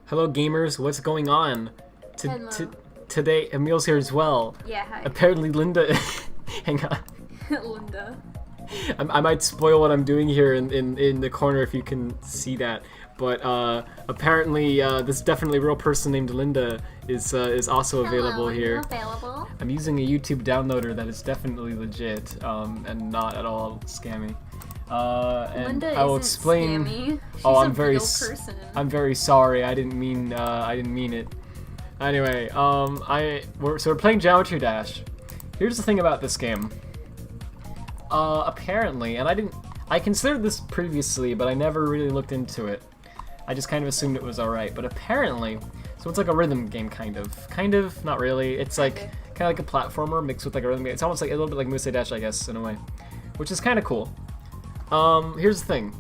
Hello gamers, what's going on? Hello. Today, Emil's here as well. Yeah, hi. Apparently Linda... Hang on. Linda. I might spoil what I'm doing here in the corner if you can see that. But apparently this definitely real person named Linda is also available here. Available? I'm using a YouTube downloader that is definitely legit and not at all scammy. And Linda I will isn't explain. Scammy. She's I'm a very real person. I'm very sorry. I didn't mean it. Anyway, we're playing Geometry Dash. Here's the thing about this game. Apparently, and I considered this previously, but I never really looked into it. I just kind of assumed it was alright, but apparently, so it's like a rhythm game, kind of, not really. It's like kind of like a platformer mixed with like a rhythm game. It's almost like a little bit like Musou Dash, I guess, in a way, which is kind of cool. Here's the thing.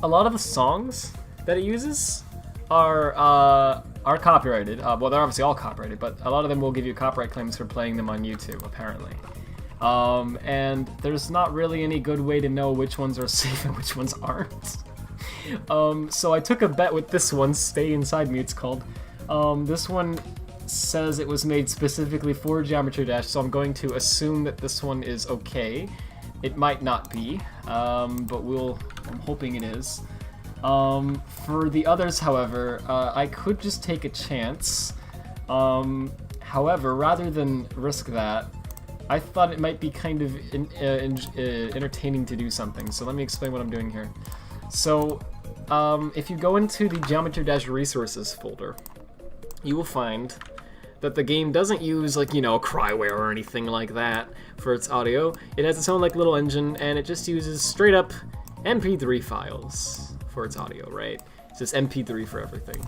A lot of the songs that it uses are copyrighted. Well, they're obviously all copyrighted, but a lot of them will give you copyright claims for playing them on YouTube, apparently. And there's not really any good way to know which ones are safe and which ones aren't. So I took a bet with this one, Stay Inside Me it's called. This one says it was made specifically for Geometry Dash, so I'm going to assume that this one is okay. It might not be, but I'm hoping it is. For the others, however, I could just take a chance. However, rather than risk that, I thought it might be kind of entertaining to do something, so let me explain what I'm doing here. So, if you go into the Geometry Dash Resources folder, you will find that the game doesn't use, like, you know, Cryware or anything like that for its audio. It has its own, like, little engine, and it just uses straight up MP3 files for its audio, right? It's just MP3 for everything.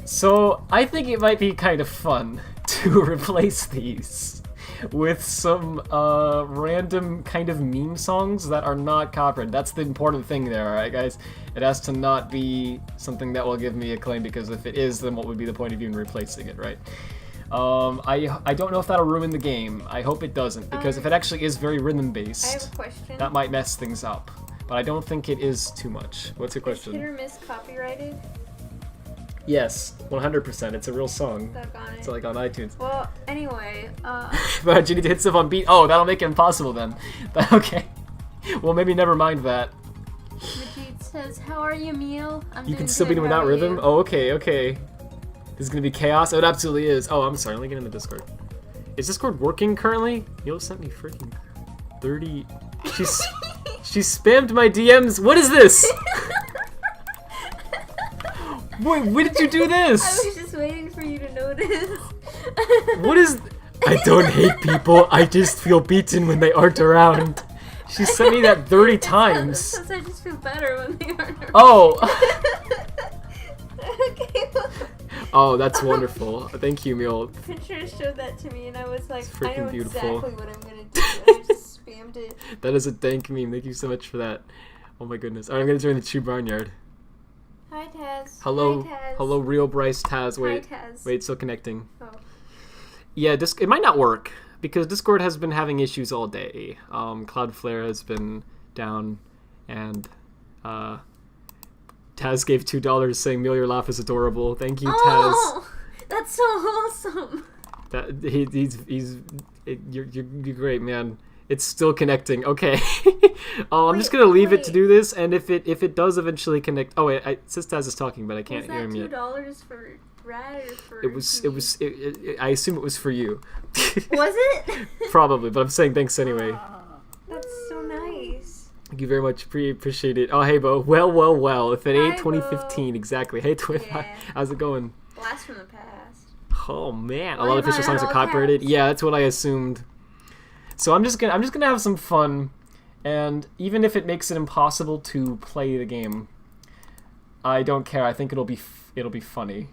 So, I think it might be kind of fun to replace these with some random kind of meme songs that are not copyrighted. That's the important thing there, alright guys? It has to not be something that will give me a claim, because if it is, then what would be the point of even replacing it, right? I don't know if that'll ruin the game. I hope it doesn't, because if it actually is very rhythm-based, I have a question. that might mess things up. But I don't think it is too much. What's your question? Is Hit or Miss copyrighted? Yes, 100%. It's a real song. Doggone it. It's like on iTunes. Well, anyway, But you need to hit stuff on beat. Oh, that'll make it impossible then. Okay. Well, maybe never mind that. Majid says, "How are you, Meal?" You can still beat him without rhythm? Oh, okay. This is gonna be chaos? Oh, it absolutely is. Oh, I'm sorry. Let me get in the Discord. Is Discord working currently? Yo sent me freaking 30... She spammed my DMs. What is this? Wait, when did you do this? I was just waiting for you to notice. What is... I don't hate people, I just feel beaten when they aren't around. She sent me that 30 times. Sometimes I just feel better when they aren't around. Oh! Okay. Oh, that's wonderful. Thank you, Mule. Pinterest showed that to me and I was like, It's freaking I know beautiful. exactly what I'm gonna do. And I just spammed it. That is a dank meme. Thank you so much for that. Oh my goodness. Alright, I'm gonna join the True Barnyard. Hi, Taz. Hello. Hi, Taz. Hello, real Bryce Taz. Wait. Hi, Taz. Wait, still connecting. Oh. Yeah, it might not work, because Discord has been having issues all day. Cloudflare has been down, and Taz gave $2 saying, "Meal, your laugh is adorable." Thank you, Taz. Oh, that's so awesome. You're great, man. It's still connecting. Okay. I'm just gonna leave it to do this, and if it does eventually connect. Oh wait, it says Taz is talking, but I can't hear him yet. Was that $2 for Rad or for? I assume it was for you. Was it? Probably, but I'm saying thanks anyway. That's so nice. Thank you very much. Appreciate it. Oh, hey, Bo. Well. If it ain't Hi, 2015, exactly. Hey, Yeah. How's it going? Blast from the past. Oh man, a Why lot of am I official songs all are copyrighted. caps? Yeah, that's what I assumed. So I'm just gonna have some fun, and even if it makes it impossible to play the game, I don't care. I think it'll be funny.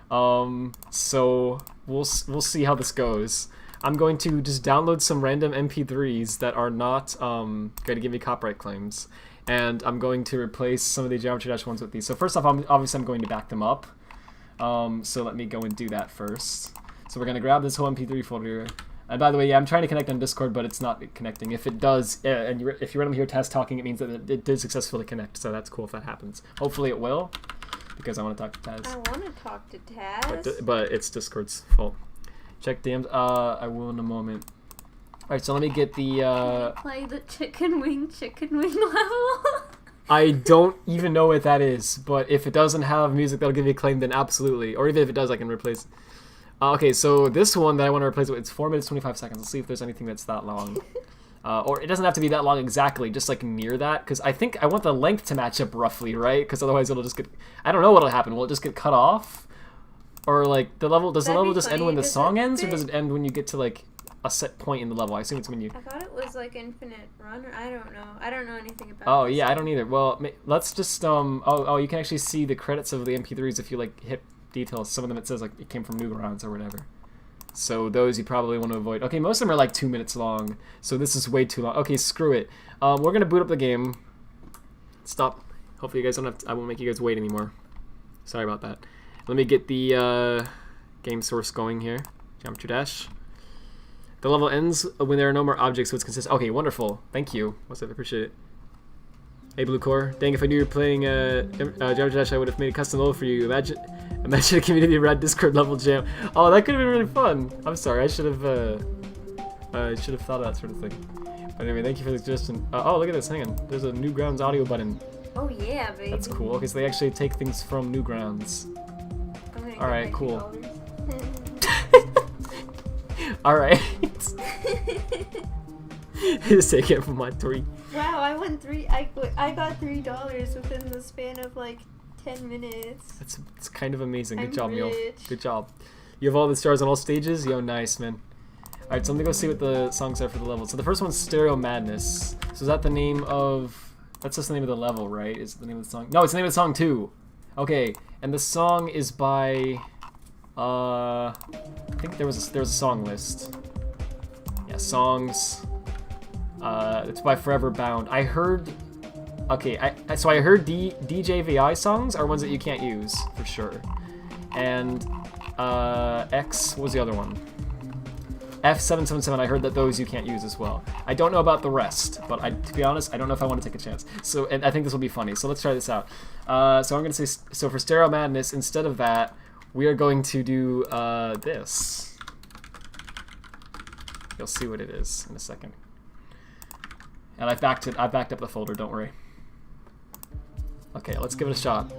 So we'll see how this goes. I'm going to just download some random MP3s that are not going to give me copyright claims, and I'm going to replace some of the Geometry Dash ones with these. So first off, obviously I'm going to back them up. So let me go and do that first. So we're going to grab this whole MP3 folder. And by the way, yeah, I'm trying to connect on Discord, but it's not connecting. If it does, if you randomly hear Taz talking, it means that it did successfully connect. So that's cool if that happens. Hopefully it will. because I want to talk to Taz. I want to talk to Taz. But it's Discord's fault. Check DMs. I will in a moment. Alright, so let me get the, Play the chicken wing level. I don't even know what that is, but if it doesn't have music that'll give you a claim, then absolutely. Or even if it does, I can replace. Okay, so this one that I want to replace, it's 4 minutes 25 seconds. Let's see if there's anything that's that long. Or it doesn't have to be that long exactly, just like near that, because I think I want the length to match up roughly, right? Because otherwise it'll just get. I don't know what'll happen. Will it just get cut off, or like the level? Does the level just end when the song ends, or does it end when you get to like a set point in the level? I assume it's when you. I thought it was like infinite run, or I don't know. I don't know anything about. Oh yeah, I don't either. Well, let's just Oh, you can actually see the credits of the MP3s if you like hit details. Some of them it says like it came from Newgrounds or whatever. So those you probably want to avoid. Okay, most of them are like 2 minutes long, so this is way too long. Okay, screw it. We're gonna boot up the game. Stop. Hopefully you guys don't have to, I won't make you guys wait anymore. Sorry about that. Let me get the game source going here. Geometry Dash. The level ends when there are no more objects, so it's consistent. Okay, wonderful. Thank you. What's up? I appreciate it. Hey, Blue Core. Dang, if I knew you were playing Geometry Dash, I would have made a custom level for you. Imagine a community red Discord level jam. Oh, that could have been really fun. I'm sorry. I should have thought of that sort of thing. But anyway, thank you for the suggestion. Oh, look at this. Hang on. There's a Newgrounds audio button. Oh yeah, baby. That's cool. Okay, so they actually take things from Newgrounds. All right, cool. All right. Just take it from my tree. Wow, I won I got $3 within the span of like 10 minutes. It's kind of amazing. Good job, Neil. rich. Good job. You have all the stars on all stages? Yo, nice, man. Alright, so let me go see what the songs are for the level. So the first one's Stereo Madness. So is that the name of... That's just the name of the level, right? Is it the name of the song? No, it's the name of the song, too. Okay, and the song is by... I think there was a song list. Yeah, songs. It's by Forever Bound. I heard... Okay, so I heard DJVI songs are ones that you can't use, for sure. And X was the other one. F777, I heard that those you can't use as well. I don't know about the rest, but to be honest, I don't know if I want to take a chance. So, and I think this will be funny, so let's try this out. So I'm going to say, so for Stereo Madness, instead of that, we are going to do this. You'll see what it is in a second. And I backed up the folder, don't worry. Okay, let's give it a shot.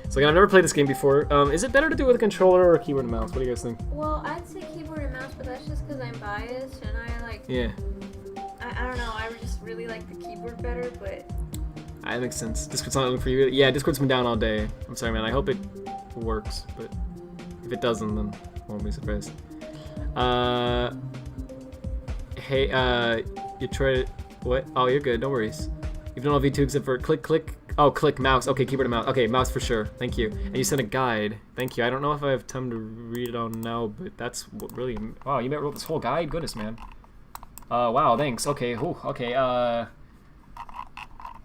So again, I've never played this game before. Is it better to do it with a controller or a keyboard and mouse? What do you guys think? Well, I'd say keyboard and mouse, but that's just because I'm biased and I like... Yeah. I don't know, I just really like the keyboard better, but... That makes sense. Discord's not looking for you. Yeah, Discord's been down all day. I'm sorry, man. I hope it works, but if it doesn't, then I won't be surprised. Hey, you tried... What? Oh, you're good. No worries. You've done all V2 except for click. Oh, click mouse. Okay, keyboard and mouse. Okay, mouse for sure. Thank you. And you sent a guide. Thank you. I don't know if I have time to read it all now, but that's what really... Wow, you wrote this whole guide? Goodness, man. Wow, thanks. Okay, okay, oh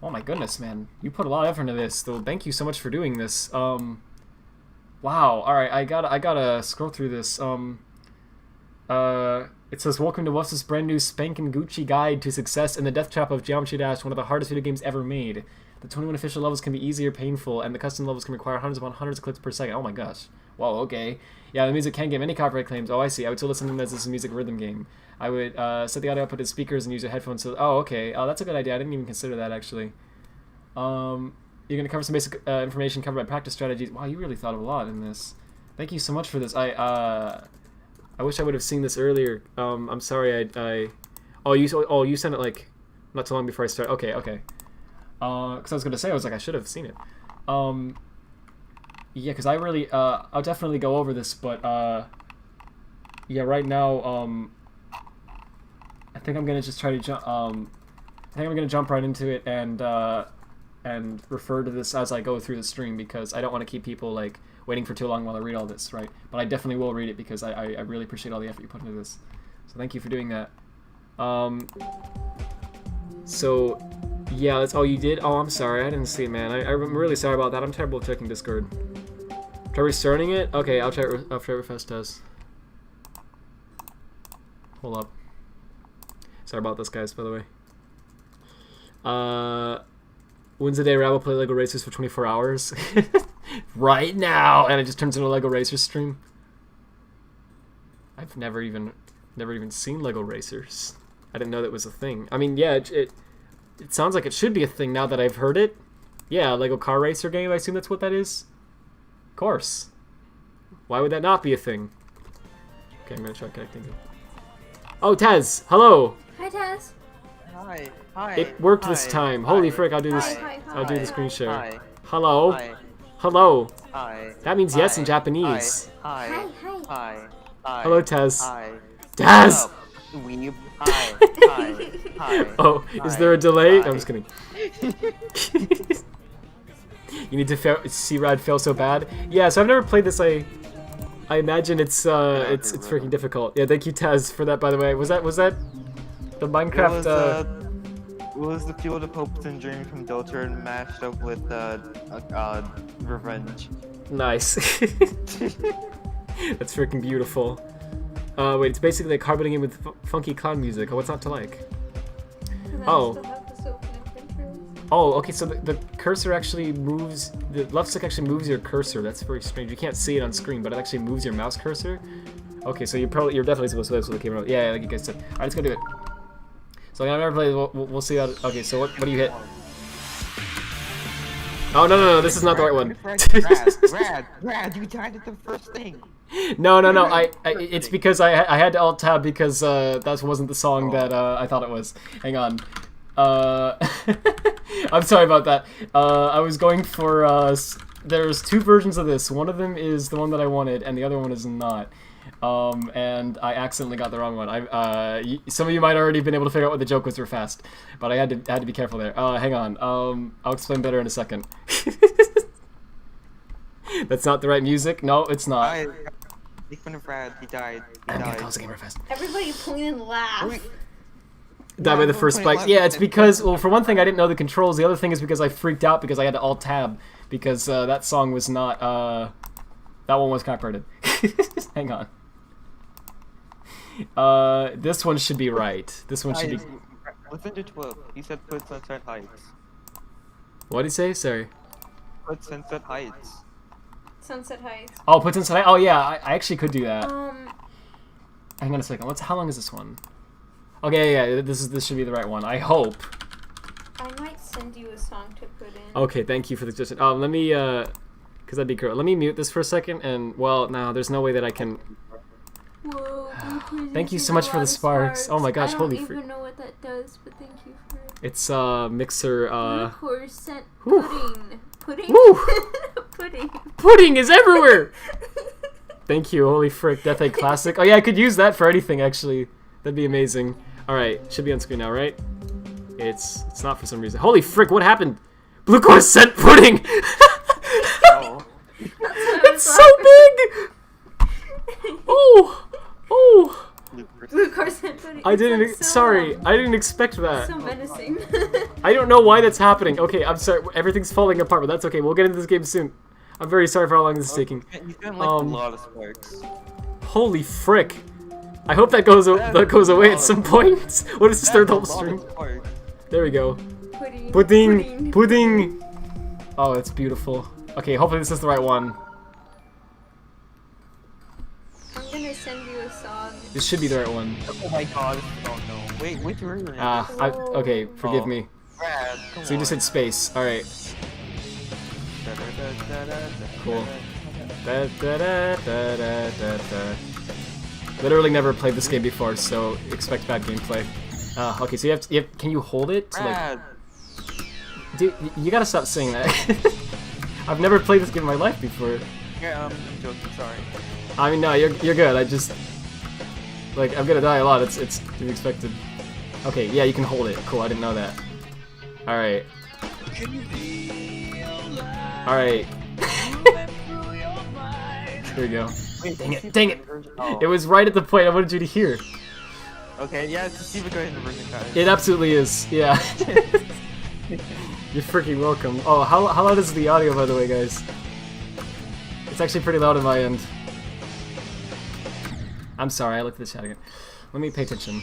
my goodness, man. You put a lot of effort into this, so thank you so much for doing this. Wow, alright, I gotta scroll through this. It says, welcome to Wuss's brand new spankin' Gucci guide to success in the death trap of Geometry Dash, one of the hardest video games ever made. The 21 official levels can be easy or painful, and the custom levels can require hundreds upon hundreds of clicks per second. Oh my gosh. Whoa, okay. Yeah, the music can give any copyright claims. Oh, I see. I would still listen to them as this is a music rhythm game. I would set the audio output to speakers and use your headphones. So, oh, okay. Oh, that's a good idea. I didn't even consider that, actually. You're going to cover some basic information covered by practice strategies. Wow, you really thought of a lot in this. Thank you so much for this. I wish I would have seen this earlier. I'm sorry. Oh, you sent it like not too long before I started. Okay. Because I was gonna say, I should have seen it. Yeah, because I really, I'll definitely go over this, but yeah, right now, I think I'm gonna just try to jump. I think I'm gonna jump right into it and refer to this as I go through the stream, because I don't want to keep people like waiting for too long while I read all this, right? But I definitely will read it because I really appreciate all the effort you put into this. So thank you for doing that. So, yeah, that's all you did? Oh, I'm sorry, I didn't see it, man. I'm really sorry about that. I'm terrible at checking Discord. Try restarting it? Okay, I'll try it fast test. Hold up. Sorry about this, guys, by the way. Wednesday, Rab will play LEGO Racers for 24 hours. right now, and it just turns into a Lego Racer stream. I've never even seen Lego Racers. I didn't know that was a thing. I mean, yeah, it sounds like it should be a thing now that I've heard it. Yeah, Lego car racer game. I assume that's what that is. Of course. Why would that not be a thing? Okay, I'm gonna try connecting. Oh, Taz, hello. Hi, Taz. Hi. Hi. It worked this Hi. time. Holy Hi. frick! I'll do this. Hi. I'll do the screen share. Hi. Hello. Hi. Hello. Hi. That means yes in Hi. Japanese. Hi. Hi. Hi. Hi. Hello, Taz. Hi. Taz. Weeb. Hi. Hi. Hi. Oh, is there a delay? No, I'm just kidding. You need to see Rad fail so bad. Yeah, so I've never played this. I imagine it's freaking difficult. Yeah, thank you, Taz, for that. By the way, was that the Minecraft? It was the Field of Hopes and Dreams from Dota and mashed up with Revenge. Nice. That's freaking beautiful. Wait, it's basically a carpeting in with funky clown music. Oh, what's not to like? Oh. Oh, okay, so the cursor actually moves, the left stick actually moves your cursor. That's very strange. You can't see it on screen, but it actually moves your mouse cursor. Okay, so you're definitely supposed to play this with the camera. Yeah, like you guys said. Alright, let's go do it. So I've never played, we'll see how, okay, so what do you hit? Oh, no, this is not the right one. Rad, you died at the first thing. No, it's because I had to alt-tab because that wasn't the song that I thought it was. Hang on. I'm sorry about that. I was going for, there's two versions of this. One of them is the one that I wanted, and the other one is not. And I accidentally got the wrong one. Some of you might already been able to figure out what the joke was real fast, but I had to be careful there. Hang on. I'll explain better in a second. That's not the right music. No, it's not. Make fun of Rad. He died. I'm gonna close the game real fast. Everybody point and laugh. Died by the first spike. Yeah, it's because, well, for one thing, I didn't know the controls. The other thing is because I freaked out because I had to alt-tab because that song was not. That one was copyrighted. Hang on. This one should be right. This one should be. Listen to 12. He said put Sunset Heights. What did he say? Sorry. Put Sunset Heights. Sunset Heights. Oh, put Sunset Heights. Oh yeah, I actually could do that. Hang on a second. How long is this one? Okay, yeah, this should be the right one. I hope. I might send you a song to put in. Okay, thank you for the suggestion. Let me because that'd be cool. Let me mute this for a second, and well, no, there's no way that I can. Whoa, thank you so much for the sparks. Oh my gosh, holy freak. I don't even know what that does, but thank you for it. It's mixer Corset pudding. Pudding? Woo! Pudding. Pudding is everywhere! Thank you, holy frick, Death Egg Classic. Oh yeah, I could use that for anything actually. That'd be amazing. Alright, should be on screen now, right? It's not for some reason. Holy frick, what happened? Blue Corset Pudding! Oh. It's so big! Oh! Oh! Blue Corset pudding. I didn't. It's like sorry, I didn't expect that. So menacing. I don't know why that's happening. Okay, I'm sorry. Everything's falling apart, but that's okay. We'll get into this game soon. I'm very sorry for how long this is taking. You spent like a lot of sparks. Holy frick! I hope that goes away at some point. What is this third whole stream? There we go. Pudding. Pudding. Oh, that's beautiful. Okay, hopefully this is the right one. I'm gonna send you a song. This should be the right one. Oh my god. Oh no. Wait, which version? Okay, forgive me. Rad, So you just hit space. Alright. Cool. Literally never played this game before, so expect bad gameplay. Okay, so you have can you hold it? To, like, dude, you gotta stop saying that. I've never played this game in my life before. Yeah, I'm joking, sorry. I mean, no, you're good. I just, like, I'm gonna die a lot. It's to be expected. Okay, yeah, you can hold it. Cool, I didn't know that. Alright. Alright. There we go. Wait, Dang it, dang it! Oh. It was right at the point I wanted you to hear. Okay, yeah, just see if it goes into version guys. It absolutely is, yeah. You're freaking welcome. Oh, how loud is the audio, by the way, guys? It's actually pretty loud on my end. I'm sorry, I looked at the chat again. Let me pay attention.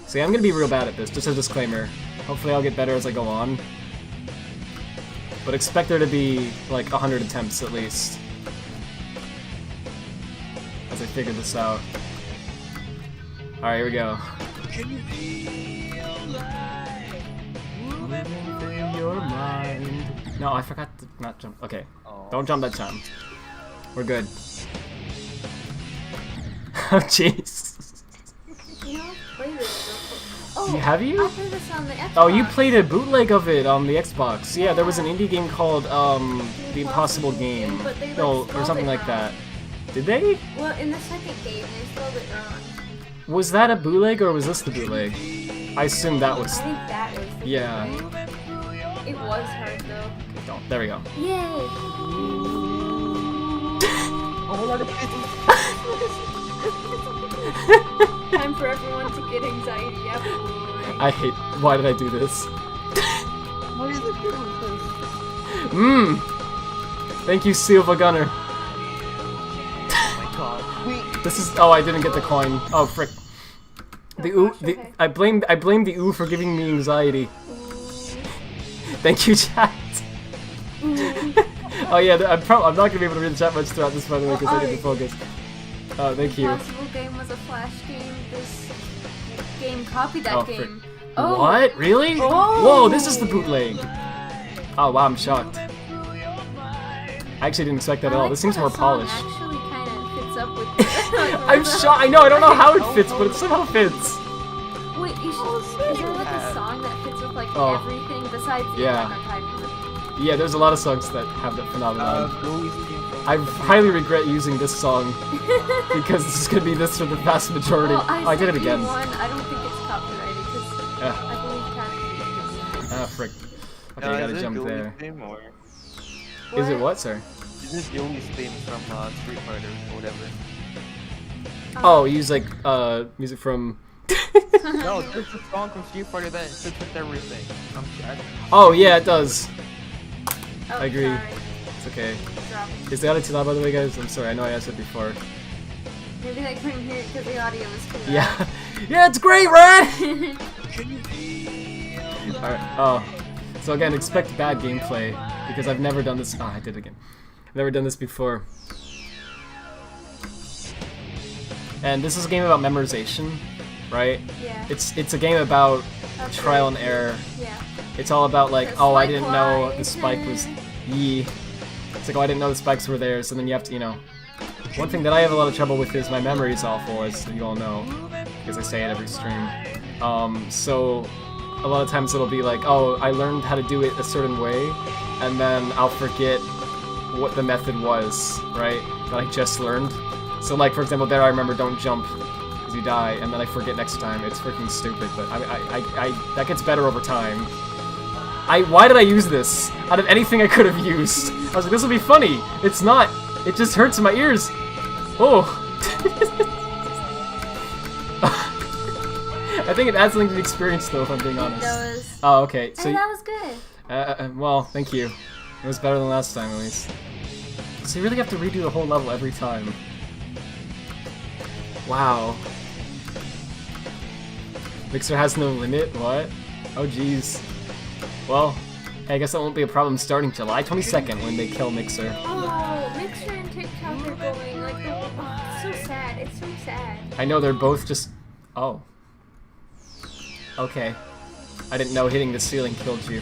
See, I'm gonna be real bad at this, just a disclaimer. Hopefully I'll get better as I go on. but expect there to be like 100 attempts at least as I figure this out. Alright, here we go. Moving your mind. No, I forgot to not jump. Okay, don't jump that time. We're good. Oh, jeez. You know, play this real quick. Oh, Have you? I played this on the Xbox. Oh, you played a bootleg of it on the Xbox. Yeah, there was an indie game called The Impossible Game. But they, like, No, or spelled something it like wrong. that. Did they? Well, in the second game, they spelled it wrong. Was that a bootleg or was this the bootleg? I assume that was. I think that was the Yeah. bootleg. It was hard, though. Don't. There we go. Yay! Time for everyone to get anxiety. Absolutely. I hate. Why did I do this? What is it doing this? Thank you, Silva Gunner. Oh my god. Wait. This is. Oh, I didn't get the coin. Oh, frick. The Oh ooh. gosh, The okay. I blame the ooh for giving me anxiety. Thank you, chat. Oh yeah, I'm not gonna be able to read the chat much throughout this, by the way, because I need to focus. Oh, thank you. Impossible Game was a Flash game. This game copied that Oh, game. frick. What? Really? Oh. Whoa, this is the bootleg. Oh wow, I'm shocked. I actually didn't expect that at all. This seems more polished. Actually, kind of fits up with. I'm shocked. I know. I don't know how it fits, but it somehow fits. Wait, you should. Is there like a song that fits with like Oh. everything besides the Yeah. archive? Yeah, there's a lot of songs that have that phenomenon. Louis theme from I highly regret using this song because this is gonna be this for the vast majority. Well, Oh, I did it sent you again. One. I don't think it's copyrighted because Yeah. I believe Cash. Ah, frick. Okay, I gotta jump there. Theme or Is it what, sir? is it Louis theme from Street Fighter or whatever? Oh, you use like music from. No, there's a song from Street Fighter that fits with everything. Oh yeah, it does. Oh, I agree. Sorry. It's okay. Drop it. Is the audio too loud, by the way, guys? I'm sorry. I know I asked it before. Maybe they couldn't hear it because the audio was too loud. Yeah. Yeah, it's great, Rad. Alright. Oh. So again, expect bad gameplay because I've never done this. Oh, I did it again. I've never done this before. And this is a game about memorization, right? Yeah. It's a game about That's trial right. and error. Yeah. It's all about like, The oh, I spike didn't know the lies. spike was yee. It's like, oh, I didn't know the spikes were there, so then you have to, you know. One thing that I have a lot of trouble with is my memory is awful, as you all know, because I say it every stream. So a lot of times it'll be like, oh, I learned how to do it a certain way, and then I'll forget what the method was, right? That I just learned. So like, for example, there I remember don't jump, because you die, and then I forget next time. It's freaking stupid, but I that gets better over time. Why did I use this? Out of anything I could have used. I was like, this will be funny. It's not. It just hurts in my ears. Oh. I think it adds something to the experience, though, if I'm being honest. It does. Oh, okay. So, Hey, that was good. well, thank you. It was better than last time, at least. So you really have to redo the whole level every time. Wow. Mixer has no limit? What? Oh, jeez. Well, hey, I guess that won't be a problem starting July 22nd when they kill Mixer. Oh, Mixer and TikTok are going like the. Oh, it's so sad. It's so sad. I know they're both just... Oh. Okay. I didn't know hitting the ceiling killed you.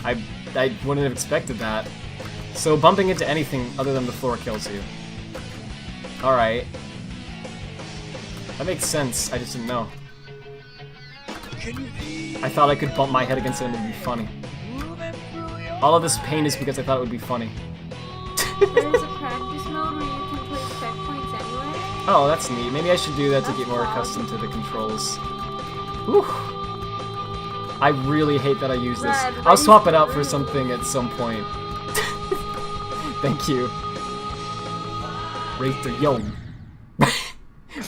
I wouldn't have expected that. So bumping into anything other than the floor kills you. Alright. That makes sense, I just didn't know. I thought I could bump my head against it and it would be funny. All of this pain is because I thought it would be funny. There's a practice mode where you can place checkpoints anywhere. Oh, that's neat. Maybe I should do that to get more accustomed to the controls. Whew. I really hate that I use this. Rad, I'll raise swap it the out for roof. something at some point. Thank you. Rate the yo.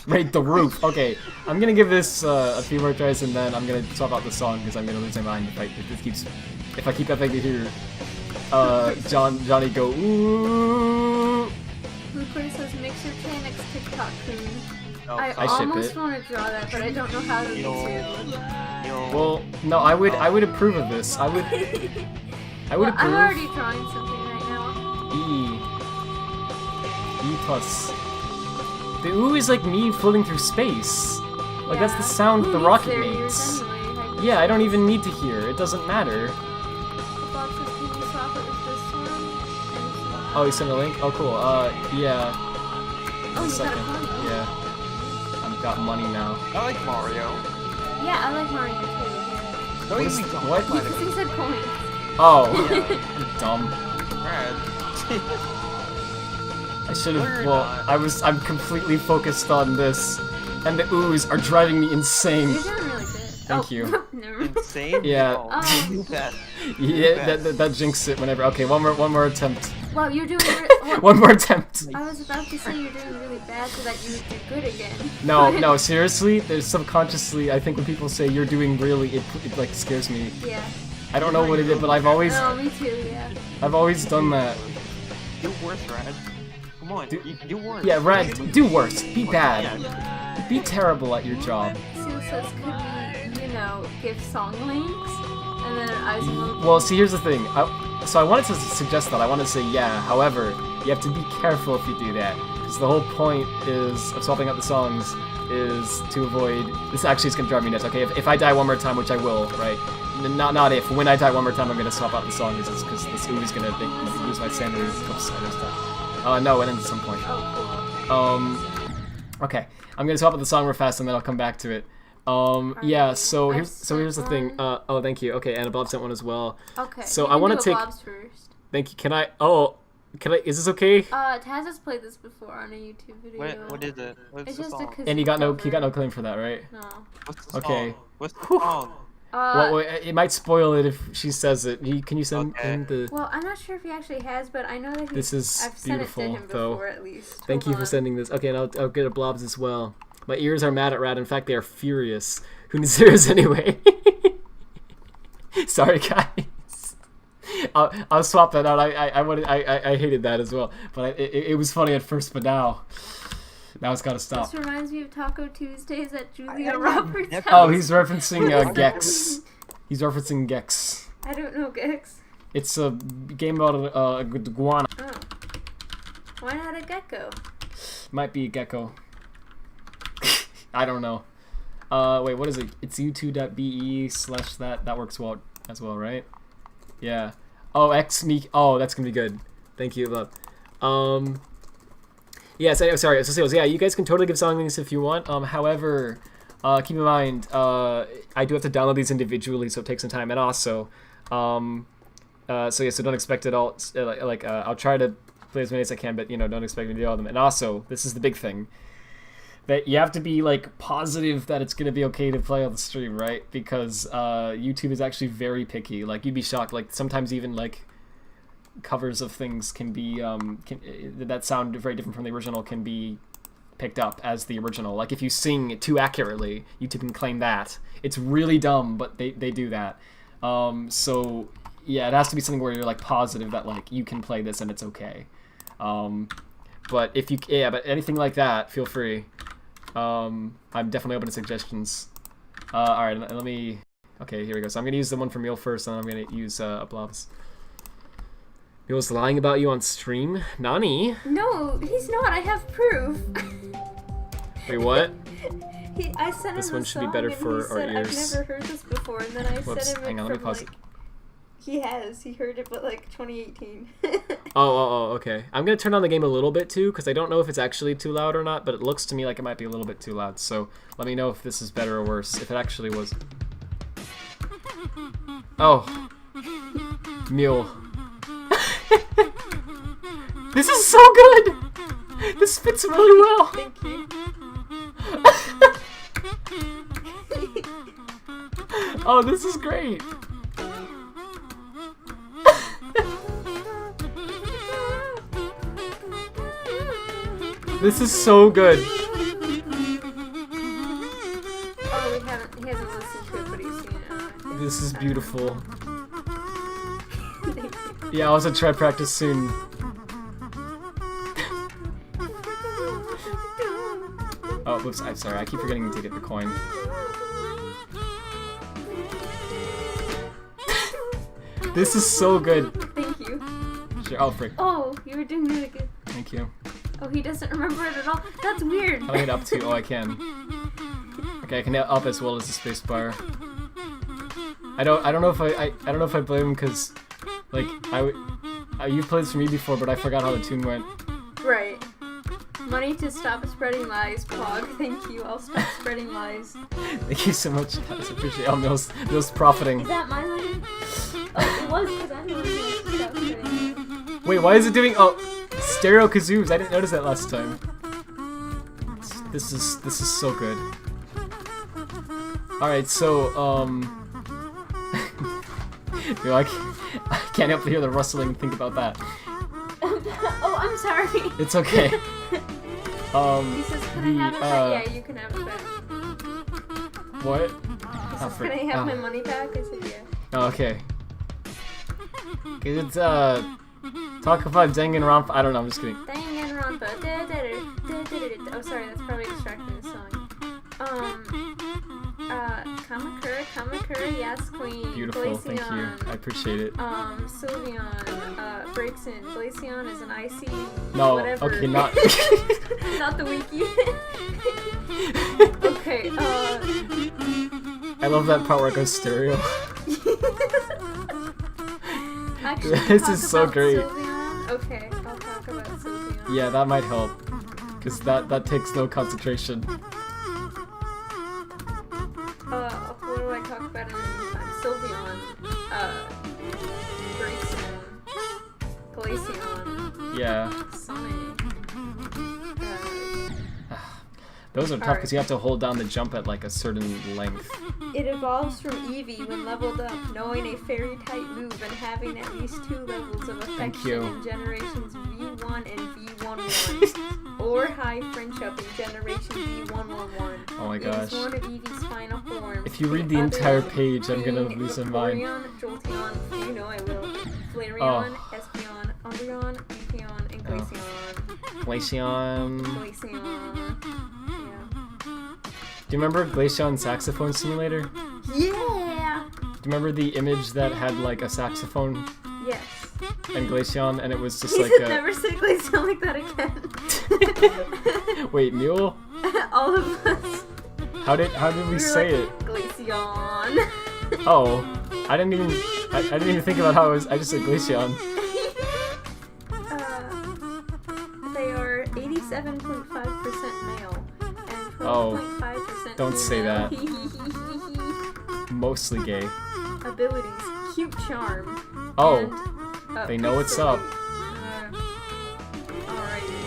Rate the roof. Okay, I'm gonna give this a few more tries and then I'm gonna swap out the song because I'm gonna lose my mind if I keep having to hear Johnny go ooh. Lucre says Mixer 10x TikTok coon. No, I I ship almost it. want to draw that, but I don't know how to Yo. do it. yo. Well, no, I would approve of this. I would. I would Well, I'm approve. already drawing something right now. E plus. The ooh is like me floating through space. Like that's the sound Who the needs rocket their makes. ears anyway? Yeah, I don't even need to hear. It doesn't matter. The box says, can you swap it with this one? And Oh, you sent a link? Oh, cool. Yeah. oh, you Second. got a coin. Yeah. I've got money now. I like Mario. Yeah, I like Mario too. No, What you is- mean what? Because he said coins. Oh. Yeah. You're dumb. Brad. I should No, have. you're Well, not. I'm completely focused on this, and the oohs are driving me insane. You're doing really good. Thank you. Never mind. Insane? Yeah. Oh, that. Yeah, that jinxes it whenever. Okay, one more attempt. Wow, you're doing One more attempt. I was about to say you're doing really bad so that you would do good again. No, seriously. There's subconsciously, I think when people say you're doing really, it like scares me. Yeah. I don't know what it is, but I've always Oh, me too, yeah. done that. Do worse, Rad. Come on, you do worse. Yeah, Rad, do worse. Be bad. Yeah. Be terrible at your job. Sue says, could we, give song links? And then eyes emoji. Well, see, here's the thing. So I wanted to suggest that. I wanted to say yeah. However, you have to be careful if you do that, because the whole point of swapping out the songs is to avoid. This actually is gonna drive me nuts. Okay, if I die one more time, which I will, right? Not if. When I die one more time, I'm gonna swap out the song because this ooh is gonna make me lose my sanity. Oops, I messed up. No, it ends at some point. Oh, Okay, I'm gonna swap out the song real fast and then I'll come back to it. Yeah. So here's the thing. Oh, thank you. Okay, and Bob sent one as well. cool. Okay. So you I can wanna do take- Bob's first. Thank you. Can I? Oh, can I? Is this okay? Taz has played this before on a YouTube video. What is it? What's It's the just a song? kazoo And he got no cover. claim for that, right? No. What's the Okay. song? What's the song? Well, it might spoil it if she says it. Can you send Okay. in the? Well, I'm not sure if he actually has, but I know that he. This is I've sent beautiful, it to him though. before, at least. Thank you Hold for on. sending this. Okay, and I'll get a blobs as well. My ears are mad at Rad. In fact, they are furious. Who needs ears anyway? Sorry, guys. I'll swap that out. I hated that as well, but it was funny at first, but now it's gotta stop. This reminds me of Taco Tuesdays at Julia Roberts' house. Oh, he's referencing Gex. He's referencing Gex. I don't know, Gex. It's a game about a iguana. Oh. Why not a gecko? Might be a gecko. I don't know. Wait, what is it? It's u2.be/that. That works well as well, right? Yeah. Oh, xme. Oh, that's gonna be good. Thank you, love. Yeah. Sorry. So yeah, you guys can totally give song links if you want. However, keep in mind, I do have to download these individually, so it takes some time. And also, so don't expect it all. I'll try to play as many as I can, but don't expect me to do all of them. And also, this is the big thing. That you have to be positive that it's gonna be okay to play on the stream, right? Because YouTube is actually very picky. You'd be shocked. Sometimes even covers of things can be that sound very different from the original can be picked up as the original. If you sing too accurately, YouTube can claim that. It's really dumb, but they do that. So yeah, it has to be something where you're positive that you can play this and it's okay. But if you but anything like that, feel free. I'm definitely open to suggestions. All right, let me. Okay, here we go. So I'm gonna use the one from Mule first, and then I'm gonna use Blobs. Mule's lying about you on stream. Nani? No, he's not. I have proof. Wait, what? I sent him This the one should be song better and for he our said, ears. I've never heard this before, and then I Whoops, sent him hang it on, let me from, pause it. He has. He heard it, but 2018. Oh, okay. I'm gonna turn on the game a little bit too, because I don't know if it's actually too loud or not, but it looks to me like it might be a little bit too loud. So let me know if this is better or worse. If it actually was. Oh, Mule. This is so good. This fits really well. Thank you. Oh, this is great. This is so good. Oh, he hasn't listened to it, but he's seen it. This is beautiful. Yeah, I'll also try practice soon. Oh, whoops, I'm sorry. I keep forgetting to get the coin. This is so good. Thank you. Sure. Oh, frick. Oh, you were doing really good. Thank you. Oh, he doesn't remember it at all. That's weird. How do I hit up to? Oh, I can. Okay, I can hit up as well as the space bar. I don't know if I don't know if I blame him because, like, you've played this for me before, but I forgot how the tune went. Right. Money to stop spreading lies, Pog. Thank you. I'll stop spreading lies. Thank you so much. I appreciate it. Oh, Mills profiting. Is that my money? Oh, it was because I'm the one who stopped spreading lies. Wait, why is it doing? Oh, stereo kazoos. I didn't notice that last time. This is so good. All right, so dude, I can't help but hear the rustling and think about that. Oh, I'm sorry. It's okay. He says, can I have it back? Yeah, you can have it back. What? He says, can I have my money back? I said, yeah. Oh, okay. It's talk about Danganronpa. I don't know. I'm just kidding. Danganronpa. Oh, sorry, that's probably distracting the song. Kamakura, yes, queen. Beautiful, Glaceon, thank you. I appreciate it. Sylveon, breaks in. Glaceon is an icy. No, whatever. okay, not. Not the wiki. Okay, I love that part where it goes stereo. Actually, This talk is so about great. Sylveon? Okay, I'll talk about Sylveon. Yeah, that might help. Because that takes no concentration. What do I talk about in the meantime? Sylveon, Braixen, Glaceon, Yeah. Sonic, Those are tough because you have to hold down the jump at like a certain length. It evolves from Eevee when leveled up, knowing a fairy-type move and having at least 2 levels of Thank affection you. in generations V1 and V11, or high friendship in generation V111. Oh my It gosh. is one of Eevee's final forms. If you read the entire page, I'm gonna being lose my mind. Vaporeon, Jolteon, you know I will, Flareon, Oh. Espeon, Umbreon, Epeon, and Glaceon. Glaceon. Glaceon. Do you remember Glaceon Saxophone Simulator? Yeah! Do you remember the image that had like a saxophone Yes. and Glaceon, and it was just He like said a... never say Glaceon like that again. Wait, Mule? All of us. How did we were say like, it? Glaceon. Oh, I didn't even think about how I just said Glaceon. They are 87.5% male and 12.5% don't say female. that. Mostly gay. Abilities: cute charm. Oh, and, they know what's up. Alrighty.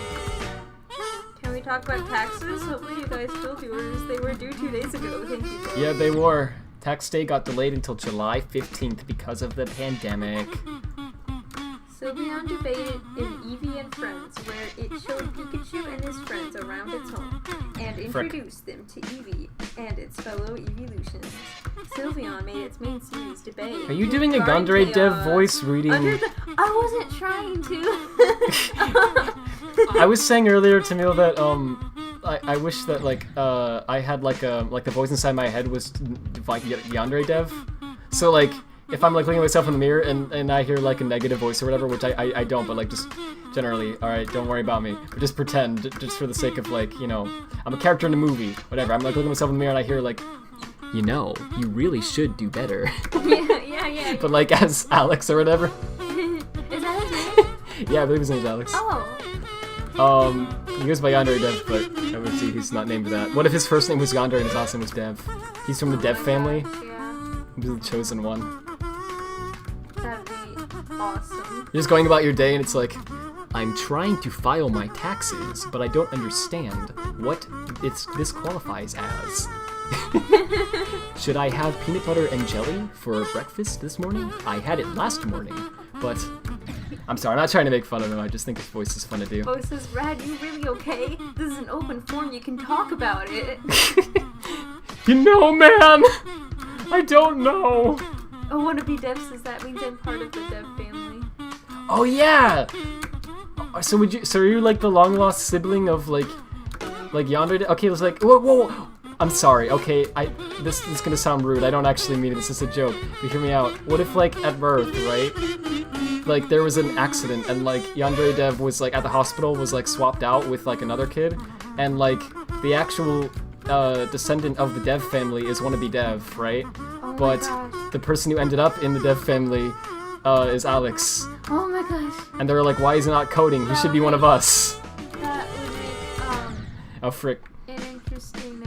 Can we talk about taxes? Hopefully you guys filled yours. They were due 2 days ago. Thank you. Guys. Yeah, they were. Tax day got delayed until July 15th because of the pandemic. Sylveon debated in Eevee and Friends, where it showed Pikachu and his friends around its home, and introduced them to Eevee and its fellow Eeveelutions. Sylveon made its main series debate. Are you doing a Gundare Dev voice reading? I wasn't trying to. I was saying earlier to Neil that I wish that like I had like the voice inside my head was like Yandere Dev. So like if I'm like looking at myself in the mirror and I hear like a negative voice or whatever, which I don't, but like just generally, alright, don't worry about me. But just pretend, just for the sake of like, you know, I'm a character in a movie, whatever. I'm like looking at myself in the mirror and I hear like, you know, you really should do better. Yeah. But like as Alex or whatever. Is that his name? Yeah, I believe his name's Alex. Oh. He goes by Yandere Dev, but obviously he's not named that. What if his first name was Yandere and his last name was Dev? He's from the Dev family. Yeah. He's the chosen one. That'd be awesome. You're just going about your day and it's like, I'm trying to file my taxes, but I don't understand what this qualifies as. Should I have peanut butter and jelly for breakfast this morning? I had it last morning, but I'm sorry, I'm not trying to make fun of him, I just think his voice is fun to do. Bo says, Rad, you really okay? This is an open forum, you can talk about it. You know, man! I don't know! Oh, wannabe Dev says that means I'm part of the Dev family. Oh yeah! So are you like the long lost sibling of like Yandere? Okay, it was like whoa. I'm sorry, okay, this is gonna sound rude, I don't actually mean it, this is a joke, but hear me out. What if, like, at birth, right, like, there was an accident, and, like, Yandere Dev was, like, at the hospital, was, like, swapped out with, like, another kid, and, like, the actual, descendant of the Dev family is wannabe Dev, right? Oh But my gosh. the person who ended up in the Dev family, is Alex. Oh my gosh. And they were like, why is he not coding? He should be one of us. That would make, Oh, frick. an interesting,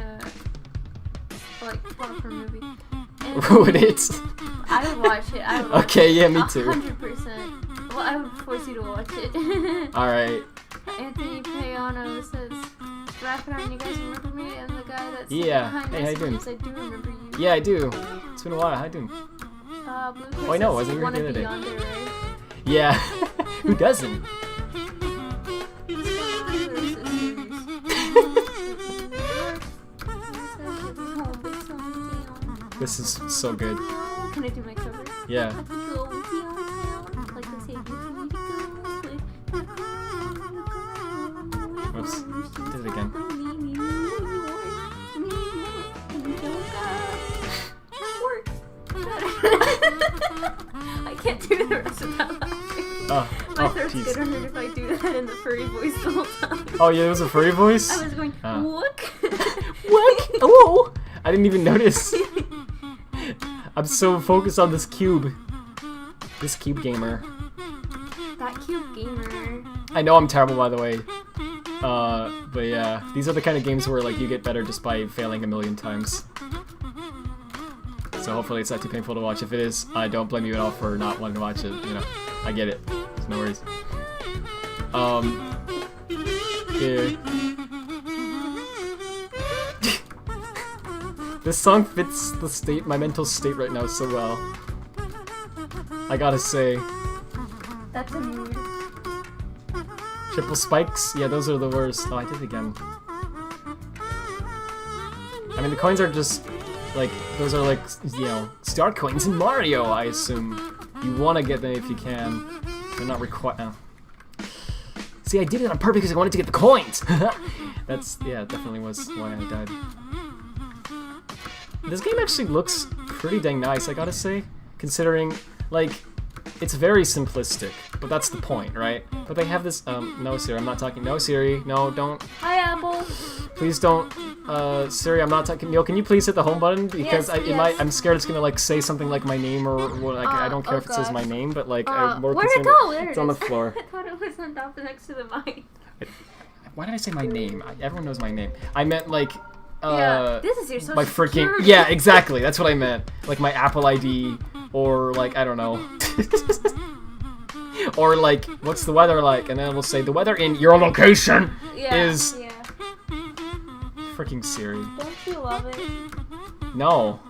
like, plot for a movie. And Would it? I would watch it. I would watch Okay, it. yeah, me too. 100%. Well, I would force you to watch it. Alright. Anthony Payano says, Radfordhound, you guys remember me? I'm the guy that's Yeah. behind Hey, how you doing? messages. I do remember you. Yeah, I do. It's been a while. How you doing? Blue Oh, I know, says, wasn't you here the wanna other be day. on there, right? Yeah. Who doesn't? This is so good. Can I do my cover? Yeah. Oops. Did it again. I can't do the rest of that laughing. Oh, My throat's jeez. gonna hurt if I do that in the furry voice the whole time. Oh, yeah, it was a furry voice? I was going, Ah. what? What? Oh! I didn't even notice. I'm so focused on this cube. This cube gamer. That cute gamer. I know I'm terrible, by the way. But yeah, these are the kind of games where like you get better just by failing a million times. So hopefully it's not too painful to watch. If it is, I don't blame you at all for not wanting to watch it. You know, I get it. So no worries. Yeah. This song fits the state, my mental state right now so well. I gotta say. That's a mood. Triple spikes? Yeah, those are the worst. Oh, I did it again. I mean, the coins are just, like, those are like, you know, star coins in Mario, I assume. You want to get them if you can. They're not required. Oh. See, I did it on purpose because I wanted to get the coins! That's, yeah, it definitely was why I died. This game actually looks pretty dang nice, I gotta say. Considering, like, it's very simplistic, but that's the point, right? But they have this, no Siri, I'm not talking, no Siri, no, don't, Hi, Apple. please don't, Siri, I'm not talking, Neil, can you please hit the home button? Because Yes, I'm scared it's gonna, like, say something like my name or, like, I don't care oh if it says my gosh. name, but, like, I'm more Where'd it concerned go? There it's on the it is. floor. I thought it was on top next to the mic. Why did I say my name? Everyone knows my name. I meant, like, Yeah, this is your social my freaking, security. yeah, exactly, that's what I meant. Like, my Apple ID, or, like, I don't know. Or like, what's the weather like? And then it will say, the weather in your location is... Yeah. Freaking Siri. Don't you love it? No.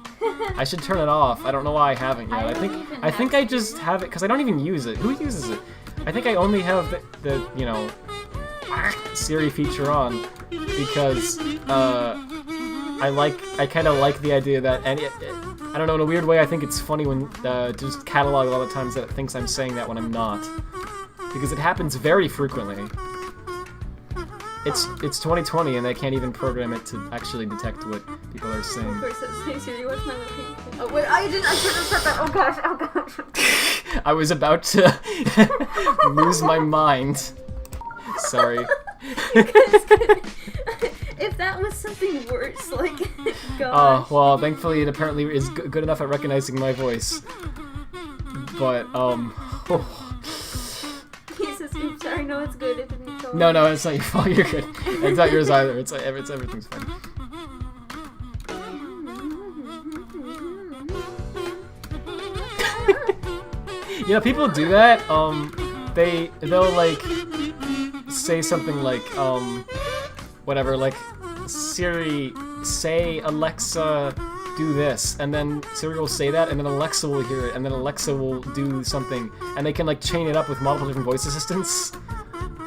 I should turn it off. I don't know why I haven't yet. I think I just have it, because I don't even use it. Who uses it? I think I only have the you know, Siri feature on, because, I kind of like the idea that, and I don't know, in a weird way, I think it's funny when, just catalog all the times that it thinks I'm saying that when I'm not. Because it happens very frequently. It's 2020 and they can't even program it to actually detect what people are saying. Of course, that's hey Siri, what's my location? Oh wait, I shouldn't have said that. Oh gosh, oh gosh. I was about to lose my mind. Sorry. If that was something worse, like, Oh, gosh. well, thankfully it apparently is good enough at recognizing my voice. But, oh. He says, oops, sorry, no, it's good. It didn't show No, it's not your fault, you're good. It's not yours either, it's everything's fine. You know, people do that, they'll, like, say something like, whatever, like, Siri, say Alexa, do this, and then Siri will say that, and then Alexa will hear it, and then Alexa will do something, and they can, like, chain it up with multiple different voice assistants,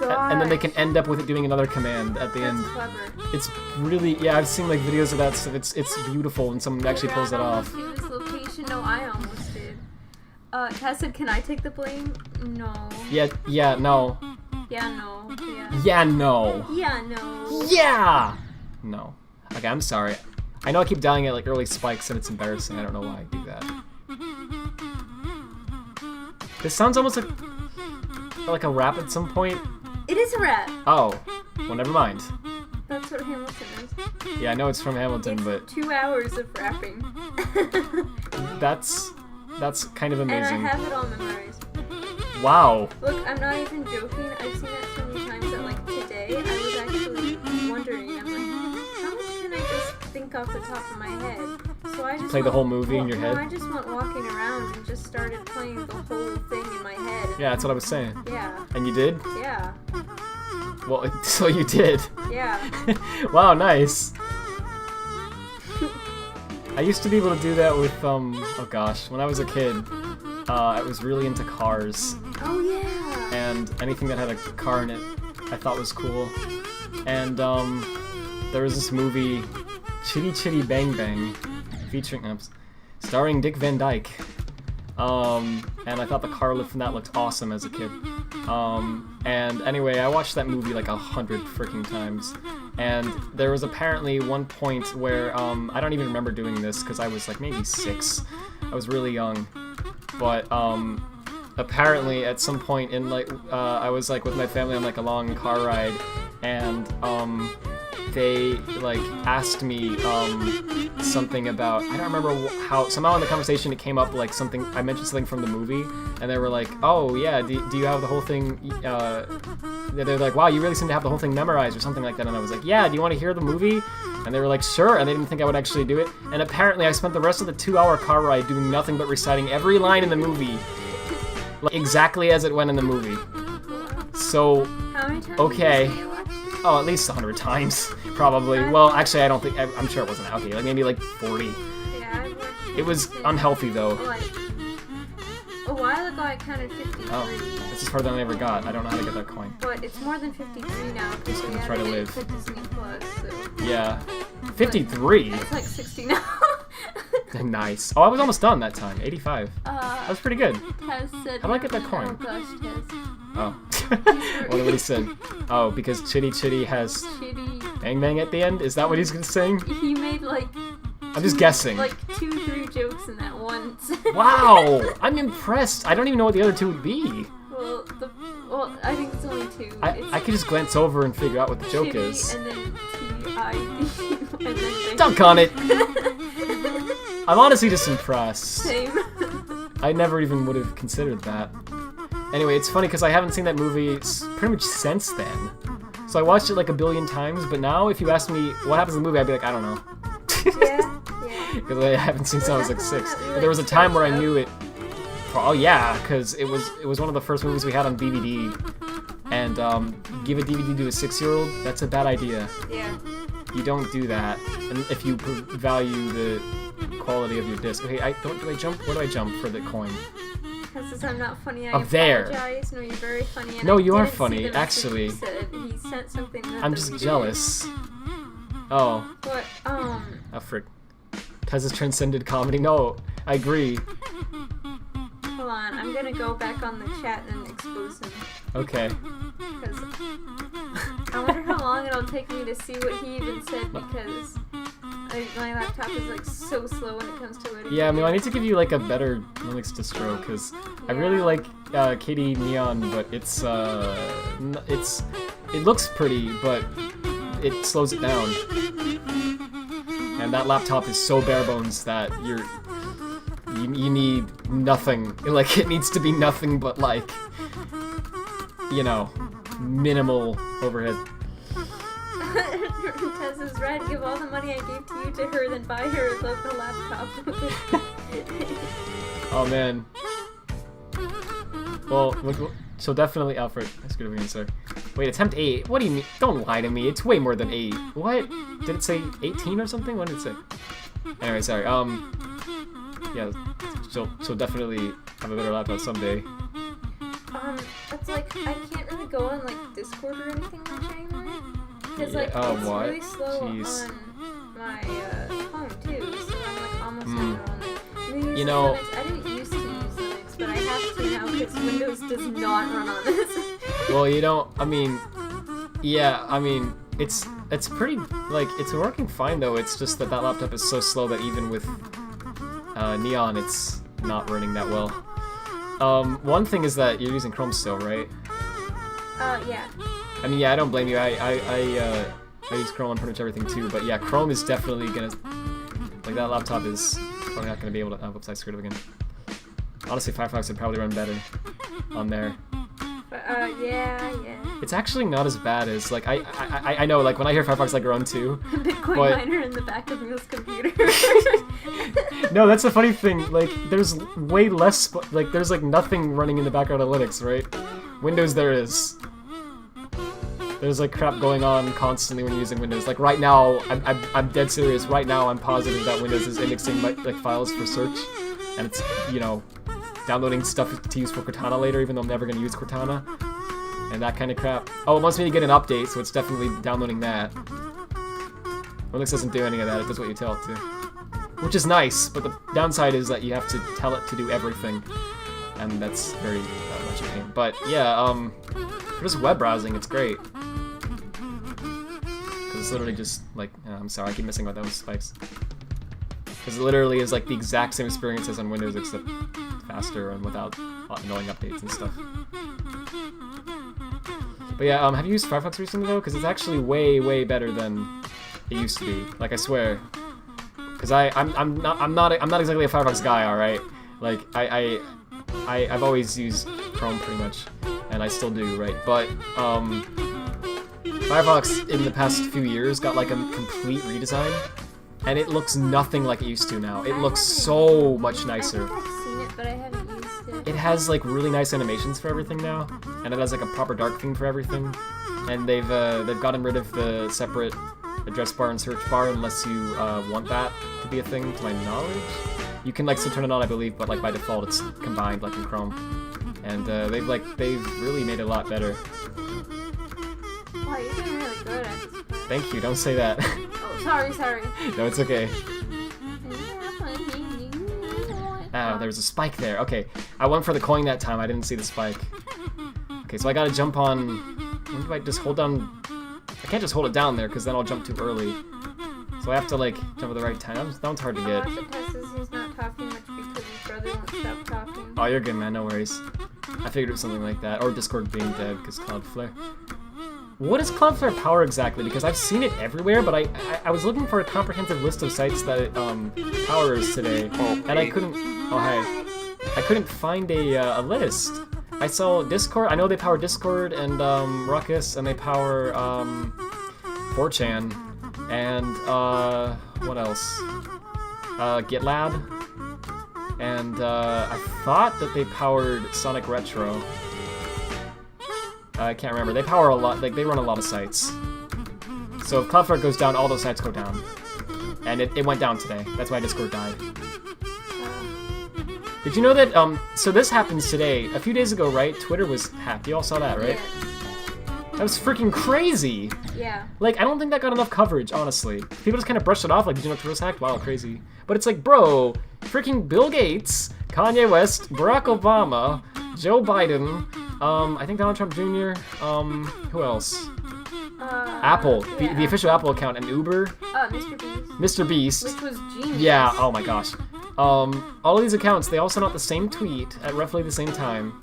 and then they can end up with it doing another command at the That's end. clever. It's really, yeah, I've seen, like, videos of that stuff, it's beautiful when someone actually pulls it off. His location. No, I almost did. Tess said, can I take the blame? No. Yeah, no. Yeah, no. Yeah. Yeah, no. Yeah, no. Yeah! No. Okay, I'm sorry. I know I keep dying at like early spikes and it's embarrassing. I don't know why I do that. This sounds almost like a rap at some point. It is a rap. Oh, well, never mind. That's what Hamilton is. Yeah, I know it's from Hamilton, It's but 2 hours of rapping. that's kind of amazing. And I have it all memorized. Wow. Look, I'm not even joking. I've seen that so many times that, like, today I was actually wondering, I'm like, how much can I just think off the top of my head? So I just Play the whole movie in your head? No, I just went walking around and just started playing the whole thing in my head. Yeah, that's what I was saying. Yeah. And you did? Yeah. Well, so you did. Yeah. Wow, nice. I used to be able to do that with, oh gosh, when I was a kid, I was really into cars. Oh, yeah. And anything that had a car in it, I thought was cool. And, there was this movie, Chitty Chitty Bang Bang, featuring, starring Dick Van Dyke. And I thought the car lift from that looked awesome as a kid. And anyway, I watched that movie like 100 freaking times. And there was apparently one point where, I don't even remember doing this because I was like maybe 6. I was really young. But, apparently at some point in like, I was like with my family on like a long car ride, and, they like asked me something about, I don't remember how, somehow in the conversation it came up like something, I mentioned something from the movie, and they were like, oh yeah, do you have the whole thing, they're like, wow, you really seem to have the whole thing memorized or something like that, and I was like, yeah, do you want to hear the movie? And they were like, sure, and they didn't think I would actually do it, and apparently I spent the rest of the 2-hour car ride doing nothing but reciting every line in the movie, like, exactly as it went in the movie. So, How many times okay. did you say you watched it? Oh, at least 100 times, probably. Well, actually, I don't think, I'm sure it wasn't. Okay, like maybe like 40. Yeah, I watched It was unhealthy, though. Like, a while ago I counted 53. Oh, this is harder than I ever got. I don't know how to get that coin. But it's more than 53 now because we gonna try to added live. it to Disney Plus, so Yeah. 53? it's like 60 now. Nice. Oh, I was almost done that time. 85. That was pretty good. Tez said, How do I get that coin? Oh gosh, Tez. Oh. What did he say? Oh, because Chitty Chitty has Chitty. Bang Bang at the end? Is that what he's gonna sing? He made like I'm just guessing. like 2-3 jokes in that once. Wow! I'm impressed. I don't even know what the other two would be. Well, I think it's only 2. I could just glance over and figure out what the joke Chitty is. And then T-I-D. And then Dunk on it! I'm honestly just impressed. Same. I never even would have considered that. Anyway, it's funny because I haven't seen that movie pretty much since then. So I watched it like a billion times, but now if you ask me what happens in the movie, I'd be like, I don't know. Yeah. Because I haven't seen since I was like 6. But there was a time where I knew it. Oh yeah, because it was one of the first movies we had on DVD. And give a DVD to a 6-year-old, that's a bad idea. Yeah. You don't do that, and if you value the quality of your disc. Okay, do I jump? Where do I jump for the coin? Because since I'm not funny, I Up there. apologize. No, you're very funny. And No, I you are didn't see funny, the message actually. He said. He sent something. I'm just jealous. Oh. But Oh, frick. Tez has transcended comedy. No, I agree. hold on. I'm gonna go back on the chat and expose him. Okay. Because I wonder how long it'll take me to see what he even said. Because my laptop is like so slow when it comes to it. Yeah, I mean, I need to give you like a better Linux distro because I really like KD Neon, but it looks pretty, but it slows it down. And that laptop is so bare bones that you need nothing. Like, it needs to be nothing but like, you know, minimal overhead. Tez is right. Give all the money I gave to you to her, then buy her the laptop. Oh man. Well, so definitely Alfred. That's good of an answer. Wait, attempt 8. What do you mean? Don't lie to me. It's way more than 8. What? Did it say 18 or something? What did it say? Anyway, sorry. Yeah. She'll definitely have a better laptop someday. It's like I can't really go on like Discord or anything much anymore. Because like Oh, it's what? really slow Jeez. on my phone too, so I'm like almost never on there. You know- Linux, I didn't used to use Linux, but I have to now because Windows does not run on this. Well, you don't. I mean, yeah. I mean, it's it's pretty, like, it's working fine though. It's just that that laptop is so slow that even with Neon, it's not running that well. One thing is that you're using Chrome still, right? Yeah. I mean, yeah, I don't blame you. I use Chrome on pretty much everything too, but yeah, Chrome is definitely gonna, like, that laptop is probably not gonna be able to, whoops, I screwed up again. Honestly, Firefox would probably run better on there. Yeah. It's actually not as bad as, like, I know, like, when I hear Firefox, like, run too. Bitcoin but... miner in the back of Neil's computer. No, that's the funny thing. Like, there's way less, like, there's, like, nothing running in the background of Linux, right? Windows there is. There's, like, crap going on constantly when you're using Windows. Like, right now, I'm dead serious. Right now, I'm positive that Windows is indexing, like, files for search. And it's, you know, downloading stuff to use for Cortana later, even though I'm never going to use Cortana. And that kind of crap. Oh, it wants me to get an update, so it's definitely downloading that. Linux doesn't do any of that, it does what you tell it to. Which is nice, but the downside is that you have to tell it to do everything. And that's very much a pain. But yeah, for just web browsing, it's great. Because it's literally just, like, I'm sorry, I keep missing out those spikes. Because it literally is like the exact same experience as on Windows, except faster and without annoying updates and stuff. But yeah, have you used Firefox recently though? Because it's actually way better than it used to be. Like, I swear. Because I'm not exactly a Firefox guy, all right. Like I've always used Chrome pretty much, and I still do, right? But Firefox in the past few years got like a complete redesign. And it looks nothing like it used to now. It looks so much nicer. I think I've seen it, but I haven't used it. It has like really nice animations for everything now, and it has like a proper dark theme for everything. And they've gotten rid of the separate address bar and search bar unless you want that to be a thing, to my knowledge. You can like still turn it on, I believe, but like by default it's combined like in Chrome. And they've really made it a lot better. Wow, you're doing really good at this. Thank you. Don't say that. Sorry. No, it's okay. Oh, there's a spike there. Okay, I went for the coin that time. I didn't see the spike. Okay, so I gotta jump on... When do I just hold down... I can't just hold it down there, because then I'll jump too early. So I have to, like, jump at the right time. That one's hard to get. He's not talking much because his brother won't stop talking. Oh, you're good, man. No worries. I figured it was something like that. Or Discord being dead, because Cloudflare. What does Cloudflare power exactly? Because I've seen it everywhere, but I was looking for a comprehensive list of sites that it powers today, and I couldn't. Oh hi, I couldn't find a list. I saw Discord. I know they power Discord and Ruckus, and they power 4chan, and what else? GitLab, and I thought that they powered Sonic Retro. I can't remember. They power a lot, like, they run a lot of sites. So if Cloudflare goes down, all those sites go down. And it went down today. That's why Discord died. Did you know that, so this happens today. A few days ago, right? Twitter was hacked. You all saw that, right? Yeah. That was freaking crazy! Yeah. Like, I don't think that got enough coverage, honestly. People just kind of brushed it off, like, did you know Twitter was hacked? Wow, crazy. But it's like, bro, freaking Bill Gates, Kanye West, Barack Obama, Joe Biden, I think Donald Trump Jr., who else? Apple, yeah. the official Apple account, and Uber. Mr. Beast. Mr. Beast. Which was genius. Yeah, oh my gosh. All of these accounts, they all sent out the same tweet at roughly the same time.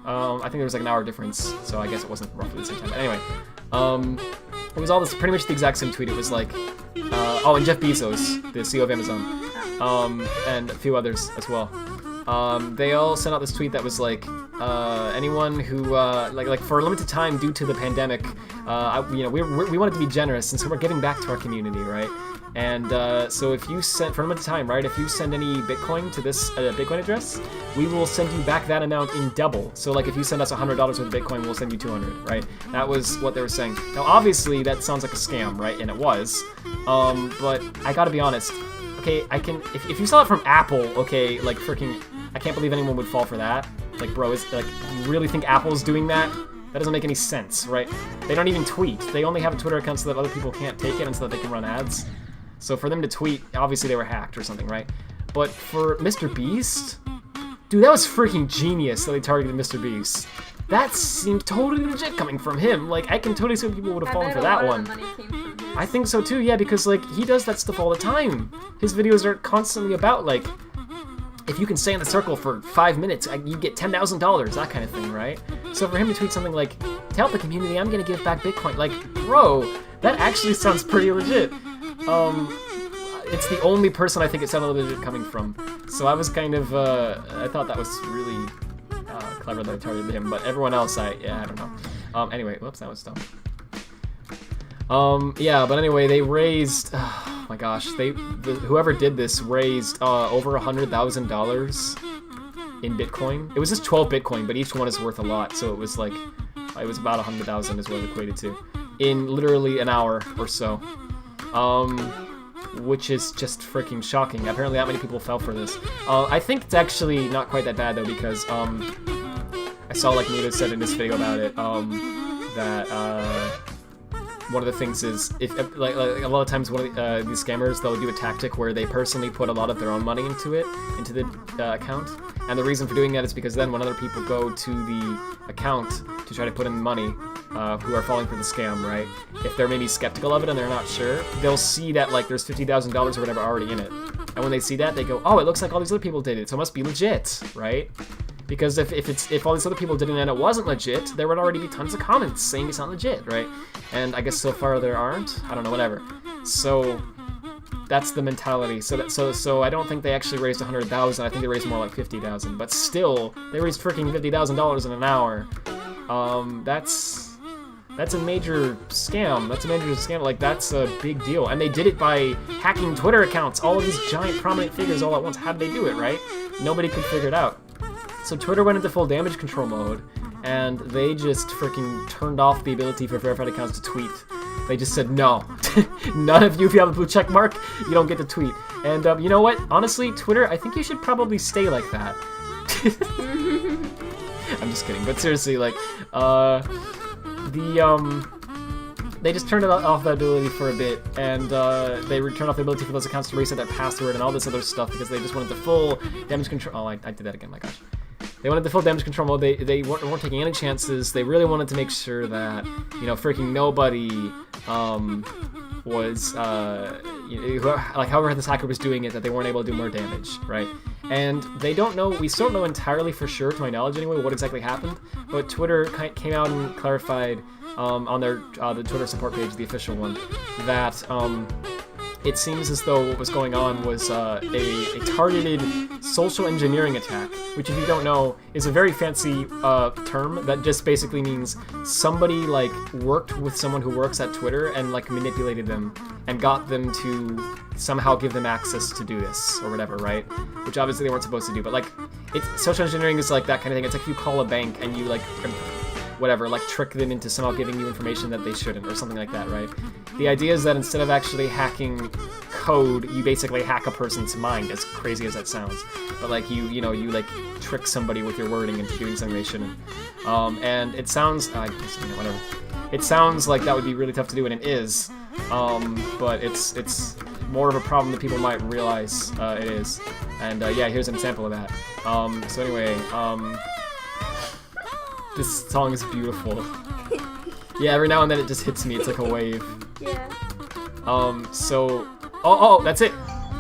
I think there was like an hour difference, so I guess it wasn't roughly the same time. But anyway, it was all this, pretty much the exact same tweet. It was like, and Jeff Bezos, the CEO of Amazon, and a few others as well. They all sent out this tweet that was like, anyone who, like for a limited time due to the pandemic, we wanted to be generous, and so we're giving back to our community, right? And so if you send, for a limited time, right, if you send any Bitcoin to this Bitcoin address, we will send you back that amount in double. So like if you send us $100 worth of Bitcoin, we'll send you 200, right? That was what they were saying. Now obviously that sounds like a scam, right? And it was. But I gotta be honest. Okay, I can, if you saw it from Apple, okay, like freaking, I can't believe anyone would fall for that. Like, bro, is, like, you really think Apple's doing that? That doesn't make any sense, right? They don't even tweet. They only have a Twitter account so that other people can't take it and so that they can run ads. So for them to tweet, obviously they were hacked or something, right? But for Mr. Beast, dude, that was freaking genius that they targeted Mr. Beast. That seemed totally legit coming from him. Like, I can totally see what people would have fallen for that one. The money came from him. I think so too, yeah, because like he does that stuff all the time. His videos are constantly about like, if you can stay in the circle for 5 minutes, you get $10,000, that kind of thing, right? So for him to tweet something like, to help the community, I'm gonna give back Bitcoin, like, bro, that actually sounds pretty legit. It's the only person I think it sounded legit coming from. So I was kind of, I thought that was really clever that I targeted him, but everyone else, I don't know. Anyway, whoops, that was dumb. Yeah, but anyway, they raised, oh my gosh, whoever did this raised over $100,000 in Bitcoin. It was just 12 Bitcoin, but each one is worth a lot, so it was like, it was about 100,000 is what it equated to, in literally an hour or so. Which is just freaking shocking. Apparently that many people fell for this. I think it's actually not quite that bad though, because I saw like Muto said in this video about it, that one of the things is, if like a lot of times one of these scammers, they'll do a tactic where they personally put a lot of their own money into the account, and the reason for doing that is because then when other people go to the account to try to put in money, who are falling for the scam, right? If they're maybe skeptical of it and they're not sure, they'll see that like there's $50,000 or whatever already in it, and when they see that, they go, oh, it looks like all these other people did it, so it must be legit, right? Because if all these other people did it and it wasn't legit, there would already be tons of comments saying it's not legit, right? And I guess so far there aren't. I don't know, whatever. So that's the mentality. So I don't think they actually raised 100,000. I think they raised more like 50,000. But still, they raised freaking $50,000 in an hour. That's a major scam. That's a major scam. Like, that's a big deal. And they did it by hacking Twitter accounts. All of these giant prominent figures all at once. How did they do it, right? Nobody could figure it out. So Twitter went into full damage control mode, and they just freaking turned off the ability for verified accounts to tweet. They just said, no, none of you, if you have a blue check mark, you don't get to tweet. And you know what? Honestly, Twitter, I think you should probably stay like that. I'm just kidding, but seriously, like, they just turned off that ability for a bit, and they turned off the ability for those accounts to reset their password and all this other stuff because they just wanted the full damage control. Oh, I did that again, my gosh. They wanted the full damage control mode. They weren't taking any chances. They really wanted to make sure that, you know, freaking nobody was, like however this hacker was doing it, that they weren't able to do more damage, right? And they don't know, we still don't know entirely for sure, to my knowledge anyway, what exactly happened, but Twitter came out and clarified on their the Twitter support page, the official one, that it seems as though what was going on was a targeted social engineering attack, which, if you don't know, is a very fancy term that just basically means somebody like worked with someone who works at Twitter and like manipulated them and got them to somehow give them access to do this or whatever, right? Which obviously they weren't supposed to do, but like, social engineering is like that kind of thing. It's like you call a bank and you like whatever, like trick them into somehow giving you information that they shouldn't, or something like that, right? The idea is that instead of actually hacking code, you basically hack a person's mind, as crazy as that sounds. But like you like trick somebody with your wording into doing something they shouldn't. And it sounds, whatever. It sounds like that would be really tough to do, and it is. But it's more of a problem than people might realize it is. And yeah, here's an example of that. So anyway, this song is beautiful. Yeah, every now and then it just hits me. It's like a wave. Yeah. So... Oh, that's it!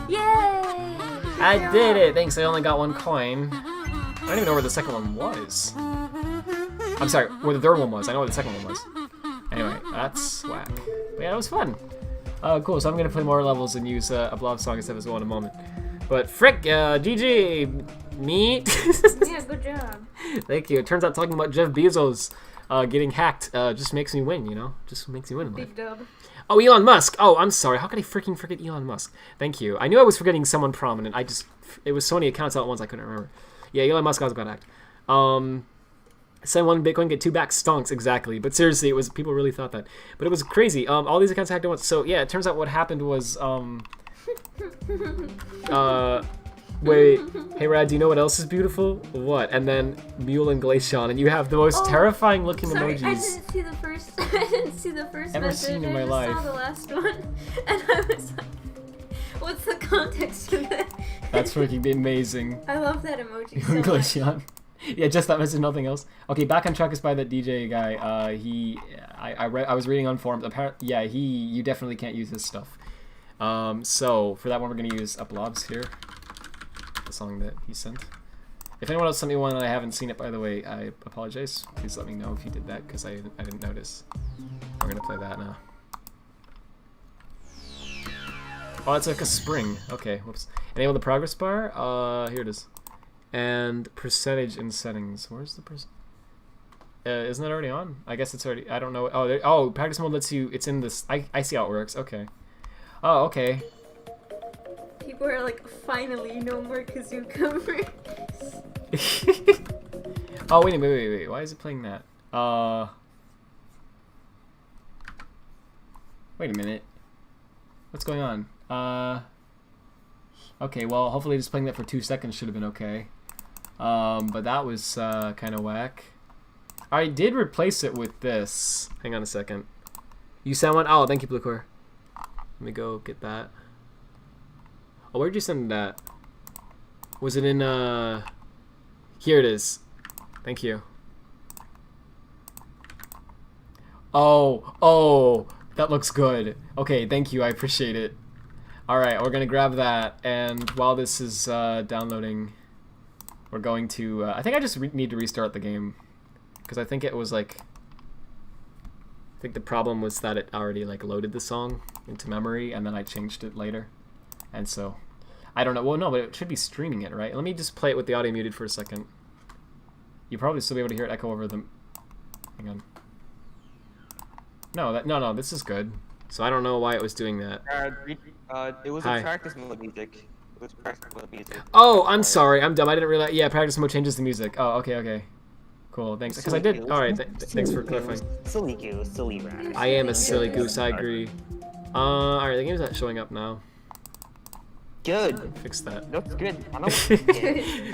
Yay! I did it! Thanks, I only got 1 coin. I don't even know where the second one was. I'm sorry, where the third one was. I know where the second one was. Anyway, that's whack. But yeah, it was fun. Cool, so I'm gonna play more levels and use a blob song instead of as well in a moment. But frick, GG! Me? Yeah, good job. Thank you. It turns out talking about Jeff Bezos getting hacked just makes me win, you know? Just makes me win in life. Big dub. Oh, Elon Musk! Oh, I'm sorry. How could I freaking forget Elon Musk? Thank you. I knew I was forgetting someone prominent. It was so many accounts all at once I couldn't remember. Yeah, Elon Musk also got hacked. Send 1 Bitcoin, get 2 back, stonks, exactly. But seriously, it was, people really thought that. But it was crazy. All these accounts hacked at once. So yeah, it turns out what happened was, wait, hey Rad, do you know what else is beautiful? What? And then Mule and Glaceon, and you have the most terrifying looking sorry, emojis. I didn't see the first. I didn't see the first Ever message. seen in my I just life. saw the last one, and I was like, "What's the context of that?" That's freaking amazing. I love that emoji Mule so and much. Glaceon. Yeah, just that message, nothing else. Okay, back on track is by that DJ guy. I was reading on forums. Apparently, yeah, you definitely can't use his stuff. So for that one, we're gonna use Uplobs here, the song that he sent. If anyone else sent me one and I haven't seen it, by the way, I apologize. Please let me know if you did that, because I didn't notice. We're gonna play that now. Oh, it's like a spring. Okay, whoops. Enable the progress bar. Here it is. And percentage in settings. Where's the percent? Isn't that already on? I guess it's already. I don't know. Oh, oh, practice mode lets you. It's in this. I see how it works. Okay. Oh, okay. People are like, finally, no more kazoo covers. Oh, wait. Why is it playing that? Wait a minute. What's going on? Okay, well, hopefully just playing that for 2 seconds should have been okay. But that was kind of whack. I did replace it with this. Hang on a second. You sent one? Oh, thank you, Bluecore. Let me go get that. Oh, where'd you send that? Was it in, Here it is. Thank you. Oh, that looks good. Okay, thank you, I appreciate it. Alright, we're gonna grab that, and while this is downloading, we're going to, I think I just need to restart the game, because I think it was like, I think the problem was that it already like loaded the song into memory, and then I changed it later, and so, I don't know, well no, but it should be streaming it, right? Let me just play it with the audio muted for a second. You'll probably still be able to hear it echo over the, hang on. No, this is good. So I don't know why it was doing that. It was Hi. a practice mode music. It was practice mode music. Oh, I'm sorry. I'm dumb. I didn't realize. Yeah, practice mode changes the music. Oh, okay. Cool, thanks. Because I did. Alright, thanks for clarifying. Silly goose, silly rat. I am a silly goose, I agree. Alright, the game's not showing up now. Good. Fix that. That's good. I know.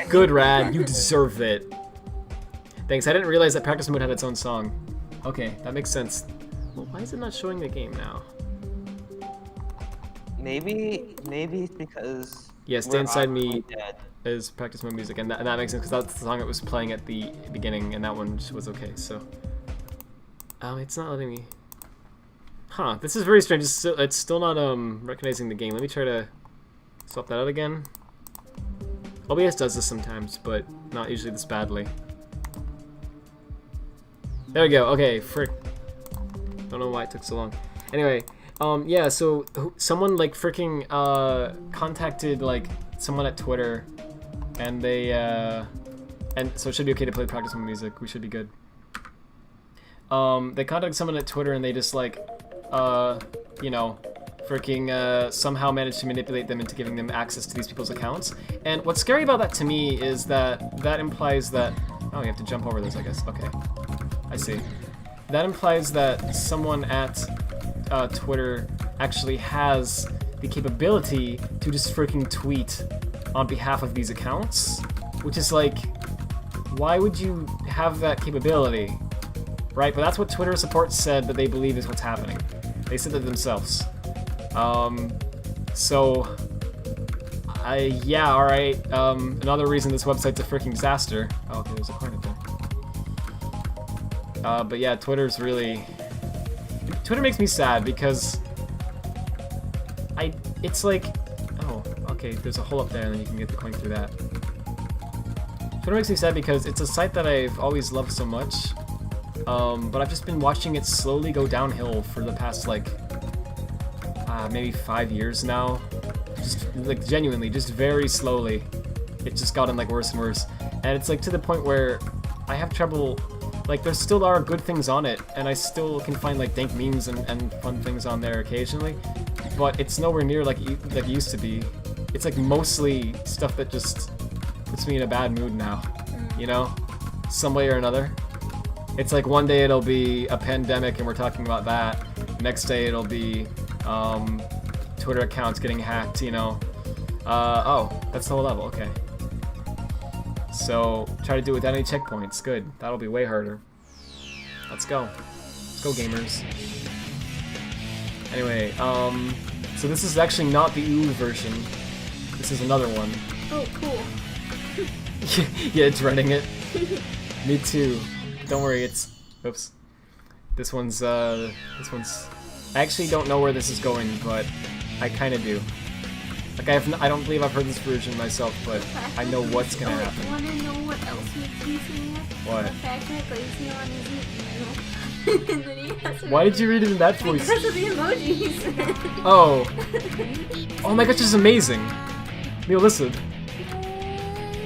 Good, Rad. You deserve it. Thanks. I didn't realize that practice mode had its own song. Okay, that makes sense. Well, why is it not showing the game now? Maybe it's because. Yeah, Stay Inside Me is practice mode music, and that makes sense because that's the song that was playing at the beginning, and that one was okay. So, it's not letting me. Huh? This is very strange. It's still not recognizing the game. Let me try to swap that out again. OBS does this sometimes, but not usually this badly. There we go. Okay, frick. Don't know why it took so long. Anyway, yeah, so someone like freaking contacted like someone at Twitter, and they and so it should be okay to play practice mode music. We should be good. They contacted someone at Twitter and they just like you know, freaking somehow managed to manipulate them into giving them access to these people's accounts. And what's scary about that to me is that that implies that oh, you have to jump over this, I guess. Okay, I see. That implies that someone at Twitter actually has the capability to just freaking tweet on behalf of these accounts, which is like, why would you have that capability, right? But that's what Twitter support said that they believe is what's happening. They said that themselves. So, yeah, alright, another reason this website's a freaking disaster. Oh, okay, there's a coin up there. But yeah, Twitter makes me sad because it's like, oh, okay, there's a hole up there and then you can get the coin through that. Twitter makes me sad because it's a site that I've always loved so much, but I've just been watching it slowly go downhill for the past, like, maybe 5 years now. Just, like, genuinely, just very slowly. It just gotten, like, worse and worse. And it's, like, to the point where I have trouble. Like, there still are good things on it, and I still can find, like, dank memes and fun things on there occasionally, but it's nowhere near like it used to be. It's, like, mostly stuff that just puts me in a bad mood now, you know? Some way or another. It's like one day it'll be a pandemic and we're talking about that, the next day it'll be, Twitter accounts getting hacked, you know? Oh, that's the whole level, okay. So, try to do it without any checkpoints. Good. That'll be way harder. Let's go. Let's go, gamers. Anyway, so this is actually not the OO version. This is another one. Oh, cool. Yeah, it's running it. Me too. Don't worry, it's... Oops. This one's... I actually don't know where this is going, but I kind of do. Like, I don't believe I've heard this version myself, but I know what's gonna happen. Want to know what else makes me sad? What? The fact that Glaceon isn't evil. And then he has Why did you read it in that voice? Because of the emojis. Oh. Oh my gosh, this is amazing. Neil, listen.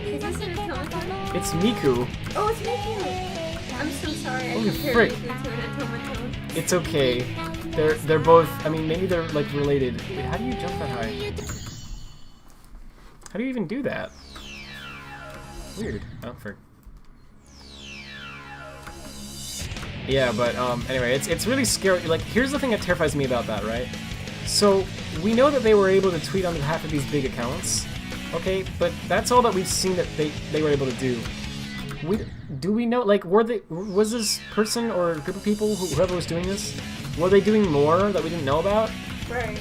Is this an automaton? It's Miku. Oh, it's Miku. I'm so sorry. I Holy compared frick. Miku to an automaton. It's okay. They're both, I mean, maybe they're, like, related. Wait, how do you jump that high? How do you even do that? Weird. Oh, frick. Yeah, but, anyway, it's really scary. Like, here's the thing that terrifies me about that, right? So, we know that they were able to tweet on behalf of these big accounts, okay? But that's all that we've seen that they were able to do. Do we know, like, was this person or group of people, whoever was doing this, were they doing more that we didn't know about? Right.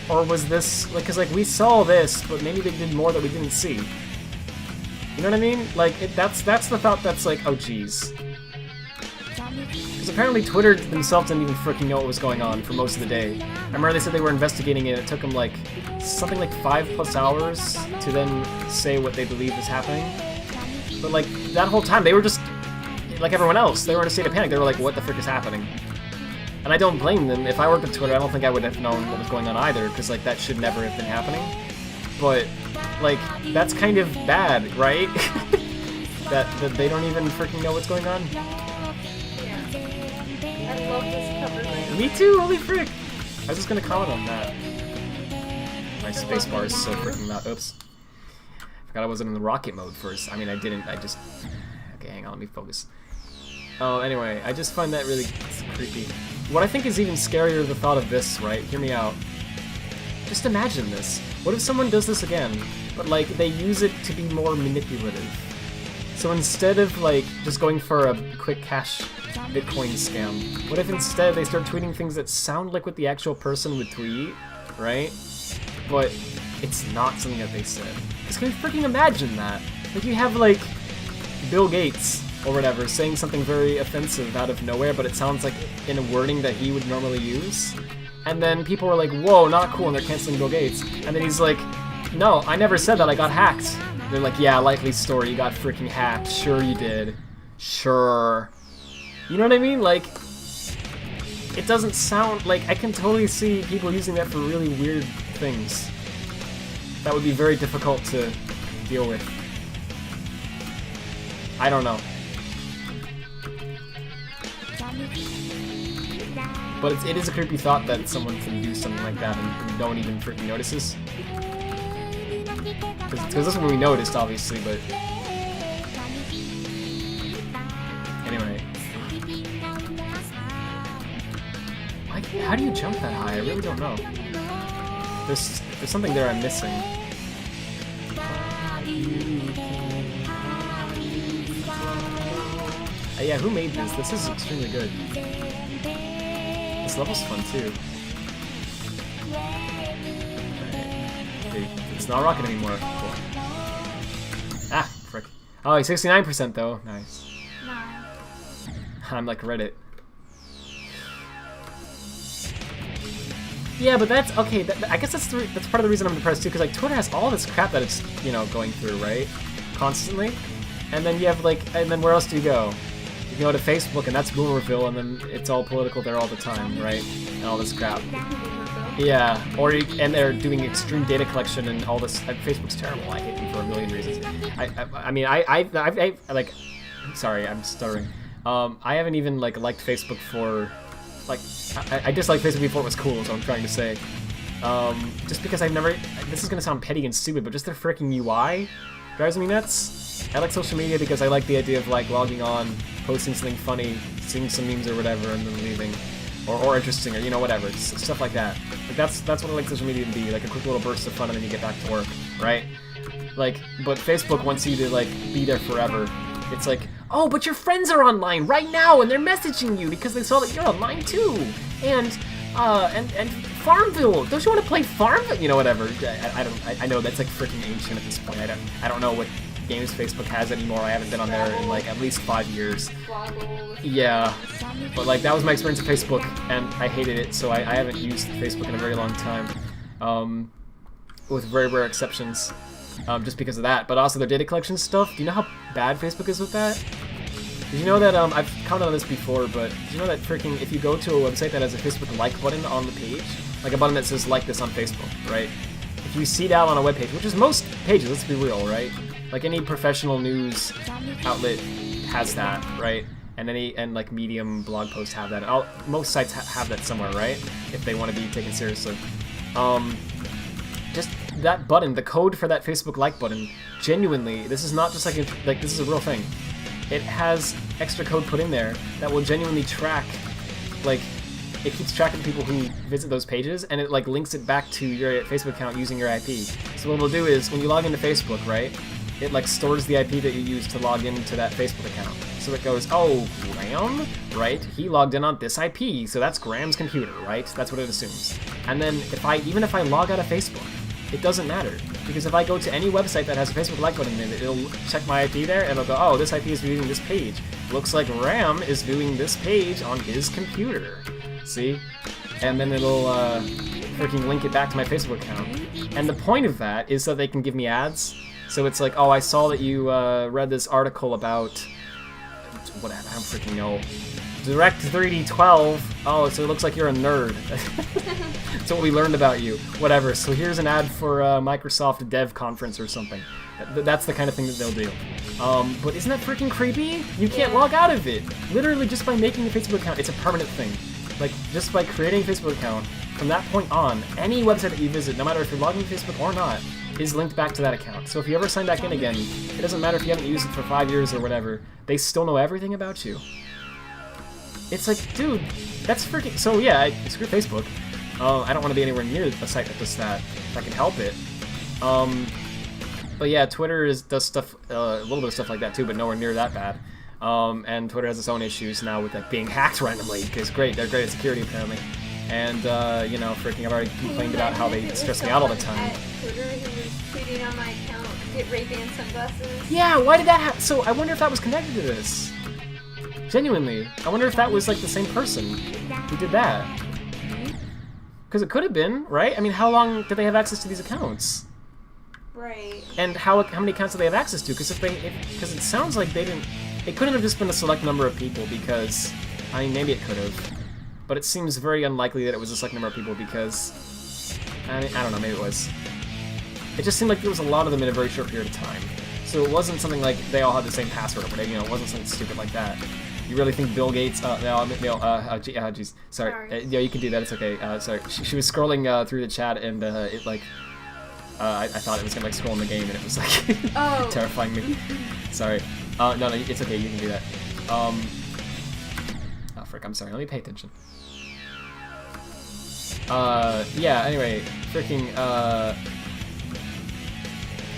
Or was this, like, cause like we saw this, but maybe they did more that we didn't see. You know what I mean? Like, that's the thought that's like, oh geez. Because apparently Twitter themselves didn't even freaking know what was going on for most of the day. I remember they said they were investigating it. It took them like something like 5+ hours to then say what they believe is happening. But like that whole time they were just like everyone else. They were in a state of panic. They were like, what the frick is happening? And I don't blame them. If I worked at Twitter, I don't think I would have known what was going on either, because like that should never have been happening. But like that's kind of bad, right? that they don't even freaking know what's going on. I love this cover. Me too. Holy frick! I was just gonna comment on that. My spacebar is so freaking loud. Oops. Forgot I wasn't in the rocket mode first. I mean, I didn't. I just. Okay, hang on. Let me focus. Oh, anyway, I just find that really creepy. What I think is even scarier, the thought of this, right? Hear me out. Just imagine this. What if someone does this again, but like they use it to be more manipulative? So instead of like just going for a quick cash Bitcoin scam, what if instead they start tweeting things that sound like what the actual person would tweet, right? But it's not something that they said. Because can you freaking imagine that? Like you have like Bill Gates or whatever saying something very offensive out of nowhere, but it sounds like in a wording that he would normally use. And then people were like, whoa, not cool, and they're canceling Bill Gates. And then he's like, no, I never said that, I got hacked. They're like, yeah, likely story, you got freaking hacked. Sure you did. Sure. You know what I mean? Like, it doesn't sound like, I can totally see people using that for really weird things. That would be very difficult to deal with. I don't know. But it is a creepy thought that someone can do something like that and no one even freaking notices. Because this is what we noticed, obviously, but... Anyway. How do you jump that high? I really don't know. There's something there I'm missing. Yeah, who made this? This is extremely good. This level's fun too. Okay, it's not rocking anymore. Cool. Ah, frick. Oh, 69% though. Nice. I'm like Reddit. Yeah, but that's okay. I guess that's part of the reason I'm depressed too, because like Twitter has all this crap that it's going through, right? Constantly, and then you have like, and then where else do you go? You go to Facebook, and that's Boomerville, and then it's all political there all the time, right? And all this crap. Yeah, and they're doing extreme data collection and all this. Facebook's terrible. I hate them for a million reasons. I mean, I like. Sorry, I'm stuttering. I haven't even liked Facebook for. Like, I disliked Facebook before it was cool, is what I'm trying to say. Just because I've never... This is gonna sound petty and stupid, but just their freaking UI drives me nuts. I like social media because I like the idea of, like, logging on, posting something funny, seeing some memes or whatever, and then leaving. Or interesting, or, whatever. Stuff like that. Like, that's what I like social media to be, like a quick little burst of fun and then you get back to work, right? Like, but Facebook wants you to, like, be there forever. It's like, oh, but your friends are online right now, and they're messaging you because they saw that you're online too. And Farmville, don't you want to play Farmville? Whatever. I know that's like freaking ancient at this point. I don't know what games Facebook has anymore. I haven't been on there in like at least 5 years. Wobble. Yeah, but like that was my experience with Facebook, and I hated it, so I haven't used Facebook in a very long time, with very rare exceptions, just because of that. But also their data collection stuff. Do you know how bad Facebook is with that? Did you know that, I've commented on this before, but did you know that freaking, if you go to a website that has a Facebook like button on the page, like a button that says like this on Facebook, right? If you see that on a web page, which is most pages, let's be real, right? Like any professional news outlet has that, right? And like Medium blog posts have that. Most sites have that somewhere, right? If they want to be taken seriously. Just that button, the code for that Facebook like button, genuinely, this is not just like this is a real thing. It has extra code put in there that will genuinely track, like, it keeps track of the people who visit those pages, and it like links it back to your Facebook account using your IP. So what it'll do is, when you log into Facebook, right, it like stores the IP that you used to log into that Facebook account. So it goes, oh, Graham, right? He logged in on this IP, so that's Graham's computer, right? That's what it assumes. And then even if I log out of Facebook, it doesn't matter, because if I go to any website that has a Facebook like button in it, it'll check my IP there, and it'll go, oh, this IP is viewing this page. Looks like Ram is viewing this page on his computer. See? And then it'll freaking link it back to my Facebook account. And the point of that is so they can give me ads. So it's like, oh, I saw that you read this article about whatever, I don't freaking know. Direct 3D 12. Oh, so it looks like you're a nerd. That's what we learned about you. Whatever. So here's an ad for Microsoft Dev Conference or something. That's the kind of thing that they'll do. But isn't that freaking creepy? You can't log out of it. Literally, just by making a Facebook account, it's a permanent thing. Like, just by creating a Facebook account, from that point on, any website that you visit, no matter if you're logging into Facebook or not, is linked back to that account. So if you ever sign back in again, it doesn't matter if you haven't used it for 5 years or whatever, they still know everything about you. It's like, dude, that's freaking... So yeah, screw Facebook. I don't want to be anywhere near a site that does that, if I can help it. But yeah, Twitter does stuff, a little bit of stuff like that too, but nowhere near that bad. And Twitter has its own issues now with like being hacked randomly, because they're great at security apparently. And, you know, freaking, I've already complained about how they stress me out all the time. At Twitter who was tweeting on my account, get Ray-Ban sunglasses. Yeah, why did that happen? So I wonder if that was connected to this. Genuinely. I wonder if that was like the same person who did that. Because it could have been, right? I mean, how long did they have access to these accounts? Right. And how many accounts do they have access to? Because because it sounds like they didn't... It couldn't have just been a select number of people because... I mean, maybe it could have. But it seems very unlikely that it was a select number of people because... I mean, I don't know, maybe it was. It just seemed like there was a lot of them in a very short period of time. So it wasn't something like they all had the same password or whatever, you know, it wasn't something stupid like that. You really think Bill Gates, jeez, sorry. Yeah, you can do that, it's okay. Sorry, she was scrolling through the chat and it like, I thought it was gonna like scroll in the game and it was like terrifying me. Sorry. No, it's okay, you can do that. Oh frick, I'm sorry, let me pay attention. Yeah, anyway, freaking,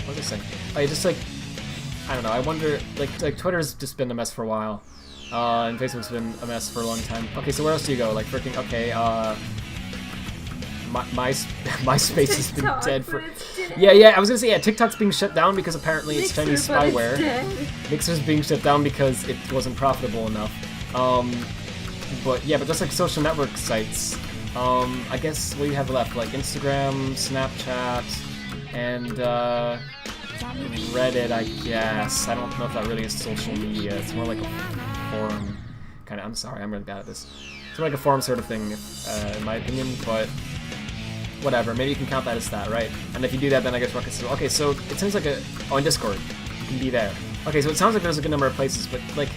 what was I saying? I just like, I don't know, I wonder, like Twitter's just been a mess for a while. And Facebook's been a mess for a long time. Okay, so where else do you go? Like freaking, okay, MySpace has been dead for... Yeah, I was gonna say, yeah, TikTok's being shut down because apparently it's Chinese spyware. Mixer's being shut down because it wasn't profitable enough. But yeah, but just like social network sites, I guess what do you have left? Like Instagram, Snapchat, and Reddit, I guess. I don't know if that really is social media. It's more like a forum kind of. I'm sorry, I'm really bad at this. It's more like a forum sort of thing, in my opinion, but whatever. Maybe you can count that as that, right? And if you do that, then I guess Rocket. Okay, so it seems like and Discord, you can be there. Okay, so it sounds like there's a good number of places, but like,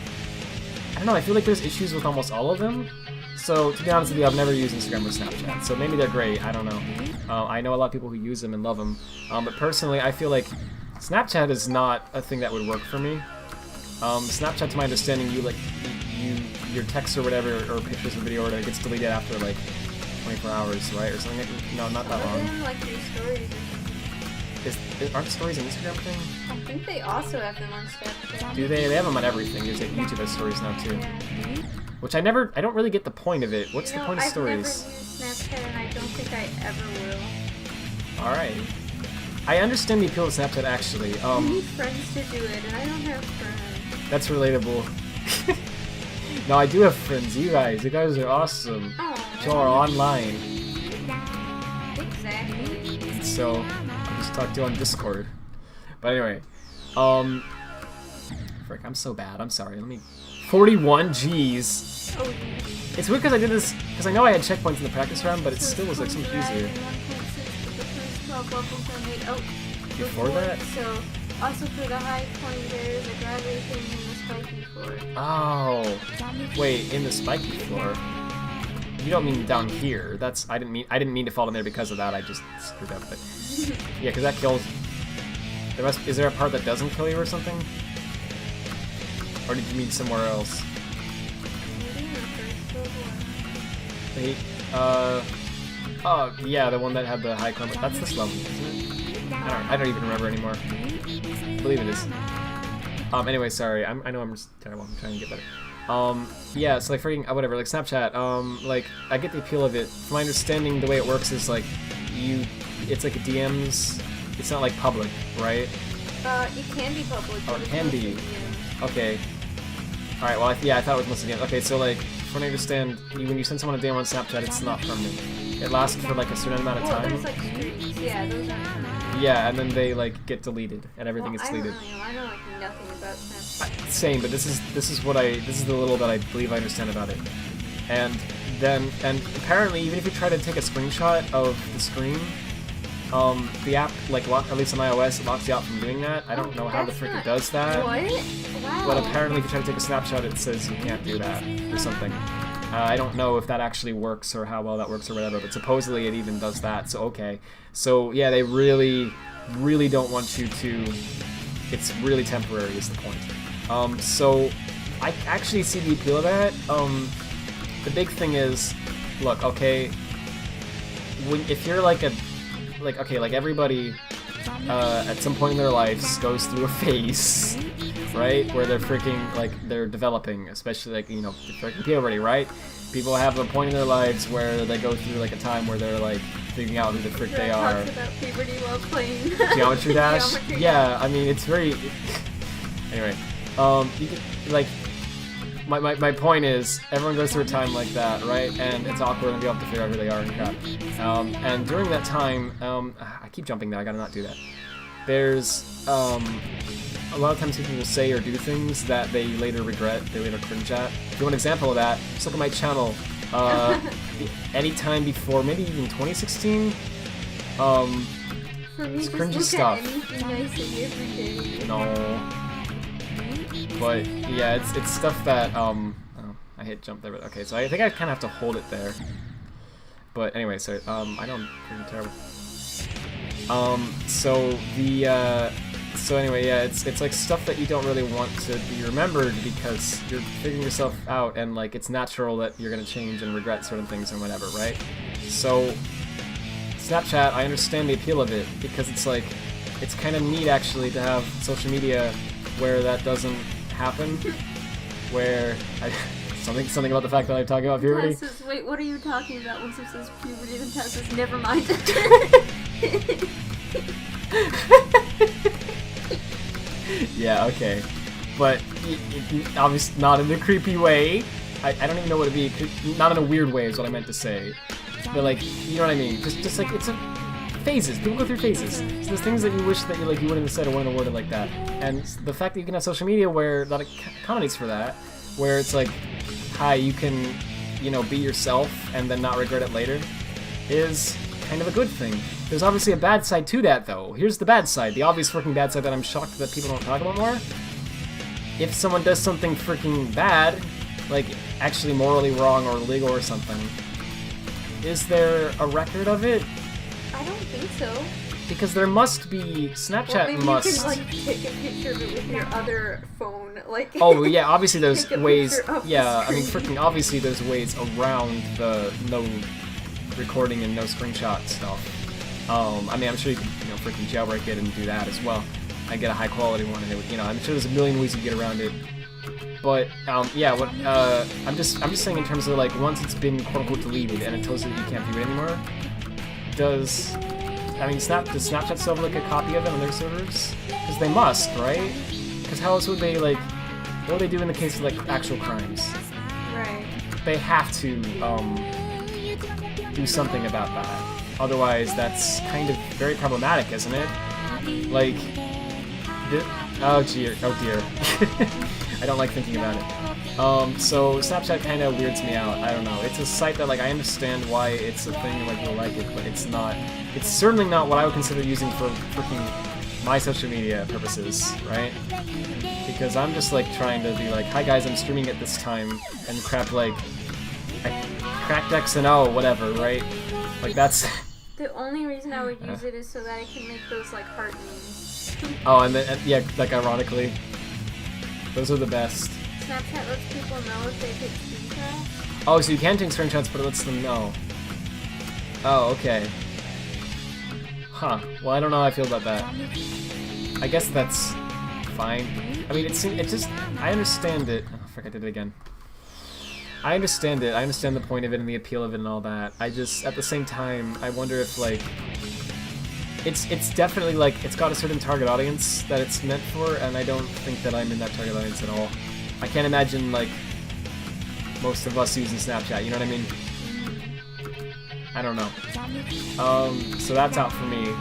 I don't know. I feel like there's issues with almost all of them. So to be honest with you, I've never used Instagram or Snapchat, so maybe they're great. I don't know. I know a lot of people who use them and love them, but personally, I feel like Snapchat is not a thing that would work for me. Snapchat, to my understanding, your text or whatever, or pictures or video or whatever, gets deleted after like 24 hours, right, or something. No, not that long. Them, like your stories. Aren't stories an Instagram thing? I think they also have them on Snapchat. Do they? They have them on everything. There's like YouTube has stories now too. Yeah. Which I don't really get the point of it. What's the point of stories? I've never used Snapchat and I don't think I ever will. Alright. I understand the appeal of Snapchat actually. You need friends to do it, and I don't have friends. That's relatable. No, I do have friends. You guys are awesome. Oh. You are online. Exactly. So I'll just talk to you on Discord. But anyway, frick, I'm so bad. I'm sorry. Let me. 41. Jeez. Oh, It's weird because I did this because I know I had checkpoints in the practice round, but it still was like so much easier. Before that? So, also for the high point, there's a gravity thing in the spiky floor. Oh, wait, in the spiky floor. You don't mean down here. That's I didn't mean to fall in there because of that. I just screwed up. But yeah, because that kills. Is there a part that doesn't kill you or something? Or did you mean somewhere else? Wait, oh yeah, the one that had the high climb. That's this level, isn't it? I don't even remember anymore. I believe it is. Anyway, sorry. I know I'm just terrible. I'm trying to get better. Yeah, so like freaking whatever, like Snapchat. Like I get the appeal of it. From my understanding, the way it works is like it's like a DMs. It's not like public, right? It can be public. Oh, it can be. Okay. All right. Well, I thought it was mostly DMs. Okay, so like from what I understand, when you send someone a DM on Snapchat, it's not permanent. It lasts for like a certain amount of time. Well, there's like streaks. Yeah, those aren't permanent. Yeah, and then they like get deleted, and everything gets deleted. I know like nothing about Snapchat. Same, but this is the little that I believe I understand about it. And apparently, even if you try to take a screenshot of the screen, the app, like at least on iOS, it locks you out from doing that. I don't know how the frick it does that. What? Wow. But apparently, if you try to take a snapshot, it says you can't do that or something. I don't know if that actually works or how well that works or whatever, but supposedly it even does that. So okay, so yeah, they really don't want you to. It's really temporary, is the point. So I actually see the appeal of that. The big thing is, look, okay, if you're like everybody at some point in their lives goes through a phase, right, where they're they're developing, especially like, you know, freaking puberty, right? People have a point in their lives where they go through like a time where they're like figuring out who the frick they are. Talks about puberty while playing Geometry Dash. Geometry Yeah, Dash. I mean it's very. Anyway, you can like. My point is, everyone goes through a time like that, right? And it's awkward, and you have to figure out who they are and crap. And during that time, I keep jumping there. I gotta not do that. There's a lot of times people will say or do things that they later regret, they later cringe at. If you want an example of that, just look at my channel. Anytime before, maybe even 2016. For me, it's just cringy look stuff. at anything I say every day. No. But yeah, it's stuff that oh, I hit jump there, but okay, so I think I kind of have to hold it there. But anyway, so I know I'm pretty terrible. So anyway, yeah, it's like stuff that you don't really want to be remembered because you're figuring yourself out, and like it's natural that you're gonna change and regret certain things and whatever, right? So Snapchat, I understand the appeal of it because it's like it's kind of neat actually to have social media where that doesn't happen, where something about the fact that I'm talking about puberty. Says, wait, what are you talking about? Once it says puberty, then Tess says, never mind. Yeah, okay, but obviously not in a creepy way. I don't even know what it'd be. Not in a weird way is what I meant to say. But like, you know what I mean? Just like it's phases. People go through phases. So there's things that you wish that you wouldn't have said or wouldn't have worded like that. And the fact that you can have social media where that accommodates for that, where it's like, hi, you can, you know, be yourself and then not regret it later, is kind of a good thing. There's obviously a bad side to that, though. Here's the bad side, the obvious freaking bad side that I'm shocked that people don't talk about more. If someone does something freaking bad, like actually morally wrong or illegal or something, is there a record of it? I don't think so. Because there must be. Snapchat Well, maybe must. you can like take a picture of it with your other phone, like. Oh yeah, obviously there's take a ways. picture of the Yeah, I mean, screen. freaking obviously there's ways around the no recording and no screenshot stuff. I mean, I'm sure you can, you know, freaking jailbreak it and do that as well, and get a high quality one, and it would, you know, I'm sure there's a million ways you get around it. But yeah, what I'm just saying in terms of like once it's been quote unquote deleted and it tells you that you can't view it anymore, does I mean, does Snapchat still have like a copy of it on their servers? Because they must, right? Because how else would they like? What would they do in the case of like actual crimes? Right. They have to do something about that. Otherwise, that's kind of very problematic, isn't it? Like, oh dear. I don't like thinking about it. So Snapchat kind of weirds me out. I don't know. It's a site that, like, I understand why it's a thing, like, people like it, but it's not. It's certainly not what I would consider using for freaking my social media purposes, right? Because I'm just, like, trying to be like, hi guys, I'm streaming at this time, and crap, like, cracked X and O, whatever, right? Like, that's. The only reason I would use it is so that I can make those, like, heart memes. Oh, and then, yeah, like, ironically. Those are the best. Snapchat lets people know if they take screenshots. Oh, so you can take screenshots, but it lets them know. Oh, okay. Huh. Well, I don't know how I feel about that. I guess that's fine. I mean, it just... I understand it. Oh, frick, I did it again. I understand it. I understand the point of it and the appeal of it and all that. I just, at the same time, I wonder if, like... It's definitely, like, it's got a certain target audience that it's meant for, and I don't think that I'm in that target audience at all. I can't imagine, like, most of us using Snapchat, you know what I mean? I don't know. So that's out for me.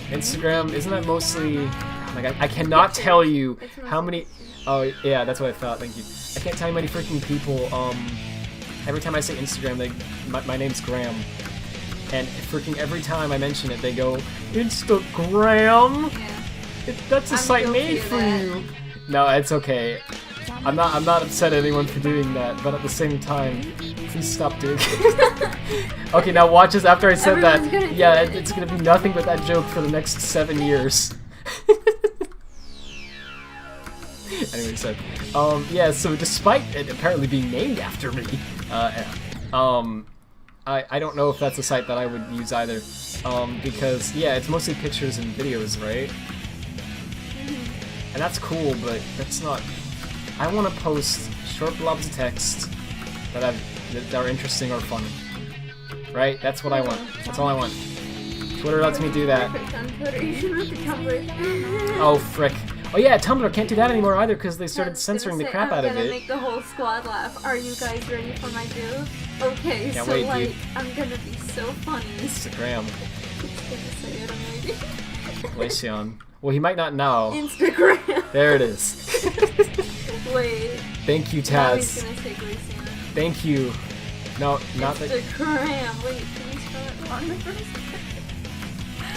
Instagram, isn't that mostly... Like, I cannot tell you how many... Oh, yeah, that's what I thought, thank you. I can't tell you how many freaking people, every time I say Instagram, my name's Graham. And freaking every time I mention it, they go, Instagram? Yeah. That's a site made for you. No, it's okay. I'm not upset at anyone for doing that, but at the same time, please stop doing it. Okay, now watch this after I said Everyone's that. Yeah, it's gonna be nothing but that joke for the next 7 years. Anyway, so, yeah, so despite it apparently being named after me, I don't know if that's a site that I would use either, because, yeah, it's mostly pictures and videos, right? And that's cool, but that's not... I want to post short blobs of text that are interesting or funny, right? That's what I want. That's all I want. Twitter lets me do that. Oh, frick. Oh yeah, Tumblr can't do that anymore either because they started censoring the crap out of I'm gonna it. make the whole squad laugh. Are you guys ready for my joke? Okay, Can't so wait, like, dude. I'm gonna be so funny. Instagram. It's gonna say it, I'm waiting. Glaceon. Well, he might not know. Instagram. There it is. Wait. Thank you, Now he's Taz. gonna say Glaceon. Thank you. No, not that. Instagram. Wait, can you spell it wrong the first?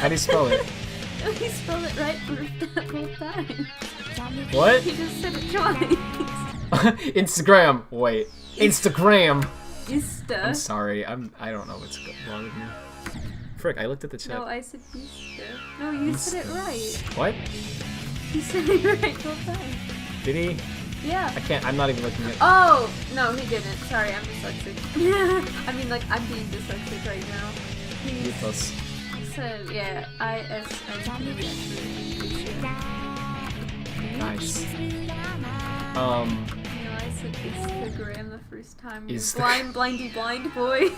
How do you spell it? No, he spelled it right both times. What? He just said it twice. Instagram. Wait. Instagram. Ista. I'm sorry. I don't know what's wrong with me. Frick, I looked at the chat. No, I said Ista. No, you said it right. What? He said it right both times. Did he? Yeah. I can't. I'm not even looking at. Oh! No, he didn't. Sorry, I'm dyslexic. I mean, like, I'm being dyslexic right now. He Useless. said, yeah, I-S-N-T actually. Nice. No, I said Instagram the first time. Is Blindy blind boy.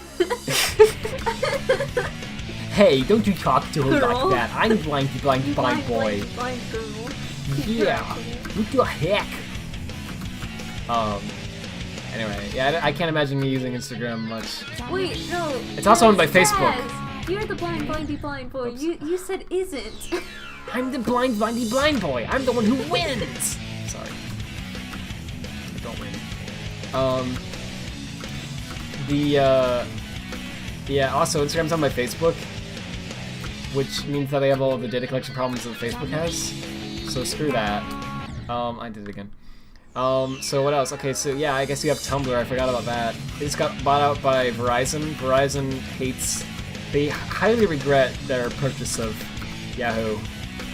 Hey, don't you talk to her Girl. like that. I'm blind blind boy. Blind girl. Yeah. What the heck? Anyway, yeah, I can't imagine me using Instagram much. Wait, no. It's also owned by Taz, Facebook. You're the blindy blind boy. Oops. You said isn't. I'm the blindy blind boy. I'm the one who wins. Sorry. I don't win. Yeah, also Instagram's on my Facebook, which means that I have all of the data collection problems that Facebook has. So screw that. I did it again. So what else? Okay, so yeah, I guess you have Tumblr. I forgot about that. It just got bought out by Verizon. Verizon hates... They highly regret their purchase of Yahoo.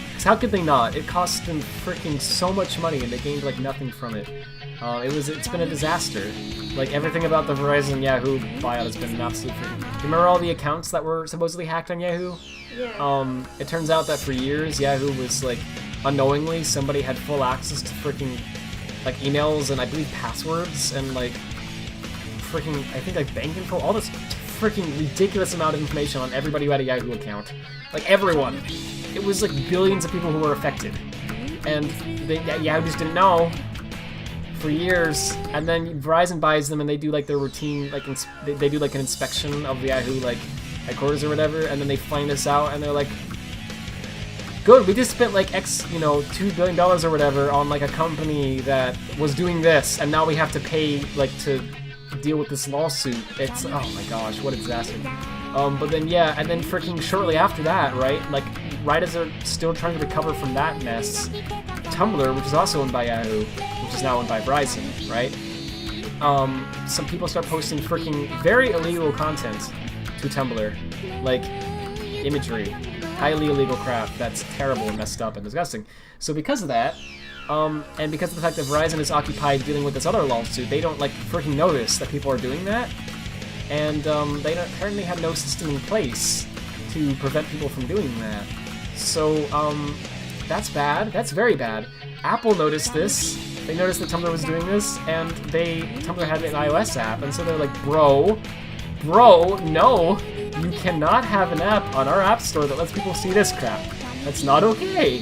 Because how could they not? It cost them freaking so much money and they gained like nothing from it. It's been a disaster. Like everything about the Verizon Yahoo buyout has been an absolute freaking... You remember all the accounts that were supposedly hacked on Yahoo? Yeah. It turns out that for years Yahoo was like, unknowingly, somebody had full access to freaking like emails and I believe passwords and like freaking, I think like bank info, all this freaking ridiculous amount of information on everybody who had a Yahoo account. Like, everyone. It was like billions of people who were affected. And Yahoo just didn't know for years. And then Verizon buys them and they do like their routine, like they do like an inspection of the Yahoo like headquarters or whatever, and then they find this out and they're like, good, we just spent like $2 billion or whatever on like a company that was doing this, and now we have to pay like to deal with this lawsuit. It's, oh my gosh, what a disaster. But then yeah, and then freaking shortly after that, right, like right as they're still trying to recover from that mess, Tumblr, which is also owned by Yahoo, which is now owned by Verizon, right? Some people start posting freaking very illegal content to Tumblr, like imagery, highly illegal crap that's terrible and messed up and disgusting. So because of that, and because of the fact that Verizon is occupied dealing with this other lawsuit, they don't like freaking notice that people are doing that, and they apparently have no system in place to prevent people from doing that. So that's bad. That's very bad. Apple noticed this. They noticed that Tumblr was doing this, and Tumblr had an iOS app, and so they're like, bro, no, you cannot have an app on our app store that lets people see this crap. That's not okay.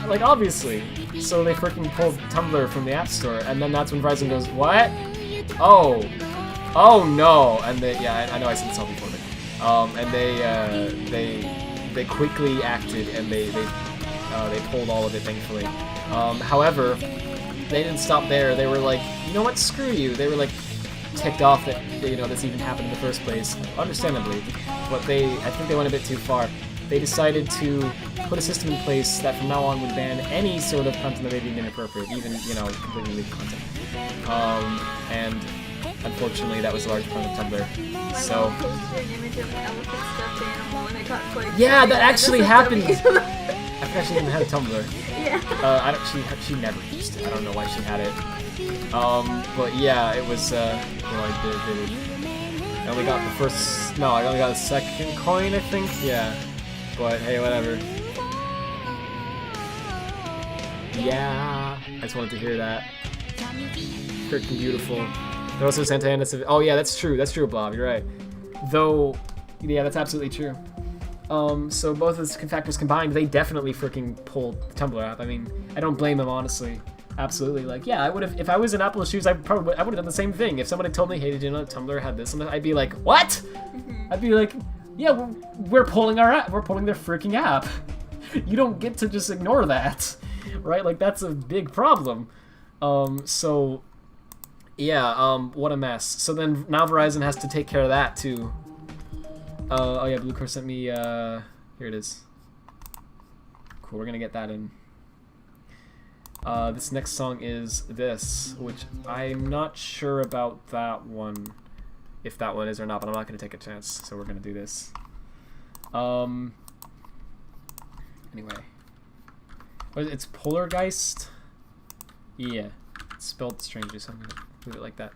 Like, obviously. So they freaking pulled Tumblr from the app store, and then that's when Verizon goes, what? Oh no. And they, yeah, I know I said this all before, but, and they quickly acted, and they pulled all of it, thankfully. However, they didn't stop there. They were like, you know what, screw you. They were like ticked off that, this even happened in the first place, understandably, but I think they went a bit too far. They decided to put a system in place that from now on would ban any sort of content that may be inappropriate, even, completely illegal content. And unfortunately, that was a large part of Tumblr. My So, mom posted an image of an elephant stuffed animal and it got quite yeah, funny, that actually and happened. this is I forgot she even had a Tumblr. yeah. She never used it. I don't know why she had it. But yeah, it was, I did. I only got the first, no, I only got the second coin, I think, yeah. But hey, whatever. Yeah, I just wanted to hear that. Freaking beautiful. There also Santa Ana. Oh yeah, that's true, Blob, you're right. Though, yeah, that's absolutely true. So both of those factors combined, they definitely freaking pulled the Tumblr app. I mean, I don't blame them, honestly. Absolutely. Like, yeah, I would have, if I was in Apple's shoes, I would have done the same thing. If somebody told me, hey, did you know Tumblr had this? I'd be like, what? I'd be like, yeah, we're pulling our app. We're pulling their freaking app. You don't get to just ignore that, right? Like, that's a big problem. So, yeah, what a mess. So then now Verizon has to take care of that too. Oh yeah, Blue Core sent me, here it is. Cool, we're gonna get that in. This next song is this, which I'm not sure about that one, if that one is or not, but I'm not gonna take a chance, so we're gonna do this. Anyway. What is it? It's Polargeist? Yeah, it's spelled strangely, so I'm gonna leave it like that.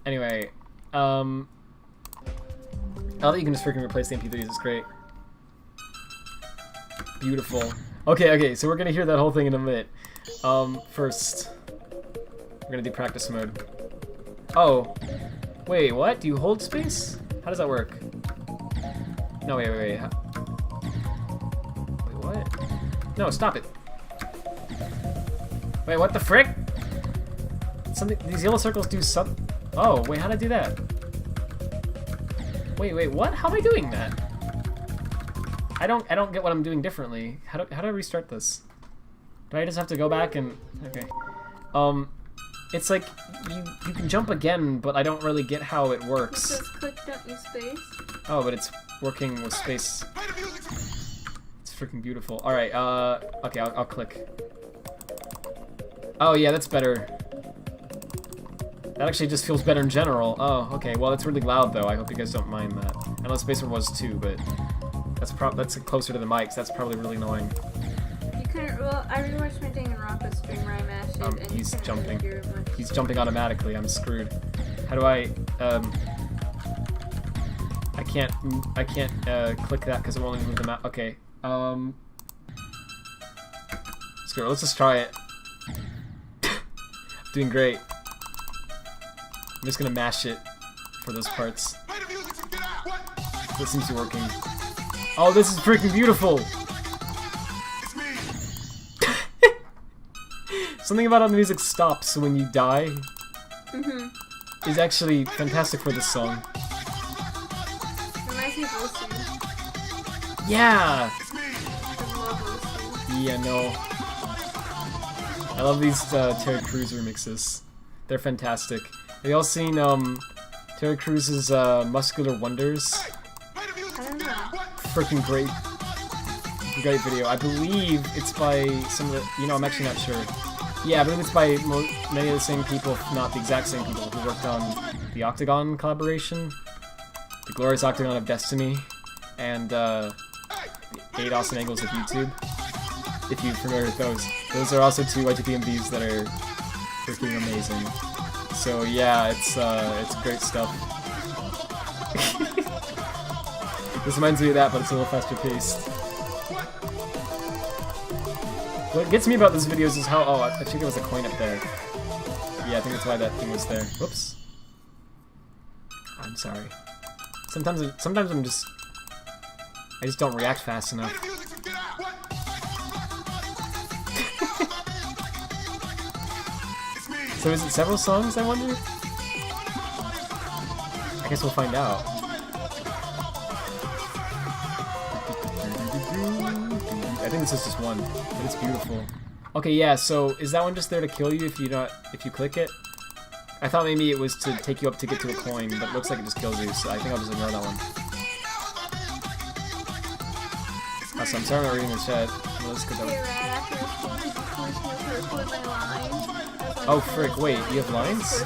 Anyway, I love that you can just freaking replace the MP3s, it's great. Beautiful. Okay, so we're gonna hear that whole thing in a minute. First, we're gonna do practice mode. Oh, wait, what? Do you hold space? How does that work? No, wait. Wait, what? No, stop it. Wait, what the frick? These yellow circles do something. Oh, wait, how'd I do that? Wait, what? How am I doing that? I don't get what I'm doing differently. How do I restart this? Do I just have to go back and... Okay. It's like, you can jump again, but I don't really get how it works. It says click, don't use space. Oh, but it's working with space. It's freaking beautiful. Alright, okay, I'll click. Oh yeah, that's better. That actually just feels better in general. Oh, okay, well that's really loud though. I hope you guys don't mind that. I know Spacer was too, but that's closer to the mics. That's probably really annoying. You couldn't, well, I really watched my Danganronpa stream where I mashed it, and he's you couldn't jumping. really hear it much. He's jumping automatically. I'm screwed. How do I can't click that because it won't move the map. Okay. Screw it. Let's just try it. Doing great. I'm just gonna mash it. for those parts. This seems to be working. Oh, this is freaking beautiful! Something about how the music stops when you die is actually fantastic for this song. Reminds me of Wilson. Yeah! I love Wilson. Yeah, no. I love these Terry Crews remixes. They're fantastic. Have you all seen Terry Crews' Muscular Wonders? I don't know. Freaking great video. I believe it's by some of the, I'm actually not sure. Yeah, I believe it's by many of the same people, if not the exact same people, who worked on the Octagon collaboration, the Glorious Octagon of Destiny, and the 8 Awesome Angles of YouTube. If you're familiar with those. Those are also 2 YTPMVs that are freaking amazing. So yeah, it's great stuff. This reminds me of that, but it's a little faster paced. What gets me about this video is how, I think there was a coin up there. Yeah, I think that's why that thing was there. Whoops. I'm sorry. Sometimes I just don't react fast enough. So is it several songs, I wonder? I guess we'll find out. I think this is just one, but it's beautiful. Okay, yeah, so is that one just there to kill you if you click it? I thought maybe it was to take you up to get to a coin, but it looks like it just kills you, so I think I'll just ignore that one. Also, I'm sorry I'm not reading the chat. Let's get that. Oh frick, wait, you have lines?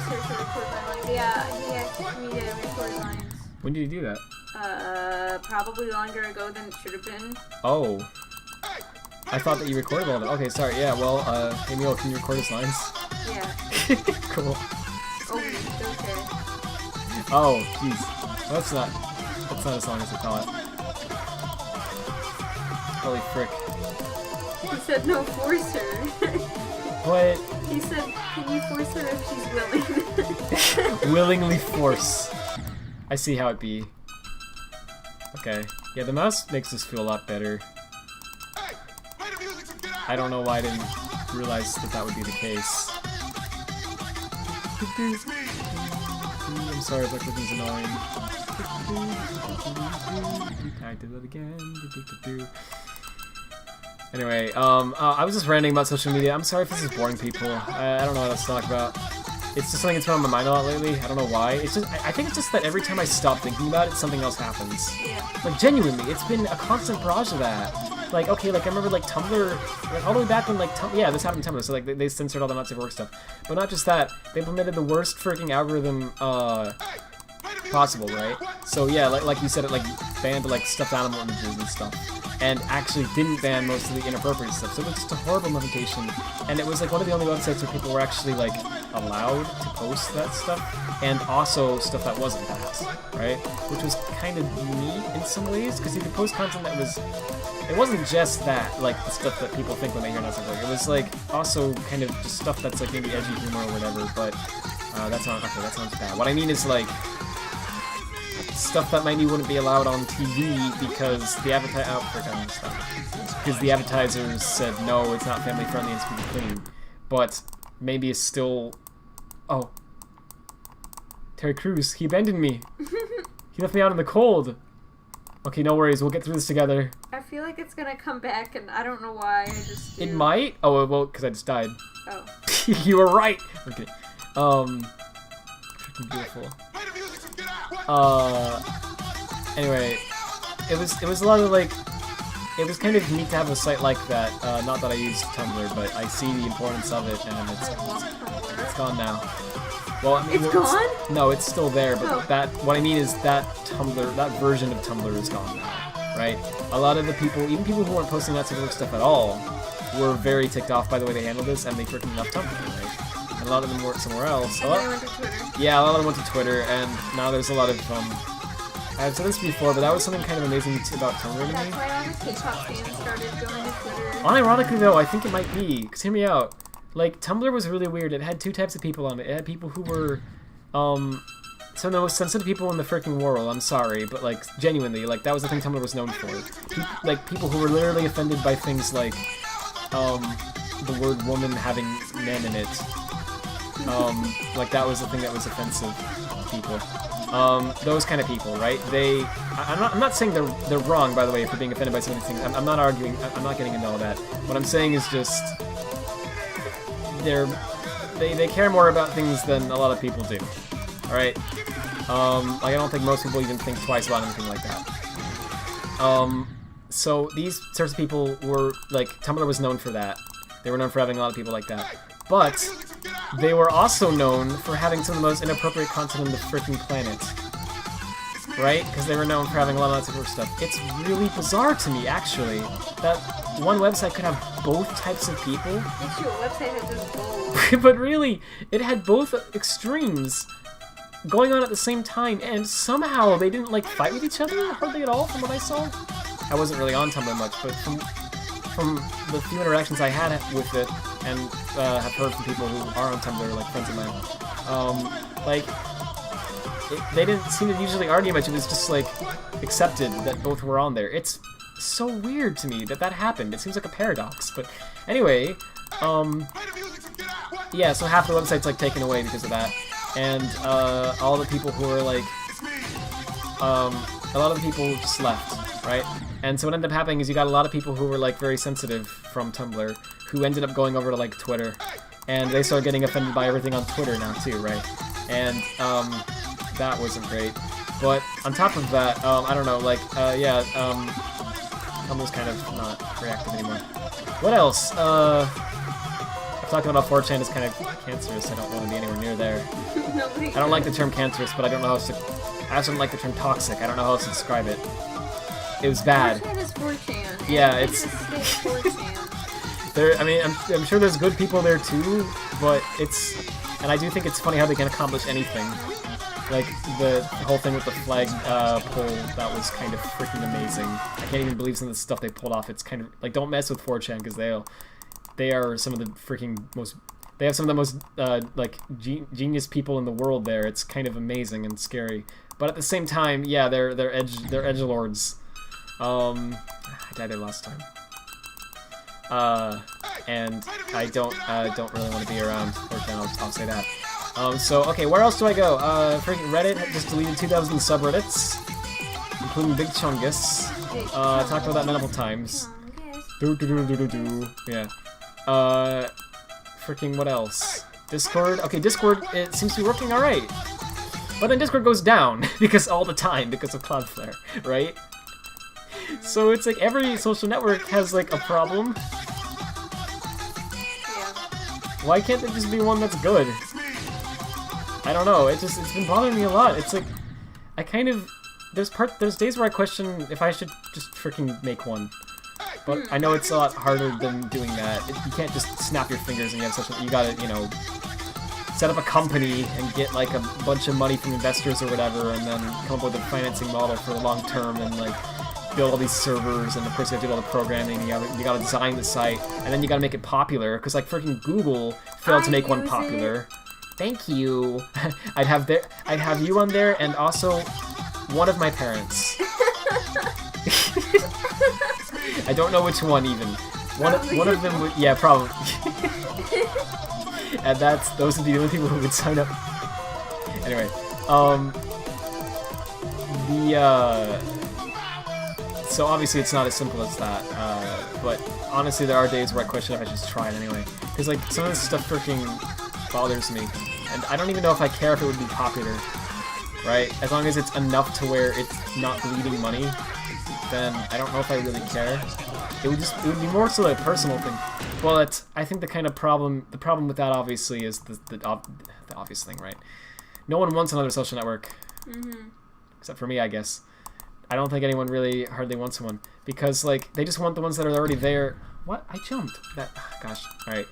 Yeah, he asked me to record lines. When did you do that? Probably longer ago than it should have been. Oh. I thought that you recorded all of it. Okay, sorry, yeah, well, hey Mio, can you record his lines? Yeah. Cool. Oh, okay. Oh, jeez. Well, that's not as long as I thought. Holy frick. He said no, force her. What? He said, can you force her if she's willing? Willingly force. I see how it be. Okay. Yeah, the mouse makes this feel a lot better. I don't know why I didn't realize that would be the case. I'm sorry if that clicking is annoying. I did that again. Anyway, I was just ranting about social media. I'm sorry if this is boring people. I don't know what else to talk about. It's just something that's been on my mind a lot lately. I don't know why. It's just I think it's just that every time I stop thinking about it, something else happens. Yeah. Like genuinely, it's been a constant barrage of that. Like, okay, like I remember like Tumblr, like all the way back when like yeah, this happened in Tumblr, so like they censored all the not safe for work stuff. But not just that, they implemented the worst freaking algorithm possible, right? So yeah, like you said, it like banned like stuffed animal images and stuff, and actually didn't ban most of the inappropriate stuff. So it was just a horrible implementation, and it was like one of the only websites where people were actually like allowed to post that stuff, and also stuff that wasn't that, right? Which was kind of neat in some ways, because you could post content that was. It wasn't just that, like, the stuff that people think when they hear not safe for work. It was, like, also kind of just stuff that's, like, maybe edgy humor or whatever, but, that's not, okay, that sounds bad. What I mean is, like, stuff that maybe wouldn't be allowed on TV because the because the advertisers said, no, it's not family friendly, it's pretty clean. But, maybe it's still, oh. Terry Crews, he abandoned me. He left me out in the cold. Okay, no worries, we'll get through this together. I feel like it's gonna come back, and I don't know why, I just do. It might? Oh, well, because I just died. Oh. You were right! Okay. Freaking beautiful. Anyway, it was a lot of, like, it was kind of neat to have a site like that. Not that I use Tumblr, but I see the importance of it, and it's gone now. Well, I mean, it's gone? No, it's still there, but what I mean is that Tumblr, that version of Tumblr is gone now, right? A lot of the people, even people who weren't posting that sort of stuff at all, were very ticked off by the way they handled this, and they freaking left Tumblr, right? And a lot of them worked somewhere else. And they went to Twitter. Yeah, a lot of them went to Twitter, and now there's a lot of, I've said this before, but that was something kind of amazing about Tumblr to me. That's why all the K-pop fans started going to Twitter. Unironically, though, I think it might be, because hear me out. Like, Tumblr was really weird. It had two types of people on it. It had people who were some of the most sensitive people in the freaking world. I'm sorry, but like genuinely, like that was the thing Tumblr was known for. Like people who were literally offended by things like the word woman having men in it. Like that was the thing that was offensive to people. Those kind of people, right? I'm not saying they're wrong, by the way, for being offended by some of these things. I'm not arguing. I'm not getting into all that. What I'm saying is just they care more about things than a lot of people do. All right. Like I don't think most people even think twice about anything like that. So these sorts of people were like Tumblr was known for that. They were known for having a lot of people like that, but they were also known for having some of the most inappropriate content on the freaking planet. Right? Because they were known for having a lot of that sort of stuff. It's really bizarre to me, actually, that one website could have both types of people. It's your website that does both. But really, it had both extremes going on at the same time, and somehow they didn't, like, fight with each other hardly at all, from what I saw. I wasn't really on Tumblr much, but from the few interactions I had with it, and have heard from people who are on Tumblr, like friends of mine, they didn't seem to usually argue much. It was just like accepted that both were on there. It's so weird to me that happened. It seems like a paradox. But anyway, yeah. So half the website's like taken away because of that, and all the people who were like, a lot of the people just left, right? And so what ended up happening is you got a lot of people who were like very sensitive from Tumblr who ended up going over to like Twitter, and they started getting offended by everything on Twitter now too, right? And that wasn't great. But on top of that, I don't know, like, yeah, Tumblr's kind of not very active anymore. What else? Talking about 4chan is kind of cancerous. I don't want to be anywhere near there. I don't like the term cancerous, but I don't know how else to... I also don't like the term toxic. I don't know how else to describe it. It was bad. 4chan is 4chan. Yeah, it's... 4chan. I mean, I'm sure there's good people there too, but it's... And I do think it's funny how they can accomplish anything. Like, the whole thing with the flag pull, that was kind of freaking amazing. I can't even believe some of the stuff they pulled off. It's kind of... Like, don't mess with 4chan, because they are some of the freaking most... They have some of the most, like, genius people in the world there. It's kind of amazing and scary. But at the same time, yeah, they're edgelords. I died there last time. And I don't really want to be around 4chan, I'll say that. So, okay, where else do I go? Freaking Reddit just deleted 2,000 subreddits, including Big Chungus. Talked about that multiple times. Yeah. Freaking what else? Discord? Okay, Discord, it seems to be working alright. But then Discord goes down, all the time, because of Cloudflare, right? So it's like every social network has like a problem. Why can't there just be one that's good? I don't know, it's been bothering me a lot. It's like, I kind of, there's days where I question if I should just freaking make one. But I know it's a lot harder than doing that. You can't just snap your fingers and you have social, you gotta, you know, set up a company and get like a bunch of money from investors or whatever, and then come up with a financing model for the long term, and like build all these servers, and of course you have to do all the programming, you gotta design the site, and then you gotta make it popular, because like freaking Google failed to make one popular. Thank you. I'd have you on there, and also one of my parents. I don't know which one even. One of them would, yeah, probably. And those are the only people who would sign up. Anyway, so obviously it's not as simple as that, but honestly there are days where I question if I should just try it anyway. Because like, some of this stuff freaking bothers me, and I don't even know if I care if it would be popular, right? As long as it's enough to where it's not bleeding money, then I don't know if I really care. It would be more so a personal thing. Well, I think the problem with that obviously is the obvious thing, right? No one wants another social network. Except for me, I guess. I don't think anyone really hardly wants one, because like they just want the ones that are already there. What? I jumped. Gosh. All right.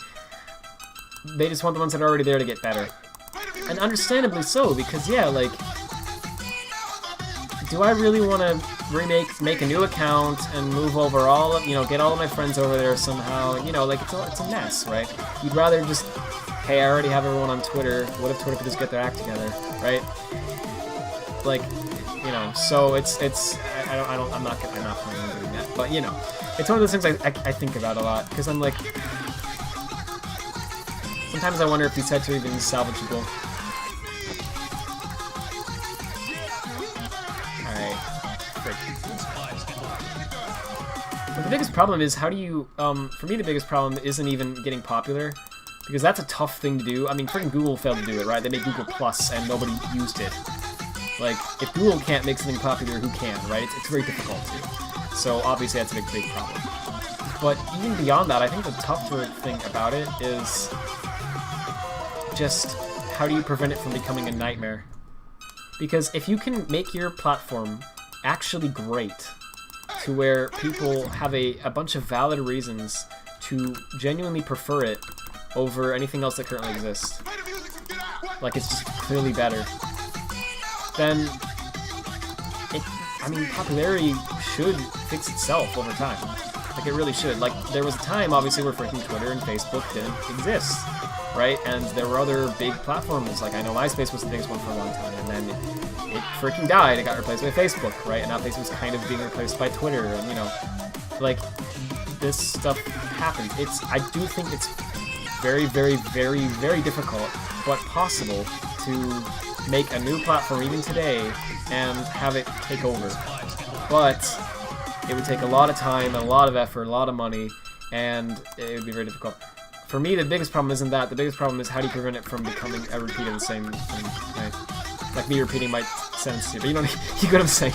They just want the ones that are already there to get better, and understandably so, because yeah, like, do I really want to make a new account and move over all of, get all of my friends over there somehow? And, like it's a mess, right? You'd rather just, hey, I already have everyone on Twitter. What if Twitter could just get their act together, right? Like, you know, so it's I'm not planning on doing that, but you know, it's one of those things I think about a lot, because I'm like, sometimes I wonder if these sets are even salvageable. Alright. But the biggest problem is, how do you, for me the biggest problem isn't even getting popular, because that's a tough thing to do. I mean, freaking Google failed to do it, right? They made Google Plus and nobody used it. Like, if Google can't make something popular, who can, right? It's very difficult to. So obviously that's a big problem. But even beyond that, I think the tougher thing about it is just how do you prevent it from becoming a nightmare? Because if you can make your platform actually great, to where people have a bunch of valid reasons to genuinely prefer it over anything else that currently exists, like it's just clearly better, then I mean, popularity should fix itself over time. Like, it really should. Like, there was a time, obviously, where freaking Twitter and Facebook didn't exist, right? And there were other big platforms, like, I know MySpace was the biggest one for a long time, and then it freaking died. It got replaced by Facebook, right? And now Facebook's kind of being replaced by Twitter, and, you know, like, this stuff happens. I do think it's very, very, very, very difficult, but possible, to make a new platform even today and have it take over. But it would take a lot of time and a lot of effort, a lot of money, and it would be very difficult. For me, the biggest problem isn't that. The biggest problem is how do you prevent it from becoming a repeat of the same thing, right? Like me repeating my sentence here, but you know, you get what I'm saying.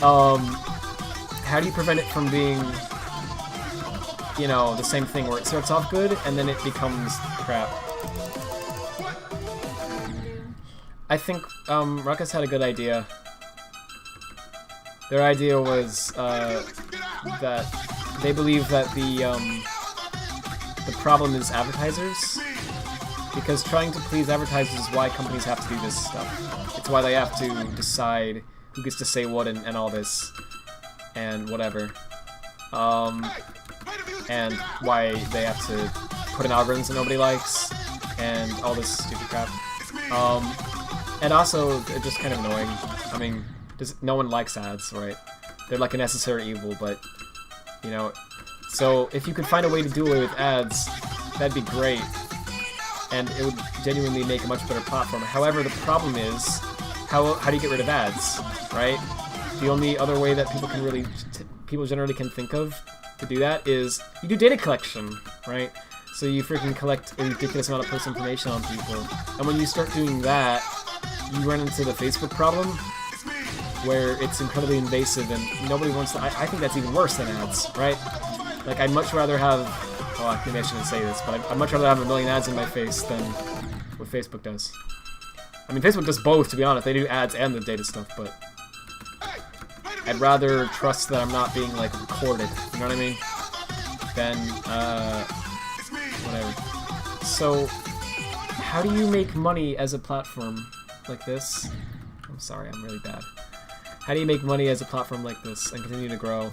How do you prevent it from being, you know, the same thing where it starts off good and then it becomes crap? I think Ruckus had a good idea. Their idea was that they believe that the problem is advertisers, because trying to please advertisers is why companies have to do this stuff. It's why they have to decide who gets to say what and all this and whatever, and why they have to put in algorithms that nobody likes and all this stupid crap. And also, they're just kind of annoying. I mean, no one likes ads, right? They're like a necessary evil, but, you know, so if you could find a way to do away with ads, that'd be great, and it would genuinely make a much better platform. However, the problem is, how do you get rid of ads, right? The only other way that people can really, people generally can think of to do that is you do data collection, right? So you freaking collect a ridiculous amount of personal information on people, and when you start doing that, you run into the Facebook problem, where it's incredibly invasive and nobody wants to. I think that's even worse than ads, right? Like, I'd much rather have, well, maybe I shouldn't say this, but I'd much rather have a million ads in my face than what Facebook does. I mean, Facebook does both, to be honest. They do ads and the data stuff, but I'd rather trust that I'm not being, like, recorded, you know what I mean? Than, whatever. So, how do you make money as a platform like this? I'm sorry, I'm really bad. How do you make money as a platform like this and continue to grow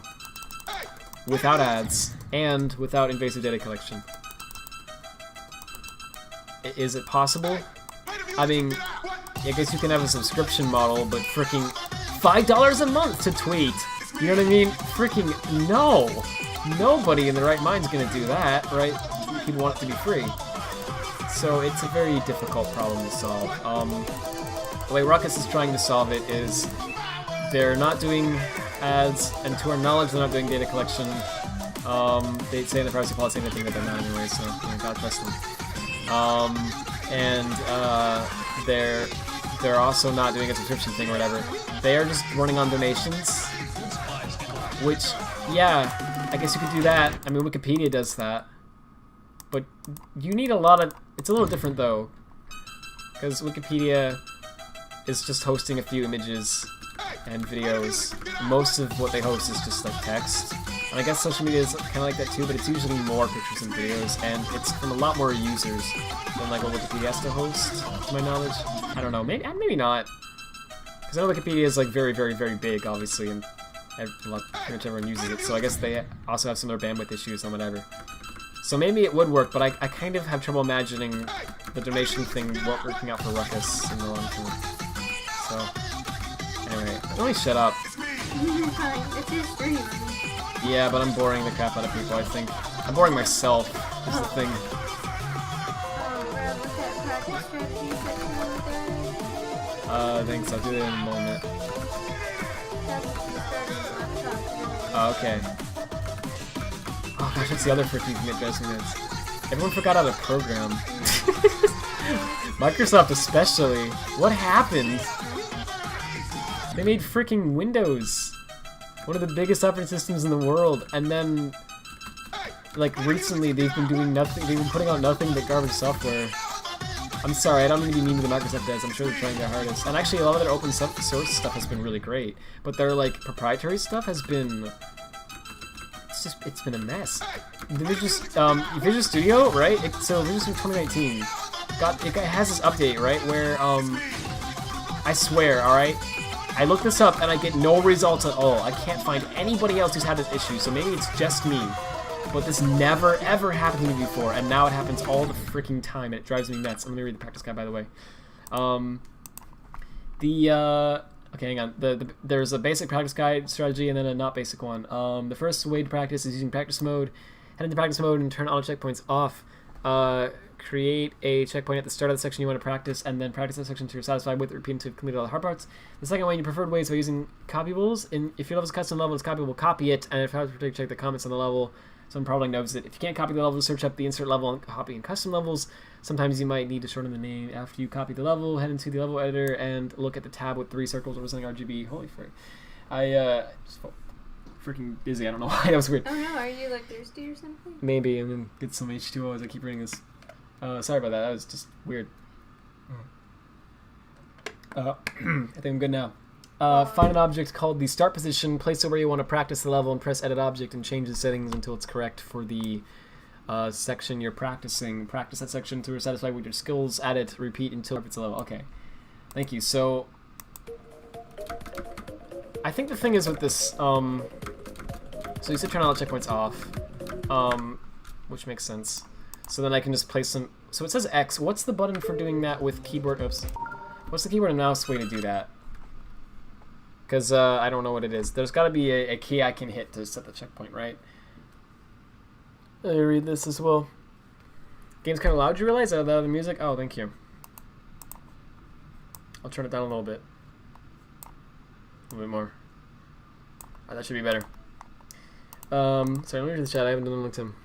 without ads and without invasive data collection? Is it possible? I mean, I guess you can have a subscription model, but freaking $5 a month to tweet. You know what I mean? Freaking no! Nobody in their right mind is gonna do that, right? People want it to be free. So it's a very difficult problem to solve. The way Ruckus is trying to solve it is they're not doing ads, and to our knowledge, they're not doing data collection. They say in the privacy policy anything that they're not anyway, so you know, God bless them. They're also not doing a subscription thing or whatever. They are just running on donations, which, yeah, I guess you could do that. I mean, Wikipedia does that, but you need a lot of. It's a little different though, because Wikipedia is just hosting a few images and videos. Most of what they host is just like text. And I guess social media is kind of like that too, but it's usually more pictures and videos, and it's from a lot more users than like what Wikipedia has to host, to my knowledge. I don't know, maybe not. Because I know Wikipedia is like very, very, very big, obviously, and pretty much everyone uses it, so I guess they also have similar bandwidth issues and whatever. So maybe it would work, but I kind of have trouble imagining the donation thing working out for Ruckus in the long term. So Anyway, let me shut up. Fine, it's his stream. Yeah, but I'm boring the crap out of people, I think. I'm boring myself, is the thing. Brad, what's that practice strategy section of the Thanks, I'll do that in a moment. That's what you started on top. Oh, okay. Oh gosh, that's the other freaking thing that drives me nuts. Everyone forgot how to program. Microsoft especially. What happened? They made freaking Windows. One of the biggest operating systems in the world, and then like recently they've been doing nothing, they've been putting out nothing but garbage software. I'm sorry, I don't mean to be mean to the Microsoft guys, I'm sure they're trying their hardest. And actually a lot of their open source stuff has been really great, but their like proprietary stuff has been, it's been a mess. The Visual Studio, right? So Visual Studio 2019 it has this update, right, where I swear, alright, I look this up and I get no results at all. I can't find anybody else who's had this issue, so maybe it's just me. But this never ever happened to me before, and now it happens all the freaking time, and it drives me nuts. I'm gonna read the practice guide, by the way. Okay, hang on. There's a basic practice guide strategy and then a not basic one. The first way to practice is using practice mode. Head into practice mode and turn auto checkpoints off. Create a checkpoint at the start of the section you want to practice, and then practice that section until you're satisfied with it, repeat until you've completed all the hard parts. The second way, your preferred way is by using copyables. If your level's custom level is copyable, copy it, and if you have to check the comments on the level, someone probably knows that if you can't copy the level, search up the insert level and copy in custom levels. Sometimes you might need to shorten the name after you copy the level. Head into the level editor and look at the tab with 3 circles representing RGB. Holy frick. I just felt freaking dizzy. I don't know why. That was weird. Oh no, are you like thirsty or something? Maybe, and then get some H2O as I keep reading this. Sorry about that. That was just weird. I think I'm good now. Find an object called the start position, place it where you want to practice the level, and press edit object and change the settings until it's correct for the section you're practicing. Practice that section until you're satisfied with your skills. Add it, repeat until it's a level. Okay. Thank you. So, I think the thing is with this, so you said turn all checkpoints off, which makes sense. So then I can just place some, so it says X. What's the button for doing that with keyboard? Oops. What's the keyboard and mouse way to do that? Because I don't know what it is. There's got to be a key I can hit to set the checkpoint, right? Let me read this as well. Game's kind of loud, you realize? Out of the music? Oh, thank you. I'll turn it down a little bit. A little bit more. Alright, that should be better. Sorry, let me read the chat. I haven't done looked at him.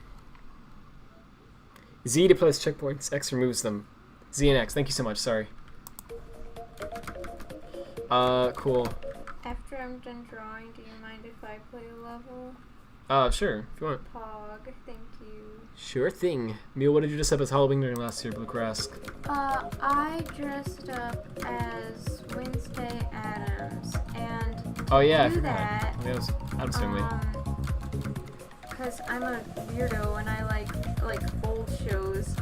Z to place checkpoints, X removes them. Z and X, thank you so much, sorry. Cool. After I'm done drawing, do you mind if I play a level? Sure, if you want. Pog, thank you. Sure thing. Neil, what did you dress up as Halloween during last year, Blue Crask? I dressed up as Wednesday Addams, and Oh yeah, I do forgot. that, Yeah, it was Adam's Family. because I'm a weirdo and I like old shows.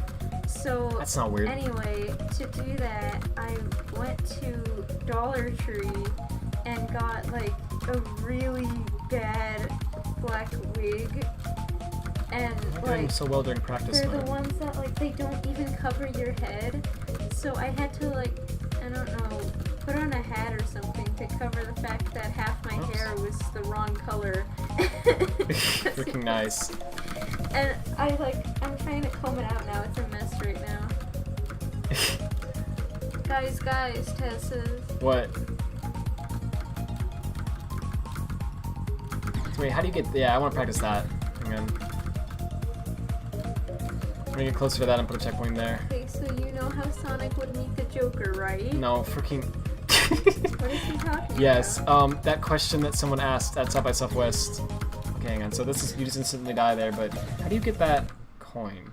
So That's not weird. anyway, to do that, I went to Dollar Tree and got like a really bad black wig, and You're doing like so well during practice, they're the man. ones that like they don't even cover your head. So I had to like, I don't know, put on a hat or something to cover the fact that half my Oops. hair was the wrong color. Freaking nice. And I'm trying to comb it out now. It's a mess right now. guys, Tess says. What? Wait, how do you get? Yeah, I want to practice that. Hang on. I'm gonna get closer to that and put a checkpoint there. Okay, so you know how Sonic would meet the Joker, right? No, freaking. What is he talking Yes, about? that question that someone asked at South by Southwest. Okay, hang on. So this is, you just instantly die there, but how do you get that coin?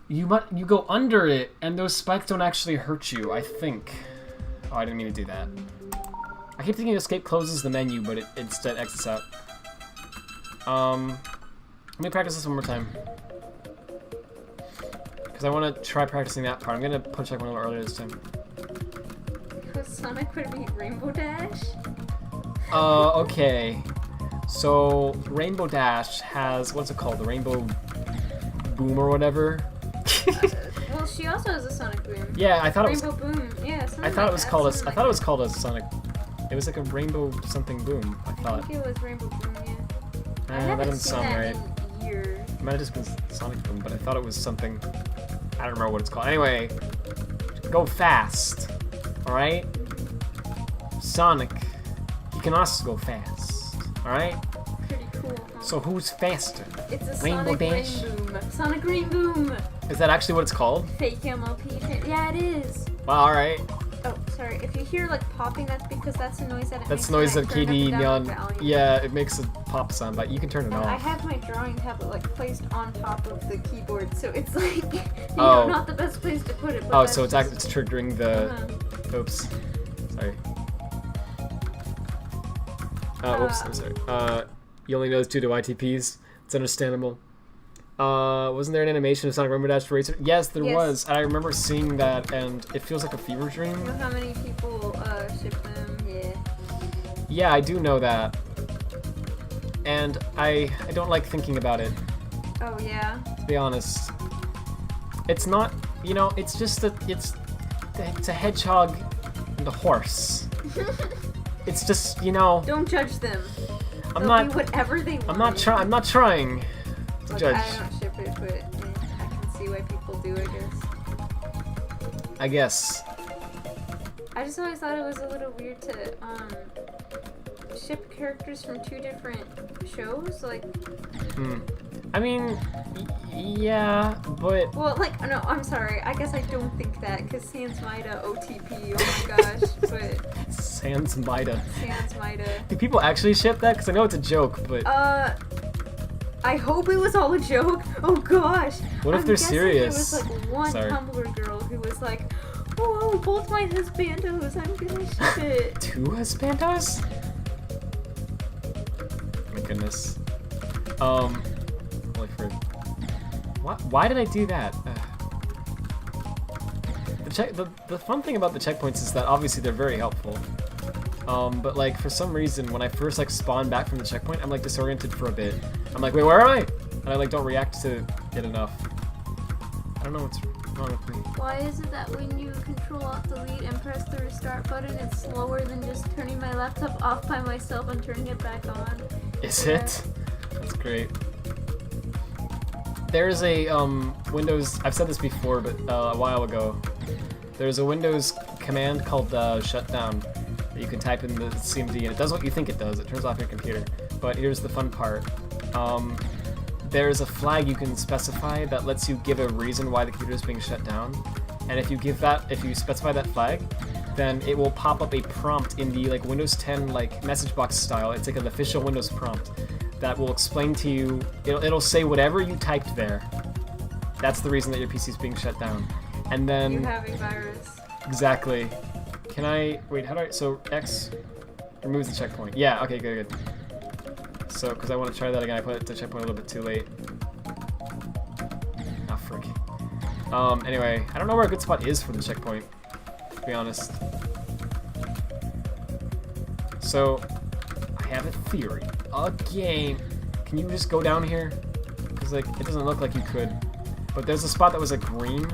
You go under it, and those spikes don't actually hurt you, I think. Oh, I didn't mean to do that. I keep thinking escape closes the menu, but it instead exits out. Let me practice this one more time. Because I want to try practicing that part. I'm going to put a checkpoint a little earlier this time. Because Sonic would meet Rainbow Dash? Okay. So, Rainbow Dash has, what's it called? The Rainbow Boom or whatever? Well, she also has a sonic boom. Yeah, I thought it was. Rainbow boom. Yeah. I thought it was called a. I thought it was called a sonic. It was like a rainbow something boom. I I thought. think it was rainbow boom. Yeah. I That haven't doesn't seen sound that right. in years. It might have just been sonic boom, but I thought it was something. I don't remember what it's called. Anyway, go fast. All right. Sonic. He can also go fast. All right. Pretty cool. Huh? So who's faster? It's a Rainbow sonic Dash? rain boom. Sonic rain boom. Is that actually what it's called? Fake MLP. Yeah, it is. Well, all right. Oh, sorry. If you hear like popping, that's because that's the noise that it makes. That's the noise when that I turn up KD and down Neon. the volume. Yeah, it makes a pop sound, but you can turn it And off. I have my drawing tablet like placed on top of the keyboard, so it's like you Oh. know, not the best place to put it. But Oh, that's so it's just- it's triggering the. Uh-huh. Oops. Sorry. Oops. I'm sorry. You only know it's due to ITPs. It's understandable. Wasn't there an animation of Sonic Rainbow Dash Racer? Yes, there Yes. was. And I remember seeing that, and it feels like a fever dream. You know how many people ship them? Yeah. Yeah, I do know that. And I don't like thinking about it, Oh yeah. to be honest. It's not, you know, it's just that it's a hedgehog and a horse. It's just, you know, Don't judge them. I'm They'll not be whatever they want. I'm not trying to Look, judge. I don't ship it, but I can see why people do. I guess. I guess. I just always thought it was a little weird to ship characters from two different shows. Like, I mean, yeah, but well, like no, I'm sorry. I guess I don't think that because Sans Mida OTP. Oh my gosh, but Sans Mida. Sans Mida. Do people actually ship that? Because I know it's a joke, but I hope it was all a joke. Oh gosh. What if I'm they're guessing serious? There was like one Sorry. Tumblr girl who was like, "Oh, both my husbandos. I'm gonna ship it." two husbandos? My goodness. Holy frick. Why did I do that? The fun thing about the checkpoints is that obviously they're very helpful. But like for some reason when I first like spawn back from the checkpoint, I'm like disoriented for a bit. I'm like, wait, where am I? And I like don't react to it enough. I don't know what's wrong with me. Why is it that when you Control-Alt-Delete and press the restart button, it's slower than just turning my laptop off by myself and turning it back on? Is it? That's great. There's a Windows. I've said this before, but a while ago, there's a Windows command called shutdown that you can type in the CMD, and it does what you think it does. It turns off your computer. But here's the fun part. There's a flag you can specify that lets you give a reason why the computer is being shut down, and if you specify that flag, then it will pop up a prompt in the like Windows 10 like message box style. It's like an official Windows prompt that will explain to you. It'll say whatever you typed there. That's the reason that your PC is being shut down, and then You have a virus. exactly. Can I wait? How do I? So X removes the checkpoint. Yeah. Okay. Good. So, because I want to try that again, I put the checkpoint a little bit too late. Ah, frick. Anyway, I don't know where a good spot is for the checkpoint, to be honest. So, I have a theory. Again. Can you just go down here? Because, like, it doesn't look like you could. But there's a spot that was, like, green.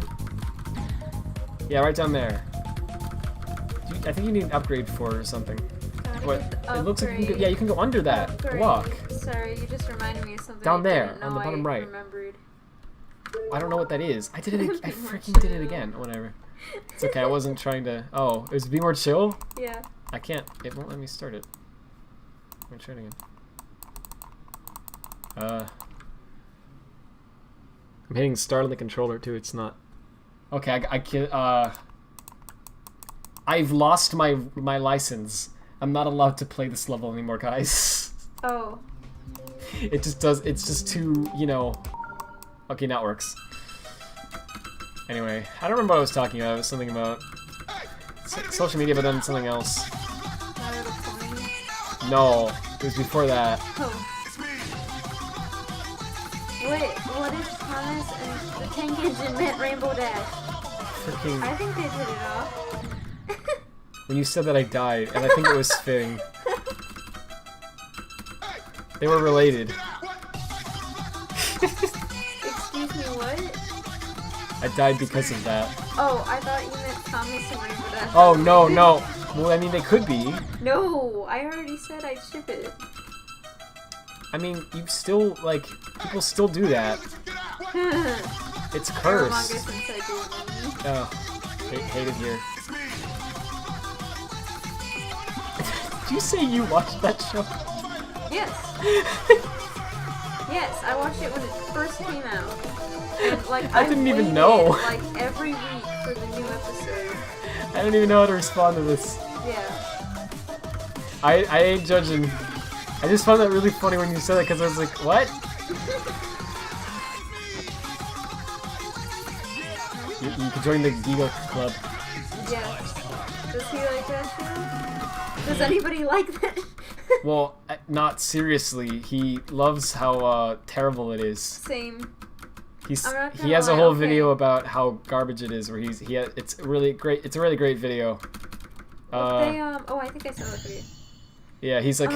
Yeah, right down there. I think you need an upgrade for it or something. What? It looks like you can go, yeah, you can go under that block. Sorry, you just reminded me of something. Down I there, didn't know on the bottom I right. Remembered. I don't know what that is. I did it. I Be more freaking did it chill. again. Whatever. It's okay. I wasn't trying to. Oh, is Be More Chill? Yeah. I can't. It won't let me start it. Let me try it again. I'm hitting start on the controller too. It's not. Okay. I can't. I've lost my license. I'm not allowed to play this level anymore, guys. Oh. It just does. It's just too. You know. Okay, now it works. Anyway, I don't remember what I was talking about. It was something about social media, but then something else. Mario the Pony. No, it was before that. Oh. Wait, what if Thomas and the Tank Engine meant Rainbow Dash? Freaking. I think they hit it off. When you said that, I died, and I think it was fitting. They were related. Excuse me, what? I died because of that. Oh, I thought you meant Thomas and Rainbow Dash. Oh, no, no. Well, I mean, they could be. No, I already said I'd ship it. I mean, you still, like, people still do that. It's cursed. Oh, hate it here. Did you say you watched that show? Yes. Yes, I watched it when it first came out. And, like, I didn't even know. Like every week for the new episode. I don't even know how to respond to this. Yeah. I ain't judging. I just found that really funny when you said it because I was like, what? You can join the Giga Club. Yeah. Does he like that show? Does anybody like that? Well, not seriously. He loves how terrible it is. Same. He has a lie, whole okay. video about how garbage it is. Where it's really great. It's a really great video. Oh, I think I saw that video. Yeah, he's like,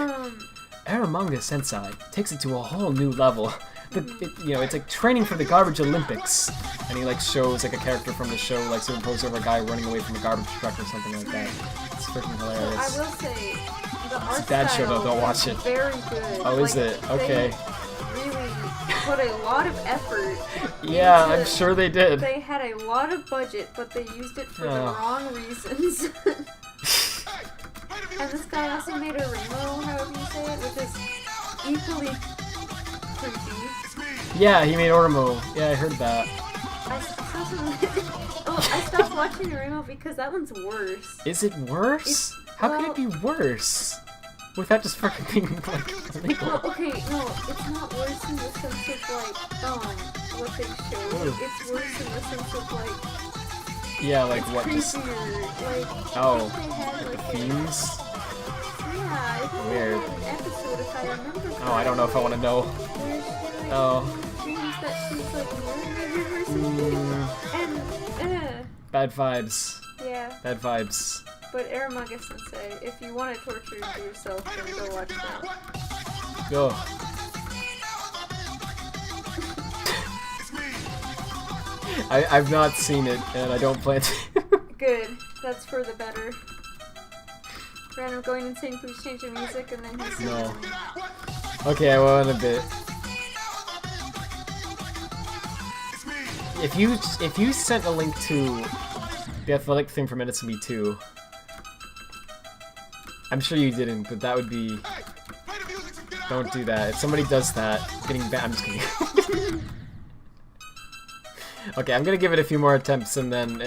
Aramanga Sensei takes it to a whole new level. It's like training for the Garbage Olympics, and he like shows like a character from the show like superimposed over a guy running away from a garbage truck or something like that. It's freaking hilarious. So I will say, the art It's a bad show though. Don't watch it. Very good. Oh, is it? Okay. They really put a lot of effort. Yeah, I'm sure they did. They had a lot of budget, but they used it for the wrong reasons. And this guy also made a rainbow, however you say it, which is equally creepy. Yeah, he made Ormo. Yeah, I heard that. I stopped watching Rainbow because that one's worse. Is it worse? How could it be worse? Without just freaking being like illegal. Well, okay, no, it's not worse in the sense of like, what they showed. It's worse in the sense of like, yeah, like it's what? creepier. Just Like, they had, the like, themes. Yeah, I think Weird. they had an episode if I remember. Oh, I don't know if I want to know. Where she, like, Oh. dreams that she's like murdered or something. And Bad vibes. yeah. Bad vibes. But Aramanga Sensei, if you want to torture yourself, then go watch that. Go. I've not seen it, and I don't plan to. Good. That's for the better. Random going insane, please change the music, and then he's No. Okay, I will in a bit. If you sent a link to the athletic thing from NSME 2, I'm sure you didn't, but that would be. Don't do that. If somebody does that, getting banned. I'm just kidding. Okay, I'm gonna give it a few more attempts, and then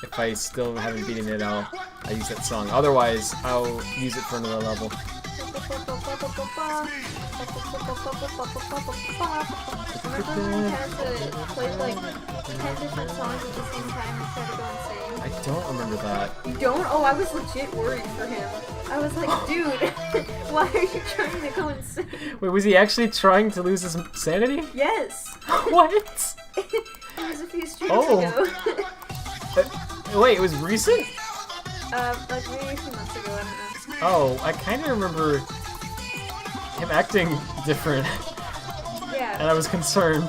if I still haven't beaten it, I'll use that song. Otherwise, I'll use it for another level. Remember when we had to play like 10 different songs at the same time and try to go insane? I don't remember that. You don't? Oh, I was legit worried for him. I was like, dude, why are you trying to go insane? Wait, was he actually trying to lose his sanity? Yes. What? It was a few streams ago. Wait, it was recent? Like maybe a few months ago, I don't know. Oh, I kind of remember him acting different, Yeah. and I was concerned.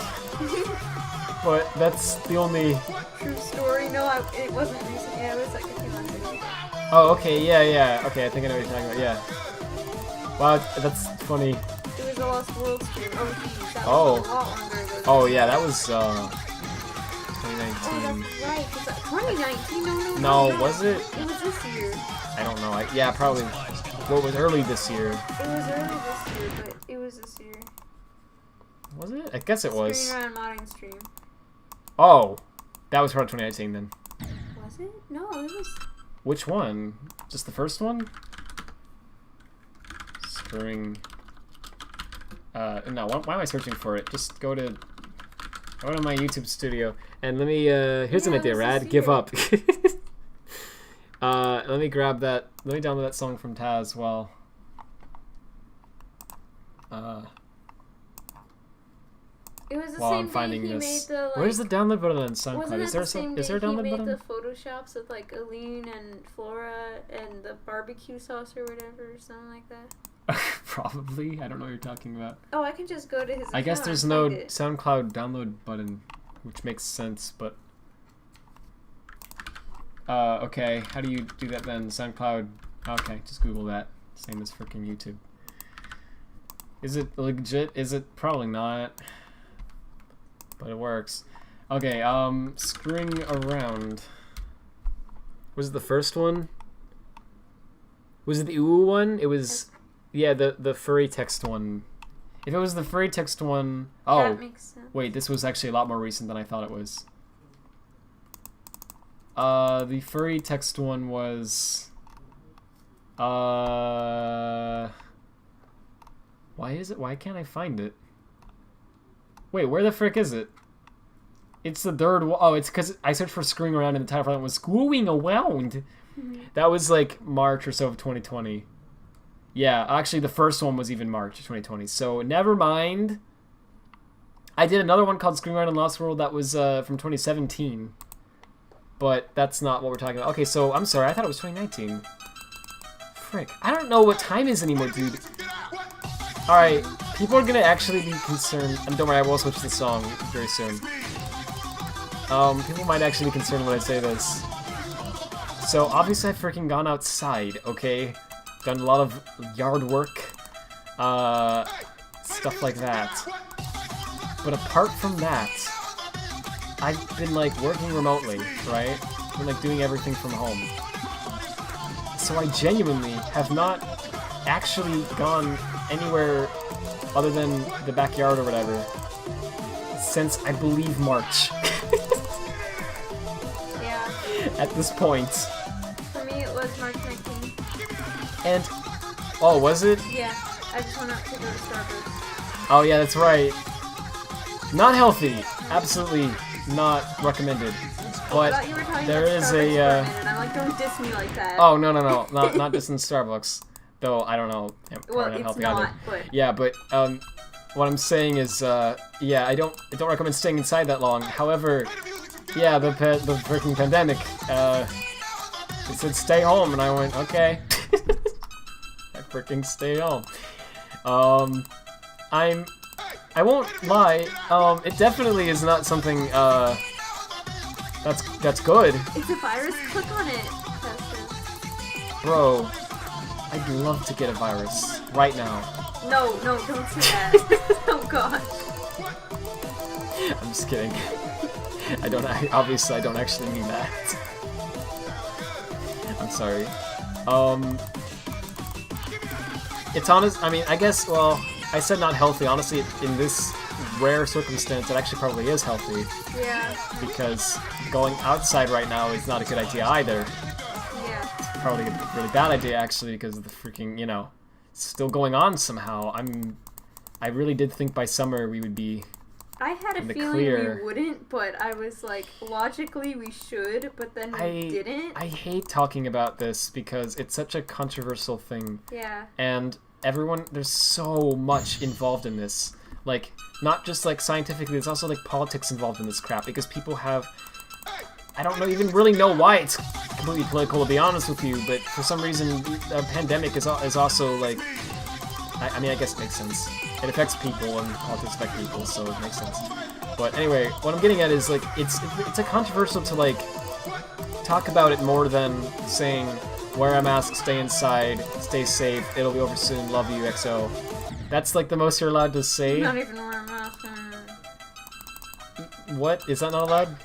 But that's the only... True story. No, it wasn't recent. Yeah, it was like a few months ago. Oh, okay, yeah. Okay, I think I know what you're talking about, yeah. Wow, that's funny. It was a Lost World stream. Oh, geez, that Oh. was a lot longer ago. Oh, yeah, that was, 2019. Oh, that's right. Was that 2019? No, was it? It was this year. I don't know. Yeah, probably. Well, it was early this year. It was early this year, but it was this year. Was it? I guess it was. Screen around modding stream. Oh, that was part of 2019 then. Was it? No, it was. Which one? Just the first one? Screwing. No. Why am I searching for it? Just go to my YouTube studio and let me. Here's an idea, Rad. Give up. Let me grab that. Let me download that song from Taz while. It was the While same I'm finding day he this. made the, like, Where's the download button on SoundCloud? wasn't Is it there the same is there a day he download made button? the photoshops with like Aline and Flora and the barbecue sauce or whatever, or something like that? Probably. I don't know what you're talking about. Oh, I can just go to his. I guess account there's and no find it. SoundCloud download button. which makes sense, but okay, how do you do that then? SoundCloud. Okay, just Google that. Same as freaking YouTube. Is it legit? Is it? Probably not. But it works. Okay, screwing around. Was it the first one? Was it the ooh one? It was, yeah, the furry text one. If it was the furry text one, oh, That makes sense. wait, this was actually a lot more recent than I thought it was. The furry text one was, why is it? Why can't I find it? Wait, where the frick is it? It's the third one. Oh, it's because I searched for screwing around and the title for that was screwing around. That was like March or so of 2020. Yeah, actually the first one was even March of 2020. So never mind. I did another one called Screwing Around in Lost World that was from 2017. But that's not what we're talking about. Okay, so I'm sorry. I thought it was 2019. Frick. I don't know what time is anymore, dude. Alright, people are going to actually be concerned. And don't worry, I will switch the song very soon. People might actually be concerned when I say this. So, obviously I've freaking gone outside, okay? Done a lot of yard work, stuff like that. But apart from that, I've been, like, working remotely, right? I've been, like, doing everything from home. So I genuinely have not actually gone anywhere other than the backyard or whatever since, I believe, March. Yeah. At this point. For me, it was March 19th. And, oh, was it? Yeah. I just went out to go to Starbucks. Oh, yeah, that's right. Not healthy. Absolutely not recommended. But I thought you were talking there about is Starbucks a, for a minute, and I'm like, don't diss me like that. Oh, no, not just in Starbucks. Though, I don't know. Well, not it's healthy not, either. but... Yeah, but, what I'm saying is, yeah, I don't recommend staying inside that long. However, yeah, the freaking pandemic, it said stay home, and I went, okay. I freaking stay home. I won't lie, it definitely is not something, that's good. It's a virus. Click on it, Testis. Bro, I'd love to get a virus right now. No, don't say that. Oh gosh. I'm just kidding. Obviously I don't actually mean that. I'm sorry. It's honest, I mean, I guess, well, I said not healthy. Honestly, in this rare circumstance, it actually probably is healthy. Yeah. Because going outside right now is not a good idea either. Yeah. It's probably a really bad idea, actually, because of the freaking, you know, still going on somehow. I really did think by summer we would be I had a in the feeling clear. we wouldn't, but I was like, logically we should, but then we didn't. I hate talking about this because it's such a controversial thing. Yeah. And there's so much involved in this. Like, not just like scientifically, there's also like politics involved in this crap because people have, I don't even really know why it's completely political, to be honest with you, but for some reason the pandemic is also like, I mean, I guess it makes sense. It affects people and politics affect people, so it makes sense. But anyway, what I'm getting at is like, it's a controversial to like talk about it more than saying wear a mask, stay inside, stay safe, it'll be over soon, love you, XO. That's like the most you're allowed to say. Not even wear a mask. What? Is that not allowed?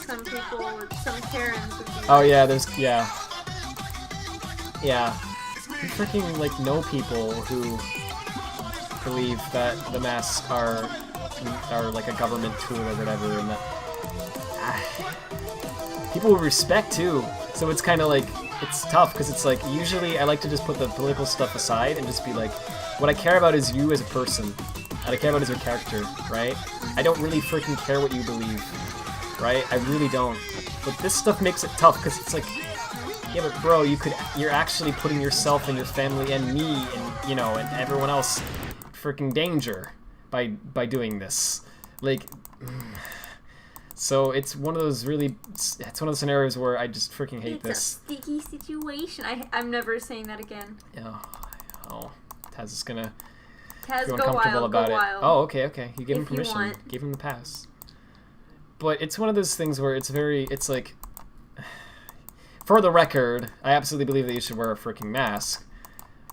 Some people, some Karens would be Oh yeah, yeah. Yeah. You freaking like know people who believe that the masks are like a government tool or whatever, and that people with respect too. So it's kind of like, it's tough because it's like, usually I like to just put the political stuff aside and just be like, what I care about is you as a person. What I care about is your character, right? I don't really freaking care what you believe, right? I really don't. But this stuff makes it tough because it's like, yeah, but bro, you're actually putting yourself and your family and me and, you know, and everyone else freaking danger by doing this. Like, so it's one of those scenarios where I just freaking hate this. It's a sticky situation. I'm never saying that again. Oh, Taz is gonna Taz, feel go uncomfortable wild, about go it. wild. Oh, okay. You gave him If you permission. want. Gave him the pass. but it's one of those things where it's like, for the record, I absolutely believe that you should wear a freaking mask.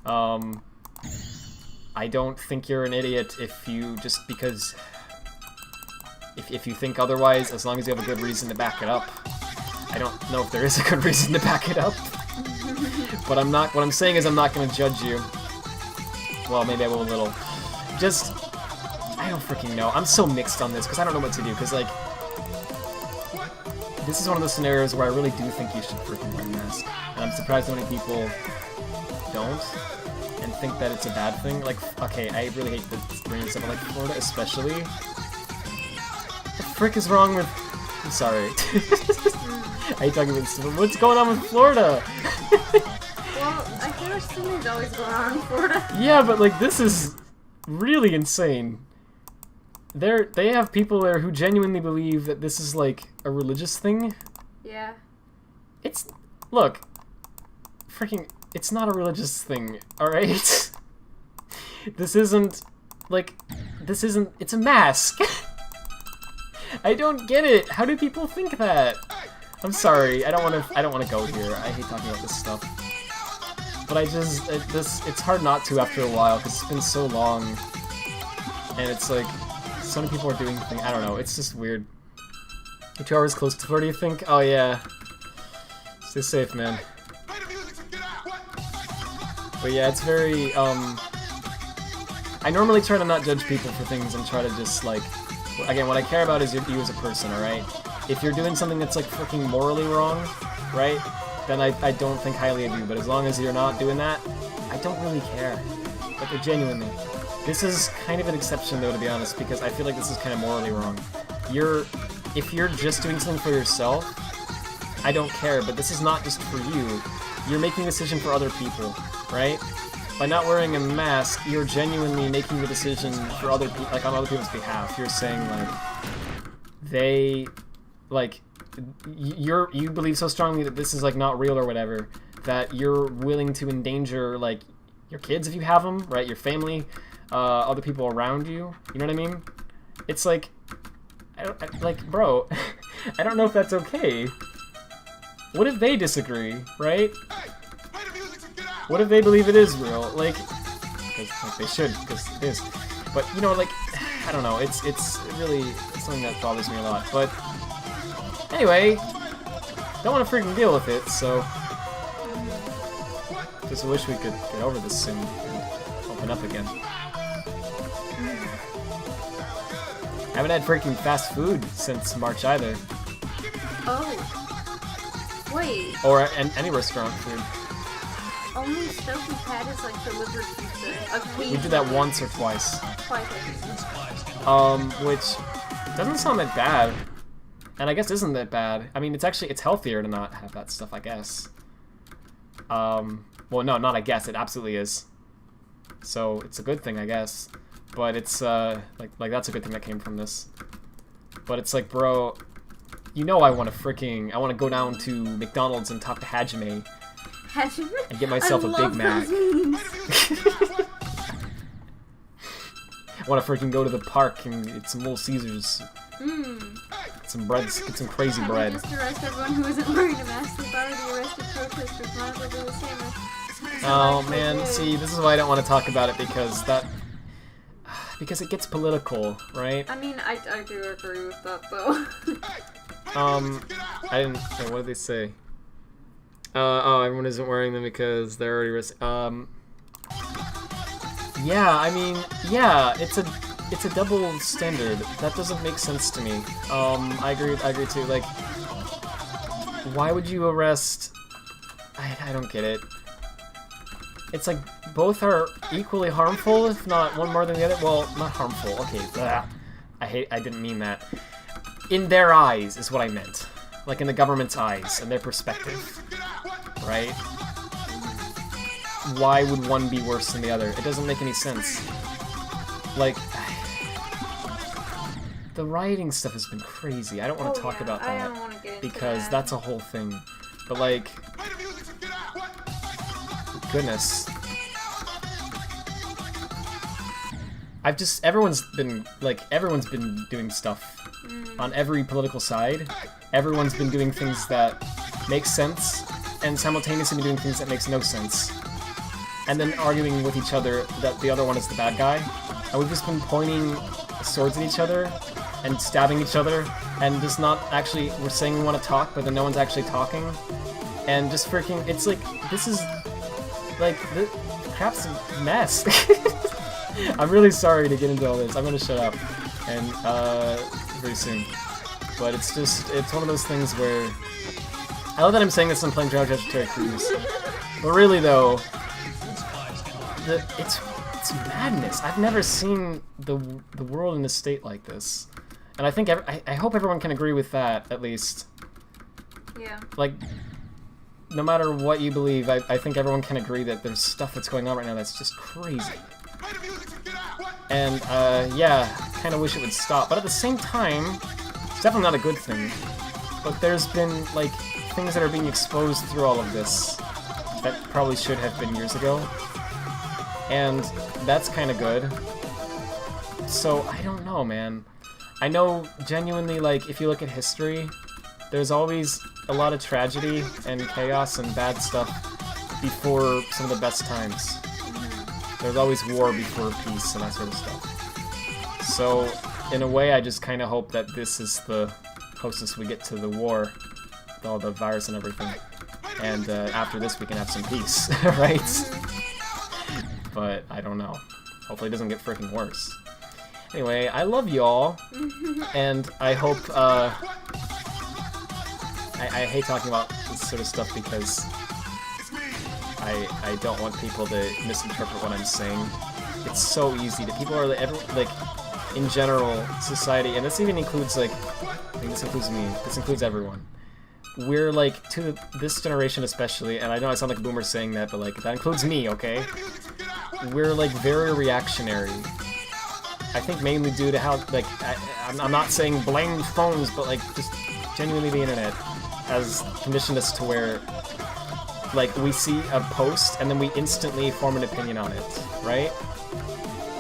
I don't think you're an idiot if you just because if you think otherwise, as long as you have a good reason to back it up. I don't know if there is a good reason to back it up, but I'm not. What I'm saying is I'm not going to judge you. Well, maybe I will a little. Just, I don't freaking know. I'm so mixed on this because I don't know what to do. Because like, this is one of those scenarios where I really do think you should freaking wear a mask, and I'm surprised how many people don't and think that it's a bad thing. Like, okay, I really hate to bring this up, but like Florida especially. What the frick is wrong with? I'm sorry. I hate talking about this, but what's going on with Florida? Well, I feel like something's always going on in Florida. Yeah, but like this is really insane. They have people there who genuinely believe that this is like a religious thing. Yeah. Look, freaking, it's not a religious thing, alright? This isn't, it's a mask. I don't get it. How do people think that? I'm sorry. I don't want to go here. I hate talking about this stuff. But it's hard not to after a while because it's been so long, and it's like so many people are doing things. I don't know. It's just weird. You're 2 hours close to Florida, you think? Oh yeah. Stay safe, man. But yeah, it's very I normally try to not judge people for things and try to just like. Again, what I care about is you as a person, alright? If you're doing something that's like freaking morally wrong, right? Then I don't think highly of you, but as long as you're not doing that, I don't really care. Like, genuinely. This is kind of an exception though, to be honest, because I feel like this is kind of morally wrong. If you're just doing something for yourself, I don't care, but this is not just for you. You're making a decision for other people, right? By not wearing a mask, you're genuinely making the decision for other people, like on other people's behalf. You're saying like, you believe so strongly that this is like not real or whatever, that you're willing to endanger like your kids if you have them, right? Your family, other people around you. You know what I mean? It's like, bro, I don't know if that's okay. What if they disagree, right? What if they believe it is real? Like they should, because it is. But, you know, like, I don't know, it's really something that bothers me a lot. But, anyway, don't want to freaking deal with it, so just wish we could get over this soon and open up again. I haven't had freaking fast food since March either. Oh. Wait. Or any restaurant food. Only stuff we've had is like delivered pizza. We did that once or twice. Twice, I think. Which doesn't sound that bad. And I guess isn't that bad. I mean, it's healthier to not have that stuff, I guess. Well, no, not I guess, it absolutely is. So, it's a good thing, I guess. But it's, like that's a good thing that came from this. But it's like, bro, you know I want to go down to McDonald's and talk to Hajime. And get myself a Big Mac. I want to freaking go to the park and get some Little Caesars. Get some bread, get some crazy bread. Just arrest everyone who isn't wearing a mask. We've already arrested protesters. Might as well do the same. Oh man, see, this is why I don't want to talk about it because it gets political, right? I mean, I do agree with that though. I didn't. What did they say? Oh, everyone isn't wearing them because they're already yeah, I mean, yeah, it's a double standard. That doesn't make sense to me. I agree too. Like, why would you arrest? I don't get it. It's like both are equally harmful, if not one more than the other. Well, not harmful. Okay, blah. I didn't mean that. In their eyes is what I meant. Like in the government's eyes and their perspective, right? Why would one be worse than the other? It doesn't make any sense. Like, the rioting stuff has been crazy. I don't want to talk about that I don't want to get into because that. That's a whole thing. But like, goodness. Everyone's been doing stuff on every political side. Everyone's been doing things that make sense, and simultaneously been doing things that makes no sense. And then arguing with each other that the other one is the bad guy. And we've just been pointing swords at each other and stabbing each other and just not actually, we're saying we want to talk, but then no one's actually talking. And just freaking, it's like, this is, like, the crap's a mess. I'm really sorry to get into all this. I'm gonna shut up. And, very soon. But it's just, it's one of those things where, I love that I'm saying this when playing Dragon Terra Cruise. But really though, it's madness. I've never seen the world in a state like this. And I think, I hope everyone can agree with that, at least. Yeah. Like, no matter what you believe, I think everyone can agree that there's stuff that's going on right now that's just crazy. And, yeah, kind of wish it would stop. But at the same time, it's definitely not a good thing. But there's been, like, things that are being exposed through all of this that probably should have been years ago. And that's kind of good. So, I don't know, man. I know, genuinely, like, if you look at history, there's always a lot of tragedy and chaos and bad stuff before some of the best times. There's always war before peace and that sort of stuff. So, in a way, I just kind of hope that this is the closest we get to the war, with all the virus and everything. And after this, we can have some peace, right? But I don't know. Hopefully it doesn't get freaking worse. Anyway, I love y'all, and I hope, I hate talking about this sort of stuff because I don't want people to misinterpret what I'm saying. It's so easy to, people are like, in general, society, and this even includes, like, I think this includes me, this includes everyone. We're, like, to this generation especially, and I know I sound like a boomer saying that, but, like, that includes me, okay? We're, like, very reactionary. I think mainly due to how, like, I'm not saying blame phones, but, like, just genuinely the internet has conditioned us to where, like, we see a post and then we instantly form an opinion on it, right?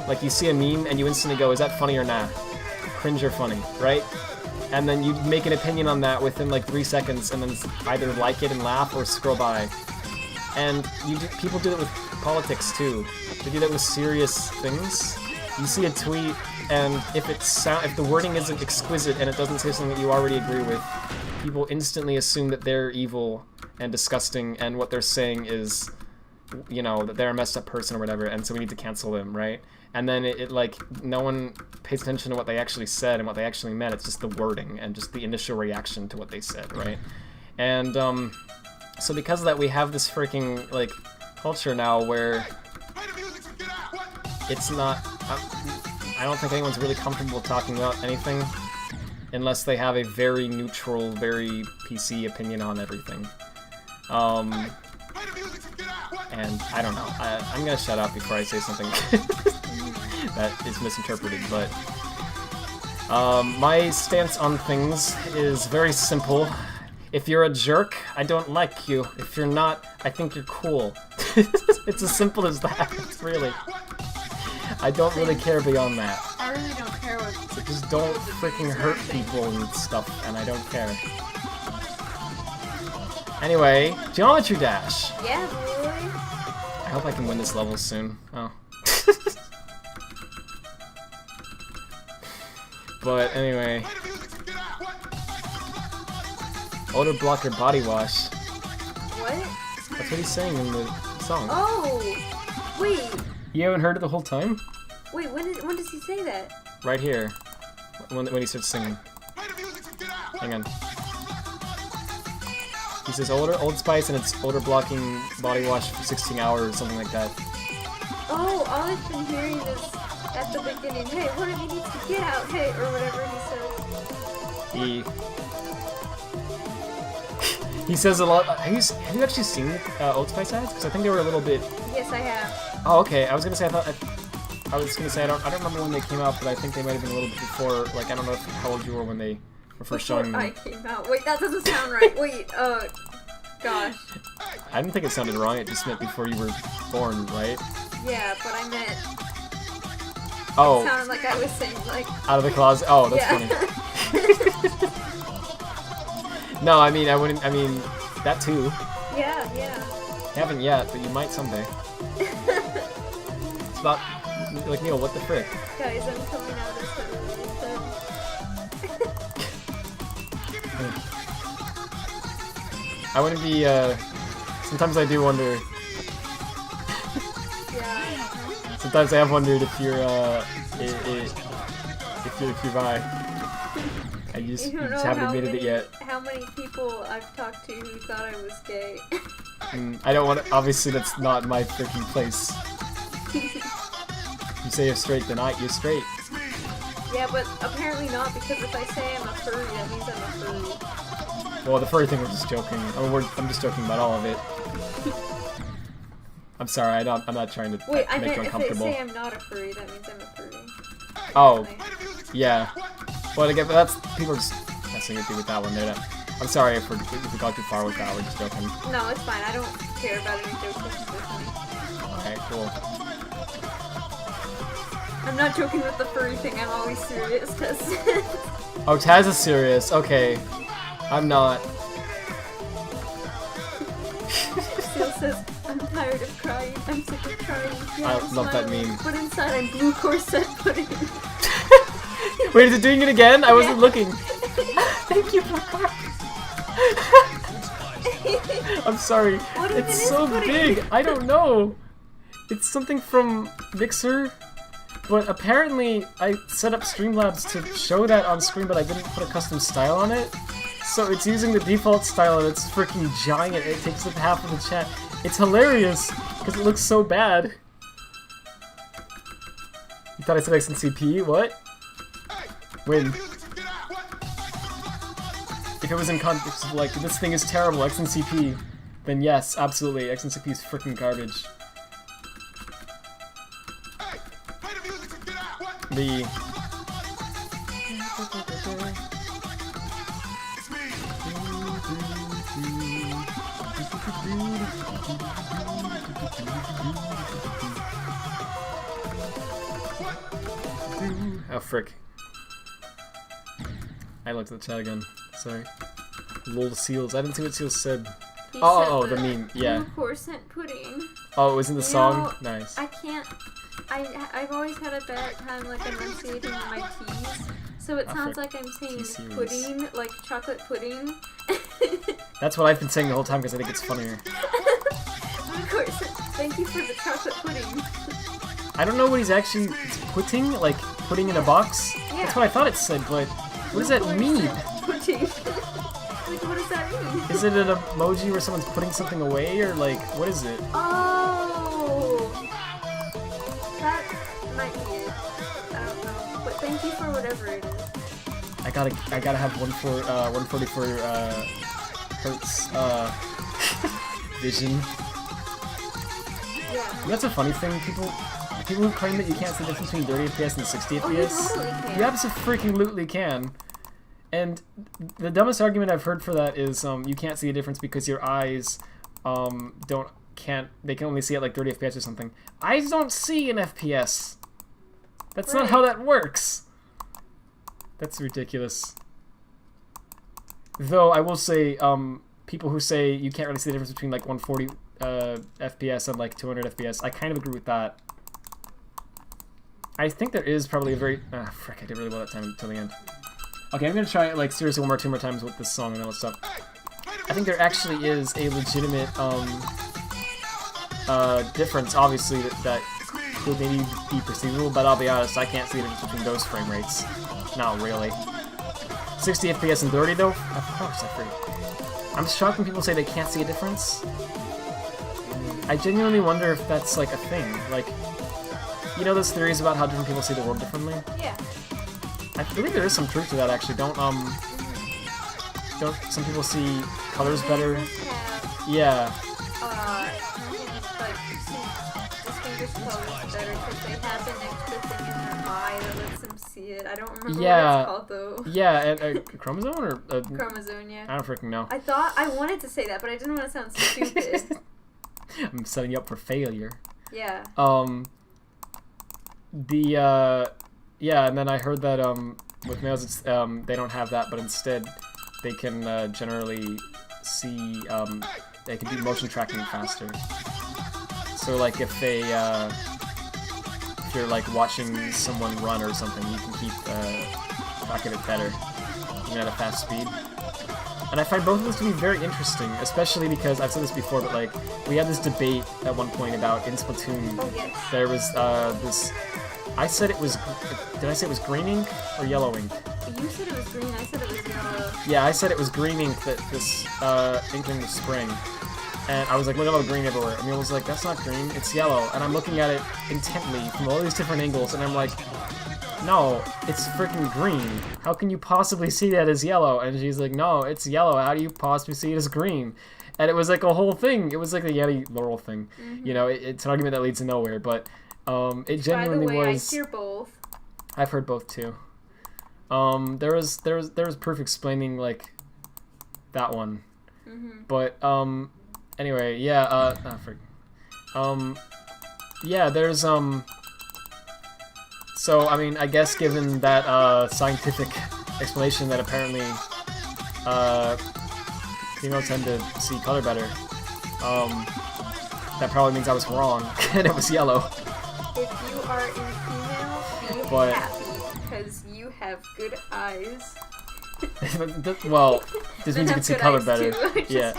Like, you see a meme and you instantly go, is that funny or not? Cringe or funny, right? And then you make an opinion on that within, like, 3 seconds and then either like it and laugh or scroll by. And people do it with politics, too. They do that with serious things. You see a tweet, and if the wording isn't exquisite and it doesn't say something that you already agree with, people instantly assume that they're evil and disgusting, and what they're saying is, you know, that they're a messed up person or whatever, and so we need to cancel them, right? And then it like, no one pays attention to what they actually said and what they actually meant. It's just the wording and just the initial reaction to what they said, right? And, so because of that, we have this freaking, like, culture now where it's not, I don't think anyone's really comfortable talking about anything unless they have a very neutral, very PC opinion on everything. And I don't know. I'm gonna shut up before I say something that is misinterpreted, but my stance on things is very simple. If you're a jerk, I don't like you. If you're not, I think you're cool. It's as simple as that, really. I don't really care beyond that. I really don't care what... So just don't freaking hurt people and stuff, and I don't care. Anyway, Geometry Dash! Yeah, boy! I hope I can win this level soon. Oh. But anyway... Odor Blocker Body Wash. What? That's what he's saying in the song. Oh! Wait! You haven't heard it the whole time? Wait, when does he say that? Right here. When he starts singing. Hang on. He says Old Spice and it's odor blocking body wash for 16 hours or something like that. Oh, all I've been hearing is at the beginning, hey, one of you needs to get out, hey, or whatever he says. He says a lot. Have you actually seen Old Spice ads? Because I think they were a little bit. Yes, I have. Oh, okay. I was gonna say I don't remember when they came out, but I think they might have been a little bit before. Like, I don't know how old you were when they were first showing them. I came out. Wait, that doesn't sound right. Wait, gosh. I didn't think it sounded wrong. It just meant before you were born, right? Yeah, but I meant. Oh. It sounded like I was saying like. Out of the closet. Oh, that's yeah. funny. No, I mean, I wouldn't. I mean, that too. Yeah. Haven't yet, but you might someday. It's about like Neil. What the frick? Guys, I'm coming out as I wouldn't be. Sometimes I do wonder. Yeah. Sometimes I have wondered if you're if you're bi. You just haven't admitted it yet. How many people I've talked to who thought I was gay? I don't want to. Obviously, that's not my freaking place. You say you're straight, then you're straight. Yeah, but apparently not, because if I say I'm a furry, that means I'm a furry. Well, the furry thing, we're just joking. I mean, I'm just joking about all of it. I'm sorry, I'm not trying to Wait, make you uncomfortable. If they say I'm not a furry, that means I'm a furry. Oh, yeah. Well, again, but that's people are just messing with you with that one. I'm sorry if we got too far with that. We're just joking. No, it's fine. I don't care about any jokes with me. Alright, cool. I'm not joking with the furry thing. I'm always serious, cause. Oh, Taz is serious. Okay, I'm not. Seal says, I'm tired of crying. I'm sick of crying. Yeah, I I'm love that smiling, meme. But inside, I'm blue corset pudding. Wait, is it doing it again? I wasn't looking. Thank you, Blue I'm sorry. What even It's is so pudding? big. I don't know. It's something from Mixer, but apparently I set up Streamlabs to show that on screen, but I didn't put a custom style on it. So it's using the default style, and it's freaking giant. It takes up half of the chat. It's hilarious because it looks so bad. You thought I said XNCP? What? When? If it was in context of like, this thing is terrible, XNCP, then yes, absolutely, XNCP is freaking garbage. The... Oh, frick. I looked at the chat again. Sorry. Lol seals. I didn't see what seals said. Oh, the meme. Yeah. Blue corset pudding. Oh, it was in the song? know, Nice. I can't. I've always had a bad time like enunciating my T's, so it sounds like I'm saying pudding, like chocolate pudding. That's what I've been saying the whole time because I think it's funnier. Of course. Thank you for the chocolate pudding. I don't know what he's actually putting, like putting in a box. Yeah. That's what I thought it said, but what does that mean? Pudding. Like, what does that mean? Is it an emoji where someone's putting something away, or like what is it? Oh, that might be it. I don't know, but thank you for whatever it is. I gotta have 144 hertz vision. Yeah. That's a funny thing. People who claim that you can't see the difference between 30 FPS and 60 FPS. Oh, you totally can. You absolutely can. And the dumbest argument I've heard for that is you can't see a difference because your eyes they can only see at like 30 FPS or something. Eyes don't see an FPS. That's not how that works. That's ridiculous. Though I will say, people who say you can't really see the difference between like 140 FPS and like 200 FPS, I kind of agree with that. I think there is probably a very... frick, I did really well that time until the end. Okay, I'm gonna try it like seriously two more times with this song and then we'll stop. I think there actually is a legitimate difference, obviously, that could maybe be perceivable, but I'll be honest, I can't see the difference between those frame rates. Not really. 60 FPS and 30 though? Of course, I agree. I'm shocked when people say they can't see a difference. I genuinely wonder if that's like a thing. Like, you know those theories about how different people see the world differently? Yeah. I believe there is some truth to that actually. Don't some people see colors better? Yeah. Like, see distinguish colors better because they have an extra thing in their eye that lets them see it. I don't remember what it's called though. Yeah, a chromosome or Chromosome, yeah. I don't freaking know. I wanted to say that, but I didn't want to sound stupid. I'm setting you up for failure. Yeah. Yeah, and then I heard that with males, it's, they don't have that, but instead they can generally see, they can do motion tracking faster. So like if they, if you're like watching someone run or something, you can keep track of it better, even at a fast speed. And I find both of those to be very interesting, especially because, I've said this before, but like, we had this debate at one point about in Splatoon, there was this, I said it was, did I say it was green ink or yellow ink? You said it was green, I said it was yellow. Yeah, I said it was green ink that this inkling was spraying. And I was like, look at all the green everywhere. And Neil was like, that's not green, it's yellow. And I'm looking at it intently from all these different angles, and I'm like, no, it's freaking green. How can you possibly see that as yellow? And she's like, no, it's yellow. How do you possibly see it as green? And it was like a whole thing. It was like the Yeti Laurel thing. You know, it's an argument that leads to nowhere, but it genuinely By the way, was. I hear both. I've heard both too. There was proof explaining like that one, but anyway, yeah. Yeah, there's So, I mean, I guess given that scientific explanation that apparently females tend to see color better, that probably means I was wrong, and it was yellow. If you are in female, be happy, because you have good eyes. Well, this means you can see color better. Too. Yeah.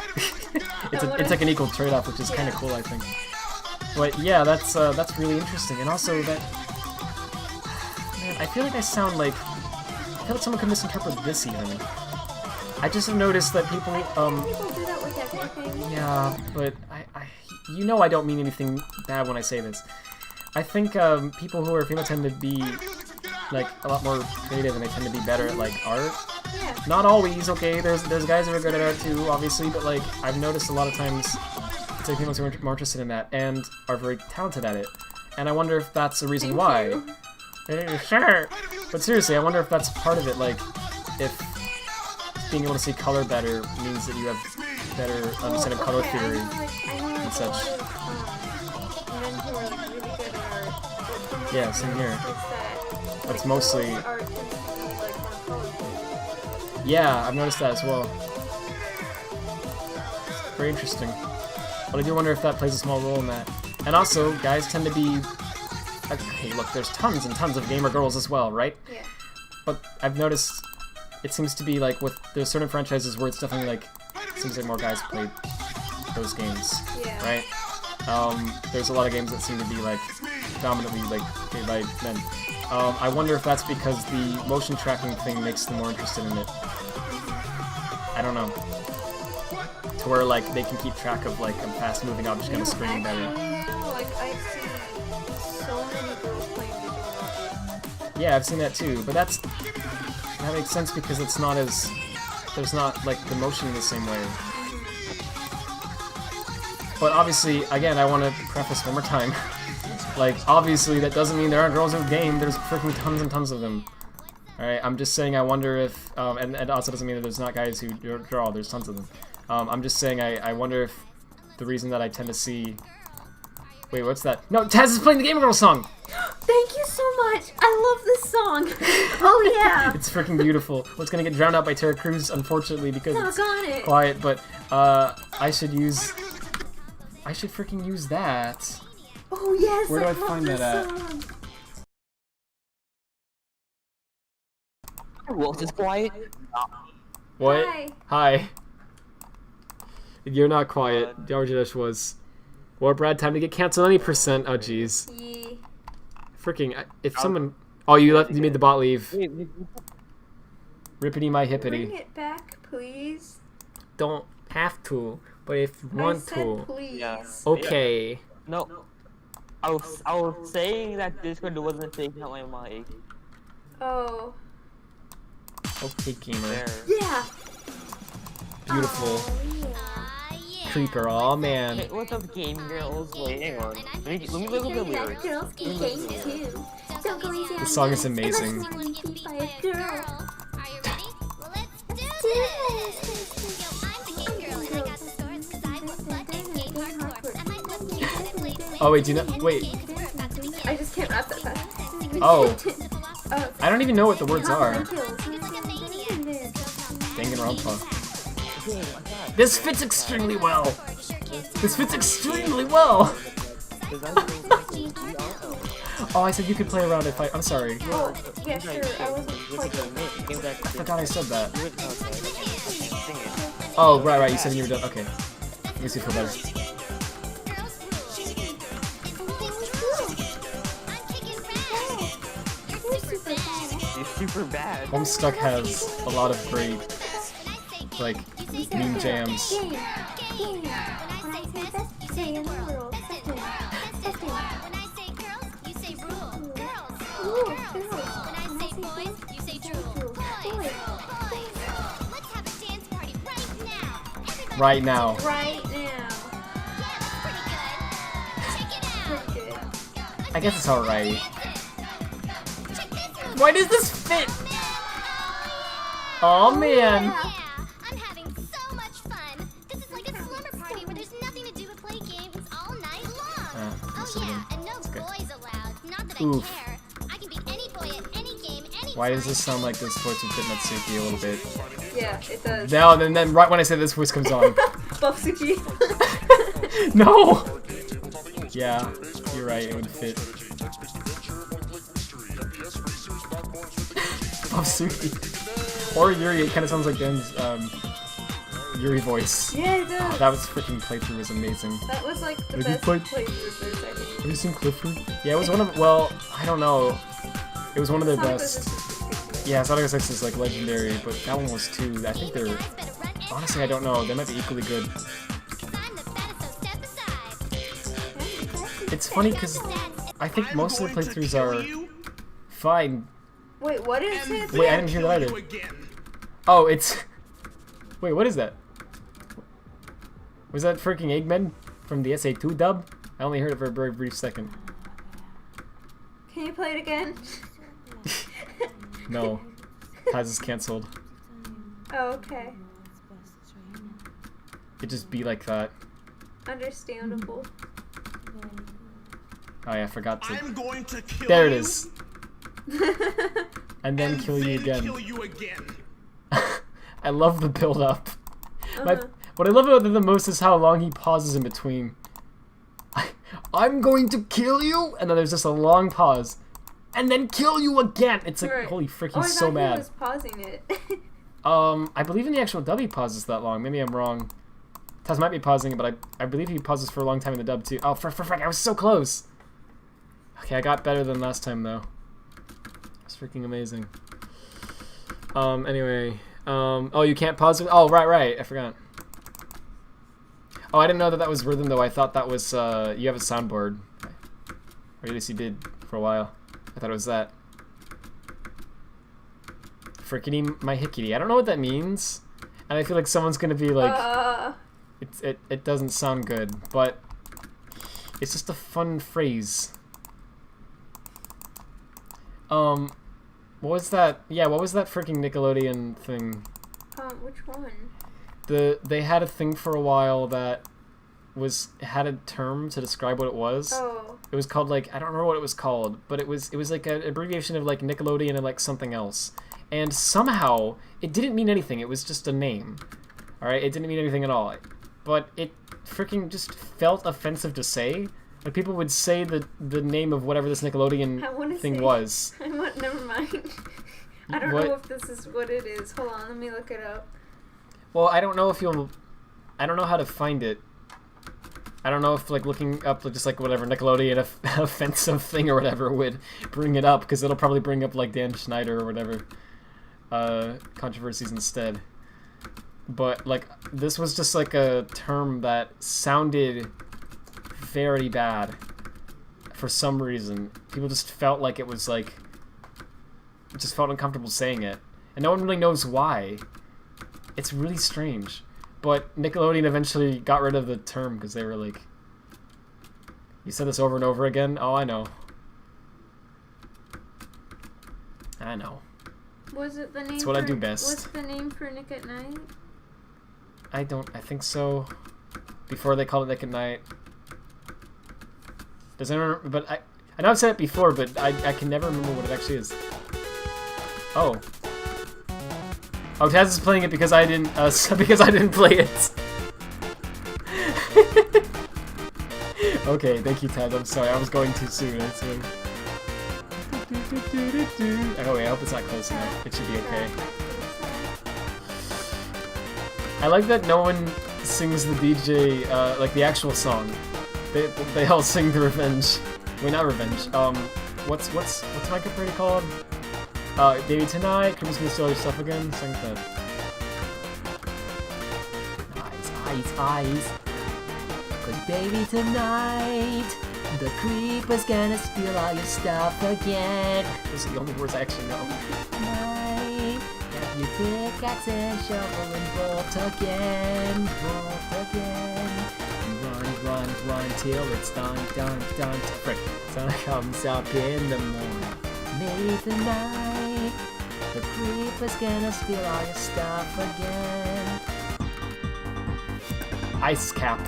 it's like an equal trade-off, which is kind of cool, I think. But yeah, that's really interesting, and also that... Man, I feel like I sound like... I feel like someone could misinterpret this even. I just have noticed that people, People do that with everything. Yeah, but you know I don't mean anything bad when I say this. I think people who are female tend to be, like, a lot more creative, and they tend to be better at, like, art. Yeah. Not always, okay, there's guys who are good at art too, obviously, but, like, I've noticed a lot of times it's like females who are more interested in that, and are very talented at it. And I wonder if that's a reason why. Sure! But seriously, I wonder if that's part of it, like, if being able to see color better means that you have better understanding of color theory and such. Men who are like really good at art. Yeah, same here. That, That's like, mostly... art tends to be like more colorful. Yeah, I've noticed that as well. Very interesting. But I do wonder if that plays a small role in that. And also, guys tend to be... Okay, look, there's tons and tons of gamer girls as well, right? Yeah. But I've noticed it seems to be like with there's certain franchises where it's definitely like it seems like more guys play those games, right? There's a lot of games that seem to be like dominantly like played by men. I wonder if that's because the motion tracking thing makes them more interested in it. I don't know. To where like they can keep track of like a fast moving object on the screen better. Like I see so many girls playing visual novels. Yeah, I've seen that too, but that makes sense because it's not as there's not like the motion in the same way. But obviously, again, I want to preface one more time. Like, obviously, that doesn't mean there aren't girls who game. There's freaking tons and tons of them. Alright, I'm just saying I wonder if, and it also doesn't mean that there's not guys who draw. There's tons of them. I'm just saying I wonder if the reason that I tend to see... Wait, what's that? No, Taz is playing the Gamer Girl song! Thank you so much! I love this song! Oh yeah! It's freaking beautiful. Well, it's gonna get drowned out by Terra Cruz, unfortunately, because it's quiet, but I should freaking use that. Oh yes, Where do I love find this that song. Wolf is quiet. What? Hi. Hi. You're not quiet. Darjadesh was. Or Brad, time to get canceled any percent. Oh jeez. Yeah. Freaking, if someone... Oh, you made the bot leave. Rippity my hippity. Bring it back, please. Don't have to, but if you want I said to. please. Yeah. Okay. No. I was saying that Discord wasn't taking out my mic. Oh. Okay, gamer. There. Yeah. Beautiful. Oh, yeah. Creeper, oh man. Hey, what's up, game girls? Wait, hang on. Let me look up the lyrics. Girls can game too. Don't go easy on The song is them amazing. unless you wanna be beat by a girl. Are you ready? Let's do this! Yo, I'm the game girl and I got the stores cause I was fun and game hardcore. I might look cute and play Oh wait, do you know? Wait. I just can't rap that fast. Oh. Oh. I don't even know what the words are. It's like a maniac. Danganronpa. This fits extremely well. This fits extremely well. Oh, I said you could play around if I'm sorry. Oh, yeah, sure. I wasn't quite I forgot I said that. Oh, right. You said you were done. Okay. Let me see if I feel better. You're super bad. Homestuck has a lot of great, like, meme jams. Right now. Right now. Pretty good. I guess it's alright. Why does this fit? Oh man. I'm having so much fun. This is like a slumber party where there's nothing to do but play games all night long. Oh yeah, and no boys allowed. Not that I Oof. care. I can beat any boy at any game, anytime. Why does this sound like the Sports with Fit Natsuki a little bit? Yeah, it does. No, then right when I say this voice comes on. Buffsuki. No! Yeah, you're right, it would fit. Buffsuki. Or Yuri, it kind of sounds like Dan's Yuri voice. Yeah, it does. That was freaking playthrough was amazing. That was like the Have you best played- playthrough there's, I think. Have you seen Clifford? Yeah, it was one of, well, I don't know. It was one of their Sonic best. was Yeah, Sonic 06 is like legendary, but that one was too. I think they're. Honestly, I don't know. They might be equally good. It's funny because I think most of the playthroughs are fine. Wait, what is it? Wait, I didn't hear that either. Oh, it's. Wait, what is that? Was that freaking Eggman from the SA2 dub? I only heard it for a very brief second. Can you play it again? No. Taz is cancelled. Oh, okay. It just be like that. Understandable. Oh yeah, I forgot to. I'm going to kill There it you is. And then kill you again. Kill you again. I love the build up. Uh-huh. What I love about it the most is how long he pauses in between. I'm going to kill you, and then there's just a long pause, and then kill you again. It's like Right. holy frick, Oh, I he's so thought mad. he was pausing it. I believe in the actual dub he pauses that long. Maybe I'm wrong. Taz might be pausing it, but I believe he pauses for a long time in the dub too. Oh, frick, I was so close. Okay, I got better than last time though. It's freaking amazing. Anyway, oh, you can't pause it. Oh, right, I forgot. Oh, I didn't know that was rhythm though. I thought that was you have a soundboard, or at least you did for a while. I thought it was that. Frickety my hickety. I don't know what that means, and I feel like someone's gonna be like, it doesn't sound good, but it's just a fun phrase. What was that? Yeah, what was that freaking Nickelodeon thing? Which one? They had a thing for a while that had a term to describe what it was. Oh. It was called like I don't remember what it was called, but it was like an abbreviation of like Nickelodeon and like something else. And somehow it didn't mean anything. It was just a name. All right, it didn't mean anything at all. But it freaking just felt offensive to say. Like people would say the name of whatever this Nickelodeon thing was. Never mind. I don't know if this is what it is. Hold on, let me look it up. Well, I don't know if I don't know how to find it. I don't know if like looking up just like whatever Nickelodeon offensive thing or whatever would bring it up, because it'll probably bring up like Dan Schneider or whatever controversies instead. But like this was just like a term that sounded very bad for some reason. People just felt like it was like just felt uncomfortable saying it, and no one really knows why. It's really strange. But Nickelodeon eventually got rid of the term because they were like, you said this over and over again? Oh, I know. I know. Was it the name? It's what I do best. What's the name for Nick at Night? I think so. Before they called it Nick at Night. Does anyone? But I know I've said it before, but I can never remember what it actually is. Oh. Oh, Taz is playing it because I didn't, because I didn't play it. Okay, thank you, Taz. I'm sorry, I was going too soon. I swear. Oh wait, I hope it's not close enough. It should be okay. I like that no one sings the DJ, like the actual song. They all sing the Revenge. Wait, not Revenge. What's Micah Party called? Baby Tonight, Christmas Gonna Steal Your Stuff Again? Sing that. Eyes. 'Cause baby tonight, the creeper's gonna steal all your stuff again. Those are the only words I actually know. Tonight, have your pickaxe and shovel and bolt again. Run till it's done. Frick, sun comes up in the morning. Maybe tonight, the creeper's gonna steal all your stuff again. Ice cap.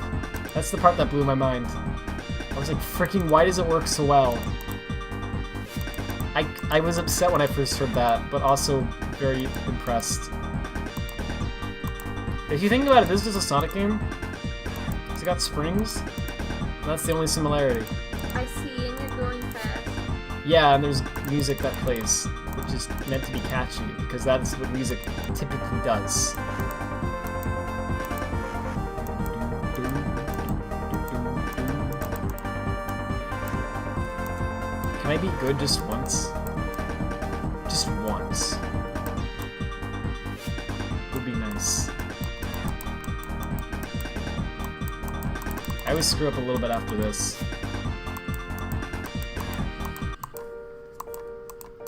That's the part that blew my mind. I was like, freaking, why does it work so well? I was upset when I first heard that, but also very impressed. If you think about it, this is just a Sonic game. It's got springs. And that's the only similarity. I see, and you're going fast. Yeah, and there's music that plays, which is meant to be catchy, because that's what music typically does. Can I be good just once? Just once. Would be nice. I always screw up a little bit after this.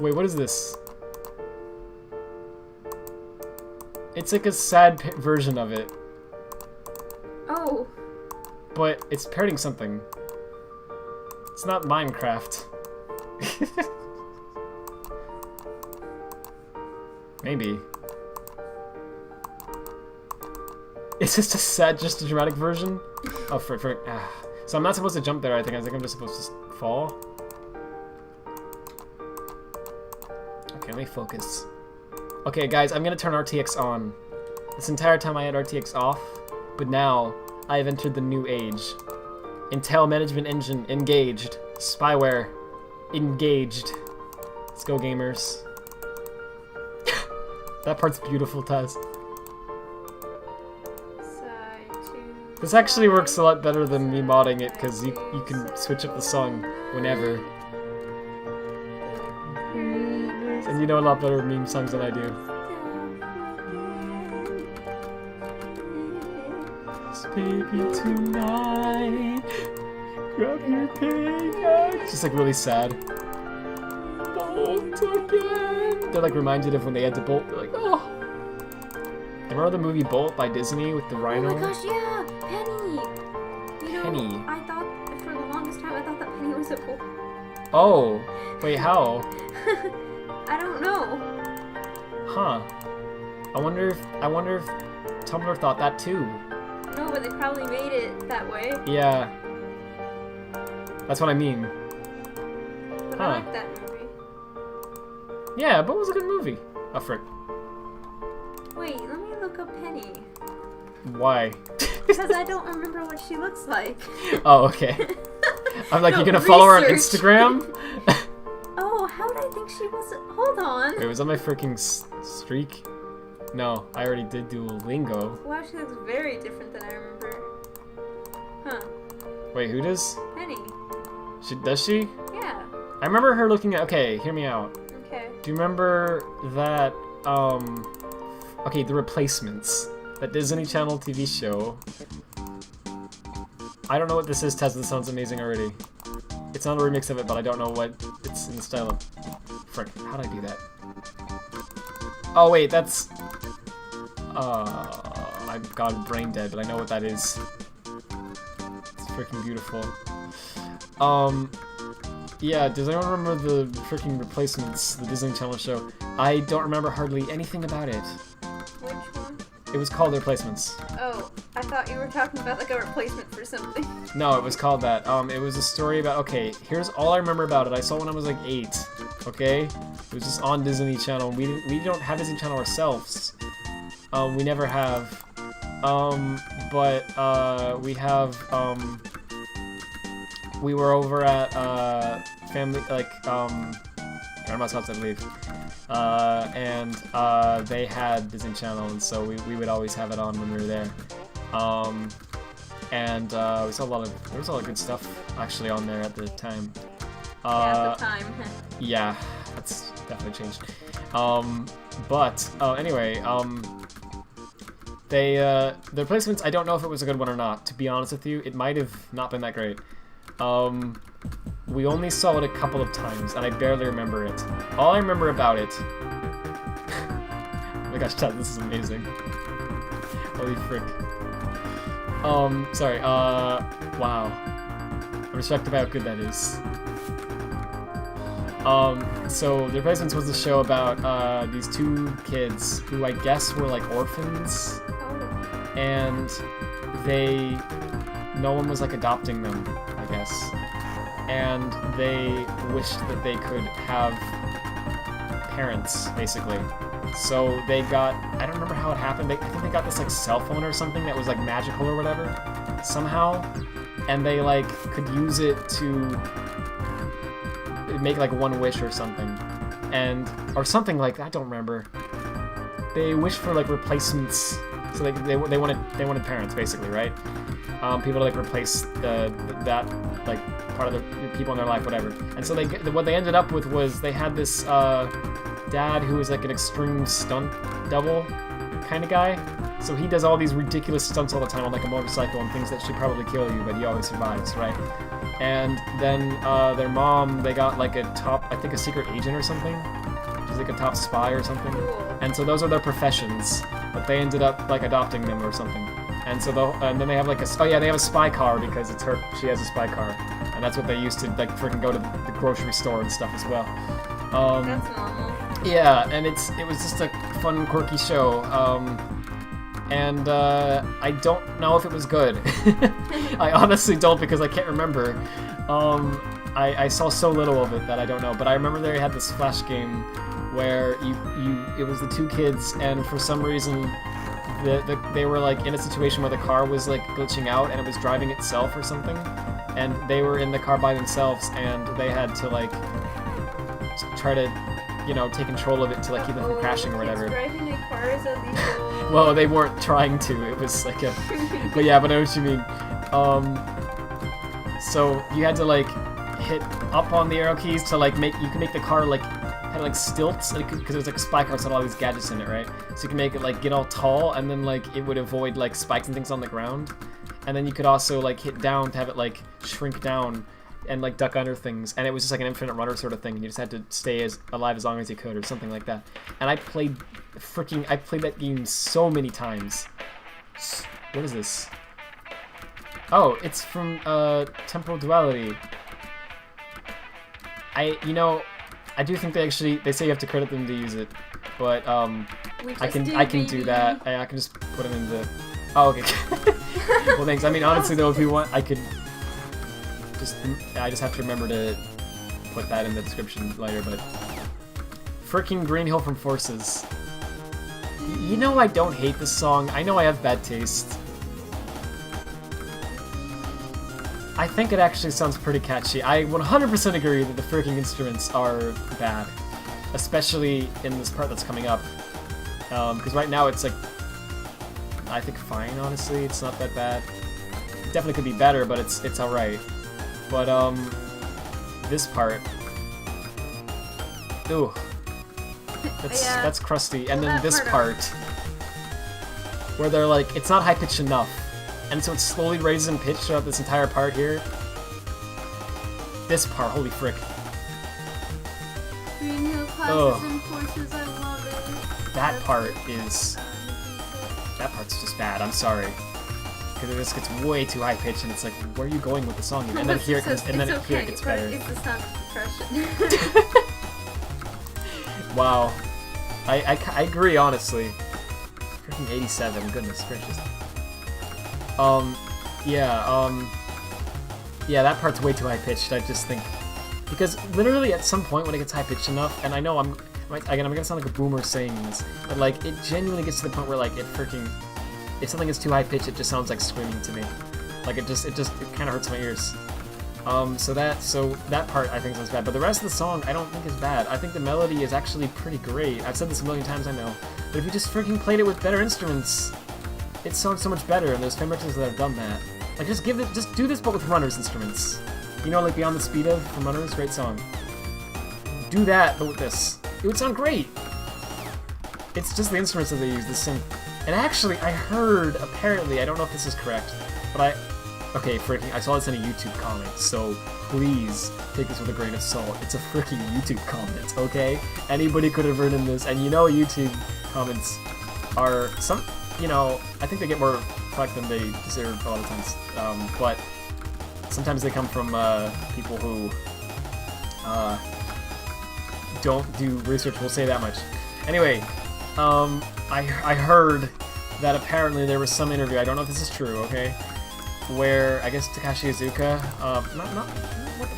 Wait, what is this? It's like a sad version of it. Oh. But it's parroting something. It's not Minecraft. Maybe. It's just a sad, just a dramatic version? Oh, frick. So I'm not supposed to jump there, I think. I think I'm just supposed to fall. Okay, let me focus. Okay, guys, I'm gonna turn RTX on. This entire time I had RTX off, but now I have entered the new age. Intel Management Engine engaged. Spyware engaged. Let's go, gamers. That part's beautiful, Taz. This actually works a lot better than me modding it, because you can switch up the song whenever. And you know a lot better meme songs than I do. Baby tonight, grab your pickaxe. It's just like really sad. Bolt again. They're like reminded of when they had to bolt. They're like, oh. Remember the movie Bolt by Disney with the rhino? Oh my gosh, yeah, Penny. You know, Penny. I thought for the longest time I thought that Penny was a bolt. Oh, wait, how? I don't know. Huh. I wonder if Tumblr thought that too. No, but they probably made it that way. Yeah. That's what I mean. But I like that movie. Yeah, but it was a good movie. Oh, frick. Wait, let me look up Penny. Why? Because I don't remember what she looks like. Oh, okay. I'm like, No, you gonna follow her on research. Instagram? Oh, how did I think she was? Hold on. Wait, was that my freaking streak? No, I already did Duolingo. Wow, she looks very different than I remember. Huh. Wait, who does? Penny. Does she? Yeah. I remember her looking at. Okay, hear me out. Okay. Do you remember that? Okay, The Replacements, that Disney Channel TV show. I don't know what this is, Tess. This sounds amazing already. It's not a remix of it, but I don't know what it's in the style of. Frick, how'd I do that? Oh wait, that's. I've gone brain dead, but I know what that is. It's freaking beautiful. Yeah, does anyone remember the freaking Replacements, the Disney Channel show? I don't remember hardly anything about it. Which one? It was called The Replacements. Oh, I thought you were talking about like a replacement for something. No, it was called that. It was a story about, okay, here's all I remember about it. I saw it when I was like 8, okay? It was just on Disney Channel. We don't have Disney Channel ourselves. We never have. But we have. We were over at family grandma's house, I believe. And they had Disney Channel, and so we would always have it on when we were there. And we saw there was a lot of good stuff actually on there at the time. Yeah, at the time. Yeah, that's definitely changed. Anyway, the replacements, I don't know if it was a good one or not. To be honest with you, it might have not been that great. We only saw it a couple of times, and I barely remember it. All I remember about it... oh my gosh, Chad, this is amazing. Holy frick. Sorry, wow. I'm respected by how good that is. So, The Replacements was a show about, these two kids who I guess were, like, orphans. And no one was, like, adopting them, I guess. And they wished that they could have parents, basically. So they got, I don't remember how it happened, I think they got this, like, cell phone or something that was, like, magical or whatever, somehow. And they, like, could use it to make, like, one wish or something. Or something like that, I don't remember. They wished for, like, replacements. So they wanted parents, basically, right? People to, like, replace that, like, part of the people in their life, whatever. And so what they ended up with was they had this dad who was, like, an extreme stunt double kind of guy. So he does all these ridiculous stunts all the time on, like, a motorcycle and things that should probably kill you, but he always survives, right? And then their mom, they got, like, a secret agent or something. She's like a top spy or something. And so those are their professions. But they ended up, like, adopting them or something. And so then they have, like, they have a spy car because it's her. She has a spy car, and that's what they used to, like, freaking go to the grocery store and stuff as well. That's normal. Yeah, and it was just a fun, quirky show. And I don't know if it was good. I honestly don't, because I can't remember. I saw so little of it that I don't know. But I remember they had this flash game where it was the two kids, and for some reason they were, like, in a situation where the car was, like, glitching out and it was driving itself or something, and they were in the car by themselves, and they had to, like, try to, you know, take control of it to, like, keep them from crashing or whatever. Driving a car is illegal. Well, they weren't trying to. It was like a... but yeah, but I know what you mean. So you had to, like, hit up on the arrow keys to, like, you can make the car, like, had, like, stilts, because it was, like, a spy car, so it had all these gadgets in it, right? So you can make it, like, get all tall, and then, like, it would avoid, like, spikes and things on the ground. And then you could also, like, hit down to have it, like, shrink down and, like, duck under things. And it was just, like, an infinite runner sort of thing, and you just had to stay alive as long as you could, or something like that. And I played that game so many times. What is this? Oh, it's from, Temporal Duality. I do think they say you have to credit them to use it, but I can do that. I can just put them in the... Oh, okay. Well, thanks. I mean, honestly though, if you want, I could I just have to remember to put that in the description later, but... Frickin' Green Hill from Forces. You know I don't hate this song. I know I have bad taste. I think it actually sounds pretty catchy. I 100% agree that the freaking instruments are bad. Especially in this part that's coming up. Because right now it's, like, I think fine, honestly. It's not that bad. It definitely could be better, but it's alright. But, this part... Ooh. That's crusty. And then this part... where they're like, it's not high-pitched enough. And so it slowly raises in pitch throughout this entire part here. This part, holy frick. Green Hill classes and forces, I love it. That part's just bad, I'm sorry. Because it just gets way too high pitched and it's like, where are you going with the song? And then here it comes, and then here it gets better. It's the sound of depression. Wow. I agree, honestly. Freaking 87, goodness gracious. Yeah, that part's way too high-pitched. I just think Because literally at some point when it gets high-pitched enough, and I know I'm gonna sound like a boomer saying this, but like, it genuinely gets to the point where like, if something is too high-pitched, it just sounds like screaming to me. Like, it kind of hurts my ears. So that part I think sounds bad, but the rest of the song I don't think is bad. I think the melody is actually pretty great. I've said this a million times, I know, but if you just freaking played it with better instruments, it sounds so much better, and there's filmmakers that have done that. Like, just do this, but with Runner's instruments. You know, like Beyond the Speed of from Runner's, great song. Do that, but with this. It would sound great. It's just the instruments that they use, the synth. And actually, I heard, apparently, I don't know if this is correct, but okay, freaking, I saw this in a YouTube comment, so please take this with a grain of salt. It's a freaking YouTube comment, okay? Anybody could have written this, and you know YouTube comments are I think they get more flack than they deserve a lot of times, but sometimes they come from people who don't do research, we'll say that much. Anyway, I heard that apparently there was some interview, I don't know if this is true, okay? Where I guess Takashi Iizuka,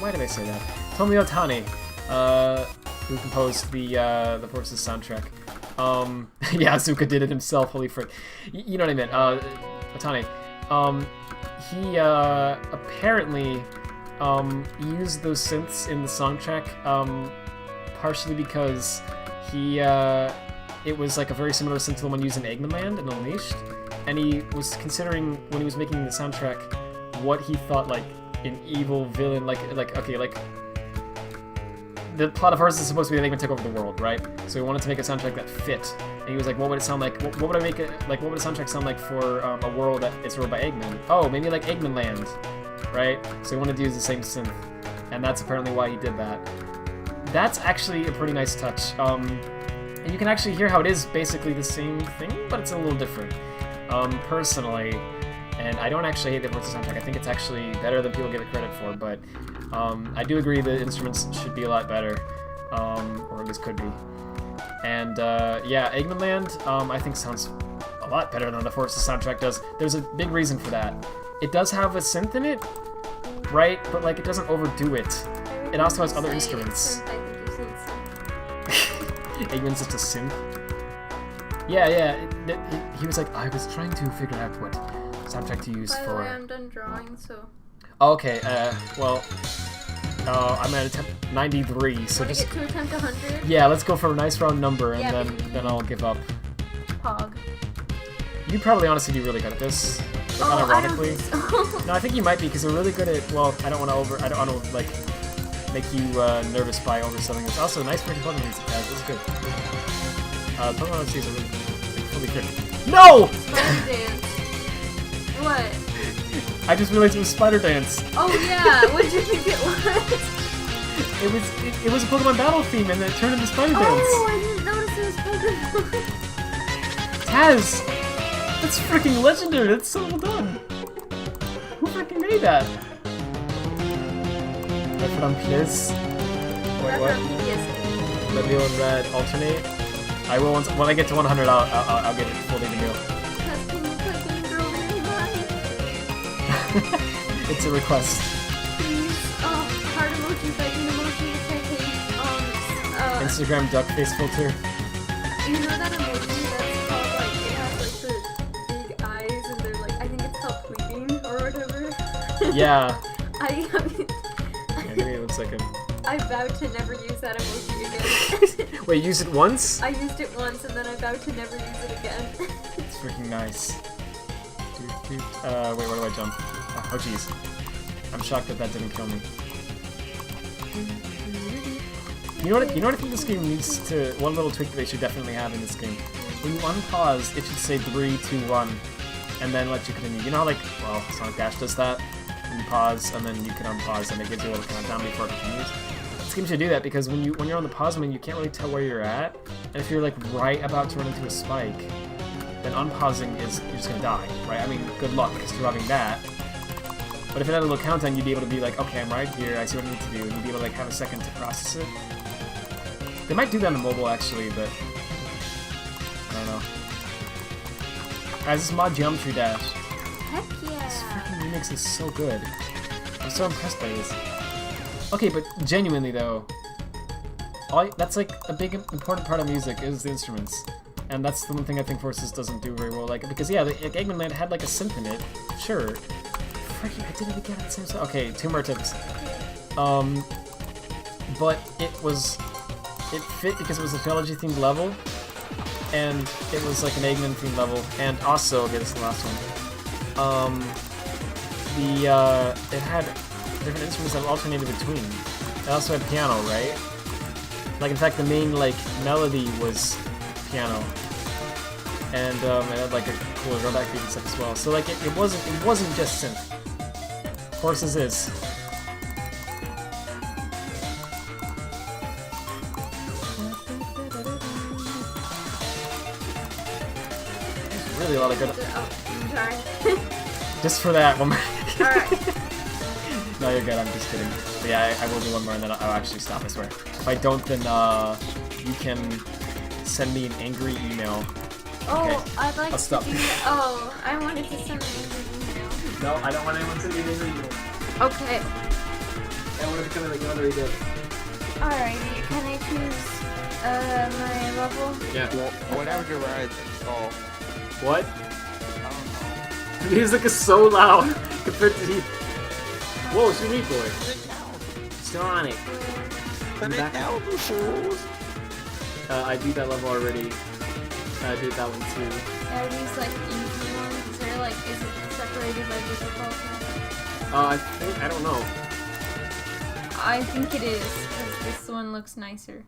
why did I say that? Tomoyo Otani, who composed the Forces soundtrack. Yeah, Iizuka did it himself. Holy frick! You know what I meant? Otani. He apparently used those synths in the soundtrack, partially because it was like a very similar synth to the one used in Eggman Land and Unleashed. And he was considering, when he was making the soundtrack, what he thought, like, an evil villain, the plot of Hearts is supposed to be that Eggman took over the world, right? So he wanted to make a soundtrack that fit. And he was like, what would it sound like, what would I make it, like, what would a soundtrack sound like for a world that is ruled by Eggman? Oh, maybe like Eggman Land, right? So he wanted to use the same synth. And that's apparently why he did that. That's actually a pretty nice touch. And you can actually hear how it is basically the same thing, but it's a little different. Personally, and I don't actually hate the Forza soundtrack. I think it's actually better than people give it credit for, but I do agree the instruments should be a lot better, or at least could be. And yeah, Eggman Land, I think sounds a lot better than the Forza soundtrack does. There's a big reason for that. It does have a synth in it, right? But like, it doesn't overdo it. It also has other instruments. Eggman's just a synth. Yeah, he was like, I was trying to figure out what soundtrack to use for... By the way, I'm done drawing, so... Okay, well, I'm at attempt 93, so Wanna just... get to attempt 100? Yeah, let's go for a nice round number, and Yeah, then I'll give up. Pog. You'd probably honestly be really good at this, unironically. I don't think so. No, I think you might be, because you're really good at... Well, I don't want to, like, make you nervous by overselling it. Also, nice freaking Pokemon music, guys, that's good. Pokemon MCs are really fully good. No! Spider Dance. What? I just realized it was Spider Dance. Oh yeah, what did you think it was? It was a Pokemon battle theme, and then it turned into Spider Dance. Oh, I didn't notice it was Pokemon. Taz! That's freaking legendary, that's so well done. Who freaking made that? Radfordhound Pliz. Wait, what? Let me and Red alternate. I will when I get to 100. I'll get it full Daily Meal. It's a request. Please, heart emoji, begging emoji, which I hate. Instagram duck face filter. You know that emoji that's called like it has like the big eyes and they're like I think it's called pleading or whatever. Yeah. I Maybe it looks like a... I vowed to never use that emoji again. Wait, use it once? I used it once and then I vowed to never use it again. It's freaking nice. Wait, where do I jump? Oh jeez. I'm shocked that didn't kill me. You know what I think this game needs to... One little tweak that they should definitely have in this game. When you unpause, it should say 3, 2, 1, and then let you continue. You know how like, well, Sonic Dash does that? You pause, and then you can unpause, and it gives you a little countdown before it continues. This game should do that, because when you're on the pause menu, you can't really tell where you're at, and if you're like right about to run into a spike, then unpausing is, you're just gonna die, right? I mean, good luck surviving that. But if it had a little countdown, you'd be able to be like, okay, I'm right here, I see what I need to do, and you'd be able to like have a second to process it. They might do that on mobile actually, but I don't know. Guys, this is mod Geometry Dash. Heck yeah. This freaking remix is so good. I'm so impressed by this. Okay, but genuinely though, that's like a big important part of music is the instruments, and that's the one thing I think Forces doesn't do very well. Like because yeah, like, Eggman Land had like a synth in it, sure. Freaking, I did it again at the same time. Okay, 2 more tips. But it fit because it was a trilogy themed level, and it was like an Eggman themed level, and also okay, this is the last one. It had different instruments that alternated between. It also had piano, right? Like in fact, the main like melody was piano, and it had like a cool rollback beat and stuff as well. So like it wasn't just synth. Forces is. There's really a lot of good. Oh, I'm sorry. Just for that one more. Alright. No, you're good. I'm just kidding. But yeah, I will do one more and then I'll actually stop. I swear. If I don't, then you can send me an angry email. Oh, Okay. I'd like I'll stop. to do that. Oh, I wanted to send an angry email. No, I don't want anyone to send me an angry email. Okay. I want it to come in like you already did. Alrighty, can I choose my level? Yeah. Whatever you're right. Oh. What? The music is so loud compared to the. Whoa, it's your Meat Boy. Sonic. I'm back. I beat that level already. I beat that one too. Are these like easy ones? Is there like, is it separated by difficulty? I don't know. I think it is, because this one looks nicer.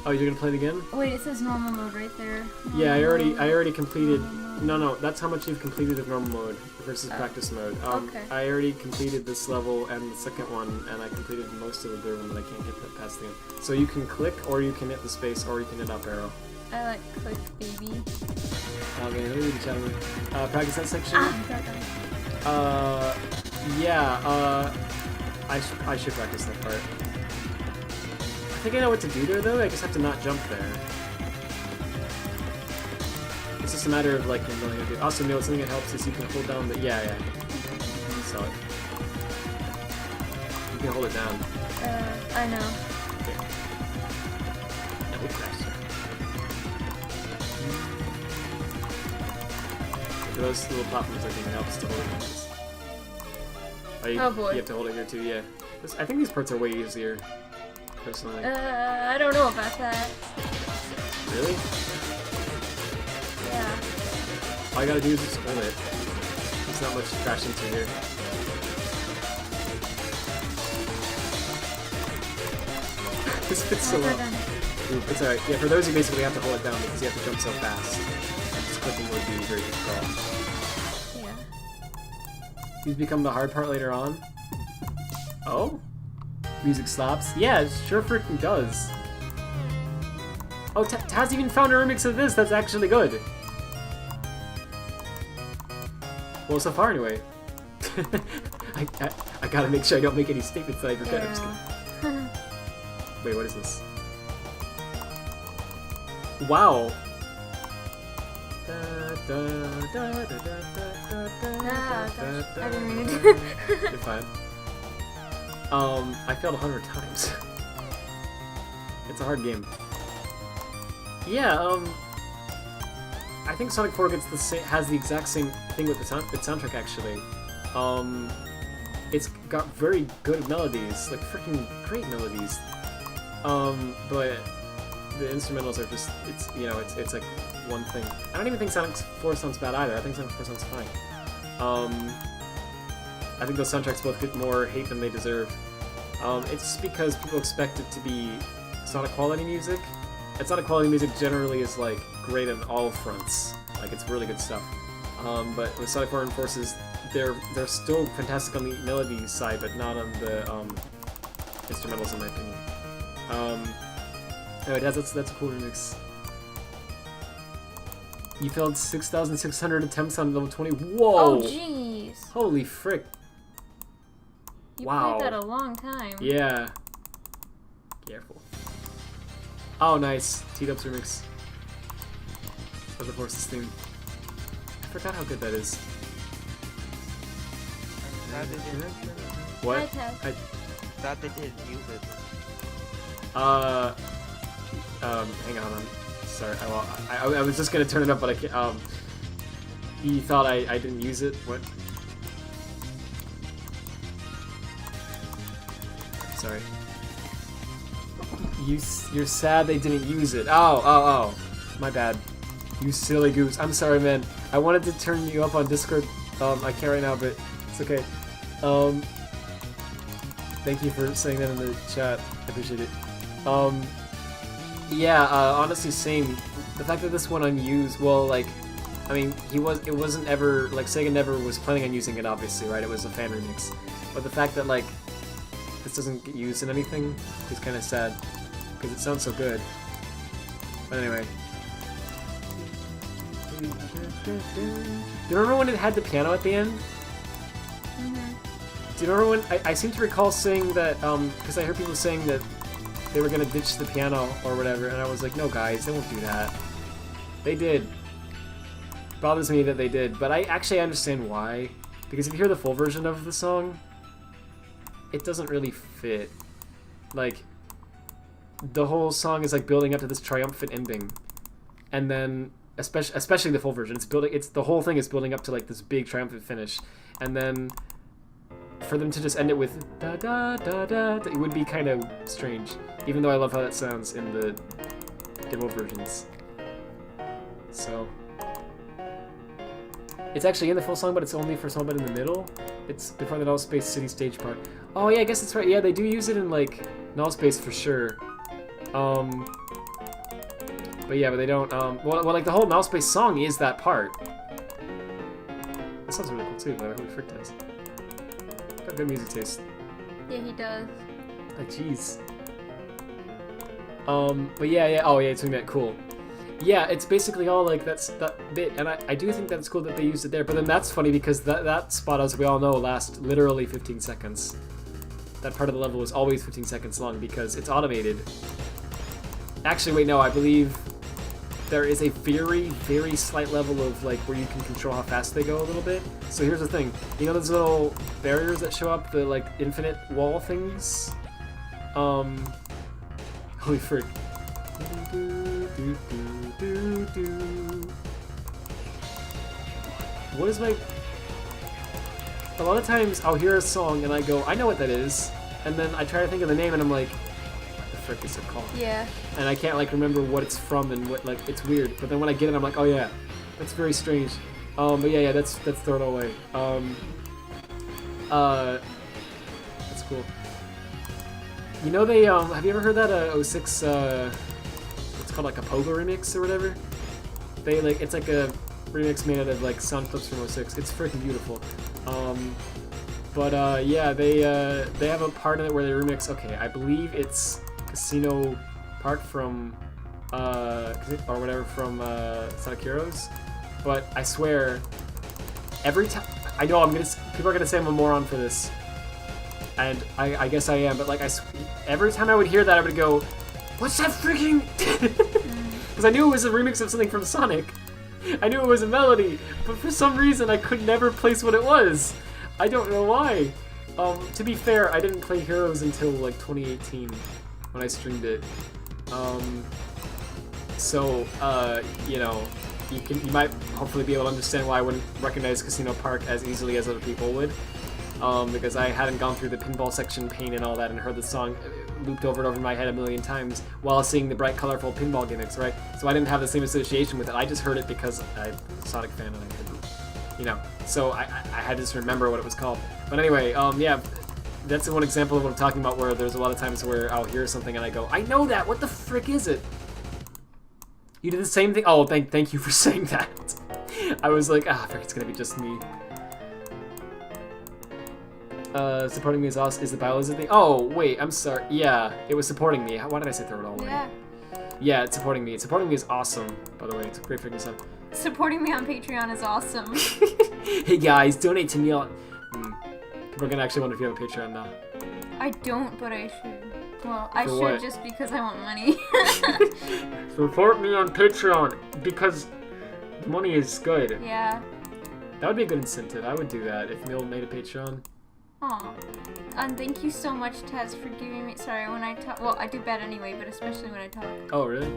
Oh, you're gonna play it again? Wait, it says normal mode right there. Yeah, I already completed. No, that's how much you've completed of normal mode versus practice mode. Okay. I already completed this level and the second one, and I completed most of the third one, but I can't get that past the end. So you can click, or you can hit the space, or you can hit up arrow. I like click, baby. Okay, let me read the chat room. Practice that section. Ah, Yeah. I should practice that part. I think I know what to do there, though. I just have to not jump there. It's just a matter of like knowing how to do it. Also, Neil, something that helps is you can hold down the. Yeah. You saw it. You can hold it down. I know. Okay. Now we crash. For those little platforms, I think it helps to hold it down. Oh boy. You have to hold it here too, yeah. I think these parts are way easier, personally. I don't know about that. Really? Yeah. All I gotta do is just hold it. There's not much to crash into here. This fits so well. Ooh, it's alright. Yeah, for those you basically have to hold it down because you have to jump so fast. Just clicking would be very difficult. Yeah. These become the hard part later on. Oh? Music stops? Yeah, it sure freaking does. Oh, Taz even found a remix of this. That's actually good. Well, so far anyway. I gotta make sure I don't make any statements that I regret. I'm just kidding. Wait, what is this? Wow. I didn't mean to. You're fine. I failed 100 times. It's a hard game. Yeah, I think Sonic 4 has the exact same thing with its soundtrack, actually. It's got very good melodies, like freaking great melodies. But the instrumentals are just, it's like one thing. I don't even think Sonic 4 sounds bad either. I think Sonic 4 sounds fine. I think those soundtracks both get more hate than they deserve. It's just because people expect it to be Sonic quality music. And Sonic quality music generally is like great on all fronts. Like it's really good stuff. But with Sonic 4 and Forces, they're still fantastic on the melody side, but not on the instrumentals, in my opinion. Anyway, that's a cool remix. You failed 6,600 attempts on level 20. Whoa! Oh, jeez. Holy frick! You Wow. played that a long time. Yeah. Careful. Oh, nice. T-Dub's remix of the Forces theme. I forgot how good that is. What? Hi, Tess. That they didn't use it. Hang on. I'm sorry. I was just gonna turn it up, but I can't. He thought I didn't use it. What? Sorry. You're sad they didn't use it. Oh. My bad. You silly goose. I'm sorry, man. I wanted to turn you up on Discord. I can't right now, but it's okay. Thank you for saying that in the chat. I appreciate it. Yeah, honestly, same. The fact that this went unused, well, like, I mean, it wasn't ever, like, Sega never was planning on using it, obviously, right? It was a fan remix. But the fact that, like, this doesn't get used in anything is kind of sad, because it sounds so good. But anyway. Do you remember when it had the piano at the end? Do you remember when I seem to recall saying that because I heard people saying that they were gonna ditch the piano or whatever, and I was like, no guys, they won't do that. They did. It bothers me that they did, but I actually understand why. Because if you hear the full version of the song, it doesn't really fit. Like, the whole song is like building up to this triumphant ending, and then especially the full version, the whole thing is building up to like this big triumphant finish, and then for them to just end it with da da da da, it would be kind of strange. Even though I love how that sounds in the demo versions. So it's actually in the full song, but it's only for some bit in the middle. It's before the Null Space City stage part. Oh yeah, I guess that's right. Yeah, they do use it in like Null Space for sure. But yeah, but they don't. Well, like the whole Null Space song is that part. That sounds really cool too. But who the frick does? Got good music taste. Yeah, he does. Like, jeez. But yeah. Oh yeah, it's doing that. Cool. Yeah, it's basically all like that bit, and I do think that it's cool that they used it there. But then that's funny because that spot, as we all know, lasts literally 15 seconds. That part of the level is always 15 seconds long because it's automated. Actually, wait, no, I believe there is a very, very slight level of like where you can control how fast they go a little bit. So here's the thing, you know those little barriers that show up, the like infinite wall things? Holy frick. What is my... A lot of times I'll hear a song and I go, I know what that is, and then I try to think of the name and I'm like, what the frick is it called? Yeah. And I can't like remember what it's from and what, like, it's weird. But then when I get it, I'm like, oh yeah, that's very strange. But yeah, that's thrown away. That's cool. You know they, have you ever heard that 06, it's called like a Pogo remix or whatever? They like, it's like a remix made out of like sound clips from 06. It's freaking beautiful. Yeah, they have a part in it where they remix, okay, I believe it's Casino Park from, or whatever from Sonic Heroes, but I swear, every time, I know people are gonna say I'm a moron for this, and I guess I am, but like every time I would hear that I would go, what's that freaking, because I knew it was a remix of something from Sonic, I knew it was a melody, but for some reason I could never place what it was. I don't know why. To be fair, I didn't play Heroes until like 2018 when I streamed it. You know, you might hopefully be able to understand why I wouldn't recognize Casino Park as easily as other people would. Because I hadn't gone through the pinball section pain and all that and heard the song looped over and over in my head a million times while seeing the bright, colorful pinball gimmicks, right? So I didn't have the same association with it. I just heard it because I'm a Sonic fan and I couldn't, you know. So I had to just remember what it was called. But anyway, yeah, that's one example of what I'm talking about where there's a lot of times where I'll hear something and I go, I know that! What the frick is it? You did the same thing? Oh, thank you for saying that. I was like, frick, it's gonna be just me. Supporting me is awesome. Is the Biolizard thing? Oh, wait, I'm sorry. Yeah, it was supporting me. Why did I say throw it all away? Yeah. Yeah, it's supporting me. Supporting me is awesome, by the way. It's a great freaking song. Supporting me on Patreon is awesome. Hey guys, donate to me on... People are gonna actually wonder if you have a Patreon now. I don't, but I should. Well, I For should what? just because I want money. Support me on Patreon, because the money is good. Yeah. That would be a good incentive. I would do that if Neil made a Patreon. Aw. And thank you so much, Taz, for giving me. Sorry, when I talk. Well, I do bad anyway, but especially when I talk. Oh, really?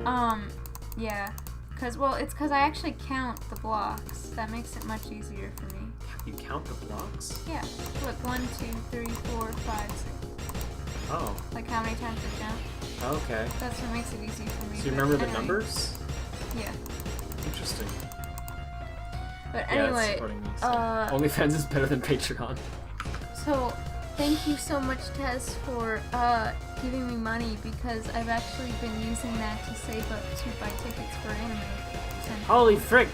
Yeah. It's because I actually count the blocks. That makes it much easier for me. You count the blocks? Yeah. Look, 1, 2, 3, 4, 5, 6. Oh. Like how many times I count. Okay. That's what makes it easy for me. So you remember the numbers? Yeah. Interesting. But Yeah, anyway, it's supporting me, so. OnlyFans is better than Patreon. So, thank you so much, Tez, for giving me money because I've actually been using that to save up to buy tickets for anime. Holy frick!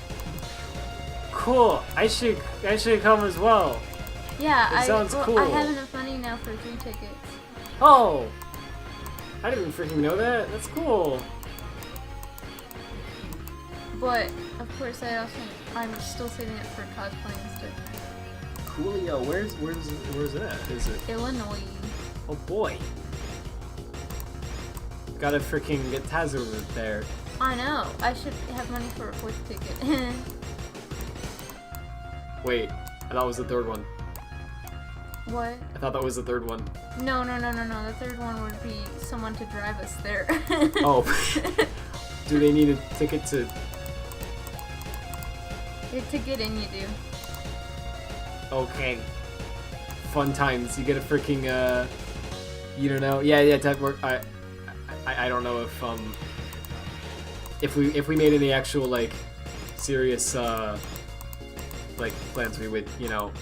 Cool. I should come as well. Yeah, It sounds cool. I have enough money now for 3 tickets. Oh! I didn't freaking know that. That's cool. But of course, I'm still saving it for cosplay instead. Coolio. Where's it at? Is it Illinois? Oh boy. Gotta freaking get Taz over there. I know. I should have money for a 4th ticket. Wait, I thought it was the 3rd one. What? I thought that was the 3rd one. No. The 3rd one would be someone to drive us there. Oh. Do they need a ticket to... To get in, you do. Okay. Fun times. You get a freaking, you don't know. Yeah, tech work. I don't know if we made any actual, like, serious, like, plans, we would, you know,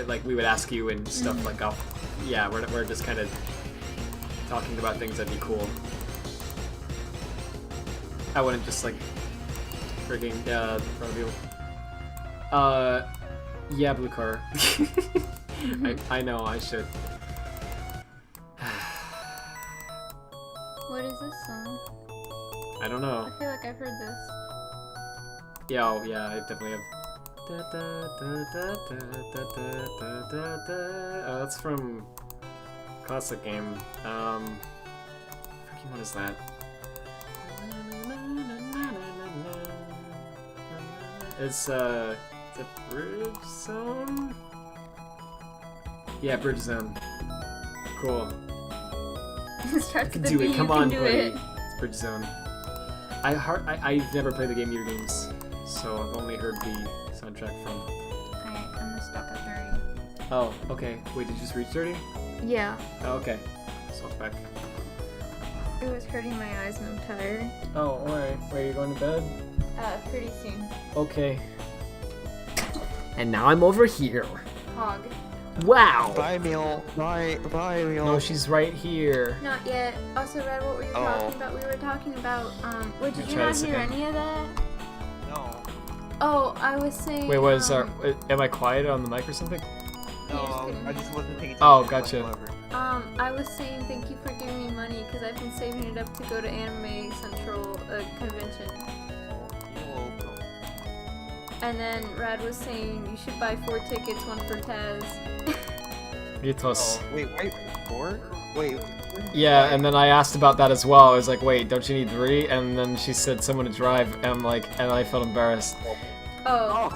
like, we would ask you and stuff, like, yeah, we're just kind of talking about things that'd be cool. I wouldn't just, like, freaking, in front of you. Yeah, blue car. I know, I should. What is this song? I don't know. I feel like I've heard this. Yeah, oh, yeah, I definitely have. Oh, that's from classic game. Freaking what is that? It's the Bridge Zone? Yeah, Bridge Zone. Cool. It starts You can with do B, it, come you on, can do buddy. it. It's Bridge Zone. I've never played the game Meter Games, so I've only heard the soundtrack from. I'm stuck at 30. Oh, okay. Wait, did you just reach 30? Yeah. Oh, okay. Swap back. It was hurting my eyes and I'm tired. Oh, alright. Wait, are you going to bed? Pretty soon. Okay. And now I'm over here. Hog. Wow! Bye, meal. Bye, meal. No, she's right here. Not yet. Also, Red, what were you talking about? We were talking about, wait, did you try not this hear again. any of that? No. Oh, I was saying, Wait, what is our... Am I quiet on the mic or something? No, I just wasn't thinking. Oh, gotcha. Whatsoever. I was saying thank you for giving me money, because I've been saving it up to go to Anime Central convention. You're welcome. And then Rad was saying you should buy 4 tickets, 1 for Taz. It was... Oh, wait, 4? Wait. Yeah, and then I asked about that as well. I was like, wait, don't you need 3? And then she said someone to drive, and I'm like, and I felt embarrassed. Oh.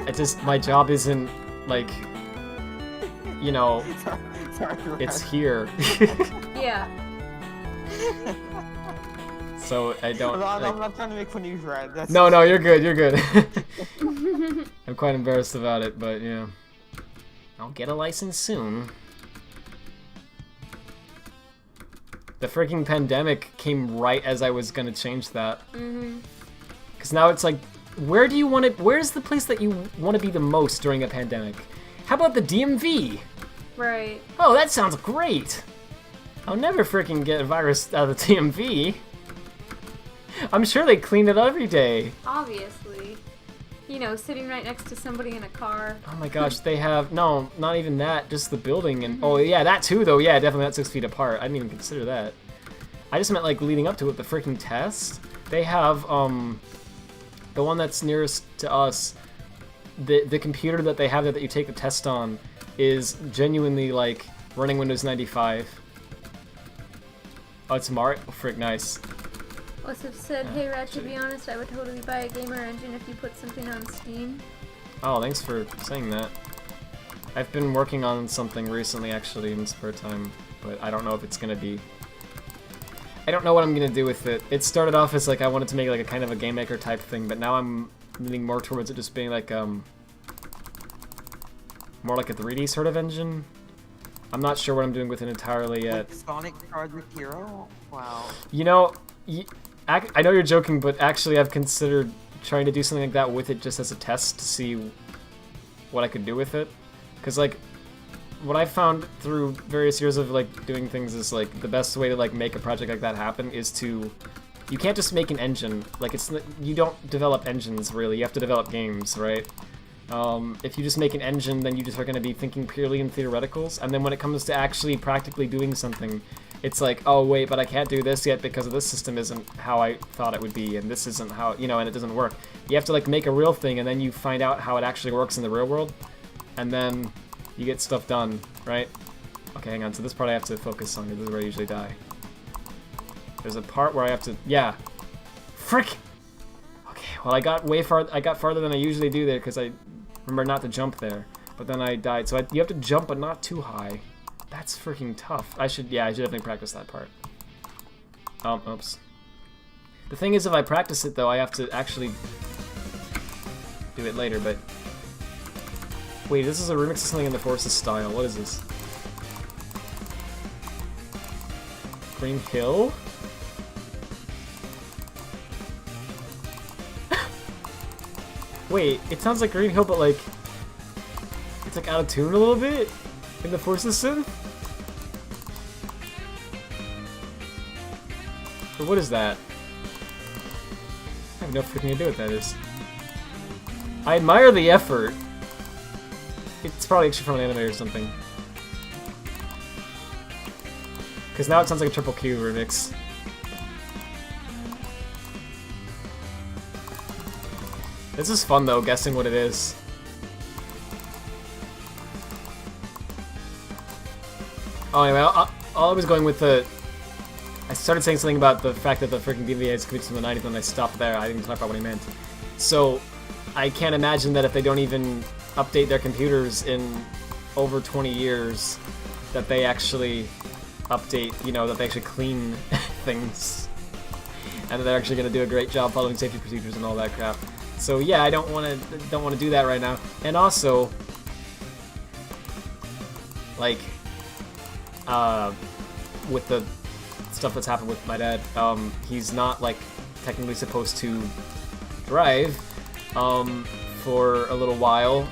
It just, my job isn't, like, you know, Sorry, it's here. Yeah. So I don't, like... I'm not trying to make fun of you, Rad. That's No, you're good, you're good. I'm quite embarrassed about it, but yeah. I'll get a license soon. The freaking pandemic came right as I was gonna change that. Because now it's like, where do you want to... Where's the place that you want to be the most during a pandemic? How about the DMV? Right. Oh, that sounds great! I'll never freaking get a virus out of the DMV. I'm sure they clean it every day. Obviously. You know, sitting right next to somebody in a car. Oh my gosh, they have... No, not even that, just the building and... Oh yeah, that too though, yeah, definitely not 6 feet apart. I didn't even consider that. I just meant like leading up to it, the freaking test. They have, the one that's nearest to us, the computer that they have there that you take the test on is genuinely like running Windows 95. Oh, it's Mario? Oh, frick, nice. Wassup said, hey Rad, to be honest, I would totally buy a gamer engine if you put something on Steam. Oh, thanks for saying that. I've been working on something recently, actually, in spare time, but I don't know if it's gonna be... I don't know what I'm gonna do with it. It started off as, like, I wanted to make, like, a kind of a game maker type thing, but now I'm leaning more towards it just being, like, more like a 3D sort of engine. I'm not sure what I'm doing with it entirely yet. Like Sonic Project Hero? Wow. You know, I know you're joking, but actually I've considered trying to do something like that with it just as a test to see what I could do with it. Because, like, what I found through various years of, like, doing things is, like, the best way to, like, make a project like that happen is to... You can't just make an engine. Like, you don't develop engines, really. You have to develop games, right? If you just make an engine, then you just are going to be thinking purely in theoreticals, and then when it comes to actually practically doing something, it's like, oh wait, but I can't do this yet because this system isn't how I thought it would be, and this isn't how, you know, and it doesn't work. You have to, like, make a real thing, and then you find out how it actually works in the real world, and then you get stuff done, right? Okay, hang on, so this part I have to focus on, this is where I usually die. There's a part where I have to, yeah. Frick! Okay, well I got farther than I usually do there because I remember not to jump there, but then I died. So you have to jump, but not too high. That's freaking tough. I should definitely practice that part. Oops. The thing is, if I practice it though, I have to actually do it later, but... Wait, this is a remix of something in the Forces style. What is this? Green Hill? Wait, it sounds like Green Hill, but like... It's like out of tune a little bit? In the Forces synth? But what is that? I have no freaking idea what that is. I admire the effort. It's probably actually from an anime or something. Because now it sounds like a Triple Q remix. This is fun though, guessing what it is. Oh, anyway, all I was going with the... I started saying something about the fact that the freaking DVDs could be from the 90s, and I stopped there. I didn't talk about what he meant. So, I can't imagine that if they don't even update their computers in over 20 years, that they actually update, you know, that they actually clean things. And that they're actually going to do a great job following safety procedures and all that crap. So yeah, I don't want to do that right now. And also, like, with the stuff that's happened with my dad, he's not, like, technically supposed to drive, for a little while,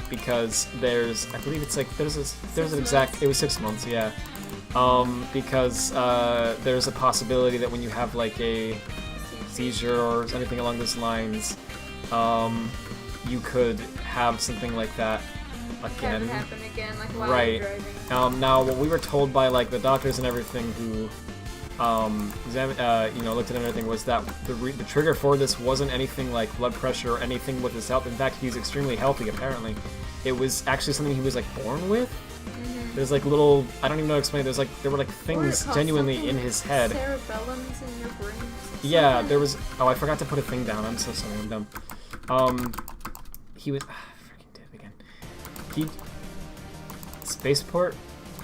because there's, I believe it's like, there's an exact, it was 6 months, yeah, because, there's a possibility that when you have, like, a seizure or anything along those lines, you could have something like that again. Have it happen again, like while right. you're driving. Now, what we were told by, like, the doctors and everything who, you know, looked at everything was that the trigger for this wasn't anything like blood pressure or anything with his health. In fact, he's extremely healthy, apparently. It was actually something he was, like, born with. Mm-hmm. There's, like, little, I don't even know how to explain it. There were, like, things genuinely in his head. Cerebellums in your brain. Yeah, there was, oh, I forgot to put a thing down. I'm so sorry, I'm dumb. He was, freaking did again. Spaceport?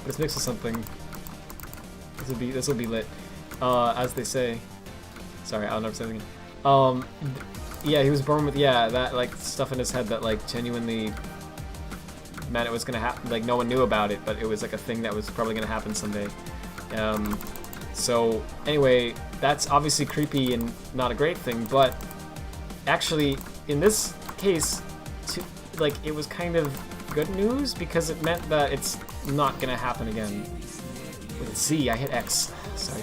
But it's mixed with something. This will be lit. As they say. Sorry, I don't know if I'm saying it again. Yeah, he was born with, yeah, that, like, stuff in his head that, like, genuinely meant it was gonna happen. Like, no one knew about it, but it was, like, a thing that was probably gonna happen someday. So, anyway, that's obviously creepy and not a great thing, but actually, in this case, like, it was kind of good news because it meant that it's not gonna happen again. With Z, I hit X. Sorry.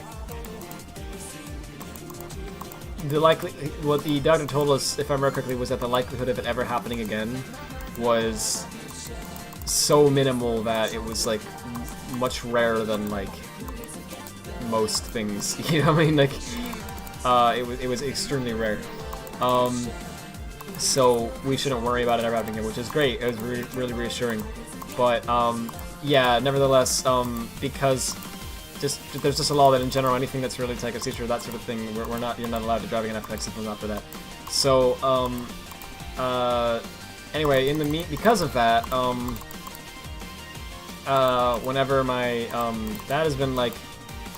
What the doctor told us, if I remember correctly, was that the likelihood of it ever happening again was so minimal that it was, like, much rarer than, like, most things. You know what I mean? Like, it was extremely rare. So we shouldn't worry about it ever happening again, which is great. It was really reassuring. But, yeah, nevertheless, because there's just a law that in general anything that's related to like a seizure or that sort of thing, you're not allowed to drive again after next 6 months after that. So, anyway, because of that, whenever my dad has been like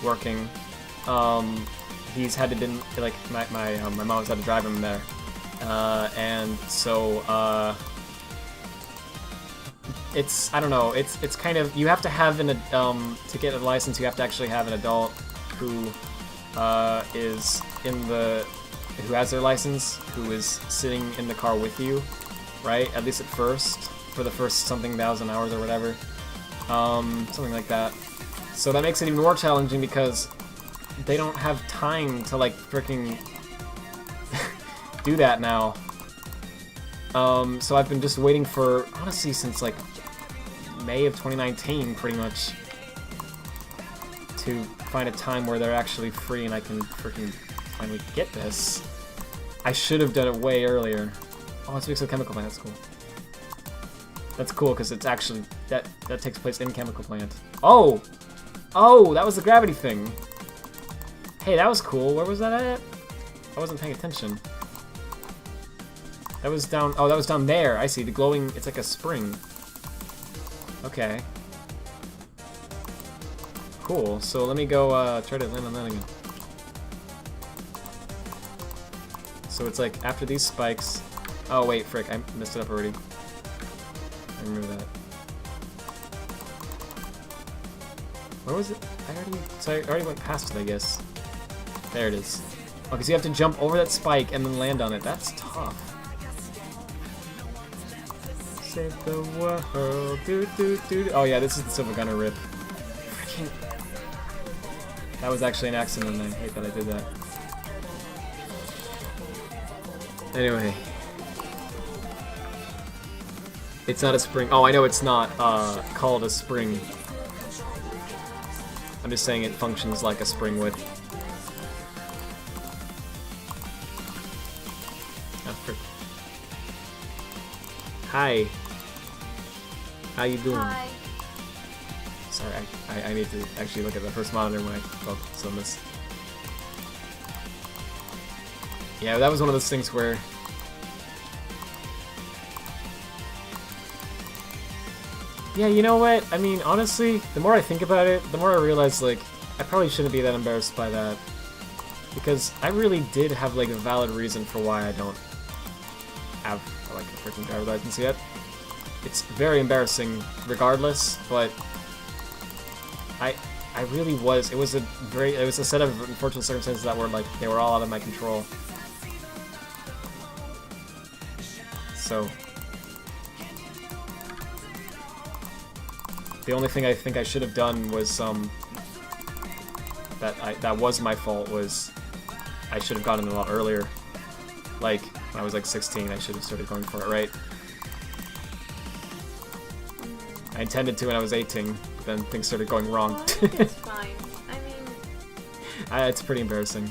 working, he's had to been like my mom's had to drive him there, and so it's I don't know, it's kind of, you have to have an to get a license, you have to actually have an adult who is who has their license, who is sitting in the car with you, right? At least at first, for the first something thousand hours or whatever, something like that. So that makes it even more challenging because they don't have time to like freaking do that now. So I've been just waiting for, honestly, since like May of 2019, pretty much, to find a time where they're actually free and I can freaking finally get this. I should have done it way earlier. Oh, it's a chemical plant. That's cool. That's cool because it's actually that takes place in chemical plant. Oh, that was the gravity thing. Hey, that was cool. Where was that at? I wasn't paying attention. That was down. Oh, that was down there. I see the glowing. It's like a spring. Okay. Cool. So let me go try to land on that again. So it's like after these spikes. Oh wait, frick! I messed it up already. I remember that. Where was it? I already went past it, I guess. There it is. Oh, because you have to jump over that spike and then land on it. That's tough. Save the world. Do. Oh yeah, this is the Silver Gunner rip. Freaking. That was actually an accident, and I hate that I did that. Anyway. It's not a spring. Oh, I know it's not called a spring. I'm just saying it functions like a spring would. Oh, frick. Hi. How you doing? Hi. Sorry, I need to actually look at the first monitor when I focus on this. Yeah, that was one of those things where... Yeah, you know what? I mean, honestly, the more I think about it, the more I realize, like, I probably shouldn't be that embarrassed by that. Because I really did have, like, a valid reason for why I don't have, like, a freaking driver's license yet. It's very embarrassing regardless, but I really was, it was a set of unfortunate circumstances that were, like, they were all out of my control. So... The only thing I think I should have done was, that was my fault, was I should have gotten it a lot earlier. Like, when I was like 16, I should have started going for it, right? I intended to when I was 18, but then things started going wrong. Well, I think it's fine. I mean... It's pretty embarrassing.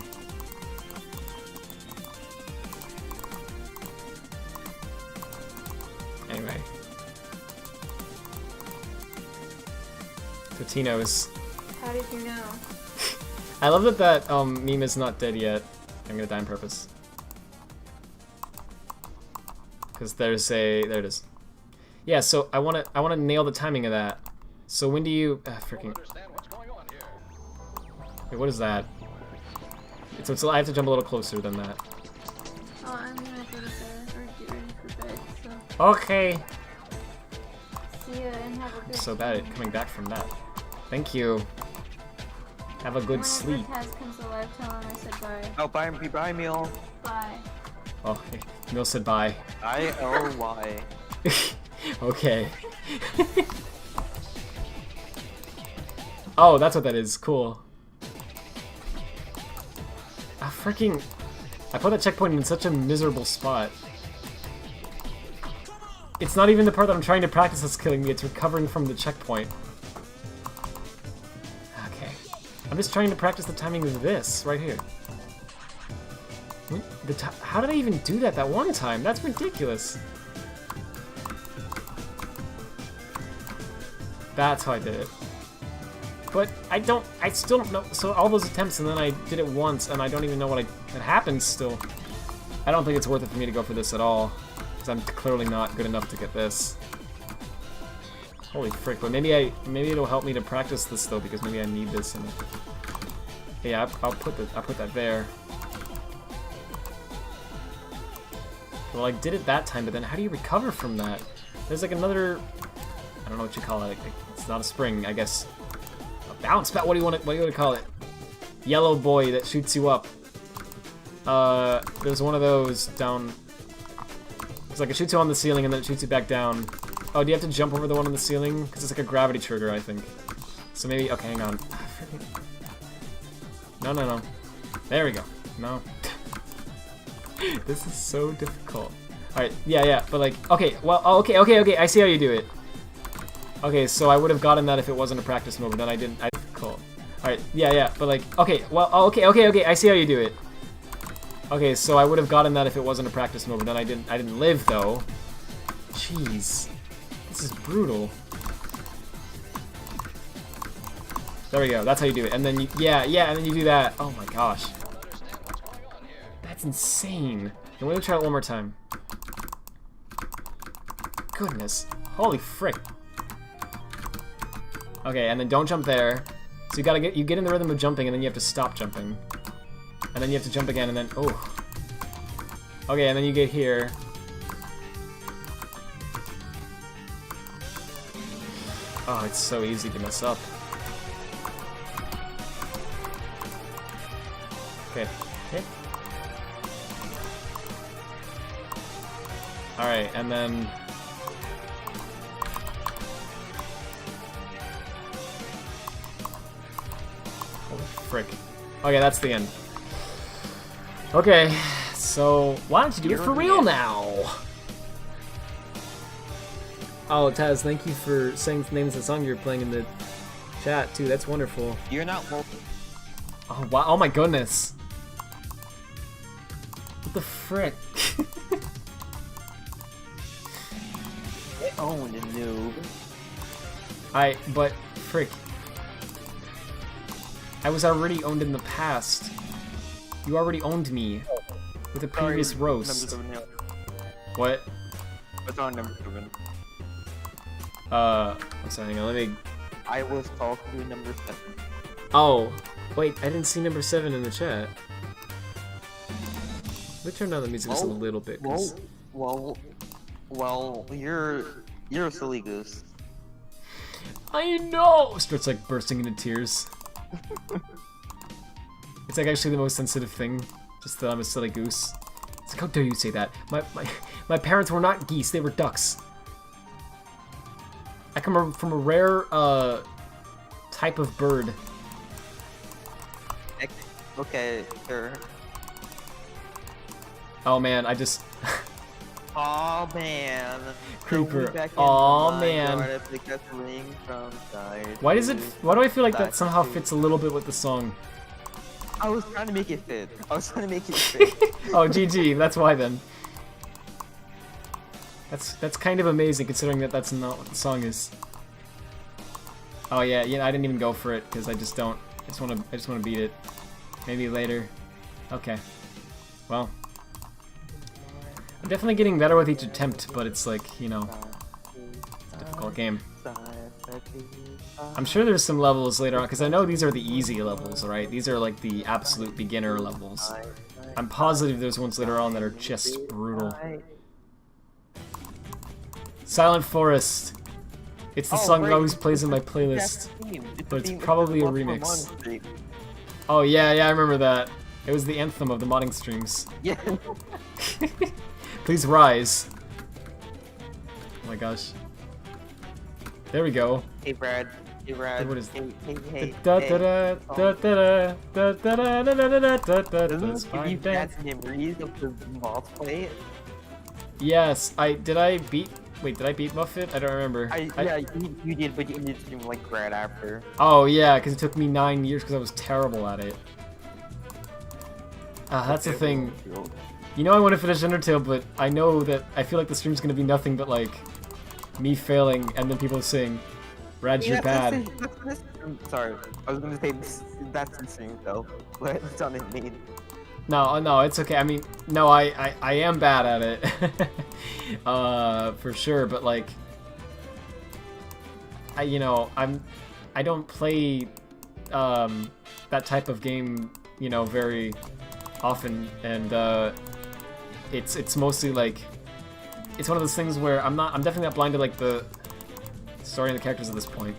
Anyway. Totino's. How did you know? I love that meme is not dead yet. I'm gonna die on purpose. Because there's a... There it is. Yeah, so I wanna nail the timing of that. So when do you... freaking... Wait, what is that? So I have to jump a little closer than that. Oh, I'm gonna go to bed, or get ready for bed, so... Okay! See ya and have a good So bad at coming back from that. Thank you. Have a good sleep. When Taz comes alive, tell him I said bye. Oh, bye, Meal. Bye. Oh, okay. Mill said bye. I-O-Y. Okay. Oh, that's what that is. Cool. Freaking... I put that checkpoint in such a miserable spot. It's not even the part that I'm trying to practice that's killing me, it's recovering from the checkpoint. Okay. I'm just trying to practice the timing of this, right here. How did I even do that one time? That's ridiculous. That's how I did it. But I still don't know, so all those attempts and then I did it once and I don't even know what happened still. I don't think it's worth it for me to go for this at all. I'm clearly not good enough to get this. Holy frick! But maybe it'll help me to practice this though, because maybe I need this. And yeah, I'll put that there. Well, I did it that time, but then how do you recover from that? There's like another, I don't know what you call it. It's not a spring, I guess. A bounce pad. What do you want to call it? Yellow boy that shoots you up. There's one of those down. It's like it shoots you on the ceiling and then it shoots you back down. Oh, do you have to jump over the one on the ceiling? Because it's like a gravity trigger, I think. So maybe, okay, hang on. No. There we go. No. This is so difficult. Alright, yeah, but like, okay, well, okay, I see how you do it. Okay, so I would have gotten that if it wasn't a practice mode, but then I didn't, cool. Alright, yeah, but like, okay, well, okay, I see how you do it. Okay, so I would have gotten that if it wasn't a practice mode, but then I didn't live, though. Jeez. This is brutal. There we go, that's how you do it. And then you, yeah, and then you do that. Oh my gosh. That's insane. I'm gonna try it one more time. Goodness. Holy frick. Okay, and then don't jump there. So you get in the rhythm of jumping, and then you have to stop jumping. And then you have to jump again, and then, oh. Okay, and then you get here. Oh, it's so easy to mess up. Okay. Alright, and then... Holy frick. Okay, that's the end. Okay, so why don't you do it for real now? Oh, Taz, thank you for saying the names of the song you're playing in the chat, too. That's wonderful. You're not welcome. Oh, wow. Oh, my goodness. What the frick? Get owned, noob. But, frick. I was already owned in the past. You already owned me with a previous roast. What? What's on number 7? I'm sorry, hang on, let me... I was talking to number 7. Oh, wait, I didn't see number 7 in the chat. Let me turn down the music just a little bit, cause... Well, you're a silly goose. I know! Starts like bursting into tears. It's like actually the most sensitive thing, just that I'm a silly goose. It's like, how dare you say that? My parents were not geese, they were ducks. I come from a rare, type of bird. Okay, sure. Oh man, I just... Aw man. Creeper. Aw man. Why does it... Why do I feel like that somehow fits a little bit with the song? I was trying to make it fit. Oh, GG, that's why then. That's kind of amazing considering that that's not what the song is. Oh yeah, I didn't even go for it because I just want to beat it. Maybe later. Okay. Well, I'm definitely getting better with each attempt, but it's like, you know, it's a difficult game. I'm sure there's some levels later on because I know these are the easy levels, right? These are like the absolute beginner levels. I'm positive there's ones later on that are just brutal. Silent Forest. It's the song that always plays in my playlist, but it's probably a remix. Oh yeah, I remember that. It was the anthem of the modding streams. Yeah. Please rise. Oh my gosh. There we go. Hey Brad. What is Hey. That's fine. That's memories of the boss fight. Yes, did I beat Muffet? I don't remember. Yeah, you did, but you ended stream like right after. Oh yeah, because it took me 9 years because I was terrible at it. That's the thing. You know I want to finish Undertale, but I know that I feel like the stream's gonna be nothing but like me failing and then people saying, "Rad, you're bad." Sorry, I was gonna say that's insane though, but it's on it mean. No, it's okay. I mean, no, I am bad at it. For sure, but like, you know, I don't play that type of game, you know, very often, and it's mostly like, it's one of those things where I'm definitely not blind to like the story and the characters at this point,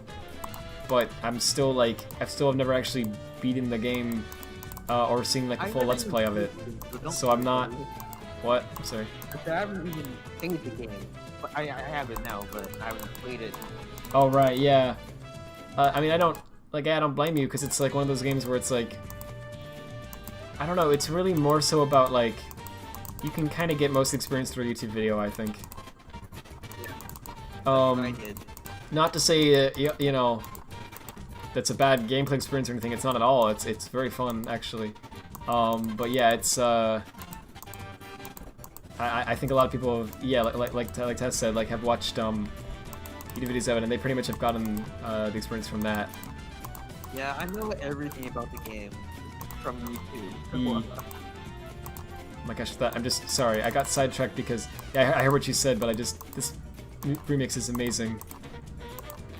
but I'm still like, I still have never actually beaten the game or seen like a full Let's Play of it, so I'm not. What? I'm sorry. I haven't even played the game. I have it now, but I haven't played it. Oh right, yeah. I mean, I don't blame you, because it's like one of those games where it's like, I don't know, it's really more so about like, you can kind of get most experience through a YouTube video, I think. I did. Not to say you know, that's a bad gameplay experience or anything. It's not at all. It's very fun actually. But yeah, it's I think a lot of people have, yeah, like Tess said, like have watched YouTube videos of it, and they pretty much have gotten the experience from that. Yeah, I know everything about the game from YouTube. Oh my gosh, I'm just sorry. I got sidetracked because yeah, I heard what you said, but this remix is amazing.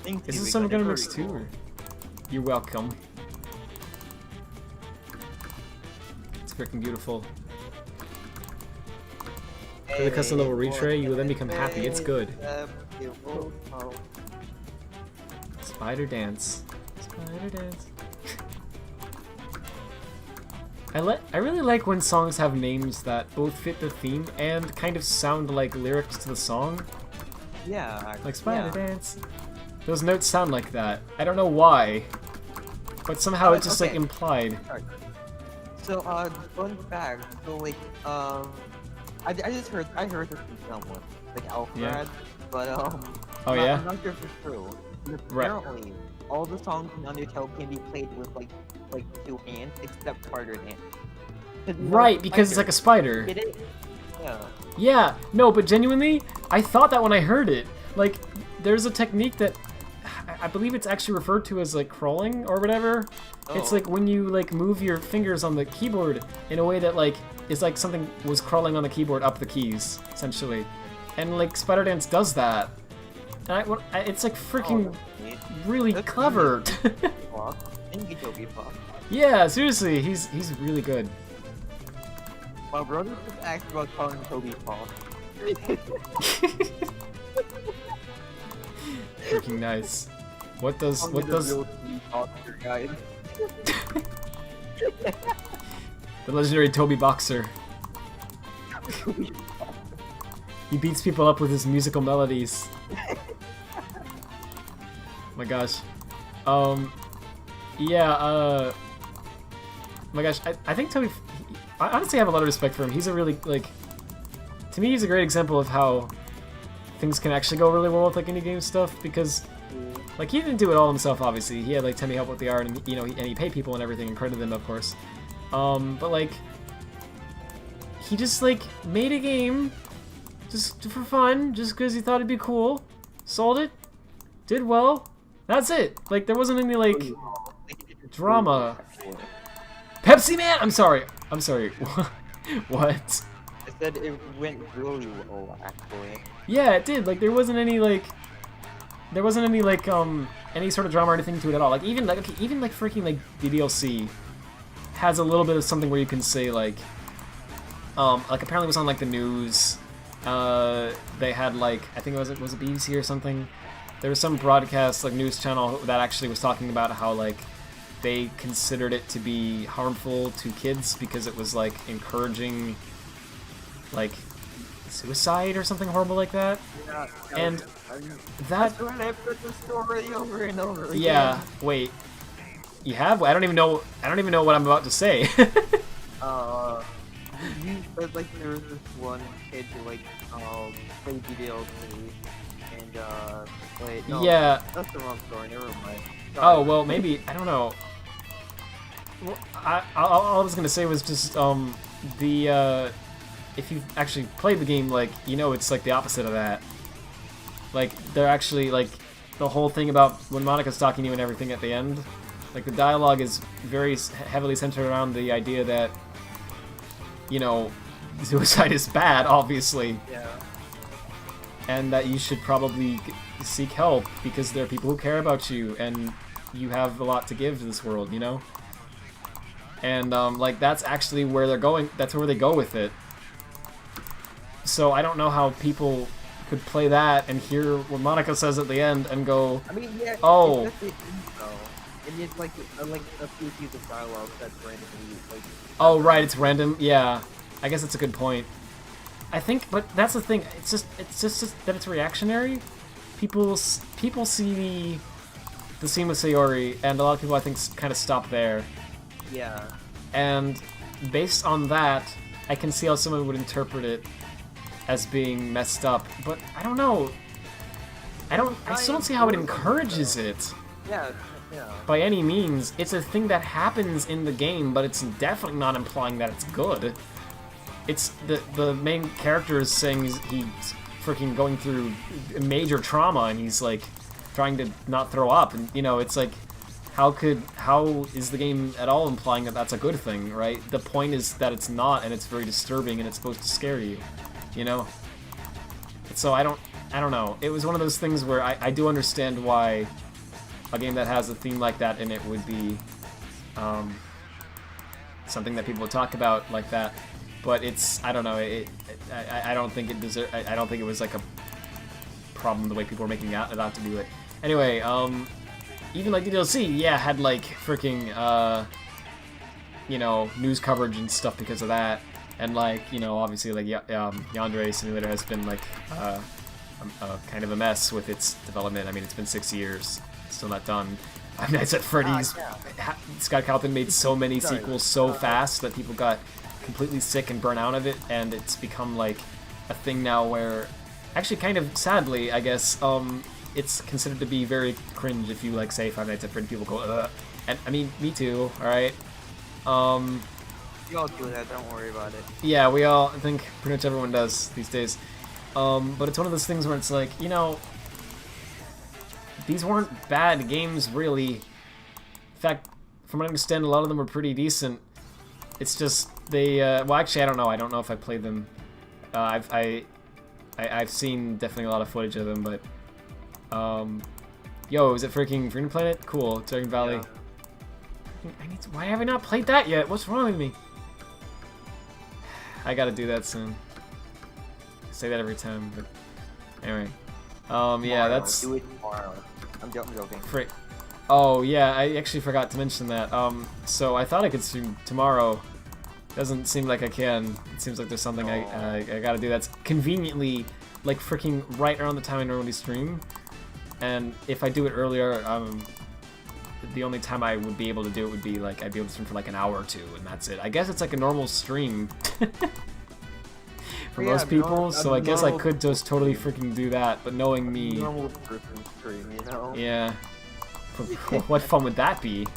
Is this some gonna mix too? Or? You're welcome. It's freaking beautiful. For the custom level retray, you will then become happy. It's good. Spider dance. Spider dance. I really like when songs have names that both fit the theme and kind of sound like lyrics to the song. Yeah. Like Spider Dance. Those notes sound like that. I don't know why, but somehow it's just like implied. So fun fact. So like I heard this from someone, like Alfred, yeah. But oh yeah. I'm not sure if it's true. Apparently, all the songs in Undertale can be played with like two hands, except Spider Dance. Right, because it's like a spider. Get it? Yeah. Yeah, no, but genuinely, I thought that when I heard it. Like, there's a technique that I believe it's actually referred to as like crawling or whatever. Oh. It's like when you like move your fingers on the keyboard in a way that like is like something was crawling on the keyboard up the keys, essentially. And like Spider Dance does that. And it's like freaking really clever. Yeah, seriously, he's really good. My brother just asked about calling Toby Paul. Freaking nice. What does the legendary Toby Boxer. He beats people up with his musical melodies. My gosh. Yeah, my gosh, I think Toby, I honestly have a lot of respect for him. He's a really, like, to me he's a great example of how things can actually go really well with like indie game stuff, because like he didn't do it all himself, obviously. He had like Timmy help with the art, and you know, and he paid people and everything and credited them, of course. But like he just like made a game just for fun, just because he thought it'd be cool, sold it, did well. That's it. Like there wasn't any like drama. Pepsi Man. I'm sorry. What? I said it went really well, actually. Yeah, it did. Like there wasn't any like any sort of drama or anything to it at all. Like even like freaking like the DLC has a little bit of something where you can say like apparently it was on like the news. They had like, I think was it BBC or something. There was some broadcast like news channel that actually was talking about how like they considered it to be harmful to kids because it was like encouraging like suicide or something horrible like that. Yeah, and that's when I put the story over and over again. Yeah, wait. You have? I don't even know what I'm about to say. Like there was this one kid who like played DLC and wait, no, yeah. That's the wrong story, never mind. Sorry. Oh well, maybe, I don't know. Well, all I was gonna say was just if you've actually played the game, like, you know, it's like the opposite of that. Like they're actually like the whole thing about when Monica's talking to you and everything at the end, like the dialogue is very heavily centered around the idea that, you know, suicide is bad, obviously. Yeah. and that you should probably seek help because there are people who care about you, and you have a lot to give to this world, you know? And, like, that's actually where they're going, that's where they go with it. So I don't know how people could play that and hear what Monica says at the end and go, I mean, yeah, oh. It's just the intro. And it's like a few pieces of dialogue that's randomly, like... Oh, right, it's random, yeah. I guess that's a good point. I think, but that's the thing, it's just that it's reactionary. People see the scene with Sayori, and a lot of people, I think, kind of stop there. Yeah. And based on that, I can see how someone would interpret it as being messed up, but I don't know. I still don't see how it encourages it. Yeah, yeah. By any means. It's a thing that happens in the game, but it's definitely not implying that it's good. It's the main character is saying he's freaking going through major trauma, and he's like trying to not throw up, and you know, it's like, how is the game at all implying that that's a good thing, right? The point is that it's not, and it's very disturbing, and it's supposed to scare you, you know? So I don't know. It was one of those things where I do understand why a game that has a theme like that in it would be something that people would talk about like that, but it's, I don't know, I don't think it I don't think it was like a problem the way people were making it out to do it. Anyway, even like the DLC, yeah, had like freaking, you know, news coverage and stuff because of that, and like, you know, obviously like Yandere Simulator has been like kind of a mess with its development. I mean, it's been 6 years, still not done. Five Nights at Freddy's, Scott Calvin made so many sequels so fast that people got completely sick and burnt out of it, and it's become like a thing now where, actually kind of sadly, I guess, it's considered to be very cringe if you like say Five Nights at Freddy's, people go, ugh. And I mean, me too, alright? You all do that, don't worry about it. Yeah, I think pretty much everyone does these days. But it's one of those things where it's like, you know, these weren't bad games, really. In fact, from what I understand, a lot of them were pretty decent. It's just, they, well, actually, I don't know. I don't know if I played them. I've seen definitely a lot of footage of them, but, yo, is it freaking Freedom Planet? Cool, Dragon Valley. Yeah. Why have I not played that yet? What's wrong with me? I gotta do that soon. I say that every time, but anyway. Yeah, that's... Do it tomorrow. I'm joking. Oh, yeah, I actually forgot to mention that. So I thought I could stream tomorrow. Doesn't seem like I can. It seems like there's something I gotta do that's conveniently, like, freaking right around the time I normally stream. And if I do it earlier, the only time I would be able to do it would be, like, I'd be able to stream for, like, an hour or two, and that's it. I guess it's like a normal stream for most people, so I guess I could just totally freaking do that, but knowing me... Normal person stream, you know? Yeah. What fun would that be?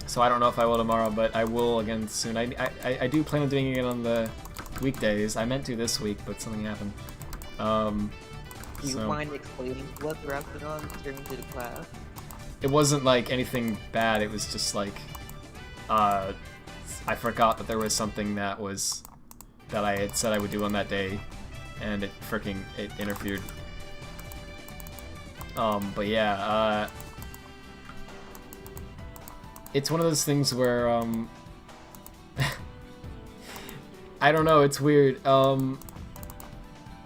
So I don't know if I will tomorrow, but I will again soon. I do plan on doing it on the weekdays. I meant to this week, but something happened. Do you mind explaining what Radfordhound streaming to the class? It wasn't like anything bad. It was just like I forgot that there was something that I had said I would do on that day, and it interfered. But yeah, it's one of those things where I don't know. It's weird.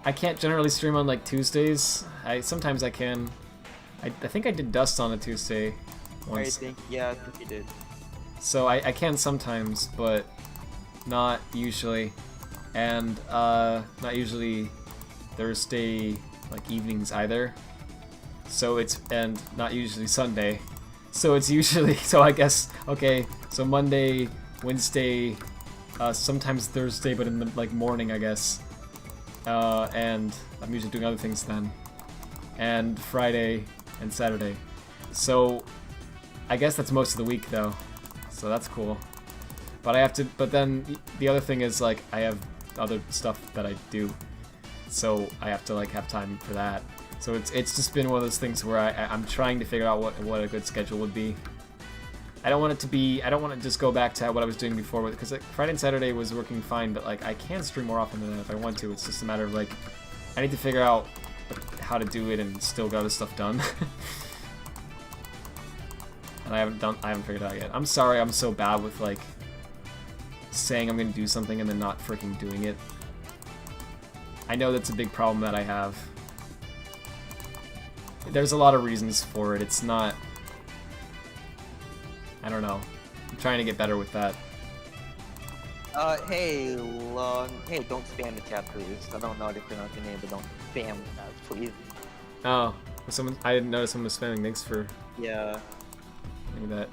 I can't generally stream on like Tuesdays. Sometimes I can. I think I did Dust on a Tuesday once. I think you did. So I can sometimes, but not usually, and not usually Thursday like evenings either. So and not usually Sunday. So it's usually, so I guess, okay, so Monday, Wednesday, sometimes Thursday, but in the like morning, I guess. And I'm usually doing other things then. And Friday and Saturday. So I guess that's most of the week though. So that's cool. But then the other thing is like I have other stuff that I do. So I have to like have time for that. So it's just been one of those things where I'm trying to figure out what a good schedule would be. I don't want it to be. I don't want to just go back to what I was doing before with, because like, Friday and Saturday was working fine, but like I can stream more often than that if I want to. It's just a matter of like I need to figure out how to do it and still get this stuff done. And I haven't figured it out yet. I'm sorry, I'm so bad with like saying I'm gonna do something and then not freaking doing it. I know that's a big problem that I have. There's a lot of reasons for it. It's not... I don't know. I'm trying to get better with that. Hey, don't spam the chat, please. I don't know how to pronounce your name, but don't spam that, please. Oh, I didn't notice someone was spamming. Thanks for Yeah. doing that.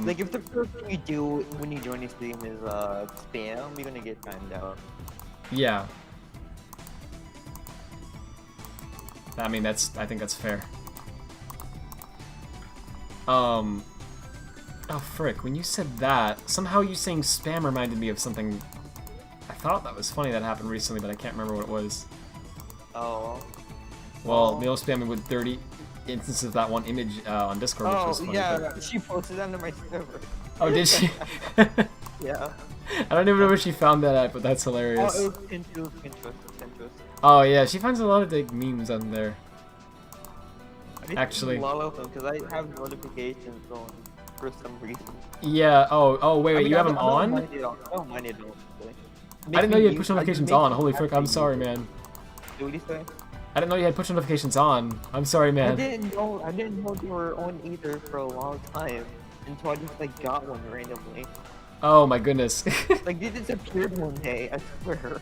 Like, if the first thing you do when you join the stream is, spam, you're gonna get timed out. Yeah. I mean, I think that's fair. Oh, frick, when you said that, somehow you saying spam reminded me of something. I thought that was funny that happened recently, but I can't remember what it was. Oh. Well, Neil spamming with 30 instances of that one image on Discord, which was funny. Yeah, but... she posted that on my server. Oh, did she? Yeah. I don't even know where she found that at, but that's hilarious. Oh, it was Pinterest. Oh, yeah, she finds a lot of like memes on there. Actually. A lot of them, because I have notifications on for some reason. Yeah, oh, wait, I mean, you have them on? I don't mind it, honestly. I didn't know you had push notifications on. Holy frick, I'm sorry, man. What did you say? I didn't know you had push notifications on. I'm sorry, man. I didn't know they were on either for a long time until I just like got one randomly. Oh my goodness. Like they disappeared one day, I swear.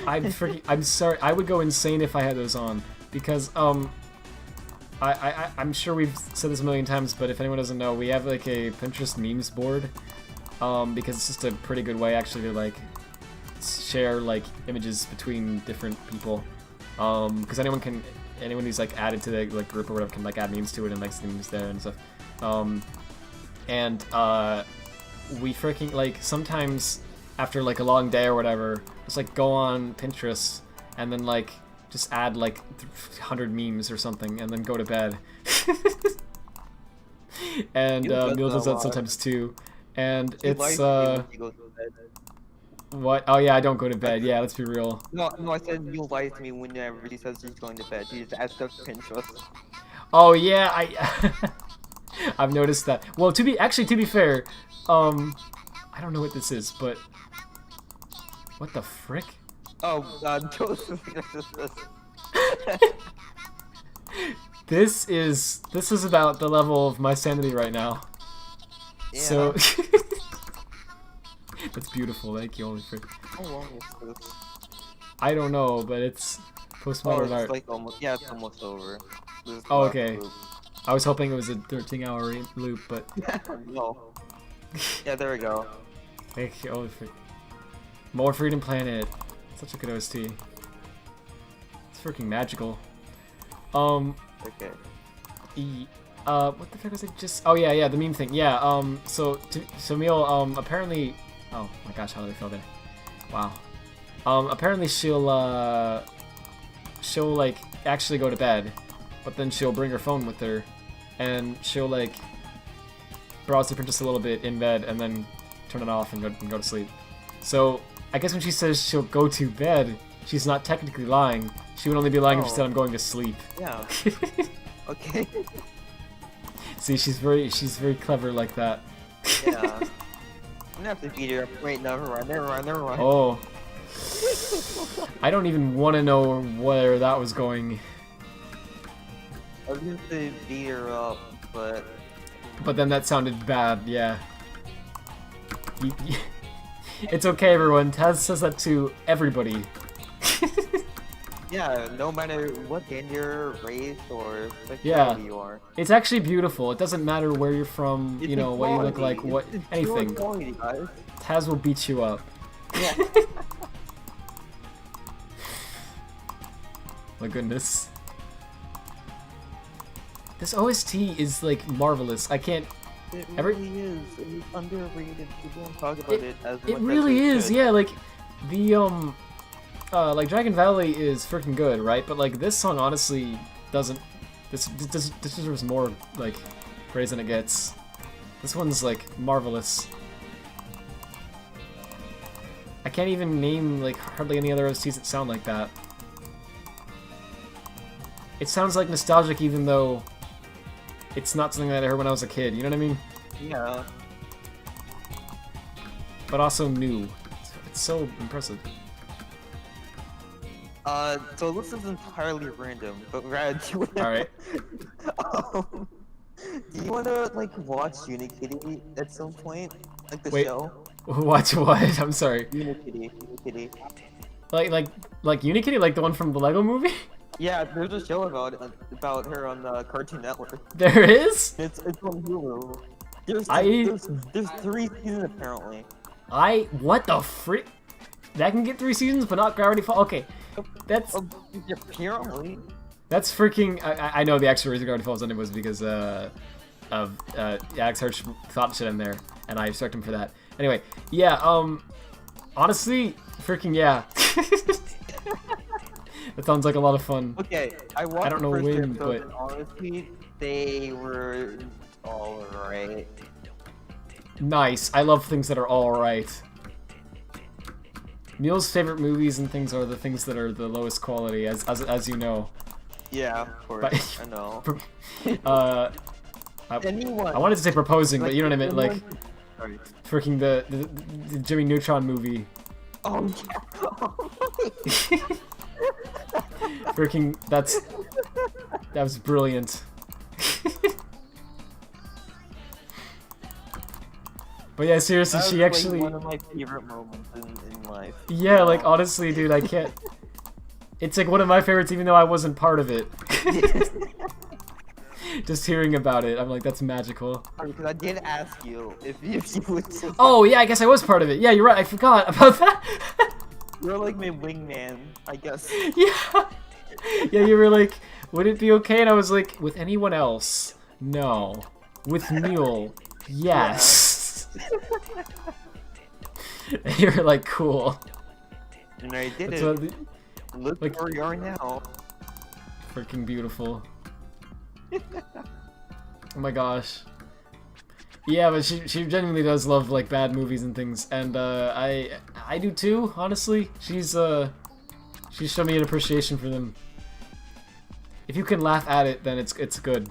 I'm sorry. I would go insane if I had those on because I'm sure we've said this a million times, but if anyone doesn't know, we have like a Pinterest memes board because it's just a pretty good way actually to like share like images between different people. Because anyone who's like added to the like group or whatever can like add memes to it and like see memes there and stuff. We freaking like sometimes after like a long day or whatever, just like go on Pinterest and then like just add like 100 memes or something and then go to bed. And Mule does that sometimes too. And it's what? Oh yeah, I don't go to bed. Yeah, let's be real. No, I said you'll lie to me whenever she says she's going to bed. She just adds stuff to Pinterest. Oh yeah, I've noticed that. Well, to be fair, I don't know what this is, but what the frick? Oh, Joseph. This is about the level of my sanity right now. Yeah. So that's beautiful. Thank you, holy frick. How long is this? I don't know, but it's postmodern art. Like almost. Yeah, it's almost over. Oh, okay. I was hoping it was a 13-hour loop, but no. Yeah, there we go. Thank you, holy frick. More Freedom Planet. Such a good OST. It's freaking magical. Okay. What the fuck was it just? Oh yeah, the meme thing. Yeah. So Meal. Apparently. Oh my gosh, how did I feel there? Wow. Apparently she'll like actually go to bed, but then she'll bring her phone with her, and she'll like browse the Pinterest a little bit in bed, and then turn it off and go to sleep. So I guess when she says she'll go to bed, she's not technically lying. She would only be lying if she said I'm going to sleep. Yeah. Okay. See, she's very clever like that. Yeah. I'm gonna have to beat her up. Wait, never mind. Oh. I don't even want to know where that was going. I was gonna say beat her up, but... But then that sounded bad, yeah. It's okay, everyone. Taz says that to everybody. Yeah, no matter what gender, race, or sexuality you are. It's actually beautiful. It doesn't matter where you're from, you know, what you look like, what anything. Taz will beat you up. Yeah. My goodness. This OST is like marvelous. I can't. It really is. It's underrated. People don't talk about it as much. It really is. Yeah, like the like Dragon Valley is freaking good, right? But like this song honestly doesn't. This deserves more like praise than it gets. This one's like marvelous. I can't even name like hardly any other OSTs that sound like that. It sounds like nostalgic even though it's not something that I heard when I was a kid, you know what I mean? Yeah. But also new. It's so impressive. So this is entirely random, but Rad, do you wanna, Alright. do you wanna like watch Unikitty at some point? Like the Wait. show? Watch what? I'm sorry. Unikitty. Like Unikitty, like the one from the Lego movie? Yeah, there's a show about her on the Cartoon Network. There is? It's on Hulu. There's 3 seasons apparently. What the frick? That can get 3 seasons, but not Gravity Falls? Okay. That's Apparently. That's freaking. I know the extra reason Gravity Falls ended was because of Alex Hirsch thought shit in there, and I respect him for that. Anyway, yeah. Honestly, freaking yeah. That sounds like a lot of fun. Okay, I watched don't know the first when, episode, but- and honestly, they were alright. Nice. I love things that are all right. Neil's favorite movies and things are the things that are the lowest quality, as you know. Yeah, of course. But- I know. I wanted to say proposing, but you know what I meant, like Sorry. freaking the Jimmy Neutron movie. Oh yeah. Freaking that was brilliant. But yeah, seriously, That was, she like, actually. one of my favorite moments in life. Yeah, like honestly, dude, I can't. It's like one of my favorites, even though I wasn't part of it. Just hearing about it, I'm like, that's magical. Because I did ask you if you would. Oh yeah, I guess I was part of it. Yeah, you're right. I forgot about that. You're like my wingman, I guess. Yeah. Yeah, you were like, would it be okay? And I was like, with anyone else? No. With Neil? Yes. And you were like, cool. And I did That's it. what Look like- where you are now. freaking beautiful. Oh my gosh. Yeah, but she genuinely does love like bad movies and things, and I do too. Honestly, she's shown me an appreciation for them. If you can laugh at it, then it's good.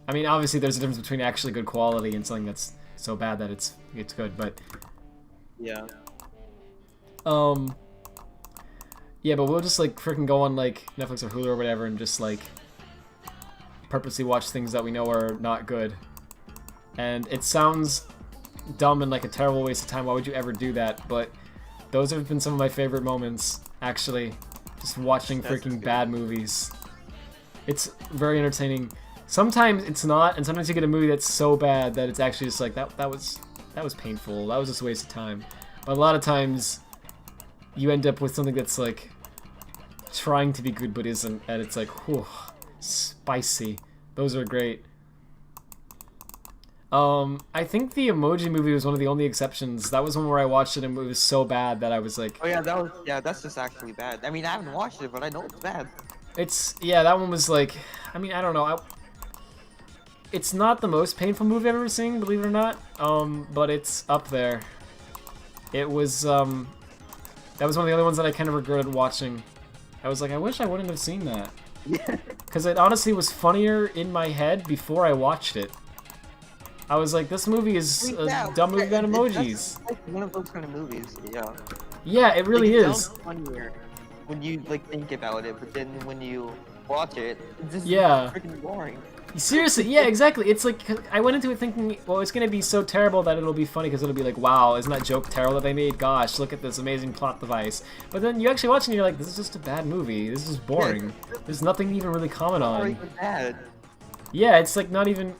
I mean, obviously, there's a difference between actually good quality and something that's so bad that it's good, but Yeah. yeah, but we'll just like freaking go on like Netflix or Hulu or whatever and just like purposely watch things that we know are not good. And it sounds dumb and like a terrible waste of time. Why would you ever do that? But those have been some of my favorite moments, actually. Just watching That's freaking good. bad movies. It's very entertaining. Sometimes it's not, and sometimes you get a movie that's so bad that it's actually just like that was painful. That was just a waste of time. But a lot of times you end up with something that's like trying to be good but isn't, and it's like, whew, spicy. Those are great. I think the Emoji Movie was one of the only exceptions. That was one where I watched it and it was so bad that I was like, Oh yeah, that's just actually bad. I mean, I haven't watched it, but I know it's bad. yeah, that one was like, I mean, I don't know. It's not the most painful movie I've ever seen, believe it or not. But it's up there. It was, that was one of the other ones that I kind of regretted watching. I was like, I wish I wouldn't have seen that. Yeah. Because it honestly was funnier in my head before I watched it. I was like, this movie is a dumb movie about emojis. That's like one of those kind of movies, yeah. Yeah, it really Like, it is. sounds funnier when you like think about it, but then when you watch it, it's just Yeah. freaking boring. Seriously, yeah, exactly. It's like, I went into it thinking, well, it's going to be so terrible that it'll be funny because it'll be like, wow, isn't that joke terrible that they made? Gosh, look at this amazing plot device. But then you actually watch it and you're like, this is just a bad movie. This is just boring. There's nothing to even really comment Not on. even bad. Yeah, it's like not even...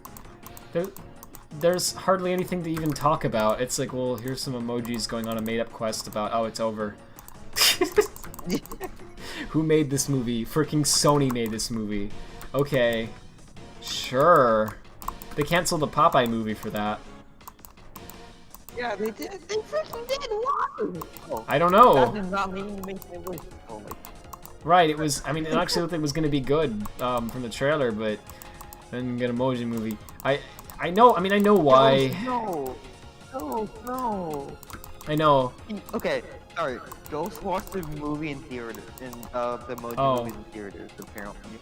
There's hardly anything to even talk about. It's like, well, here's some emojis going on a made-up quest about, oh, it's over. Who made this movie? Freaking Sony made this movie. Okay. Sure. They canceled the Popeye movie for that. Yeah, they did. They freaking did. Why? Oh, I don't that know. did not make me wish. Oh my. Right, it was. I mean, it actually looked like it was gonna be good from the trailer, but then get an emoji movie. I know. I mean, I know why. No. I know. Okay, sorry. Ghost watched the movie in theaters, the emoji movies in theaters, apparently.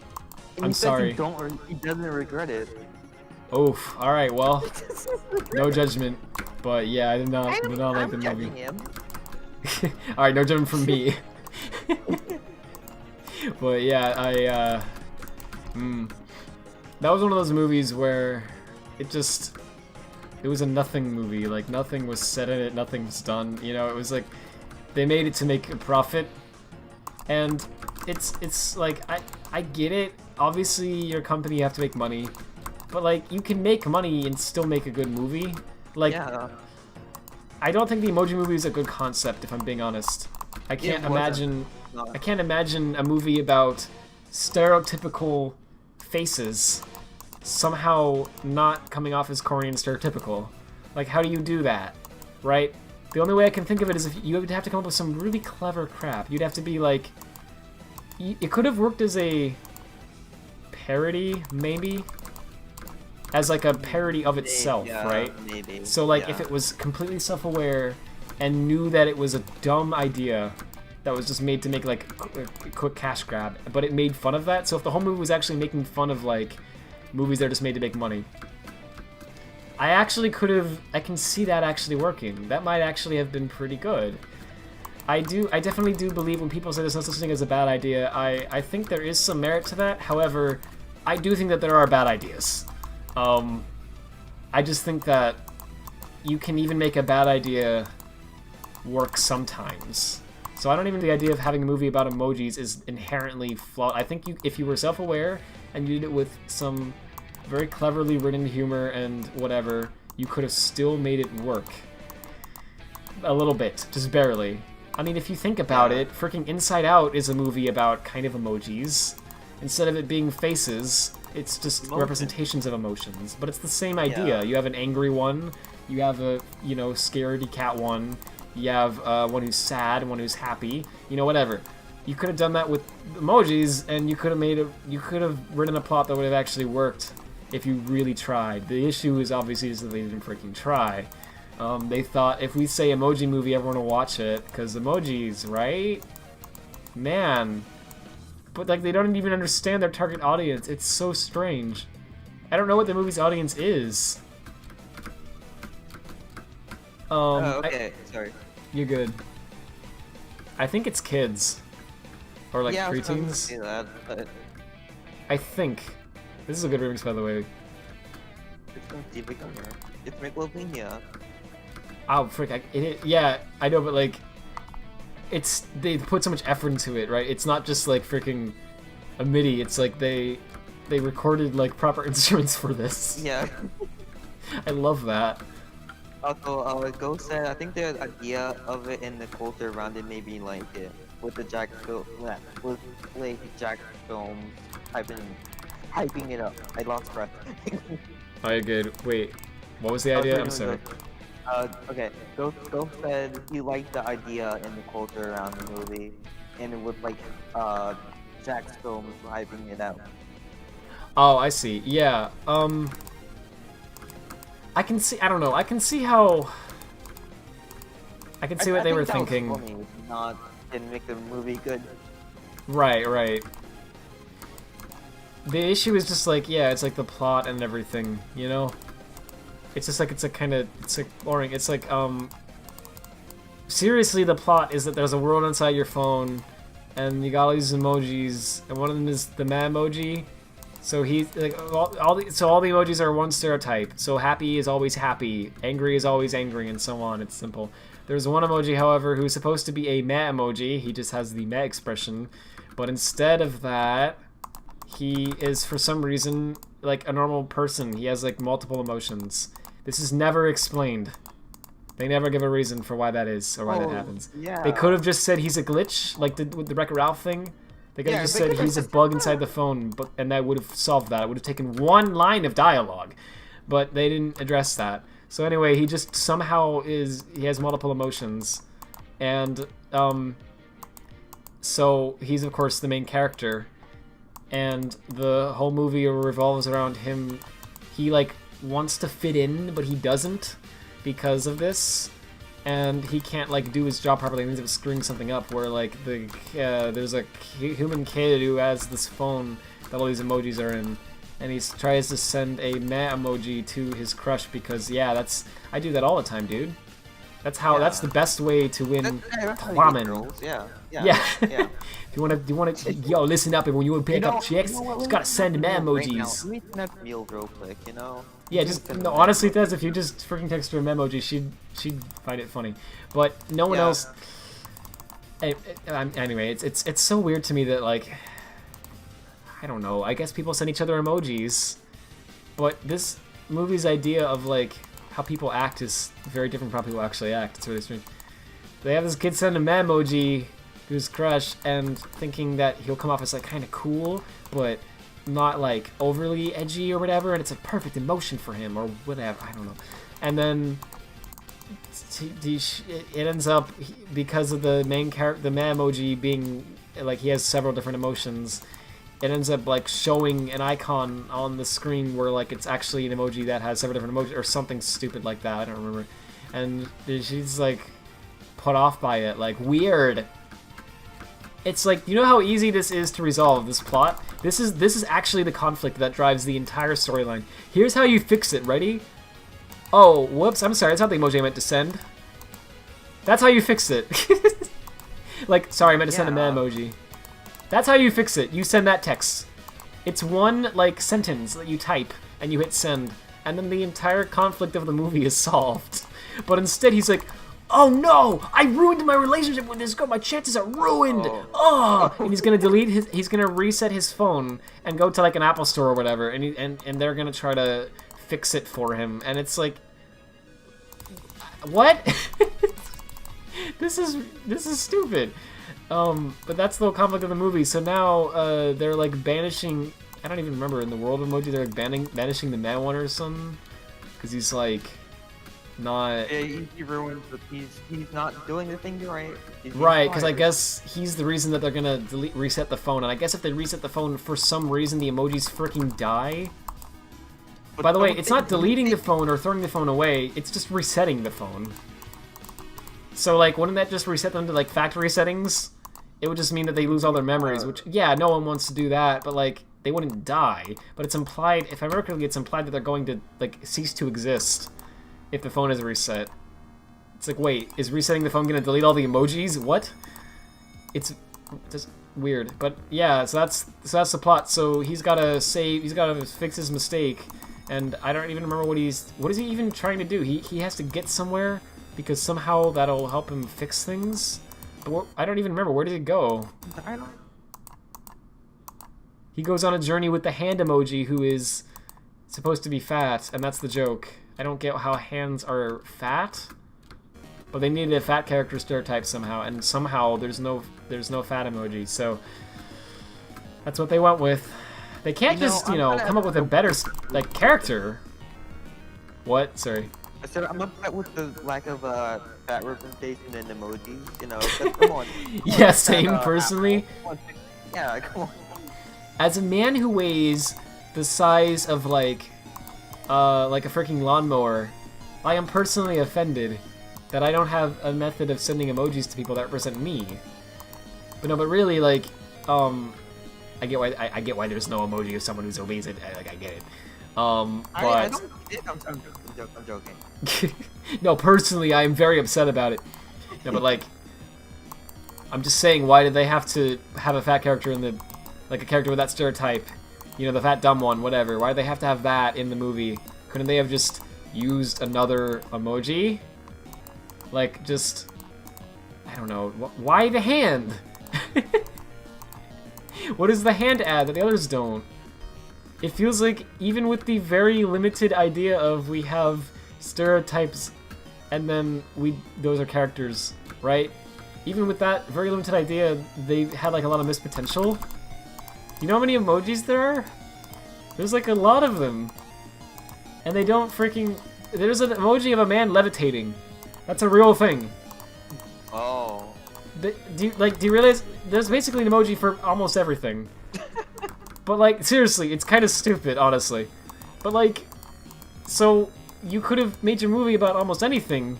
And I'm he said sorry. He doesn't regret it. Oof. All right. Well, no judgment. But yeah, I did not like the movie. Him. All right, no judgment from me. But yeah, that was one of those movies where it was a nothing movie. Like nothing was said in it, nothing was done. You know, it was like they made it to make a profit, and it's like I get it. Obviously, your company you have to make money, but like you can make money and still make a good movie. Like, yeah. I don't think the emoji movie is a good concept. If I'm being honest, I can't imagine. I can't imagine a movie about stereotypical faces somehow not coming off as corny and stereotypical. Like, how do you do that, right? The only way I can think of it is if you would have to come up with some really clever crap. You'd have to be like, it could have worked as a parody, maybe, as like a parody of itself, right? Maybe. So like, if it was completely self-aware and knew that it was a dumb idea that was just made to make like a quick cash grab, but it made fun of that. So if the whole movie was actually making fun of like movies that are just made to make money, I can see that actually working. That might actually have been pretty good. I definitely do believe when people say there's no such thing as a bad idea, I think there is some merit to that. However, I do think that there are bad ideas. I just think that you can even make a bad idea work sometimes. So I don't even think the idea of having a movie about emojis is inherently flawed. I think if you were self-aware and you did it with some very cleverly written humor and whatever, you could have still made it work. A little bit, just barely. I mean, if you think about it, freaking Inside Out is a movie about kind of emojis. Instead of it being faces, it's just representations of emotions. But it's the same idea. You have an angry one, you have a, scaredy cat one, you have one who's sad, one who's happy, whatever. You could have done that with emojis, and you could have written a plot that would have actually worked if you really tried. The issue is obviously that they didn't freaking try. They thought if we say emoji movie, everyone will watch it because emojis, right? Man, but like they don't even understand their target audience. It's so strange. I don't know what the movie's audience is. Okay, sorry. You're good. I think it's kids. Or like preteens. I was going to say that, but I think. This is a good remix, by the way. It's from TV Gunner. It's McLovania. Oh, frick. Yeah, I know, but like, they put so much effort into it, right? It's not just like freaking a MIDI. It's like they recorded like proper instruments for this. Yeah. I love that. Also, Ghost said I think the idea of it and the culture around it may be like it with the Jack film, with like Jack film hyping it up. I lost breath. Alright, good. Wait, what was the idea? I'm sorry. Okay. Ghost said he liked the idea and the culture around the movie, and with like Jack's films hyping it up. Oh, I see. Yeah. I can see. I don't know. I can see how. I can see what they were thinking. Was funny, didn't make the movie good. Right, right. The issue is just like, yeah, it's like the plot and everything, It's just like it's like boring. It's like seriously, the plot is that there's a world inside your phone, and you got all these emojis, and one of them is the man emoji. So he's like all the emojis are one stereotype. So happy is always happy, angry is always angry, and so on. It's simple. There's one emoji, however, who's supposed to be a meh emoji. He just has the meh expression, but instead of that, he is for some reason like a normal person. He has like multiple emotions. This is never explained. They never give a reason for why that is or why that happens. Yeah. They could have just said he's a glitch, like with the Wreck-It Ralph thing. They could have just said he's a bug inside the phone, and that would have solved that. It would have taken one line of dialogue, but they didn't address that. So anyway, he just somehow he has multiple emotions, and so he's of course the main character, and the whole movie revolves around him. He like wants to fit in, but he doesn't because of this, and he can't like do his job properly. He ends up screwing something up where like there's a human kid who has this phone that all these emojis are in, and he tries to send a meh emoji to his crush because I do that all the time, dude. That's the best way to win women. Yeah. If you want to, yo, listen up, and when you want to pick up chicks, just gotta send meh emojis. Let me snap real quick, you know. Yeah, honestly, Tez, if you just freaking text her a meh emoji, she'd find it funny. But no one else. Anyway, it's so weird to me that like, I don't know. I guess people send each other emojis, but this movie's idea of like how people act is very different from how people actually act. It's really strange. They have this kid send a meh emoji to his crush and thinking that he'll come off as like kind of cool, but not like overly edgy or whatever, and it's a perfect emotion for him or whatever. I don't know. And then it ends up, because of the main character, the meh emoji being like he has several different emotions, it ends up like showing an icon on the screen where like it's actually an emoji that has several different emojis or something stupid like that. I don't remember. And she's like put off by it, like weird. It's like, you know how easy this is to resolve this plot? This is actually the conflict that drives the entire storyline. Here's how you fix it. Ready? Oh, whoops! I'm sorry. That's not the emoji I meant to send. That's how you fix it. Like, sorry, I meant to send a meh emoji. That's how you fix it. You send that text. It's one, like, sentence that you type, and you hit send, and then the entire conflict of the movie is solved. But instead, he's like, oh no! I ruined my relationship with this girl! My chances are ruined! Oh! And he's gonna he's gonna reset his phone and go to, like, an Apple store or whatever, and they're gonna try to fix it for him. And it's like, what? This is stupid. But that's the whole conflict of the movie. So now they're like banishing. I don't even remember, in the world of emoji they're like banishing the meh one or something, because he's like not. Yeah, he ruined. He's not doing the thing right. Right, because I guess he's the reason that they're gonna reset the phone, and I guess if they reset the phone for some reason the emojis freaking die. By the way, it's not deleting the phone or throwing the phone away. It's just resetting the phone. So like, wouldn't that just reset them to like factory settings? It would just mean that they lose all their memories, which, yeah, no one wants to do that, but like, they wouldn't die. But it's implied, if I remember correctly, it's implied that they're going to like cease to exist if the phone is reset. It's like, wait, is resetting the phone gonna delete all the emojis? What? It's just weird. But yeah, so that's the plot. So he's gotta fix his mistake, and I don't even remember what is he even trying to do? He has to get somewhere, because somehow that'll help him fix things. But I don't even remember. Where did it go? He goes on a journey with the hand emoji, who is supposed to be fat, and that's the joke. I don't get how hands are fat, but they needed a fat character stereotype somehow, and somehow there's no fat emoji. So that's what they went with. They can't just come up with a better like character. What? Sorry. I said I'm upset with the lack of fat representation in emojis. You know, come on. Yeah, same personally. Yeah, come on. As a man who weighs the size of like a freaking lawnmower, I am personally offended that I don't have a method of sending emojis to people that represent me. But no, but really, like, I get why there's no emoji of someone who's obese. I get it. But I don't. I'm joking. No, personally, I am very upset about it. No, but like, I'm just saying, why did they have to have a fat character in the, like a character with that stereotype? You know, the fat dumb one, whatever. Why do they have to have that in the movie? Couldn't they have just used another emoji? Like, just, I don't know. Why the hand? What does the hand add that the others don't? It feels like, even with the very limited idea of we have stereotypes and then those are characters, right? Even with that very limited idea, they had like a lot of missed potential. You know how many emojis there are? There's like a lot of them. And they don't freaking... There's an emoji of a man levitating. That's a real thing. Oh. Do you realize there's basically an emoji for almost everything? But like, seriously, it's kind of stupid, honestly. But like, so you could have made your movie about almost anything.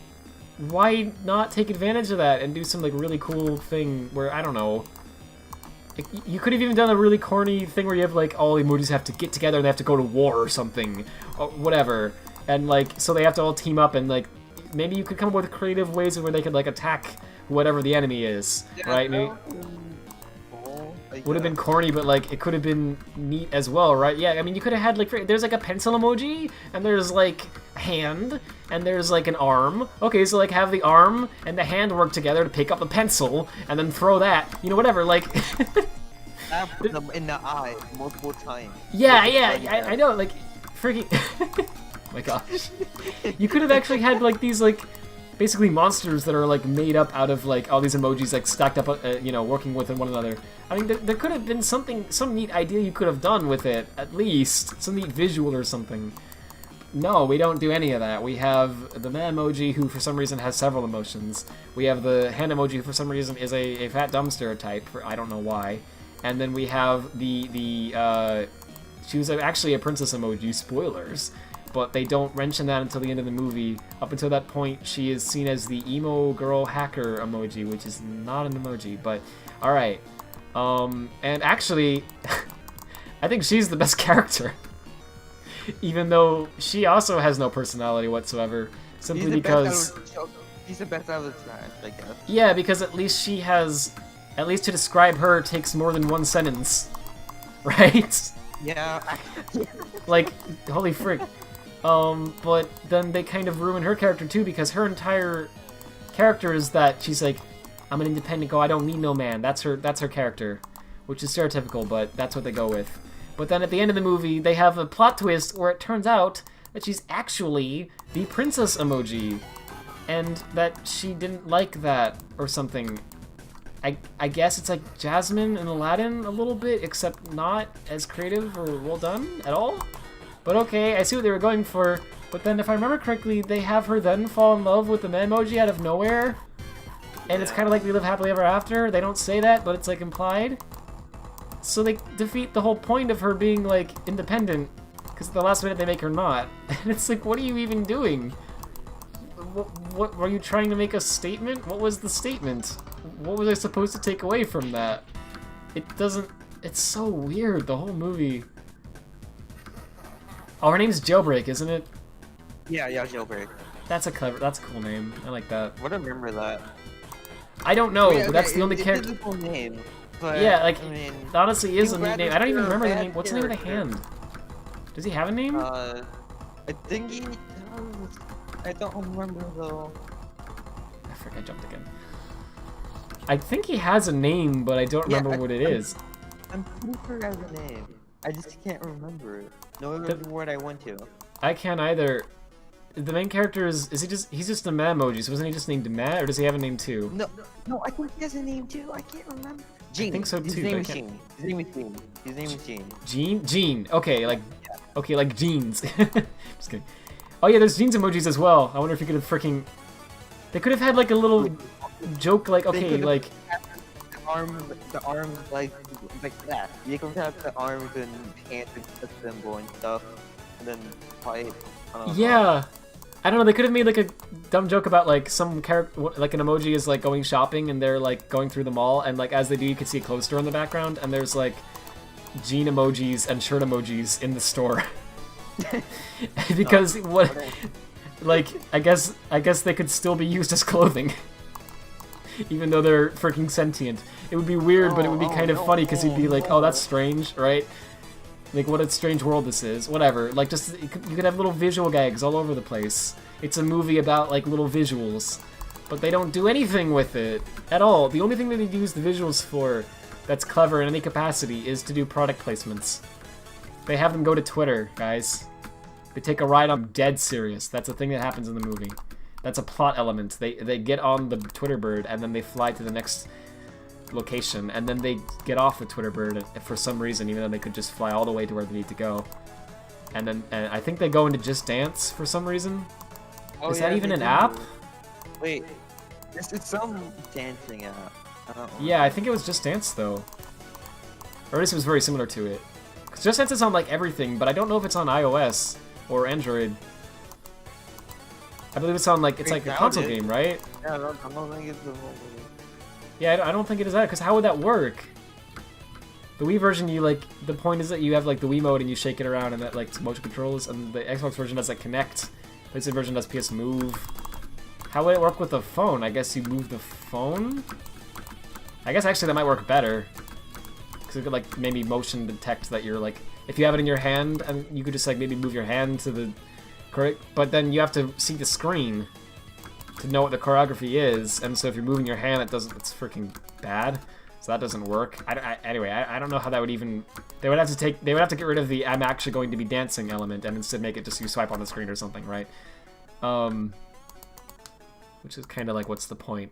Why not take advantage of that and do some like really cool thing where, I don't know, like, you could have even done a really corny thing where you have like all the emojis have to get together and they have to go to war or something, or whatever, and like so they have to all team up and like maybe you could come up with creative ways where they could like attack whatever the enemy is, right? Maybe, would have been corny, but like it could have been neat as well, right? Yeah, I mean you could have had like there's like a pencil emoji and there's like a hand and there's like an arm. Okay, so like have the arm and the hand work together to pick up the pencil and then throw that, you know, whatever, like Put them in the eye multiple times. Yeah, I know, like freaking my gosh. You could have actually had like these like basically monsters that are like made up out of like all these emojis like stacked up, you know, working with one another. I mean, there could have been some neat idea you could have done with it, at least some neat visual or something. No, we don't do any of that. We have the man emoji who for some reason has several emotions. We have the hand emoji who for some reason is a fat dumpster type, for I don't know why. And then we have she was actually a princess emoji, spoilers. But they don't mention that until the end of the movie. Up until that point, she is seen as the emo girl hacker emoji, which is not an emoji, but alright. And actually, I think she's the best character. Even though she also has no personality whatsoever. Simply because... She's the best out of the trash, I guess. Yeah, because at least she has... At least to describe her takes more than one sentence. Right? Yeah. Like, holy frick. But then they kind of ruin her character too, because her entire character is that she's like, I'm an independent girl, I don't need no man. That's her character, which is stereotypical, but that's what they go with. But then at the end of the movie, they have a plot twist where it turns out that she's actually the princess emoji, and that she didn't like that or something. I guess it's like Jasmine and Aladdin a little bit, except not as creative or well done at all. But okay, I see what they were going for. But then if I remember correctly, they have her then fall in love with the man emoji out of nowhere. And it's kind of like We Live Happily Ever After. They don't say that, but it's like implied. So they defeat the whole point of her being like independent. Because at the last minute they make her not. And it's like, what are you even doing? What were you trying to make a statement? What was the statement? What was I supposed to take away from that? It doesn't... It's so weird, the whole movie. Oh, her name's Jailbreak, isn't it? Yeah, Jailbreak. That's a cool name. I like that. I don't remember that. I don't know, Wait, but that's the only character. It's a cool name. But, yeah, like, I mean, it honestly is a neat name. I don't even remember the name. What's the name of the character. hand? Does he have a name? I think he does. I don't remember though. I forgot, I jumped again. I think he has a name, but I don't remember what it is. I'm pretty sure he has a name. I just can't remember it. No other word I went to. I can't either. The main character is he just, he's just a man emoji, so wasn't he just named Matt, or does he have a name too? No, I think he has a name too. I can't remember. Gene. I think so His too. name is Gene. His name is Gene. His name is Gene. Gene? Gene. Okay, like, okay, like jeans. Just kidding. Oh yeah, there's jeans emojis as well. I wonder if you could have freaking... They could have had like a little joke, like, okay, like... The arms like that. You can have the arms and hands and symbol and stuff, and then fight. Yeah. I don't know, they could have made like a dumb joke about like some character, like an emoji is like going shopping and they're like going through the mall, and like as they do you can see a clothes store in the background, and there's like jean emojis and shirt emojis in the store. Because what, like, I guess they could still be used as clothing. Even though they're freaking sentient. It would be weird, but it would be kind of funny, because you'd be like, oh, that's strange, right? Like, what a strange world this is. Whatever. Like, just, you could have little visual gags all over the place. It's a movie about, like, little visuals. But they don't do anything with it at all. The only thing that they use the visuals for that's clever in any capacity is to do product placements. They have them go to Twitter, guys. They take a ride on dead serious. That's a thing that happens in the movie. That's a plot element. They get on the Twitter bird, and then they fly to the next location, and then they get off the Twitter bird for some reason, even though they could just fly all the way to where they need to go. And then I think they go into Just Dance for some reason. Is that even an app? Wait, it's some dancing app. Yeah, I think it was Just Dance though. Or at least it was very similar to it. 'Cause Just Dance is on like everything, but I don't know if it's on iOS or Android. I believe it's on like it's like a console game, right? Yeah, I don't think it's the mobile. Yeah, I don't think it is that. Because how would that work? The Wii version, you like the point is that you have like the Wii mode and you shake it around and that like motion controls, and the Xbox version does like Connect. PlayStation version does PS Move. How would it work with the phone? I guess you move the phone. I guess actually that might work better. Because it could like maybe motion detect that you're like if you have it in your hand and you could just like maybe move your hand to the correct, but then you have to see the screen to know what the choreography is, and so if you're moving your hand, it's freaking bad. So that doesn't work. Anyway, I don't know how that would even. They would have to get rid of the "I'm actually going to be dancing" element and instead make it just you swipe on the screen or something, right? Which is kind of like what's the point?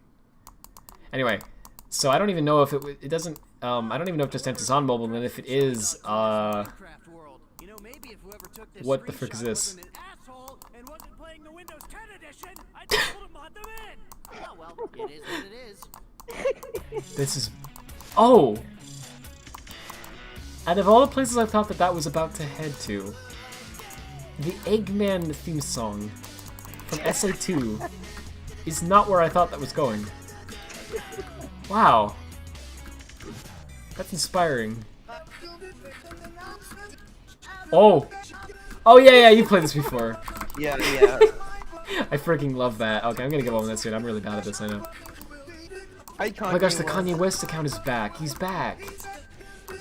Anyway, so I don't even know if it doesn't. I don't even know if Just Dance is on mobile, and if it is, what the frick is this? This is. Oh! Out of all the places I thought that was about to head to, the Eggman theme song from SA2 is not where I thought that was going. Wow. That's inspiring. Oh! Oh yeah, you played this before. Yeah. I freaking love that. Okay, I'm gonna give up on this soon. I'm really bad at this, I know. Oh my gosh, the Kanye West account is back. He's back.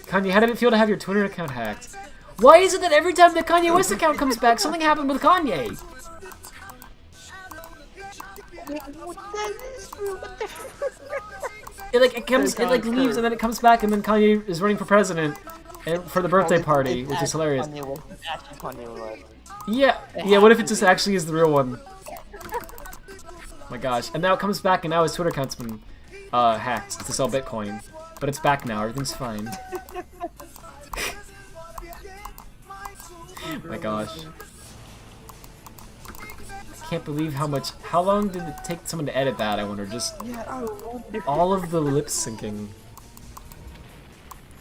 Kanye, how did it feel to have your Twitter account hacked? Why is it that every time the Kanye West account comes back, something happened with Kanye? It leaves and then it comes back and then Kanye is running for president and for the birthday party, which is hilarious. Yeah, what if it just actually is the real one? My gosh, and now it comes back and now his Twitter account's been hacked to sell Bitcoin. But it's back now, everything's fine. My gosh. I can't believe how long did it take someone to edit that, I wonder, just all of the lip syncing.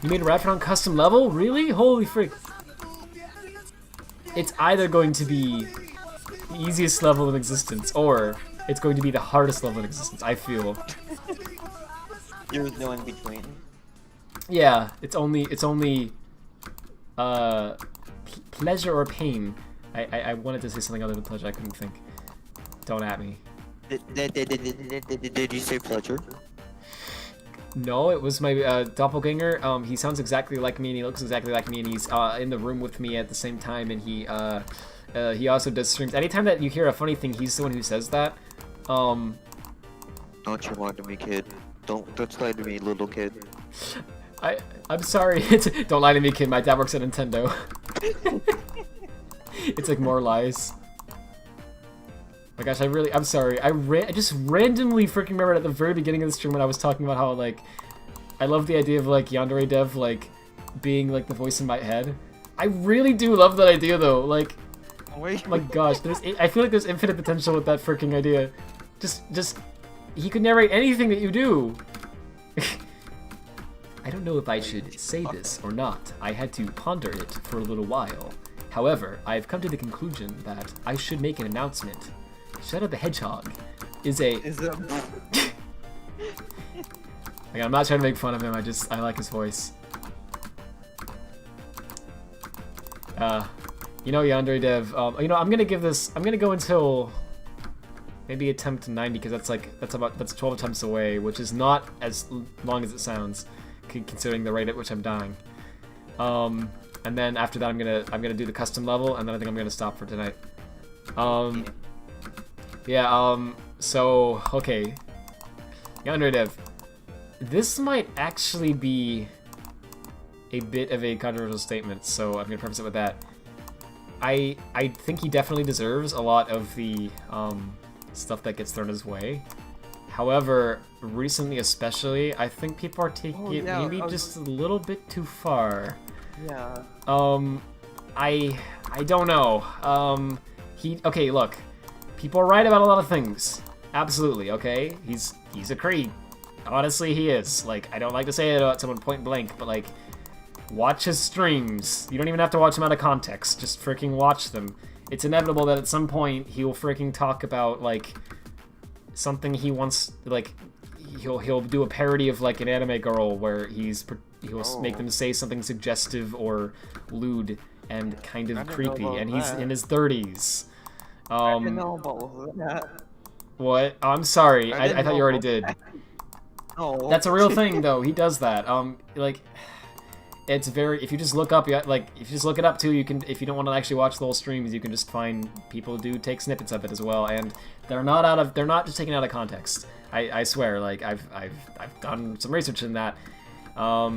You made a Radfordhound custom level? Really? Holy frick. It's either going to be the easiest level in existence, or it's going to be the hardest level in existence, I feel. There's no in between. Yeah, it's only pleasure or pain. I wanted to say something other than pleasure, I couldn't think. Don't at me. Did you say pleasure? No, it was my doppelganger. He sounds exactly like me and he looks exactly like me and he's in the room with me at the same time and he also does streams. Anytime that you hear a funny thing, he's the one who says that. Don't you lie to me, kid. Don't lie to me, little kid. I'm sorry. Don't lie to me, kid. My dad works at Nintendo. It's like more lies. My gosh, I'm sorry. I just randomly freaking remembered at the very beginning of the stream when I was talking about how, like, I love the idea of, like, Yandere Dev, like, being, like, the voice in my head. I really do love that idea, though. Like, oh my gosh, I feel like there's infinite potential with that freaking idea. Just, he could narrate anything that you do. I don't know if I should say this or not. I had to ponder it for a little while. However, I've come to the conclusion that I should make an announcement. Shadow the Hedgehog is a... Like, I'm not trying to make fun of him, I like his voice. You know, Yandere Dev, you know, I'm gonna go until maybe attempt 90, because that's 12 attempts away, which is not as long as it sounds, considering the rate at which I'm dying. And then after that, I'm gonna do the custom level, and then I think I'm gonna stop for tonight. So, okay. Yandere Dev. This might actually be a bit of a controversial statement, so I'm gonna preface it with that. I think he definitely deserves a lot of the stuff that gets thrown his way. However, recently especially, I think people are taking it maybe just a little bit too far. Yeah. I don't know. Okay, look. People are right about a lot of things. Absolutely, okay? He's a creep. Honestly, he is. Like, I don't like to say it about someone point blank, but like, watch his streams. You don't even have to watch them out of context. Just freaking watch them. It's inevitable that at some point he will freaking talk about like something he wants. Like, he'll do a parody of like an anime girl where he'll make them say something suggestive or lewd and kind of creepy, and he's in his 30s. I didn't know about that. What? Oh, I'm sorry. I thought you already did. No. That's a real thing, though. He does that. Like, it's very. If you just look up, like, if you just look it up too, you can. If you don't want to actually watch the whole streams, you can just find people do take snippets of it as well, and they're not just taken out of context. I swear. Like, I've done some research in that.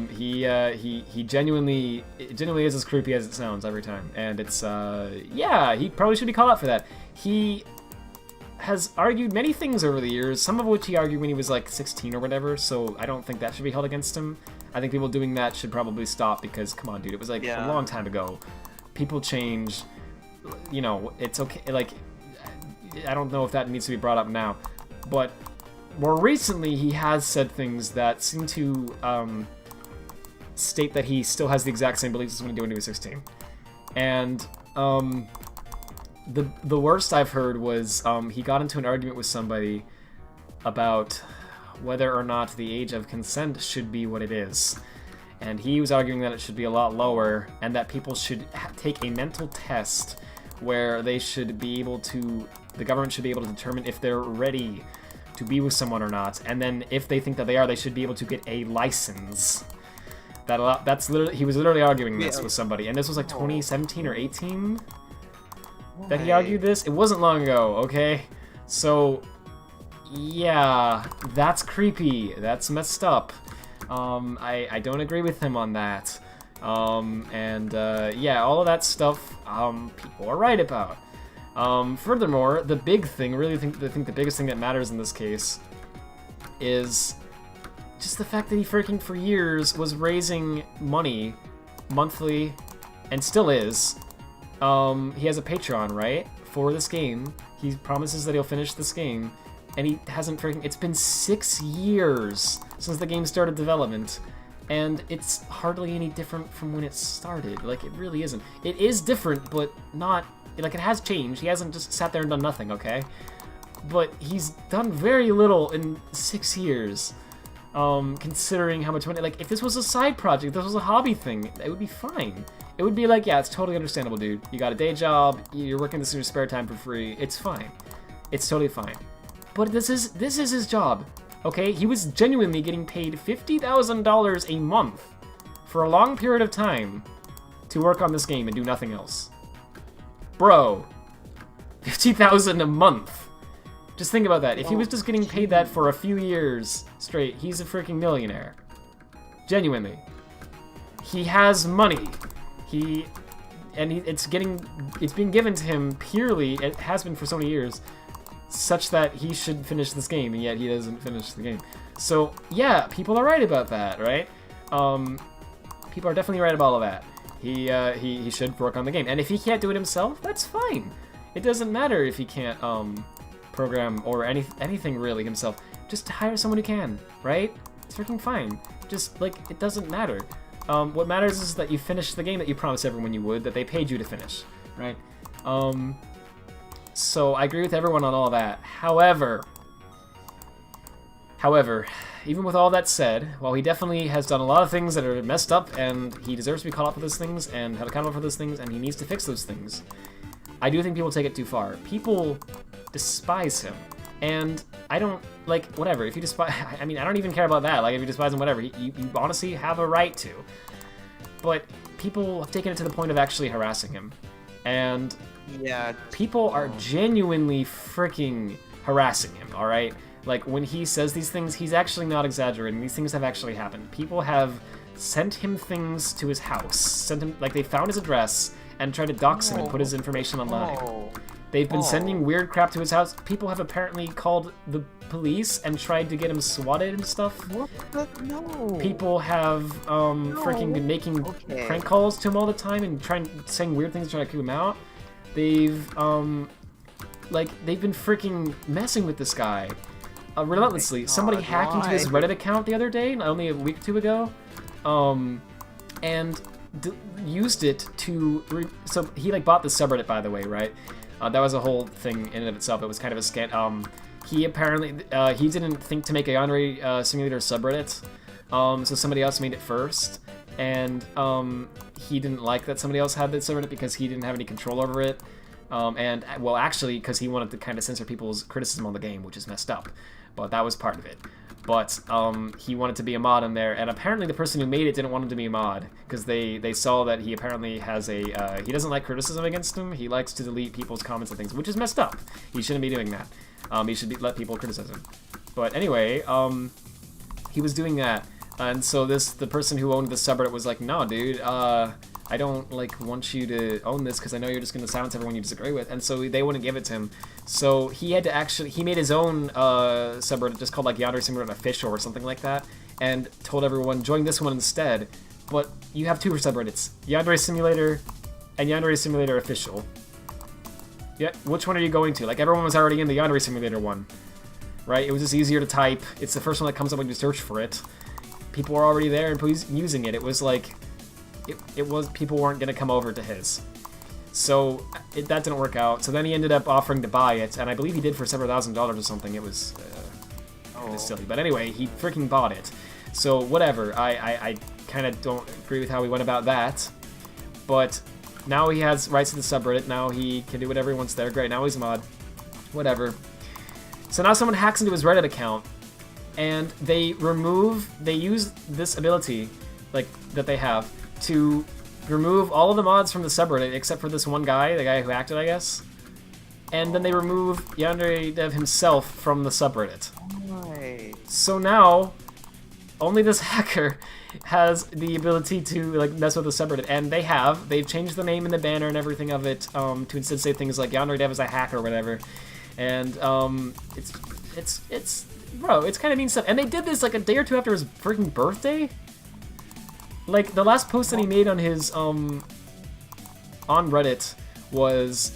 He genuinely is as creepy as it sounds every time, and it's yeah, he probably should be called out for that. He has argued many things over the years, some of which he argued when he was like 16 or whatever, so I don't think that should be held against him. I think people doing that should probably stop because, come on, dude, it was like a long time ago. People change, you know, it's okay. Like, I don't know if that needs to be brought up now, but more recently he has said things that seem to state that he still has the exact same beliefs as when he was 16. And the worst I've heard was he got into an argument with somebody about whether or not the age of consent should be what it is. And he was arguing that it should be a lot lower, and that people should take a mental test where they should be able to, the government should be able to determine if they're ready to be with someone or not, and then if they think that they are, they should be able to get a license. That's literally, he was literally arguing this with somebody, and this was like 2017 or 18 that he argued this. It wasn't long ago, okay? So, yeah, that's creepy. That's messed up. I don't agree with him on that. Yeah, all of that stuff, people are right about. Furthermore, the big thing, I think the biggest thing that matters in this case is just the fact that he freaking for years was raising money monthly, and still is. He has a Patreon, right, for this game. He promises that he'll finish this game, and he hasn't freaking. It's been 6 years since the game started development, and it's hardly any different from when it started. Like, it really isn't. It is different, but not. Like, it has changed. He hasn't just sat there and done nothing, okay? But he's done very little in 6 years, considering how much money. Like, if this was a side project, if this was a hobby thing, it would be fine. It would be like, yeah, it's totally understandable, dude. You got a day job, you're working this in your spare time for free. It's fine. It's totally fine. But this is his job, okay? He was genuinely getting paid $50,000 a month for a long period of time to work on this game and do nothing else. Bro, $50,000 a month. Just think about that. If he was just getting paid that for a few years straight, he's a freaking millionaire. Genuinely. He has money. It's being given to him purely, it has been for so many years, such that he should finish this game, and yet he doesn't finish the game. So, yeah, people are right about that, right? People are definitely right about all of that. He should work on the game. And if he can't do it himself, that's fine. It doesn't matter if he can't program or anything really himself. Just hire someone who can, right? It's freaking fine. Just, like, it doesn't matter. What matters is that you finish the game that you promised everyone you would, that they paid you to finish, right? So I agree with everyone on all that. However, even with all that said, while he definitely has done a lot of things that are messed up, and he deserves to be called out for those things, and held accountable for those things, and he needs to fix those things, I do think people take it too far. People despise him. And I don't, like, whatever, if you despise, I mean, I don't even care about that. Like, if you despise him, whatever, you honestly have a right to. But people have taken it to the point of actually harassing him. And yeah, people are genuinely freaking harassing him, alright? Like, when he says these things, he's actually not exaggerating. These things have actually happened. People have sent him things to his house. Sent him, like, they found his address and tried to dox him and put his information online. They've been sending weird crap to his house. People have apparently called the police and tried to get him swatted and stuff. What the? No. People have freaking been making prank calls to him all the time and saying weird things to try to keep him out. They've been freaking messing with this guy. relentlessly. Somebody hacked into his Reddit account the other day, only a week or two ago, and used it to. So he like bought the subreddit, by the way, right? That was a whole thing in and of itself. It was kind of a scam. He apparently he didn't think to make a Yandere Simulator subreddit, so somebody else made it first, and he didn't like that somebody else had the subreddit because he didn't have any control over it. And, well, actually, because he wanted to kind of censor people's criticism on the game, which is messed up. But that was part of it. But he wanted to be a mod in there, and apparently the person who made it didn't want him to be a mod, because they saw that he apparently has a, he doesn't like criticism against him. He likes to delete people's comments and things, which is messed up. He shouldn't be doing that. He should let people criticize him. But anyway, he was doing that, and so the person who owned the subreddit was like, no, dude, I don't like want you to own this because I know you're just going to silence everyone you disagree with, and so they wouldn't give it to him. So he had to he made his own subreddit just called like Yandere Simulator Official or something like that, and told everyone join this one instead. But you have two subreddits, Yandere Simulator and Yandere Simulator Official. Yeah, which one are you going to? Like everyone was already in the Yandere Simulator one, right? It was just easier to type. It's the first one that comes up when you search for it. People were already there and using it. It was like. It was people weren't gonna come over to his, so that didn't work out. So then he ended up offering to buy it, and I believe he did for several $1,000s or something. It was kind of silly, but anyway, he freaking bought it. So whatever. I kind of don't agree with how he went about that, but now he has rights to the subreddit. Now he can do whatever he wants there. Great. Now he's a mod. Whatever. So now someone hacks into his Reddit account, and they use this ability, like that they have, to remove all of the mods from the subreddit except for this one guy, the guy who acted, I guess. And then they remove Yandere Dev himself from the subreddit. Right. So now, only this hacker has the ability to like mess with the subreddit, and they've changed the name and the banner and everything of it to instead say things like Yandere Dev is a hacker or whatever. And bro, it's kind of mean stuff. And they did this like a day or two after his freaking birthday. Like, the last post that he made on his, on Reddit was,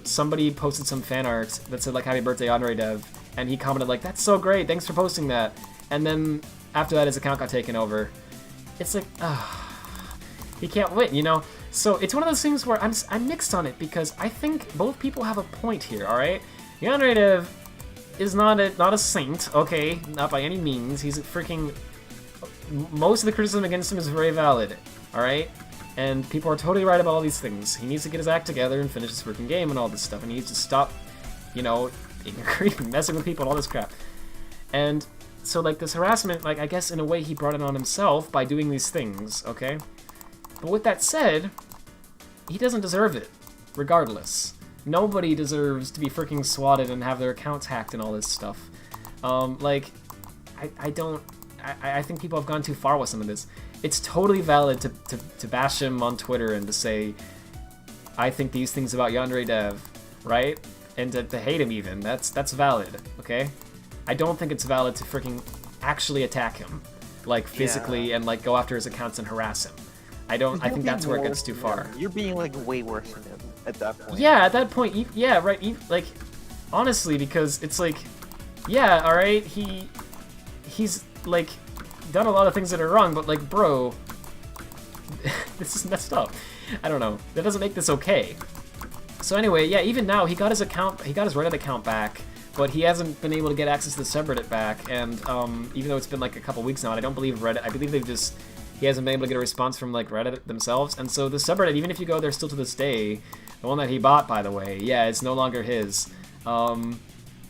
somebody posted some fan art that said, like, happy birthday, Yandere Dev, and he commented, like, that's so great, thanks for posting that. And then, after that, his account got taken over. It's like, he can't win, you know? So, it's one of those things where I'm mixed on it, because I think both people have a point here, alright? Yandere Dev is not a saint, okay? Not by any means. He's a freaking... Most of the criticism against him is very valid, alright? And people are totally right about all these things. He needs to get his act together and finish his freaking game and all this stuff, and he needs to stop, you know, messing with people and all this crap. And so, like, this harassment, like, I guess in a way he brought it on himself by doing these things, okay? But with that said, he doesn't deserve it, regardless. Nobody deserves to be freaking swatted and have their accounts hacked and all this stuff. Like, I think people have gone too far with some of this. It's totally valid to bash him on Twitter and to say, I think these things about Yandere Dev, right? And to hate him even. That's valid, okay? I don't think it's valid to freaking actually attack him, like physically, and like go after his accounts and harass him. I think that's where it gets too far. You're being like way worse than him at that point. Yeah, at that point, yeah, right. Like, honestly, because it's like, yeah, all right, he's like done a lot of things that are wrong, but like, bro, this is messed up. I don't know. That doesn't make this okay. So anyway, yeah, even now he got his Reddit account back, but he hasn't been able to get access to the subreddit back. And even though it's been like a couple weeks now, and I don't believe Reddit. I believe he hasn't been able to get a response from like Reddit themselves. And so the subreddit, even if you go there still to this day, the one that he bought, by the way, yeah, it's no longer his.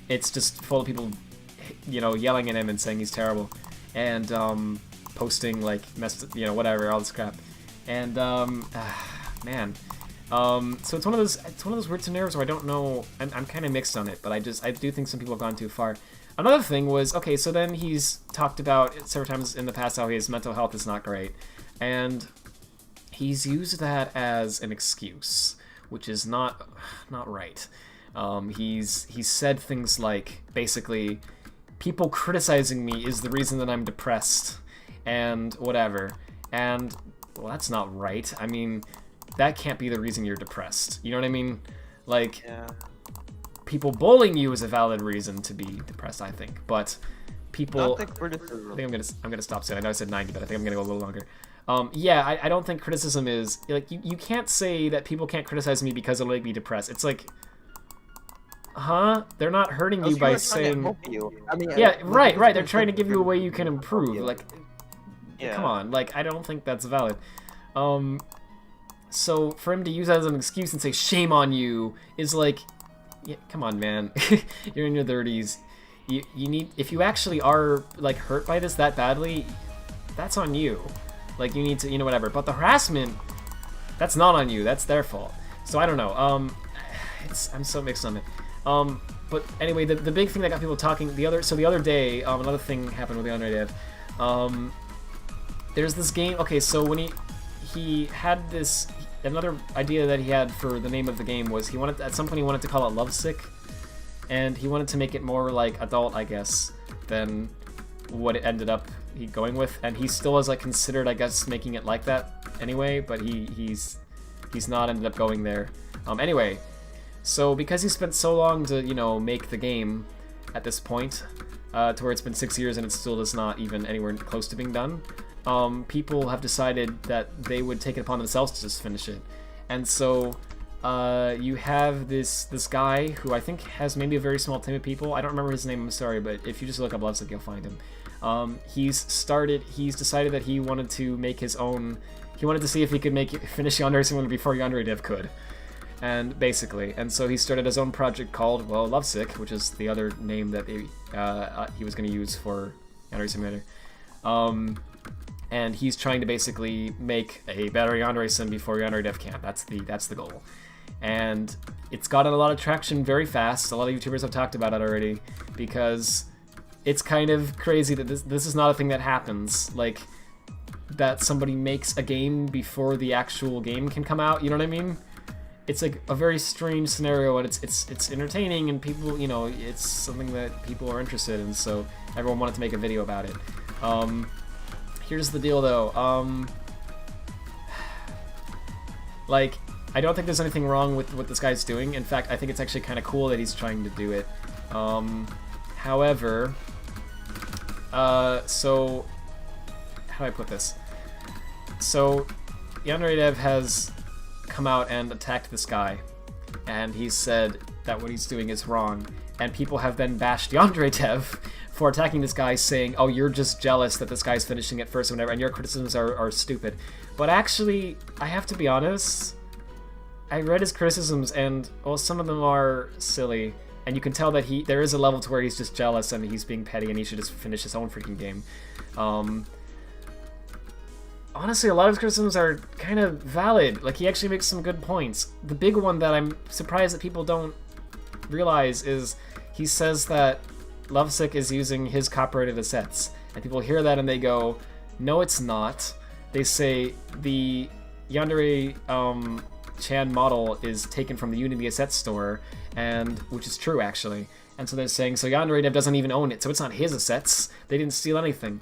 It's just full of people, you know, yelling at him and saying he's terrible, and posting like whatever, all this crap. And man, so it's one of those weird scenarios where I don't know. I'm kind of mixed on it, but I do think some people have gone too far. Another thing was, okay, so then he's talked about several times in the past how his mental health is not great, and he's used that as an excuse, which is not right. He's said things like, basically, people criticizing me is the reason that I'm depressed, and whatever. And, well, that's not right. I mean, that can't be the reason you're depressed. You know what I mean? Like, yeah. people bullying you is a valid reason to be depressed, I think. But people, Not the criticism. I think I'm gonna stop soon. I know I said 90, but I think I'm gonna go a little longer. Yeah, I don't think criticism is like you can't say that people can't criticize me because it'll make me depressed. It's like, huh? They're not hurting you by saying. I mean, yeah, right. They're trying to give you a way you can improve. Like, yeah. come on. Like, I don't think that's valid. So for him to use that as an excuse and say shame on you is like, yeah, come on, man. You're in your 30s. You need, if you actually are like hurt by this that badly, that's on you. Like, you need to, whatever. But the harassment, that's not on you. That's their fault. So I don't know. I'm so mixed on it. But anyway, the big thing that got people talking the other day, another thing happened with the Andre Dev. There's this game. Okay, so when he had this, another idea that he had for the name of the game was at some point he wanted to call it Lovesick, and he wanted to make it more like adult, I guess, than what it ended up going with, and he still has like considered, I guess, making it like that anyway, but he's not ended up going there. Anyway, so because he spent so long to make the game at this point, to where it's been 6 years and it still is not even anywhere close to being done, people have decided that they would take it upon themselves to just finish it. And so you have this guy who I think has maybe a very small team of people. I don't remember his name, I'm sorry, but if you just look up Lovesick, you'll find him. He's decided that he wanted to make his own. He wanted to see if he could finish Yandere Simulator before Yandere Dev could, and so he started his own project called, well, Lovesick, which is the other name that he was going to use for Yandere Simulator. And he's trying to basically make a better Yandere Sim before Yandere Dev can. That's the goal, and it's gotten a lot of traction very fast. A lot of YouTubers have talked about it already because it's kind of crazy that this is not a thing that happens, like that somebody makes a game before the actual game can come out, you know what I mean? It's like a very strange scenario, and it's entertaining, and people, it's something that people are interested in, so everyone wanted to make a video about it. Here's the deal though, like, I don't think there's anything wrong with what this guy's doing. In fact, I think it's actually kind of cool that he's trying to do it. However, so how do I put this? So Yandere Dev has come out and attacked this guy, and he said that what he's doing is wrong, and people have then bashed Yandere Dev for attacking this guy, saying, oh, you're just jealous that this guy's finishing it first or whatever, and your criticisms are stupid. But actually, I have to be honest, I read his criticisms, and, well, some of them are silly, and you can tell that there is a level to where he's just jealous and he's being petty and he should just finish his own freaking game. Honestly, a lot of his criticisms are kind of valid. Like, he actually makes some good points. The big one that I'm surprised that people don't realize is he says that Lovesick is using his copyrighted assets. And people hear that and they go, no, it's not. They say the Yandere Chan model is taken from the Unity Asset Store, and which is true actually. And so they're saying, so Yandere Dev doesn't even own it, so it's not his assets. They didn't steal anything.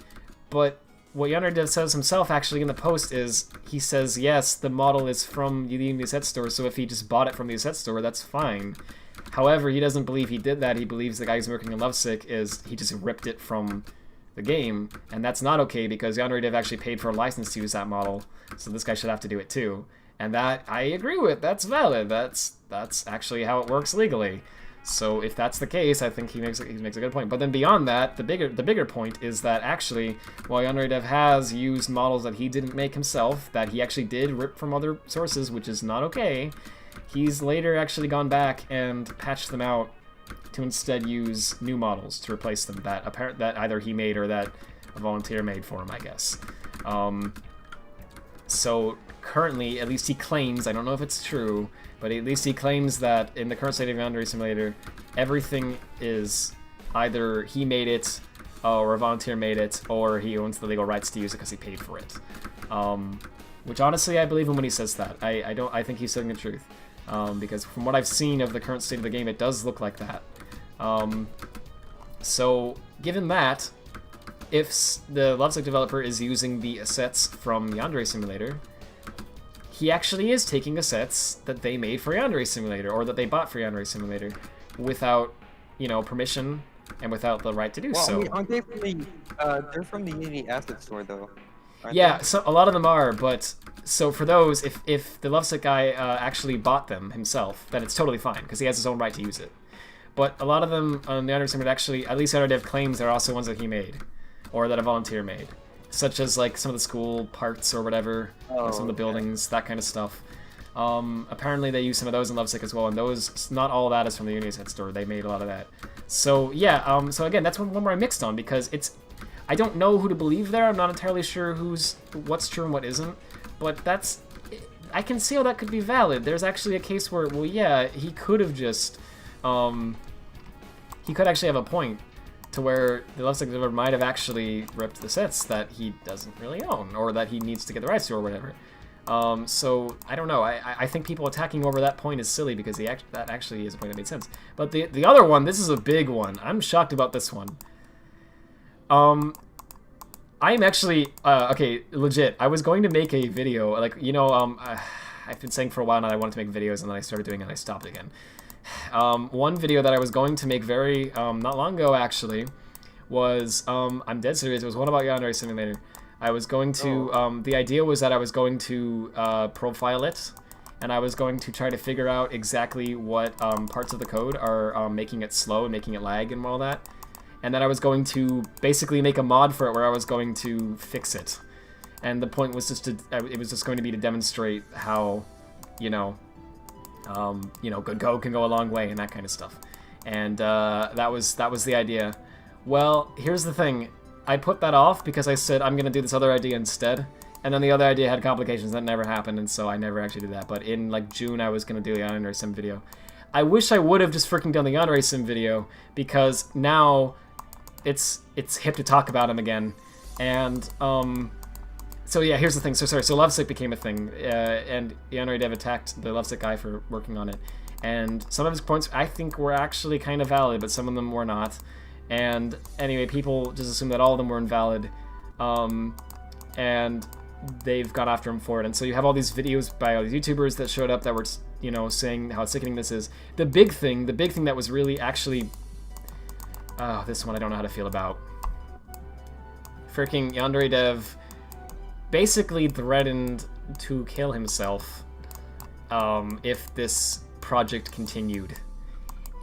But what Yandere Dev says himself actually in the post is, he says, yes, the model is from the Unity Asset Store, so if he just bought it from the Asset Store, that's fine. However, he doesn't believe he did that. He believes the guy who's working on Lovesick he just ripped it from the game, and that's not okay because Yandere Dev actually paid for a license to use that model, so this guy should have to do it too. And that I agree with. That's valid. That's actually how it works legally. So if that's the case, I think he makes a good point. But then beyond that, the bigger point is that actually, while Yandere Dev has used models that he didn't make himself, that he actually did rip from other sources, which is not okay, he's later actually gone back and patched them out to instead use new models to replace them that either he made or that a volunteer made for him, I guess. So currently, at least he claims, I don't know if it's true, but at least he claims that in the current state of Yandere Simulator, everything is either he made it, or a volunteer made it, or he owns the legal rights to use it because he paid for it. Which honestly, I believe him when he says that. I think he's telling the truth. Because from what I've seen of the current state of the game, it does look like that. So, given that, if the Lovesick developer is using the assets from Yandere Simulator, he actually is taking assets that they made for Yandere Simulator, or that they bought for Yandere Simulator. without, you know, permission and without the right to do Well, so. I mean, aren't they from the? They're from the Unity Asset Store, though. Yeah, so a lot of them are, but so for those, if the Lovesick guy actually bought them himself, then it's totally fine because he has his own right to use it. But a lot of them on the Underdev actually, at least Underdev claims, are also ones that he made, or that a volunteer made, such as like some of the school parts or whatever, or some of the buildings, that kind of stuff. Apparently they use some of those in Lovesick as well, and those, not all of that is from the Unity store. They made a lot of that. So yeah, so again, that's one where I'm mixed on because I don't know who to believe there. I'm not entirely sure what's true and what isn't, but I can see how that could be valid. There's actually a case where, well, yeah, he could have just, he could actually have a point to where the Lovesick developer might have actually ripped the sets that he doesn't really own, or that he needs to get the rights to, or whatever. So I don't know. I think people attacking over that point is silly because that actually is a point that made sense. But the other one, this is a big one. I'm shocked about this one. I'm actually okay, legit. I was going to make a video, like, you know, I've been saying for a while now that I wanted to make videos, and then I started doing it and I stopped again. One video that I was going to make very not long ago actually was I'm dead serious. It was one about Yandere Simulator. I was going to the idea was that I was going to profile it, and I was going to try to figure out exactly what parts of the code are making it slow and making it lag and all that. And then I was going to basically make a mod for it where I was going to fix it. And the point was just it was just going to be to demonstrate how, you know, good code can go a long way and that kind of stuff. And that was the idea. Well, here's the thing. I put that off because I said I'm going to do this other idea instead. And then the other idea had complications. That never happened, and so I never actually did that. But in, like, June, I was going to do the Yandere Sim video. I wish I would have just freaking done the Yandere Sim video, because now it's hip to talk about him again. And, so yeah, here's the thing. So sorry, so Lovesick became a thing, and Yandere Dev attacked the Lovesick guy for working on it. And some of his points, I think, were actually kind of valid, but some of them were not. And anyway, people just assume that all of them were invalid, and they've gone after him for it. And so you have all these videos by all these YouTubers that showed up that were, you know, saying how sickening this is. The big thing that was really actually, this one I don't know how to feel about. Freaking Yandere Dev basically threatened to kill himself if this project continued.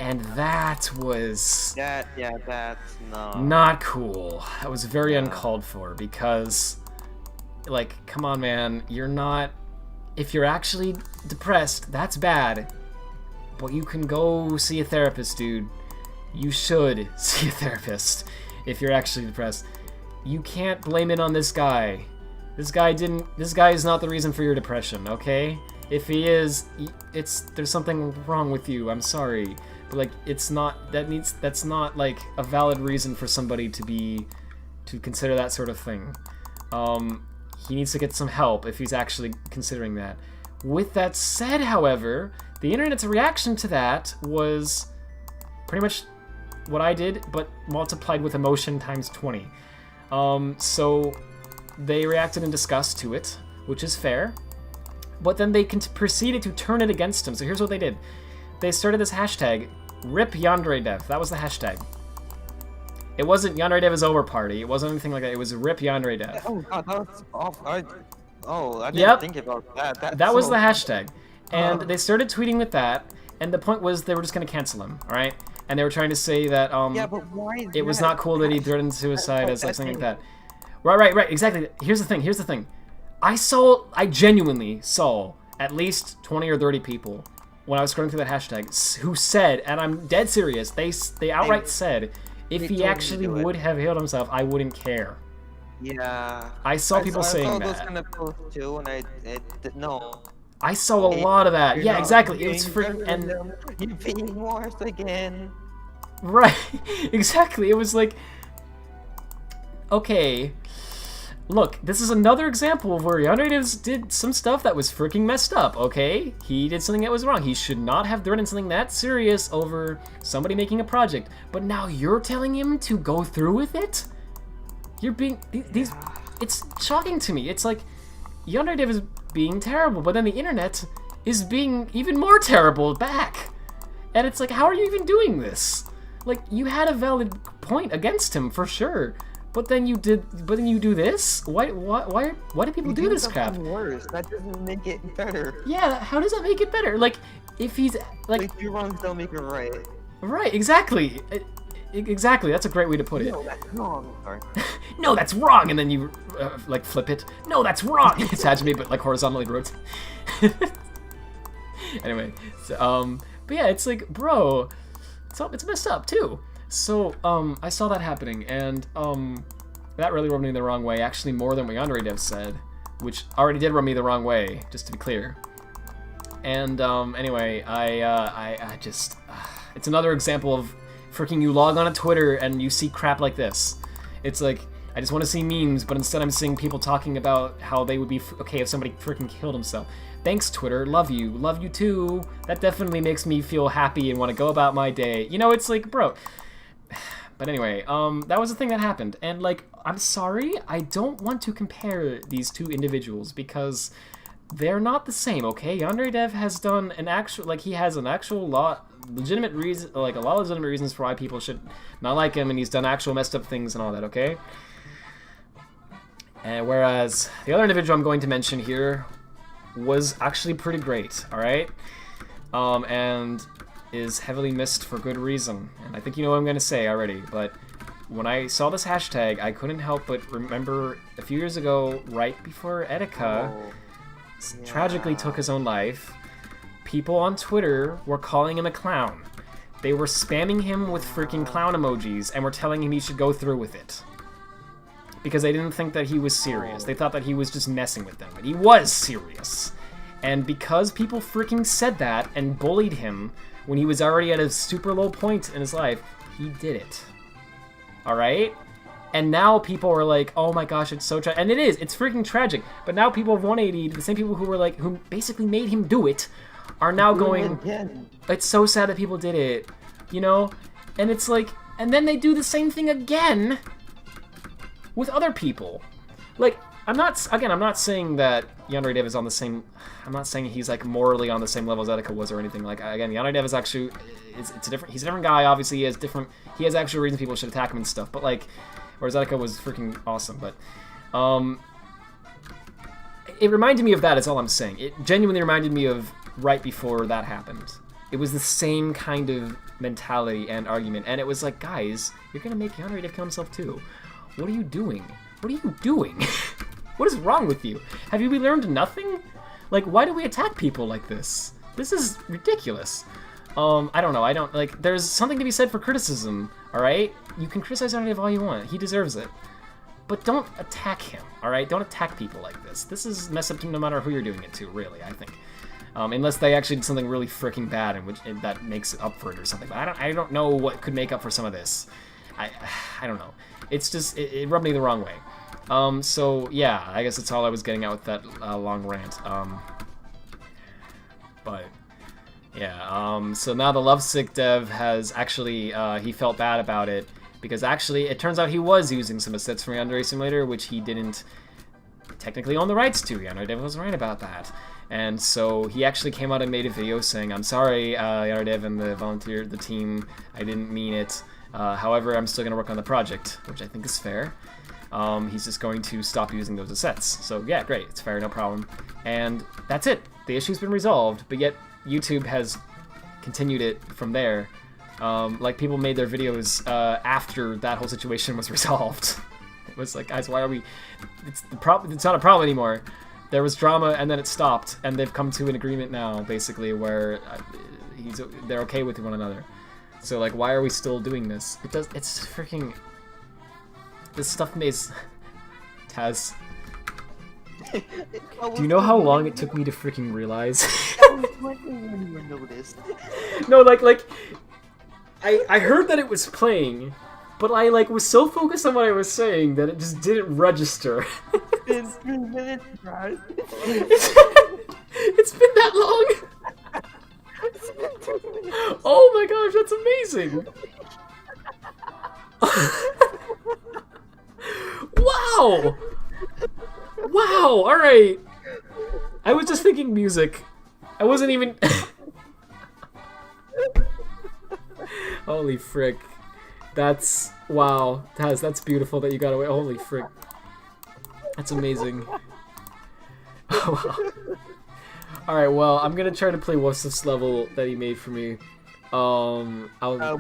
And that was... that's not cool. That was very uncalled for, because, like, come on, man, you're not... If you're actually depressed, that's bad. But you can go see a therapist, dude. You should see a therapist if you're actually depressed. You can't blame it on this guy. This guy is not the reason for your depression, okay? If he is, there's something wrong with you. I'm sorry. But, like, that's not like a valid reason for somebody to consider that sort of thing. He needs to get some help if he's actually considering that. With that said, however, the internet's reaction to that was pretty much what I did, but multiplied with emotion times 20. So they reacted in disgust to it, which is fair. But then they proceeded to turn it against him. So here's what they did. They started this hashtag, RIP Yandere Dev. That was the hashtag. It wasn't Yandere Dev is over party. It wasn't anything like that. It was RIP Yandere Dev. Oh god, that's awful. I didn't think about that. That was the hashtag. And they started tweeting with that, and the point was they were just going to cancel him, alright? And they were trying to say that yeah, but why it was not cool that he threatened suicide as like something like that. Right, exactly. Here's the thing. I genuinely saw at least 20 or 30 people when I was scrolling through that hashtag who said, and I'm dead serious, they outright said, if he actually would have healed himself, I wouldn't care. Yeah. I saw people saying that. I saw those kind of posts too, and no. I saw a lot of that. Yeah, exactly. It was freaking, and you're being worse again. Right, exactly. It was like, okay, look, this is another example of where Yandere did some stuff that was freaking messed up, okay? He did something that was wrong. He should not have threatened something that serious over somebody making a project. But now you're telling him to go through with it? You're being... It's shocking to me. It's like, Yandere is being terrible, but then the internet is being even more terrible back. And it's like, how are you even doing this? Like, you had a valid point against him for sure, but then you do this? Why do people do this crap? Worse. That doesn't make it better. Yeah, how does that make it better? Like, if he's like your wrongs don't make it right. Right, exactly. Exactly, that's a great way to put it. No, that's wrong. Sorry. No, that's wrong, and then you like flip it. No, that's wrong. It's Hajime, but like horizontally rotated. Anyway, so, but yeah, it's like, bro, it's messed up too. So I saw that happening, and that really rubbed me the wrong way. Actually, more than what Yandere Dev said, which already did rub me the wrong way, just to be clear. And anyway, I just it's another example of freaking you log on to Twitter and you see crap like this. It's like, I just want to see memes, but instead I'm seeing people talking about how they would be okay if somebody freaking killed himself. Thanks, Twitter. Love you too. That definitely makes me feel happy and want to go about my day. You know, it's like, bro. But anyway, that was the thing that happened, and like, I'm sorry, I don't want to compare these two individuals because they're not the same, okay? Yandere Dev has done an actual, like, he has an actual legitimate reason, like a lot of legitimate reasons for why people should not like him, and he's done actual messed up things and all that, okay? And whereas the other individual I'm going to mention here was actually pretty great, alright? And is heavily missed for good reason. And I think you know what I'm going to say already, but when I saw this hashtag, I couldn't help but remember a few years ago, right before Etika tragically took his own life, people on Twitter were calling him a clown. They were spamming him with freaking clown emojis and were telling him he should go through with it. Because they didn't think that he was serious. They thought that he was just messing with them, but he was serious. And because people freaking said that and bullied him when he was already at a super low point in his life, he did it. Alright? And now people are like, oh my gosh, it's so tragic. And it is, it's freaking tragic. But now people have 180'd, the same people who were like, who basically made him do it, are now going, it's so sad that people did it, you know? And it's like, and then they do the same thing again with other people. Like, I'm not saying that Yandere Dev is on the same, I'm not saying he's like morally on the same level as Etika was or anything. Like, again, Yandere Dev is actually, he's a different guy, obviously. He has actual reasons people should attack him and stuff, but like, whereas Etika was freaking awesome, but it reminded me of that, is all I'm saying. It genuinely reminded me of right before that happened. It was the same kind of mentality and argument, and it was like, guys, you're gonna make Yandere Dev kill himself too. What are you doing? What are you doing? What is wrong with you? Have you learned nothing? Like, why do we attack people like this? This is ridiculous. I don't know, like, there's something to be said for criticism, alright? You can criticize Yandere Dev all you want, he deserves it. But don't attack him, alright? Don't attack people like this. This is messed up no matter who you're doing it to, really, I think. Unless they actually did something really freaking bad and that makes it up for it or something. But I don't know what could make up for some of this. I don't know. It's just, it rubbed me the wrong way. So yeah, I guess that's all I was getting at with that long rant. But yeah, so now the Lovesick Dev has actually, he felt bad about it, because actually it turns out he was using some assets from Yandere Simulator, which he didn't technically own the rights to. Yandere Dev was right about that. And so he actually came out and made a video saying, I'm sorry, Yandere Dev and the team, I didn't mean it. However, I'm still going to work on the project, which I think is fair. He's just going to stop using those assets. So yeah, great, it's fair, no problem. And that's it. The issue's been resolved, but yet YouTube has continued it from there. Like, people made their videos after that whole situation was resolved. It was like, guys, why are we... It's not a problem anymore. There was drama, and then it stopped, and they've come to an agreement now, basically, where they're okay with one another. So, like, why are we still doing this? It's freaking... This stuff makes... Taz. Do you know how long it took me to freaking realize? No, like... I heard that it was playing, but I, like, was so focused on what I was saying that it just didn't register. It's 3 minutes, guys. It's been that long? Oh my gosh, that's amazing! Wow! Wow, alright. I was just thinking music. I wasn't even... Holy frick. That's... Wow. Taz, that's beautiful that you got away. Holy frick. That's amazing. Alright, well, I'm gonna try to play what's this level that he made for me. I'll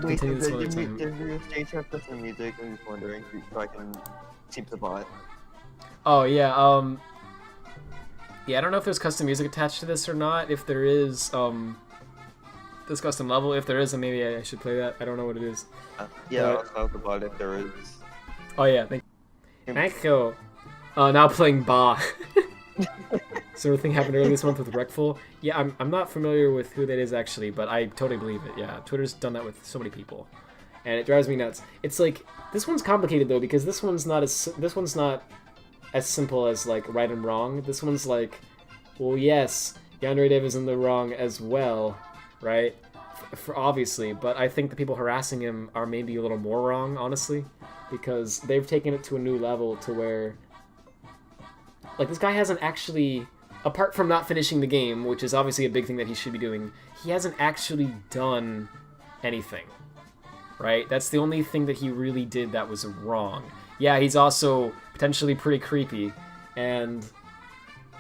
continue this one time. Give me a stage up with some music, I'm just wondering so I can keep the bot. Oh, yeah, yeah, I don't know if there's custom music attached to this or not. If there is, this custom level, if there is, then maybe I should play that. I don't know what it is. Yeah, I'll talk about if there is. Oh, yeah, thank you. Now playing Ba. Sort of thing happened earlier this month with Wreckful. Yeah, I'm not familiar with who that is actually, but I totally believe it. Yeah, Twitter's done that with so many people, and it drives me nuts. It's like this one's complicated though because this one's not as simple as like right and wrong. This one's like, well, yes, Yandere Dev is in the wrong as well, right? For obviously, but I think the people harassing him are maybe a little more wrong, honestly, because they've taken it to a new level to where, like, this guy hasn't actually, apart from not finishing the game, which is obviously a big thing that he should be doing, he hasn't actually done anything, right? That's the only thing that he really did that was wrong. Yeah, he's also potentially pretty creepy, and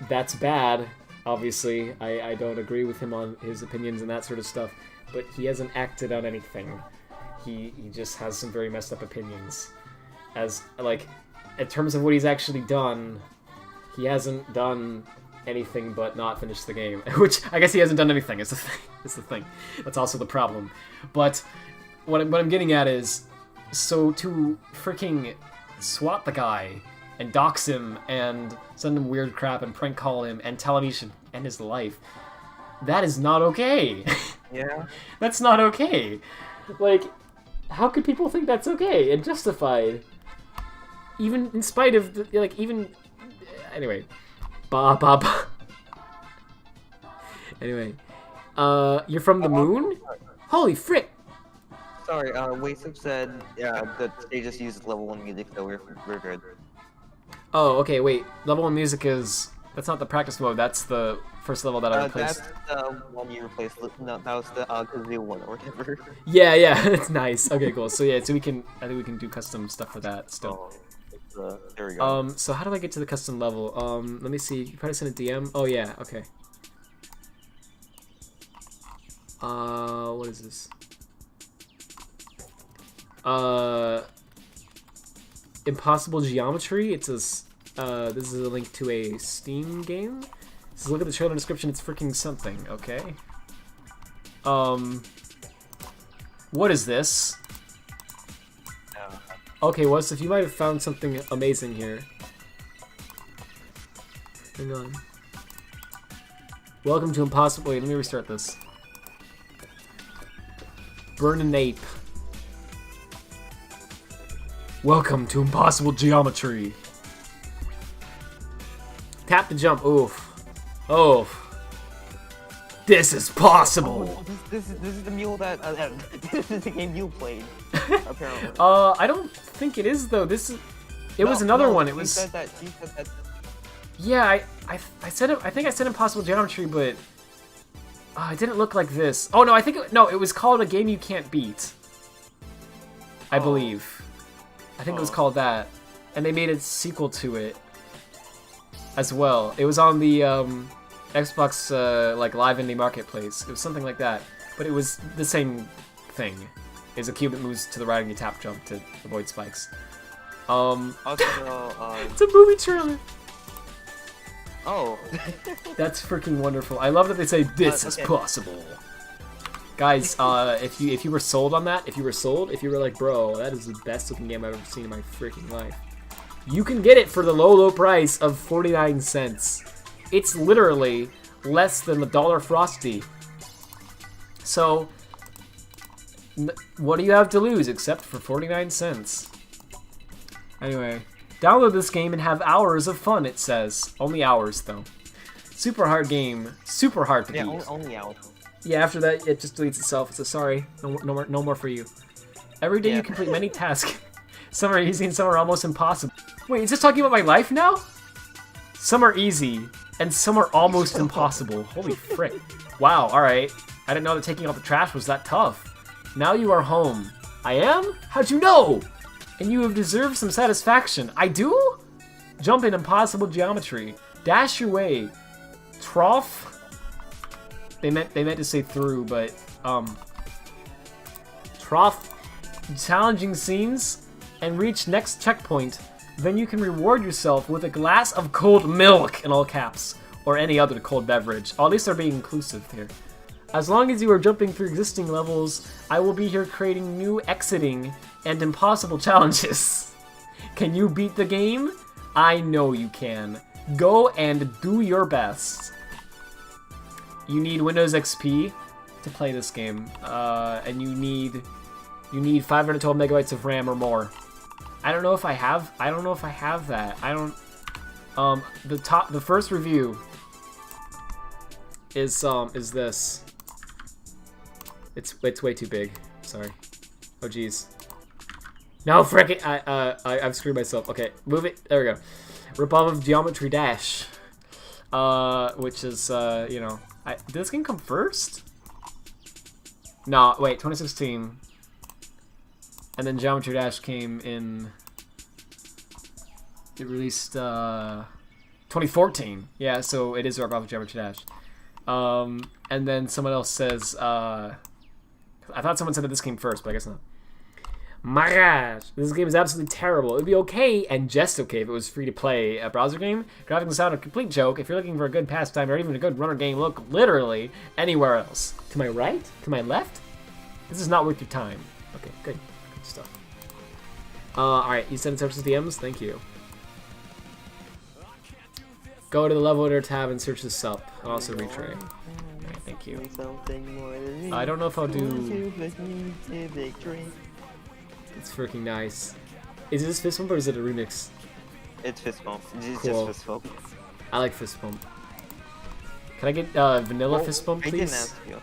that's bad, obviously. I don't agree with him on his opinions and that sort of stuff, but he hasn't acted on anything. He just has some very messed up opinions. As, like, in terms of what he's actually done, he hasn't done anything but not finish the game. Which, I guess he hasn't done anything, is the thing. That's also the problem. But, what I'm getting at is, so to freaking swat the guy, and dox him, and send him weird crap, and prank call him, and tell him he should end his life, that is not okay. Yeah. That's not okay. Like, how could people think that's okay and justified? Even in spite of, the, like, even... Anyway. Ba. Anyway. You're from the moon? Holy frick! Sorry, Wasip said, yeah, that they just used level 1 music, so we're good. Oh, okay, wait. Level 1 music is... That's not the practice mode, that's the first level that I replaced. That's the one you replaced. No, that was the Kazoo one or whatever. Yeah, it's nice. Okay, cool. So yeah, so we can... I think we can do custom stuff for that still. There we go. So how do I get to the custom level? Let me see. You probably sent a DM? Oh, yeah, okay. What is this? Impossible Geometry. It says, this is a link to a Steam game. It says, look at the trailer description, it's freaking something, okay? What is this? Okay, Wasif, you might have found something amazing here. Hang on. Welcome to Impossible... Wait, let me restart this. Burn an ape. Welcome to Impossible Geometry. Tap to jump. Oof. Oof. This is possible. Oh, this is the mule that this is the game you played. Apparently. I don't think it is though. This is. It was another one. It was. She said that. Yeah, I said it. I think I said Impossible Geometry, but it didn't look like this. Oh no, I think it was called A Game You Can't Beat. I believe. I think it was called that, and they made a sequel to it as well. It was on the Xbox like live indie marketplace. It was something like that, but it was the same thing. Is a cube that moves to the right and you tap jump to avoid spikes. Also, it's a movie trailer. Oh. That's freaking wonderful. I love that they say this is possible. Guys, if you were sold on that, if you were like, bro, that is the best looking game I've ever seen in my freaking life, you can get it for the low price of 49 cents. It's literally less than $1 Frosty. So, what do you have to lose except for 49 cents? Anyway, download this game and have hours of fun, it says. Only hours, though. Super hard game. Super hard to beat. Yeah, only hours. Yeah, after that, it just deletes itself. It says, sorry, no more for you. Every day you complete many tasks. Some are easy and some are almost impossible. Wait, is this talking about my life now? Some are easy, and some are almost impossible. Holy frick. Wow, alright. I didn't know that taking out the trash was that tough. Now you are home. I am? How'd you know? And you have deserved some satisfaction. I do? Jump in impossible geometry. Dash your way. Trough? They meant to say through, but trough challenging scenes and reach next checkpoint. Then you can reward yourself with a glass of cold milk in all caps, or any other cold beverage. Or at least they're being inclusive here. As long as you are jumping through existing levels, I will be here creating new exiting and impossible challenges. Can you beat the game? I know you can. Go and do your best. You need Windows XP to play this game, and you need 512 megabytes of RAM or more. I don't know if I have that. I don't. The first review is this. It's way too big. Sorry. Oh jeez. No, frickin' I've screwed myself. Okay, move it. There we go. Rip-off of Geometry Dash, which is you know, did this game come first? No, wait, 2016. And then Geometry Dash came in. It released 2014. Yeah, so it is a rip-off of Geometry Dash. And then someone else says, I thought someone said that this came first, but I guess not. My gosh, this game is absolutely terrible. It would be okay and just okay if it was free to play a browser game. Graphics and sound a complete joke. If you're looking for a good pastime or even a good runner game, look literally anywhere else. To my right? To my left? This is not worth your time. Okay, good stuff. Alright, you send search DMs? Thank you. Go to the level editor tab and search this up. And also retray. Alright, thank you. I don't know if I'll do... It's freaking nice. Is this fist bump or is it a remix? It's fist bump. It's cool. just fist bump. I like fist bump. Can I get vanilla fist bump, please? I didn't ask you.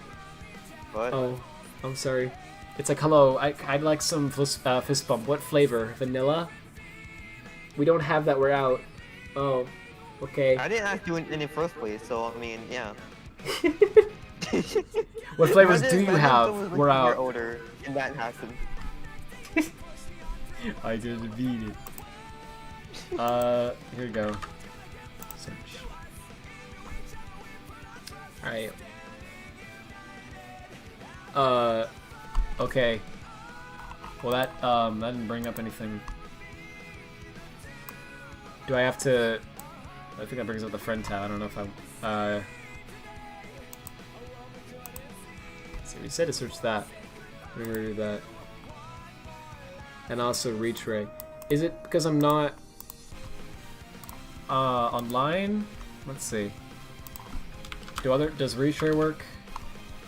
What? Oh, I'm sorry. It's like, hello, I'd like some fist bump. What flavor? Vanilla? We don't have that, we're out. Oh, okay. I didn't ask you in the first place, so I mean, yeah. What flavors do you have? We're out. Your order, and that happened. I just beat it. Here we go. Search. Alright. Okay. Well, that didn't bring up anything. Do I have to... I think that brings up the friend tab. I don't know if I'm... Let's see, we said to search that. Let me redo that. And also retray. Is it because I'm not online? Let's see. Does retray work?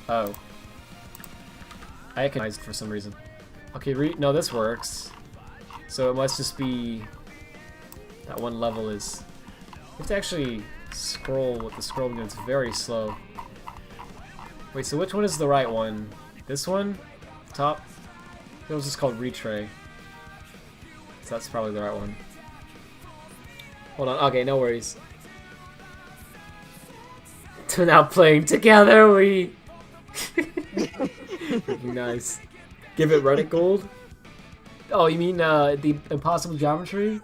Oh. I recognized for some reason. Okay, no, this works. So it must just be that one level is. You have to actually scroll with the scroll gun. It's very slow. Wait, so which one is the right one? This one? Top? It was just called retray. So that's probably the right one. Hold on. Okay, no worries. So now playing together, we. Nice. Give it Reddit gold. Oh, you mean the impossible geometry?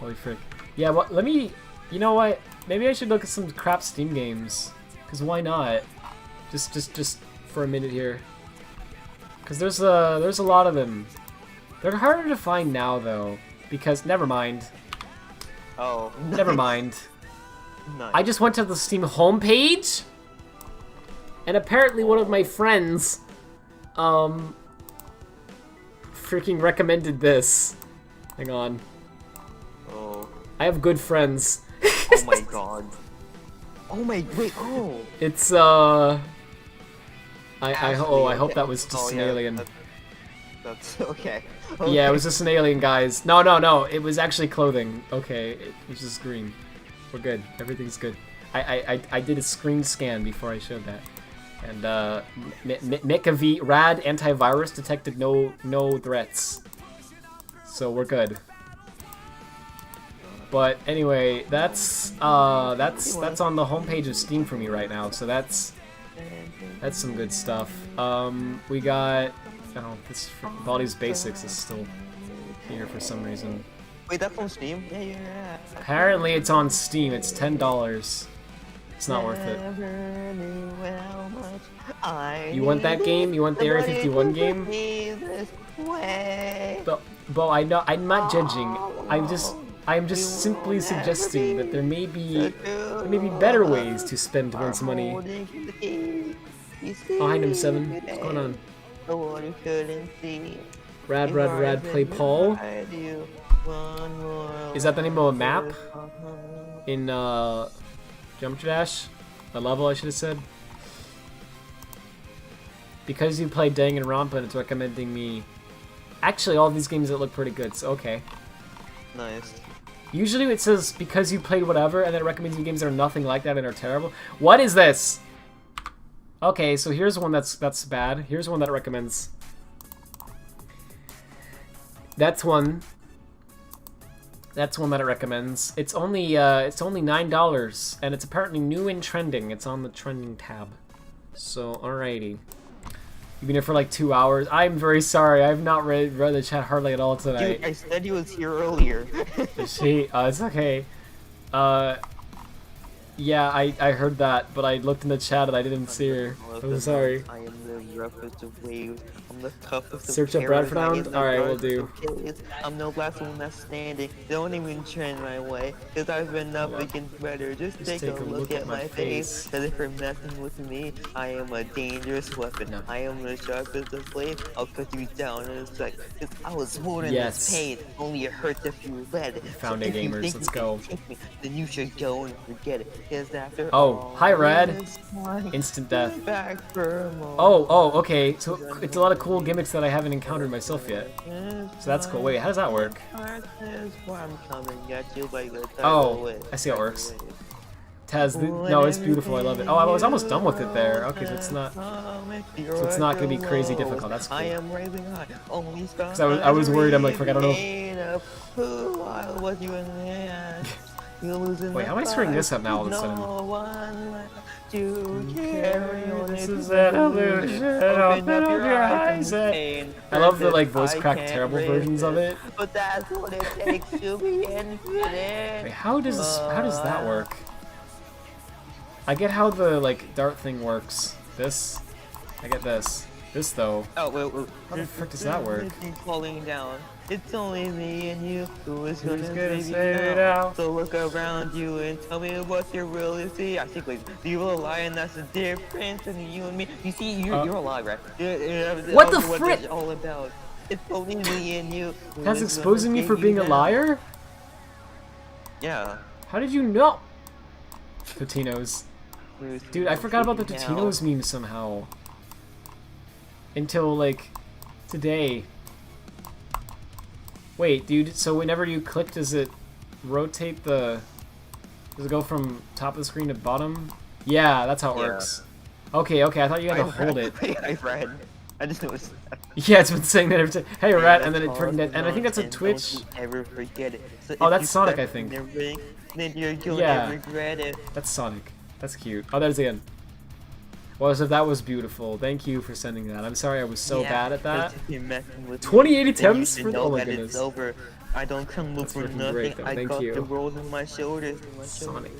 Holy frick. Yeah. Well, let me. You know what? Maybe I should look at some crap Steam games. Cause why not? Just for a minute here. Cause there's a lot of them. They're harder to find now, though, because never mind. Oh. Never mind. Nice. I just went to the Steam homepage, and apparently one of my friends, freaking recommended this. Hang on. Oh. I have good friends. Oh my god. Oh my wait. Oh. It's I hope that was just an alien. That's okay. Yeah, it was just an alien, guys. No. It was actually clothing. Okay, it was just green. We're good. Everything's good. I did a screen scan before I showed that. And Mikav Rad antivirus detected no threats. So we're good. But anyway, that's on the homepage of Steam for me right now. So that's That's some good stuff. We got... Oh, this Baldi's Basics is still here for some reason. Wait, that's on Steam? Yeah. Apparently it's on Steam. It's $10. It's not worth it. You want that game? You want the Area 51 game? Bo, I know, I'm not judging. I'm just simply suggesting that there may be better ways to spend one's money. Oh, hi, Nim7. What's going on? Rad, play Paul. Is that the name of a map? In, Jump Dash? A level, I should have said. Because you play Danganronpa, and it's recommending me... Actually, all these games that look pretty good, so okay. Nice. Usually it says, because you played whatever, and then it recommends you games that are nothing like that and are terrible. What is this? Okay, so here's one that's bad. Here's one that it recommends. That's one that it recommends. It's only $9, and it's apparently new and trending. It's on the trending tab. So, alrighty. You've been here for like 2 hours. I'm very sorry. I've not read the chat hardly at all tonight. Dude, I said he was here earlier. It's okay. Yeah, I heard that, but I looked in the chat and I didn't see her. I'm sorry. I am the roughest of waves. I'm the toughest of Search up Radfordhound? Alright, we'll do. I'm the last one that's standing. Don't even trend my way, cause I've been up against better. Just take a look at my face. Cause if you're messing with me, I am a dangerous weapon. No. I am the sharpest of blades. I'll cut you down in a sec. Cause I was born in this pain. Only it hurts if you let it. Found it, gamers. Let's go. Me, then you should go and forget it. Cause after oh, hi, Rad. Instant death. Oh, okay. So it's a lot of cool gimmicks that I haven't encountered myself yet. So that's cool. Wait, how does that work? Oh, I see how it works. Taz, no, it's beautiful. I love it. Oh, I was almost done with it there. Okay, so it's not gonna be crazy difficult. That's cool. Because I was worried. I'm like, I don't know. Wait, how am I screwing this up now all of a sudden? This is an illusion. Open up your eyes. I love the like voice crack terrible versions of it. But that's what it takes to be infinite. Wait, how does that work? I get how the like dart thing works. This, I get this. This though. Oh wait. How the frick does that work? Falling down. It's only me and you who is gonna say save it you out. So look around you and tell me what you really see. I think like you're a lie and that's the difference between you and me. You see, you're alive, right? What the frick? What it's all about. It's only me and you. That's exposing me for being a liar? Yeah. How did you know? Totinos. Dude, I forgot about the Totinos meme somehow. Until like today. Wait, dude, so whenever you click, does it rotate the... Does it go from top of the screen to bottom? Yeah, that's how it works. Okay, I thought you had to hold it. I read. I just noticed that. Yeah, it's been saying that every time. Hey, Rat, and then it freaking... And I think that's a Twitch... Don't ever forget it. So oh, that's Sonic, I think. Then you'll never regret it. That's Sonic. That's cute. Oh, there's the end. Well, so that was beautiful. Thank you for sending that. I'm sorry I was so bad at that. 28 attempts for the... Oh my goodness. Over. I don't come look for nothing. Great, though. I thank got you. the rolls in my shoulders. Sonic.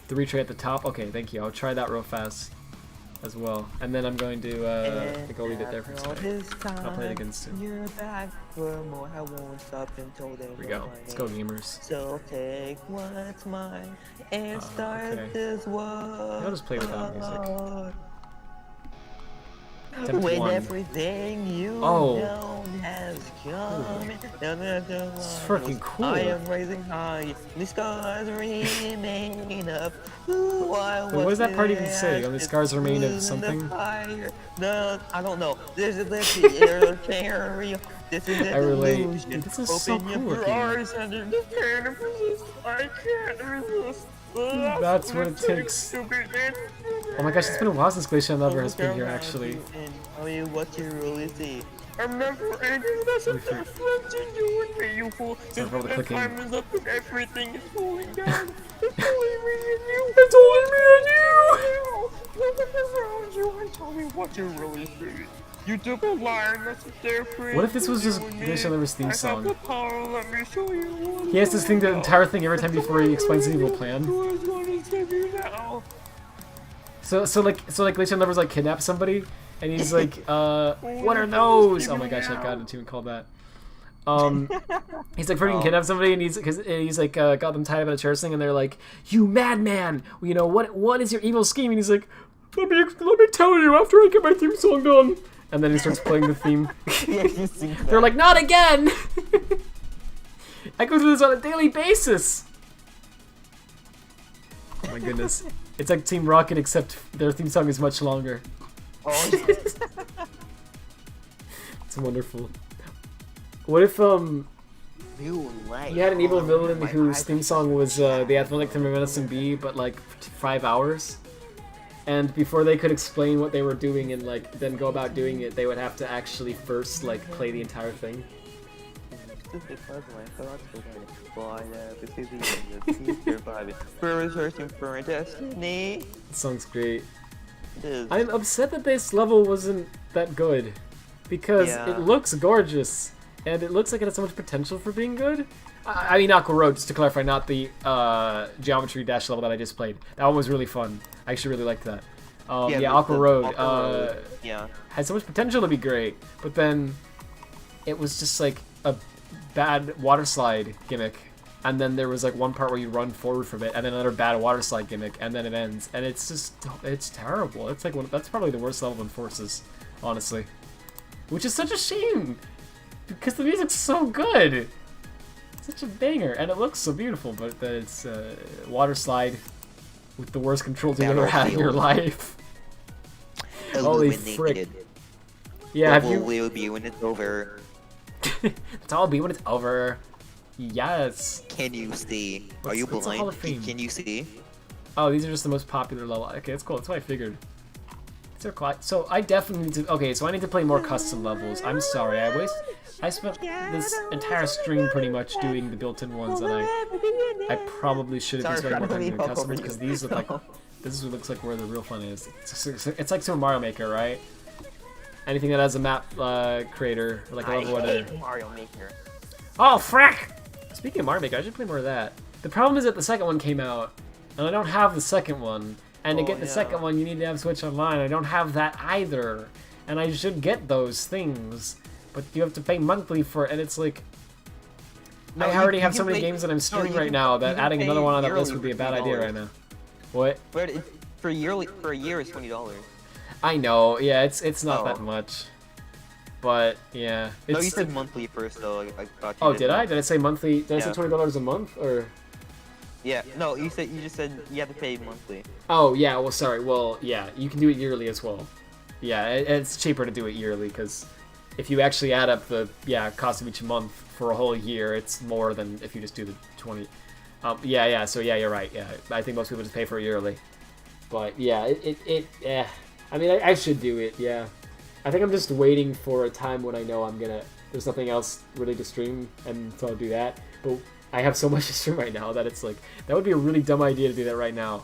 The retray at the top? Okay, thank you. I'll try that real fast as well. And then I'm going to, I think I'll leave it there for tonight. I'll play it again soon. Here we go. Let's go, gamers. So take what's mine and start this war. I'll just play without music. When everything you know has come. It's freaking cool. I am raising high. The scars remain up. What does that part even say? Only scars remain of something? No, I don't know. This is the area. This is I relate. Dude, this is so cool looking. I can't resist. That's what it takes. Oh my gosh, it's been a while since Glacial Lover has been here, actually. Tell you what you really see. I'm never ending this with their friends and you and me, you fool. Since probably the clicking. time is up and everything is falling down. It's only me and you. It's only me and you! Look around you and tell me what you really see. You took a line that's different. What if this was just Glitch on River's theme I have song? the power, let me show you what He has to sing the entire thing every time before he explains his evil plan. Who's gonna save you now? So like Glitch on River's like kidnap somebody, and he's like, what are those? Oh my gosh, I got it even called that. He's like freaking kidnap somebody, and he's like got them tied up in a church thing, and they're like, you madman, you know what is your evil scheme? And he's like, let me tell you after I get my theme song done. And then he starts playing the theme. They're like, not again! I go through this on a daily basis! Oh my goodness. It's like Team Rocket, except their theme song is much longer. Oh, It's wonderful. What if, you had an evil villain whose theme song was, the Athletic Medicine Bee, but like 5 hours? And before they could explain what they were doing and like then go about doing it, they would have to actually first like play the entire thing. We're searching for a destiny. That song's great. I'm upset that this level wasn't that good, because it looks gorgeous and it looks like it has so much potential for being good. I mean, Aqua Road, just to clarify, not the Geometry Dash level that I just played. That one was really fun. I actually really liked that. Aqua Road had so much potential to be great, but then it was just like a bad water slide gimmick, and then there was like one part where you run forward from it, and then another bad water slide gimmick, and then it ends, and it's terrible. It's like that's probably the worst level in Forces, honestly, which is such a shame because the music's so good. Such a banger, and it looks so beautiful, but it's water slide with the worst controls you've ever had in your life. Holy frick. Yeah, have you... will be when it's over. It's all be when it's over. Yes. Can you see? Are you blind? Can you see? Oh, these are just the most popular level. Okay, that's cool. That's what I figured. So I definitely need to... Okay, so I need to play more custom levels. I'm sorry, I spent this entire stream pretty much doing the built-in ones, and I probably should have been spending more time doing custom ones, because these look like... This is what looks like where the real fun is. It's like Super Mario Maker, right? Anything that has a map creator, or like a level editor. Mario Maker. Oh, frick! Speaking of Mario Maker, I should play more of that. The problem is that the second one came out, and I don't have the second one. And to get the second one, you need to have Switch Online. I don't have that either. And I should get those things. But you have to pay monthly for it, and it's like... I already have so many games that I'm streaming right now that adding another one on that list would be a bad idea right now. What? But for a year it's $20. I know, yeah, it's not that much. But, yeah. No, you said monthly first, though. I thought you Oh, did I? Did I say monthly? Did I say $20 a month, or...? Yeah, no, you just said you have to pay monthly. Oh, yeah, well, sorry. Well, yeah, you can do it yearly as well. Yeah, it's cheaper to do it yearly, because if you actually add up the, cost of each month for a whole year, it's more than if you just do the 20. So yeah, you're right, yeah. I think most people just pay for it yearly. But, yeah, I mean, I should do it, yeah. I think I'm just waiting for a time when I know there's nothing else really to stream, and so I'll do that. But I have so much to stream right now that it's like, that would be a really dumb idea to do that right now.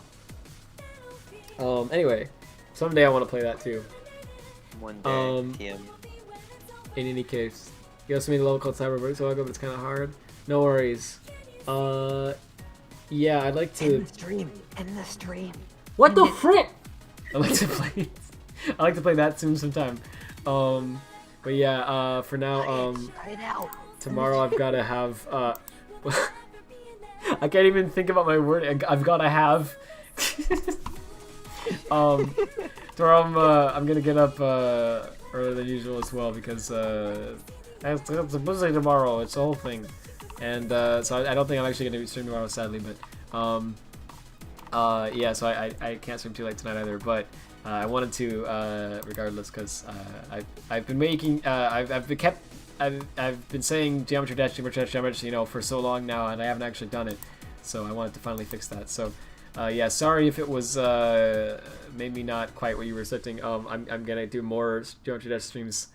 Anyway, someday I want to play that too. One day, in any case, you also made a level called Cyberbird, so I'll go, but it's kind of hard. No worries. Yeah, I'd like to... End the stream. What the frick? I'd like to play... I like to play that soon sometime. But yeah, for now, tomorrow I've got to have, I can't even think about my word. I've got to have... tomorrow I'm gonna get up earlier than usual as well, because it's a busy tomorrow. It's the whole thing, and so I don't think I'm actually gonna be streaming tomorrow, sadly. But yeah, so I can't stream too late tonight either. But I wanted to regardless, because I've been making I've been saying Geometry Dash, Geometry, for so long now, and I haven't actually done it. So I wanted to finally fix that. So. Yeah, sorry if it was maybe not quite what you were expecting. I'm gonna do more Geometry Dash streams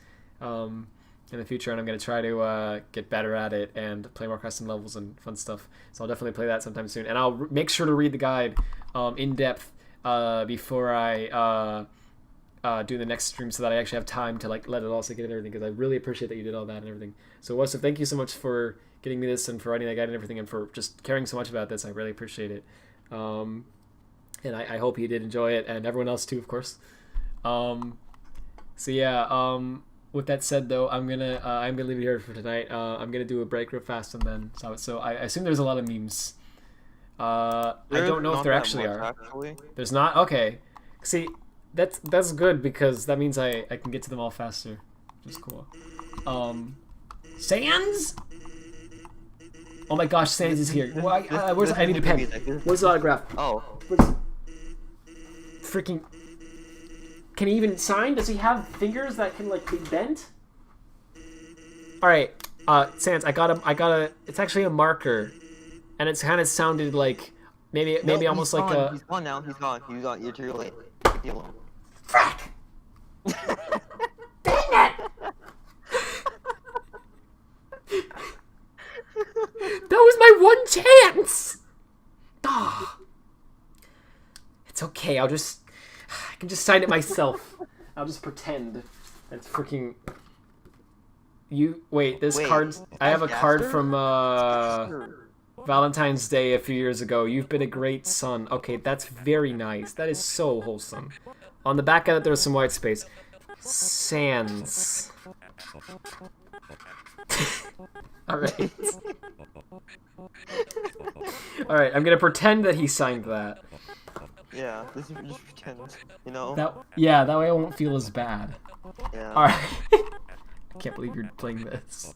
in the future, and I'm gonna try to get better at it and play more custom levels and fun stuff. So I'll definitely play that sometime soon, and I'll make sure to read the guide in depth before I do the next stream, so that I actually have time to like let it all sink in and everything. Because I really appreciate that you did all that and everything. So Wasif, thank you so much for getting me this and for writing that guide and everything, and for just caring so much about this. I really appreciate it. And I hope you did enjoy it, and everyone else too, of course. So yeah, with that said though, I'm gonna leave it here for tonight. I'm gonna do a break real fast, and then so I assume there's a lot of memes. I don't know if there actually are. There's not? Okay. See, that's good, because that means I can get to them all faster. Which is cool. Sans? Oh my gosh, Sans is here. Well, I need a pen. Where's the autograph? Oh. Freaking. Can he even sign? Does he have fingers that can like be bent? All right, Sans, I got a. It's actually a marker, and it's kind of sounded like maybe almost like a. He's gone now. He's gone. You're too late. Leave alone. Frack! Dang it! That was my one chance. Ah. It's okay. I can just sign it myself. I'll just pretend. That's freaking. Wait, card. I have a card from Valentine's Day a few years ago. You've been a great son. Okay, that's very nice. That is so wholesome. On the back of it, there's some white space. Sans. Alright. Alright, I'm gonna pretend that he signed that. Yeah, just pretend, you know? That way I won't feel as bad. Yeah. Alright. I can't believe you're playing this.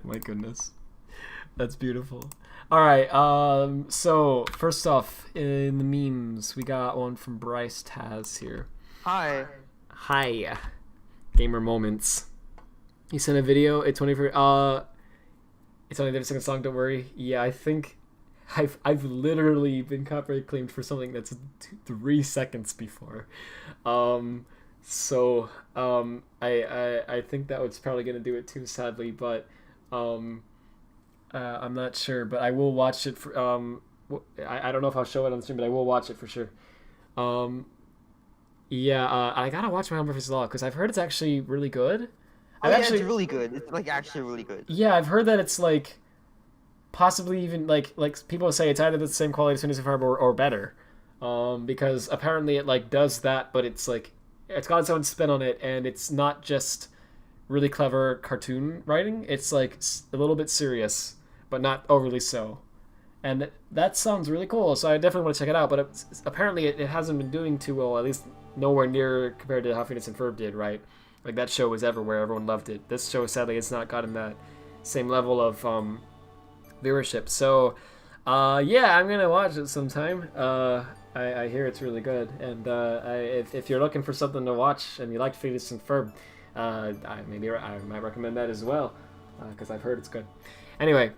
My goodness. That's beautiful. Alright, so, first off, in the memes, we got one from Bryce Taz here. Hi. Hi. Gamer Moments. He sent a video, it's only for, it's only the 30-second song, don't worry. Yeah, I think I've literally been copyright claimed for something that's 3 seconds before. So, I think that was probably gonna do it too, sadly, but, I'm not sure, but I will watch it for, I don't know if I'll show it on the stream, but I will watch it for sure. Yeah, I gotta watch My Home vs. Law, because I've heard it's actually really good. It's really good. It's like actually really good. Yeah, I've heard that it's like, possibly even like people say it's either the same quality as Phineas and Ferb or better. Because apparently it like does that, but it's like, it's got its own spin on it, and it's not just really clever cartoon writing. It's like a little bit serious, but not overly so. And that sounds really cool, so I definitely want to check it out, but apparently it hasn't been doing too well, at least nowhere near compared to how Phineas and Ferb did, right? Like, that show was everywhere, everyone loved it. This show, sadly, it's not gotten that same level of viewership. So, yeah, I'm gonna watch it sometime. I hear it's really good, and if you're looking for something to watch and you like Phineas and Ferb, I might recommend that as well, because I've heard it's good. Anyway,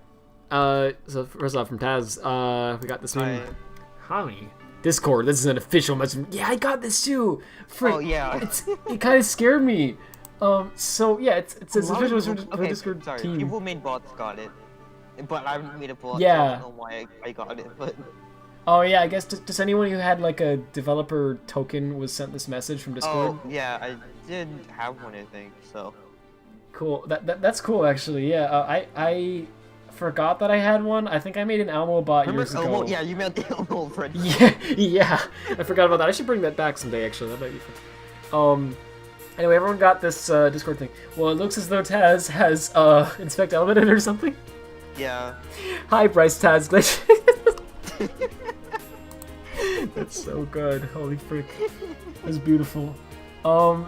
so first off, from Taz, we got this one. Hi. Discord, this is an official message. Yeah, I got this too. Oh yeah. It kind of scared me. So yeah, it's official message from the Discord sorry. team. People made bots got it, but I made a bot. Yeah. So I don't know why I got it, but. Oh yeah, I guess just anyone who had like a developer token was sent this message from Discord. Oh yeah, I did have one, I think. So. Cool. That's cool actually. Yeah. I forgot that I had one. I think I made an Elmo bot years ago. Elmo? Yeah, you made the Elmo friend. Yeah. I forgot about that. I should bring that back someday. Actually, that might be fun. Anyway, everyone got this Discord thing. Well, it looks as though Taz has Inspect Element in it or something. Yeah. Hi, Bryce Taz Glitch. That's so good. Holy frick. That's beautiful.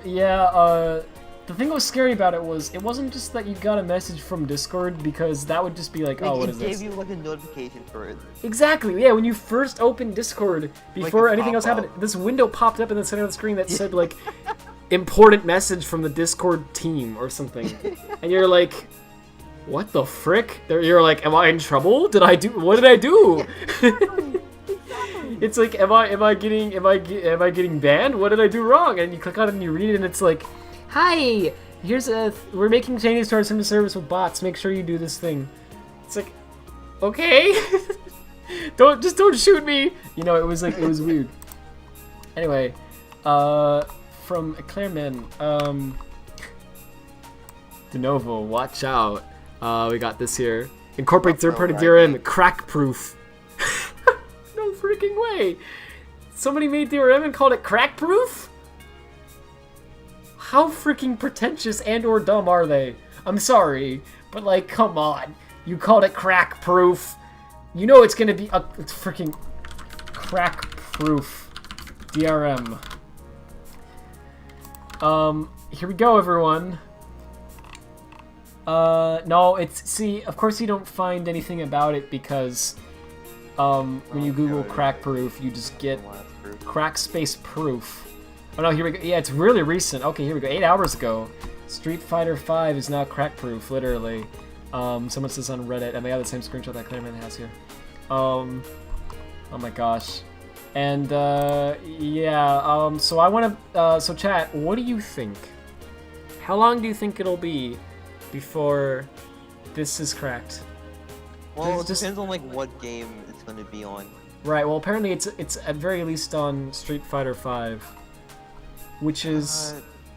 Yeah, the thing that was scary about it wasn't just that you got a message from Discord, because that would just be like, oh, what is this? It gave you like a notification for it. Exactly, yeah, when you first opened Discord, before anything else happened, this window popped up in the center of the screen that said like, important message from the Discord team or something. And you're like, what the frick? You're like, am I in trouble? What did I do? It's like, am I getting banned? What did I do wrong? And you click on it and you read it and it's like, hi, we're making changes to our sim service with bots. Make sure you do this thing. It's like, okay, don't shoot me. You know, it was weird. Anyway, from Clairman, de novo, watch out. We got this here. Incorporate third-party DRM, crack-proof. No freaking way. Somebody made DRM and called it crack-proof? How freaking pretentious and/or dumb are they? I'm sorry, but like, come on. You called it crack-proof. You know it's gonna be it's freaking crack-proof DRM. Here we go, everyone. No, see, of course you don't find anything about it because, when you Google crack-proof, you just get crack space proof. Oh no, here we go. Yeah, it's really recent. Okay, here we go. 8 hours ago. Street Fighter 5 is now crack-proof, literally. Someone says on Reddit, and they have the same screenshot that Clairman has here. Oh my gosh. And, yeah, so I want to, so chat, what do you think? How long do you think it'll be before this is cracked? Well, it depends on, like, what game it's going to be on. Right, well, apparently it's at very least on Street Fighter 5. Which is,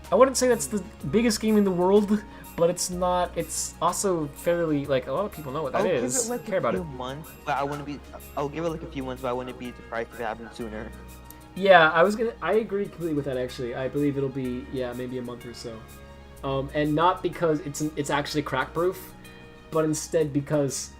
I wouldn't say that's the biggest game in the world, but it's not. It's also fairly, like, a lot of people know what that is. Give it, like, care about it. Months, but I'll give it like a few months, but I wouldn't be surprised if it happened sooner. Yeah, I agree completely with that. Actually, I believe it'll be maybe a month or so, and not because it's actually crack proof, but instead because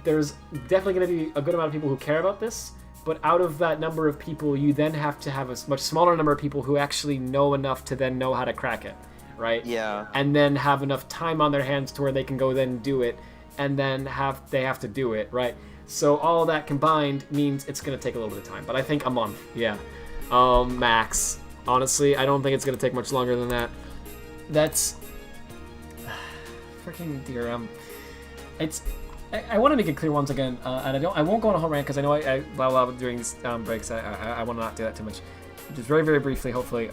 there's definitely going to be a good amount of people who care about this. But out of that number of people, you then have to have a much smaller number of people who actually know enough to then know how to crack it, right? Yeah. And then have enough time on their hands to where they can go then do it, and then they have to do it, right? So all that combined means it's going to take a little bit of time. But I think a month, yeah. Max. Honestly, I don't think it's going to take much longer than that. That's... freaking DRM. I want to make it clear once again, and I won't go on a whole rant because I know while I'm doing these breaks, I want to not do that too much. Just very, very briefly, hopefully.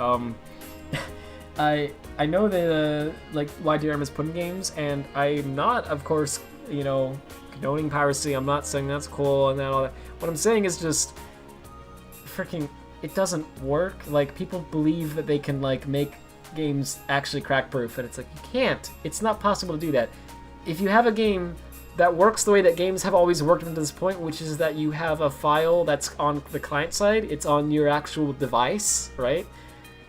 I know that like why DRM is put in games, and I'm not, of course, you know, condoning piracy. I'm not saying that's cool and that all that. What I'm saying is just freaking, it doesn't work. Like, people believe that they can like make games actually crack proof, and it's like, you can't. It's not possible to do that. If you have a game that works the way that games have always worked up to this point, which is that you have a file that's on the client side, it's on your actual device, right?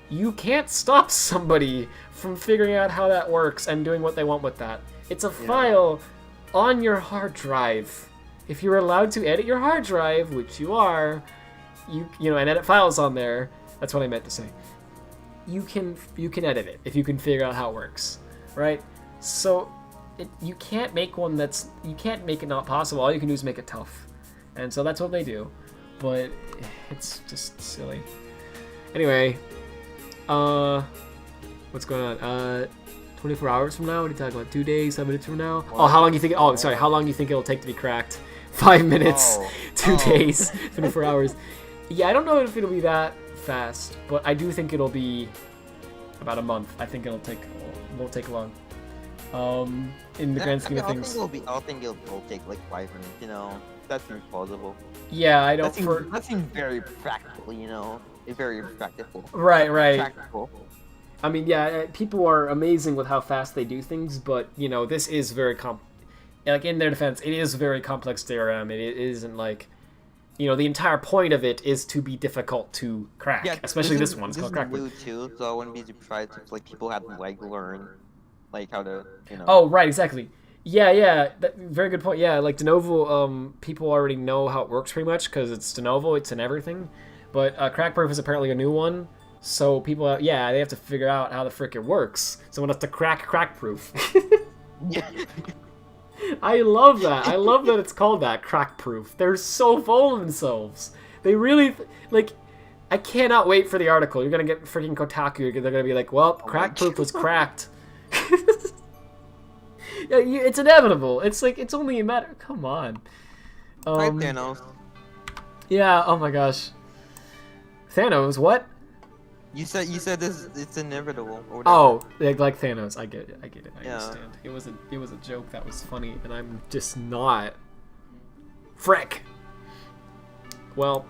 You can't stop somebody from figuring out how that works and doing what they want with that. It's a file on your hard drive. If you're allowed to edit your hard drive, which you are, you know, and edit files on there, that's what I meant to say. You can edit it if you can figure out how it works, right? So you can't make one you can't make it not possible. All you can do is make it tough. And so that's what they do. But it's just silly. Anyway, what's going on? 24 hours from now? What are you talking about? 2 days, 7 minutes from now? Oh, how long do you think how long do you think it'll take to be cracked? 5 minutes, 2 days, 24 hours. Yeah, I don't know if it'll be that fast, but I do think it'll be about a month. I think won't take long. In the grand scheme of things. I think it'll take like 5 minutes, you know. That seems plausible. Yeah, I don't. That seems very practical, you know. It's very practical. Right. Practical. I mean, yeah, people are amazing with how fast they do things, but you know, this is very like, in their defense, it is very complex DRM. It isn't like, you know, the entire point of it is to be difficult to crack. Yeah, especially this one. It's called crack. New too, so I wouldn't be surprised if like people had to like learn like how to, you know. Oh, right, exactly. Yeah, very good point. Yeah, like de novo, people already know how it works pretty much because it's de novo, it's in everything. But crackproof is apparently a new one, so people, they have to figure out how the frick it works. Someone has to crackproof. I love that. I love that it's called that, crackproof. They're so full of themselves. They really, like, I cannot wait for the article. You're gonna get freaking Kotaku. They're gonna be like, well, crackproof was cracked. Yeah, it's inevitable. It's like, it's only a matter. Come on. Right, Thanos. Yeah. Oh my gosh. Thanos, what? You said this. It's inevitable. Or whatever. Oh, like Thanos. I get it. I Yeah. understand. It was a joke that was funny, and I'm just not. Frick. Well,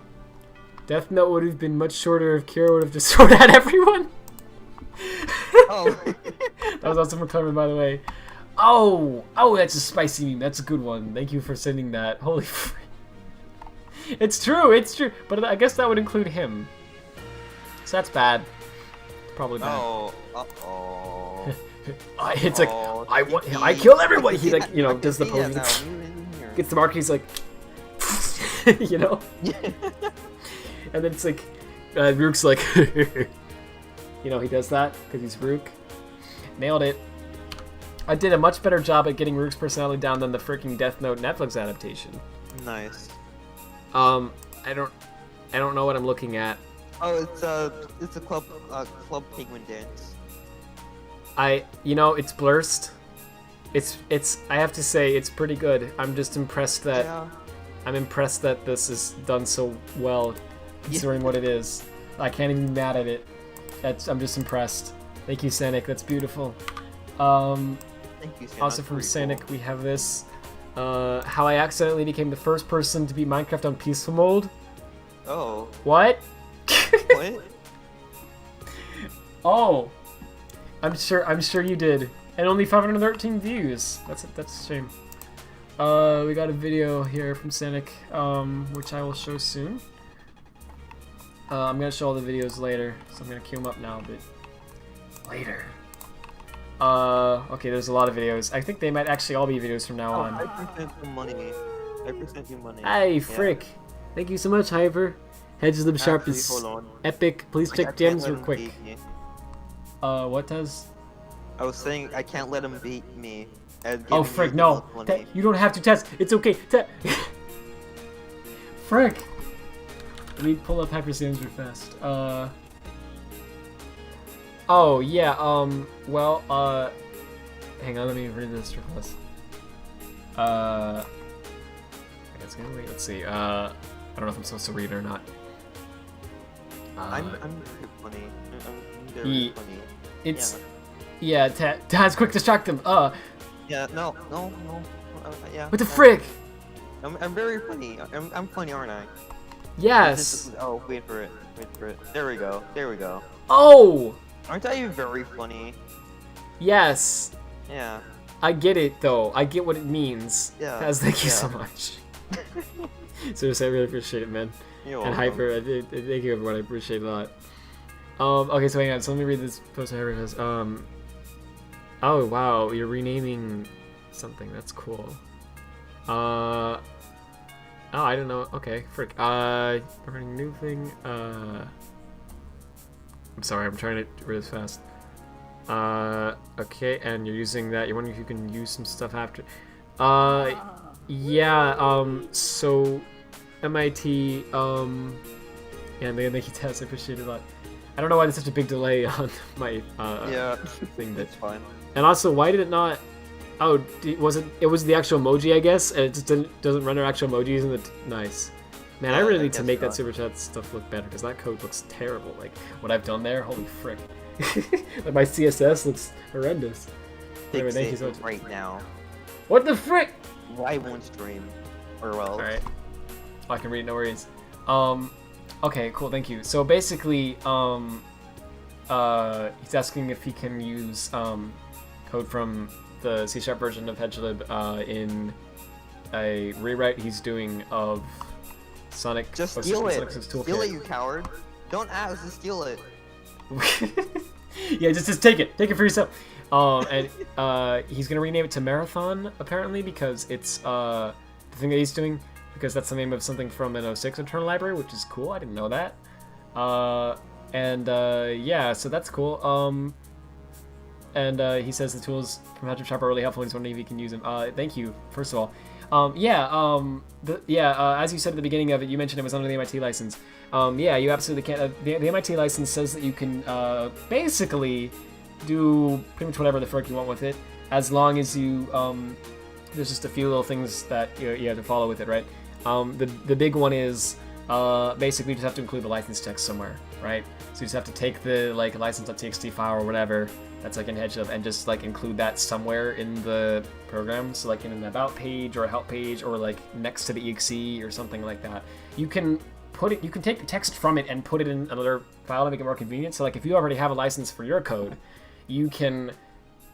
Death Note would have been much shorter if Kira would have just thrown at everyone. Oh. That was awesome for Clement, by the way. Oh, that's a spicy meme. That's a good one. Thank you for sending that. Holy frick. It's true. But I guess that would include him. So that's bad. Probably bad. Oh. Uh-oh. It's like, Oh, I kill everyone. He like, you know, does the Yeah, pose. now, we in here. Gets the mark. He's like, you know. And then it's like, Rook's like, you know, he does that because he's Rook. Nailed it. I did a much better job at getting Rook's personality down than the freaking Death Note Netflix adaptation. Nice. I don't know what I'm looking at. Oh, it's a club penguin dance. You know, it's blurst. It's I have to say it's pretty good. I'm just impressed that I'm impressed that this is done so well considering what it is. I can't even be mad at it. I'm just impressed. Thank you, Sanic. That's beautiful. Thank you, Sam. Also from Sanic, we have this. How I accidentally became the first person to beat Minecraft on peaceful mode. Oh. What? What? Oh. I'm sure you did. And only 513 views. That's a shame. We got a video here from Sanic, which I will show soon. I'm gonna show all the videos later, so I'm gonna queue them up now, but later. Okay, there's a lot of videos. I think they might actually all be videos from now on. I present you money. I present you money. Hey, frick. Thank you so much, Hyper. Hedges them sharp Actually, is hold on. epic. Please I check can't gems let real him quick. beat me. What does? I was saying I can't let him beat me. At Oh, giving frick, me no. money. You don't have to test. It's okay. Frick. Let me pull up Hyper Sam's real fast. Oh, yeah, well, hang on, let me read this real fast. I guess I'm gonna wait, let's see, I don't know if I'm supposed to read it or not. I'm very funny. I'm very funny. It's, yeah, Taz, quick, distract them, Yeah, no. Yeah. What the frick? I'm very funny. I'm funny, aren't I? Yes. Oh, wait for it. There we go. Oh! Aren't I very funny? Yes. Yeah. I get it, though. I get what it means. Yeah. Taz, thank you so much. Seriously, I really appreciate it, man. You're And welcome. Hyper, thank you everyone, I appreciate it a lot. Okay, so hang on, so let me read this post Hyper has. Oh wow, you're renaming something, that's cool. Oh, I don't know, okay, frick. Learning new thing, I'm sorry, I'm trying to read this fast. Okay, and you're using that, you're wondering if you can use some stuff after. Yeah, so MIT, yeah, they make you test. I appreciate it a lot. I don't know why there's such a big delay on my Yeah. thing, but It's fine. and also why did it not? Oh, was it? It was the actual emoji, I guess, and it just doesn't render actual emojis in the nice. Man, I Yeah, really I need to guess make that not. super chat stuff look better because that code looks terrible. Like what I've done there, holy frick! Like my CSS looks horrendous. Anyway, Fix thank you it so much. right now. What the frick? Why won't stream? Or well. Alright. I can read, no worries. Okay, cool, thank you. So basically, he's asking if he can use, code from the C# version of hedgelib, in a rewrite he's doing of Sonic. Just steal it. Steal it, you coward. Don't ask, just steal it. Yeah, just take it. Take it for yourself. And he's gonna rename it to Marathon apparently because it's the thing that he's doing because that's the name of something from an 06 internal library, which is cool. I didn't know that. Yeah, so that's cool. He says the tools from Hedgehog Shop are really helpful. He's wondering if he can use them. Thank you, first of all. As you said at the beginning of it, you mentioned it was under the MIT license. Yeah, you absolutely can. The MIT license says that you can basically do pretty much whatever the frick you want with it, as long as you there's just a few little things that you have to follow with it, right? The big one is basically you just have to include the license text somewhere. right? So you just have to take the like license.txt file or whatever that's like in HedgeLib and just like include that somewhere in the program. So like in an about page or a help page or like next to the exe or something like that. You can take the text from it and put it in another file to make it more convenient. So like if you already have a license for your code, you can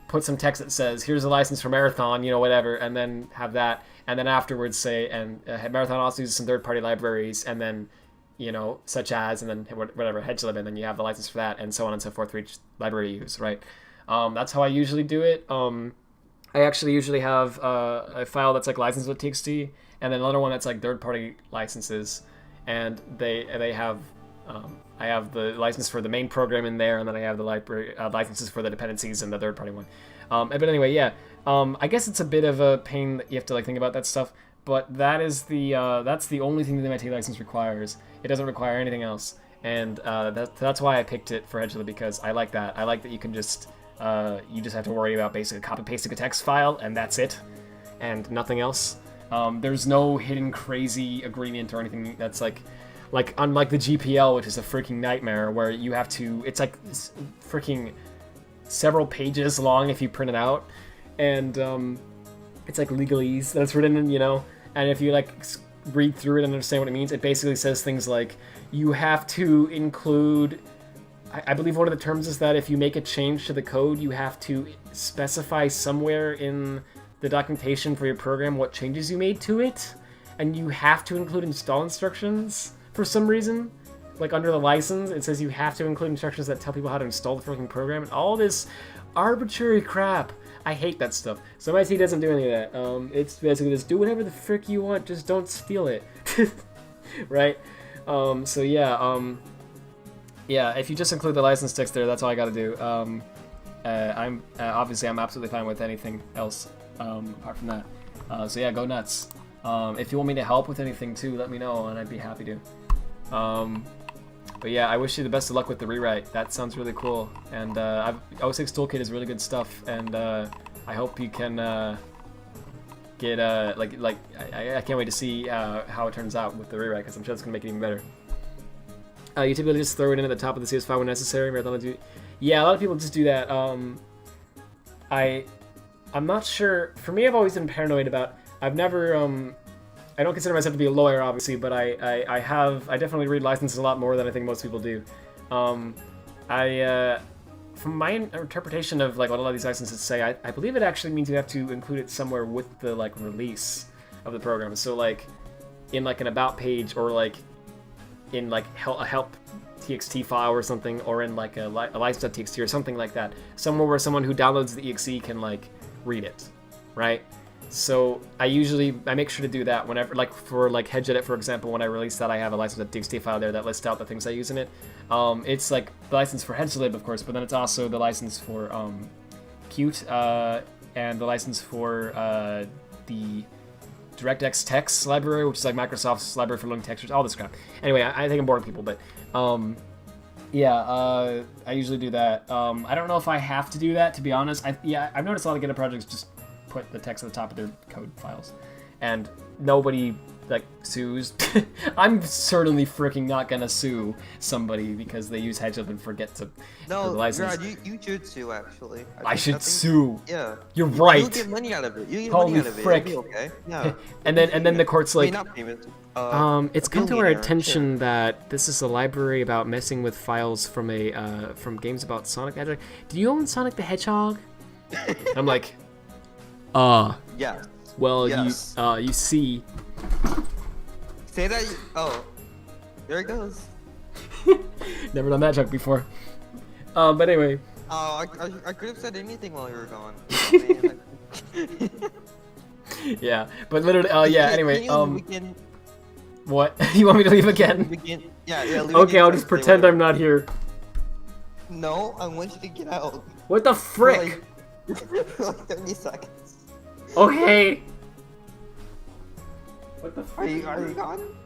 put some text that says, here's a license for Marathon, you know, whatever, and then have that, and then afterwards say, and Marathon also uses some third-party libraries, and then, you know, such as, and then whatever, HedgeLib, and then you have the license for that, and so on and so forth for each library you use, right? That's how I usually do it. I actually usually have a file that's like license.txt, and then another one that's like third-party licenses, and they have, I have the license for the main program in there, and then I have the library licenses for the dependencies and the third-party one. But anyway, yeah, I guess it's a bit of a pain that you have to like think about that stuff. But that is that's the only thing the MIT license requires. It doesn't require anything else, and that's why I picked it for HedgeLib, because I like that. I like that you can just you just have to worry about basically copy pasting a text file, and that's it, and nothing else. There's no hidden crazy agreement or anything that's like unlike the GPL, which is a freaking nightmare, where you have to, it's like freaking several pages long if you print it out, and it's like legalese that's written in, you know, and if you like read through it and understand what it means, it basically says things like you have to include, I believe one of the terms is that if you make a change to the code, you have to specify somewhere in the documentation for your program what changes you made to it, and you have to include install instructions for some reason. Like under the license, it says you have to include instructions that tell people how to install the freaking program, and all this arbitrary crap. I hate that stuff. So MIT doesn't do any of that. It's basically just do whatever the frick you want, just don't steal it. Right? So yeah, yeah, if you just include the license text there, that's all I gotta do. I'm obviously I'm absolutely fine with anything else apart from that. So yeah, go nuts. If you want me to help with anything too, let me know, and I'd be happy to. But yeah, I wish you the best of luck with the rewrite. That sounds really cool, and 06 Toolkit is really good stuff, and I hope you can get I can't wait to see how it turns out with the rewrite, because I'm sure it's gonna make it even better. You typically just throw it in at the top of the CS file when necessary. Yeah, a lot of people just do that. I'm not sure. For me, I've always been paranoid about. I've never. I don't consider myself to be a lawyer, obviously, but I definitely read licenses a lot more than I think most people do. From my interpretation of like what a lot of these licenses say, I believe it actually means you have to include it somewhere with the like release of the program. So like in like an about page, or like in like a help txt file or something, or in like a license.txt or something like that, somewhere where someone who downloads the exe can like read it, right? So I make sure to do that whenever, like for like HedgeEdit, for example, when I release that, I have a license.txt file there that lists out the things I use in it. It's like the license for HedgeLib, of course, but then it's also the license for Qt and the license for the DirectX text library, which is like Microsoft's library for loading textures, all this crap. Anyway, I think I'm boring people, but yeah, I usually do that. I don't know if I have to do that, to be honest. I've noticed a lot of GitHub projects just put the text at the top of their code files, and nobody like sues. I'm certainly freaking not gonna sue somebody because they use HedgeLib and forget to no, the license. Brad, you should sue actually. I should sue. Yeah, you're right. You'll get money out of it. You get Holy money out of frick. it. It'll be okay. Yeah. and then the court's like, not famous. it's come to our attention that this is a library about messing with files from from games about Sonic the Hedgehog. Do you own Sonic the Hedgehog? I'm like, yeah. Well, yes. You see. Say that. Oh, there it goes. Never done that joke before. But anyway. Oh, I could have said anything while you were gone. Oh, man. Yeah, but literally, yeah. Anyway, Begin... What? You want me to leave again? Yeah. Leave okay, I'll just pretend I'm not here. No, I want you to get out. What the frick? For like 30 seconds. Okay. What the frick? Are you gone?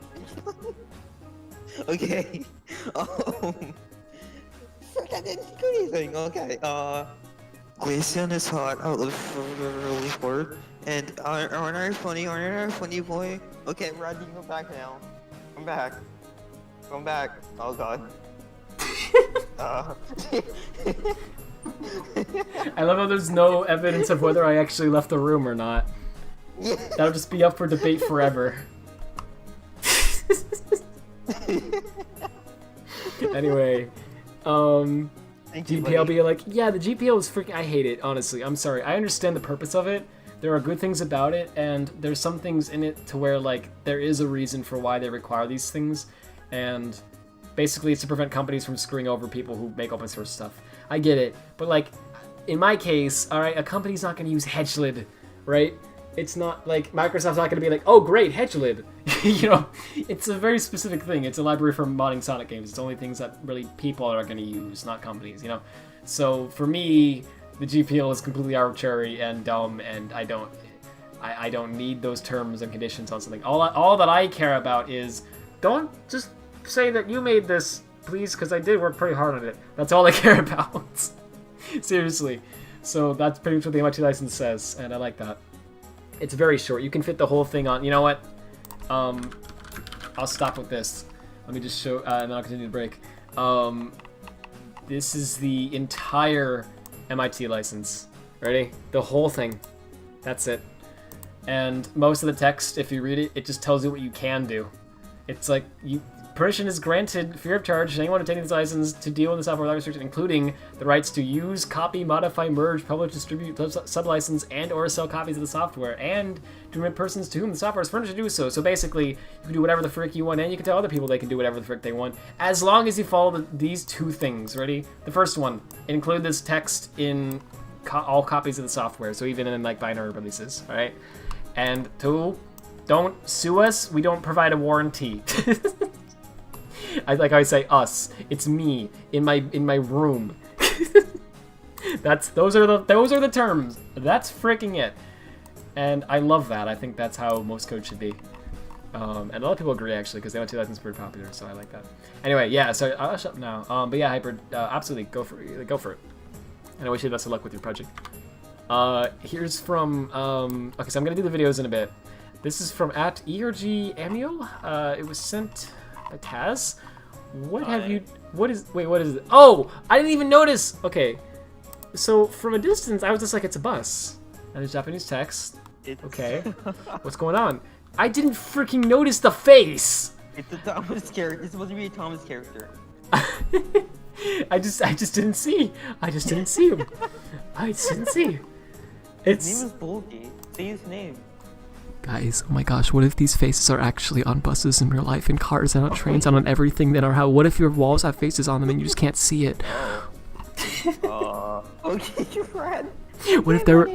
Okay. That didn't do anything. Okay. Glacian is hot. I live really bored. And aren't I funny? Aren't I a funny boy? Okay, Rod, you can go back now. Come back. Come back. Oh god. I love how there's no evidence of whether I actually left the room or not. That'll just be up for debate forever. Anyway, GPL be like, yeah, the GPL is freaking. I hate it, honestly. I'm sorry. I understand the purpose of it. There are good things about it, and there's some things in it to where, like, there is a reason for why they require these things, and basically it's to prevent companies from screwing over people who make open source stuff. I get it, but, like, in my case, alright, a company's not going to use HedgeLid, right? It's not, like, Microsoft's not going to be like, oh, great, HedgeLid. You know, it's a very specific thing. It's a library for modding Sonic games. It's only things that really people are going to use, not companies, you know? So, for me, the GPL is completely arbitrary and dumb, and I don't need those terms and conditions on something. All that I care about is, don't just say that you made this, please, because I did work pretty hard on it. That's all I care about. Seriously. So that's pretty much what the MIT license says, and I like that. It's very short. You can fit the whole thing on. You know what? I'll stop with this. Let me just show, and then I'll continue to break. This is the entire MIT license. Ready? The whole thing. That's it. And most of the text, if you read it, it just tells you what you can do. It's like, permission is granted free of charge to anyone obtaining this license to deal in the software without restriction, including the rights to use, copy, modify, merge, publish, distribute, sublicense, and or sell copies of the software, and to permit persons to whom the software is furnished to do so. So basically, you can do whatever the frick you want, and you can tell other people they can do whatever the frick they want, as long as you follow these two things. Ready? The first one, include this text in all copies of the software, so even in, like, binary releases, alright? And two, don't sue us, we don't provide a warranty. Like I say, us. It's me in my room. Those are the terms. That's freaking it. And I love that. I think that's how most code should be. And a lot of people agree actually, because the MIT license is pretty popular, so I like that. Anyway, yeah. So I'll shut up now. But yeah, Hyper, absolutely go for it. Go for it. And I wish you the best of luck with your project. Here's from okay, so I'm gonna do the videos in a bit. This is from @ERGAmio. It was sent by Taz. What have you? What is? Wait, what is it? Oh, I didn't even notice. Okay, so from a distance, I was just like, it's a bus, and there's Japanese text. Okay, what's going on? I didn't freaking notice the face. It's a Thomas character. It's supposed to be a Thomas character. I just didn't see. I just didn't see him. I just didn't see. His name is Bulgy. Say his name. Guys, oh my gosh, what if these faces are actually on buses in real life, in cars, and on trains, and on everything that are how? What if your walls have faces on them and you just can't see it? Okay, you're right. What if they're...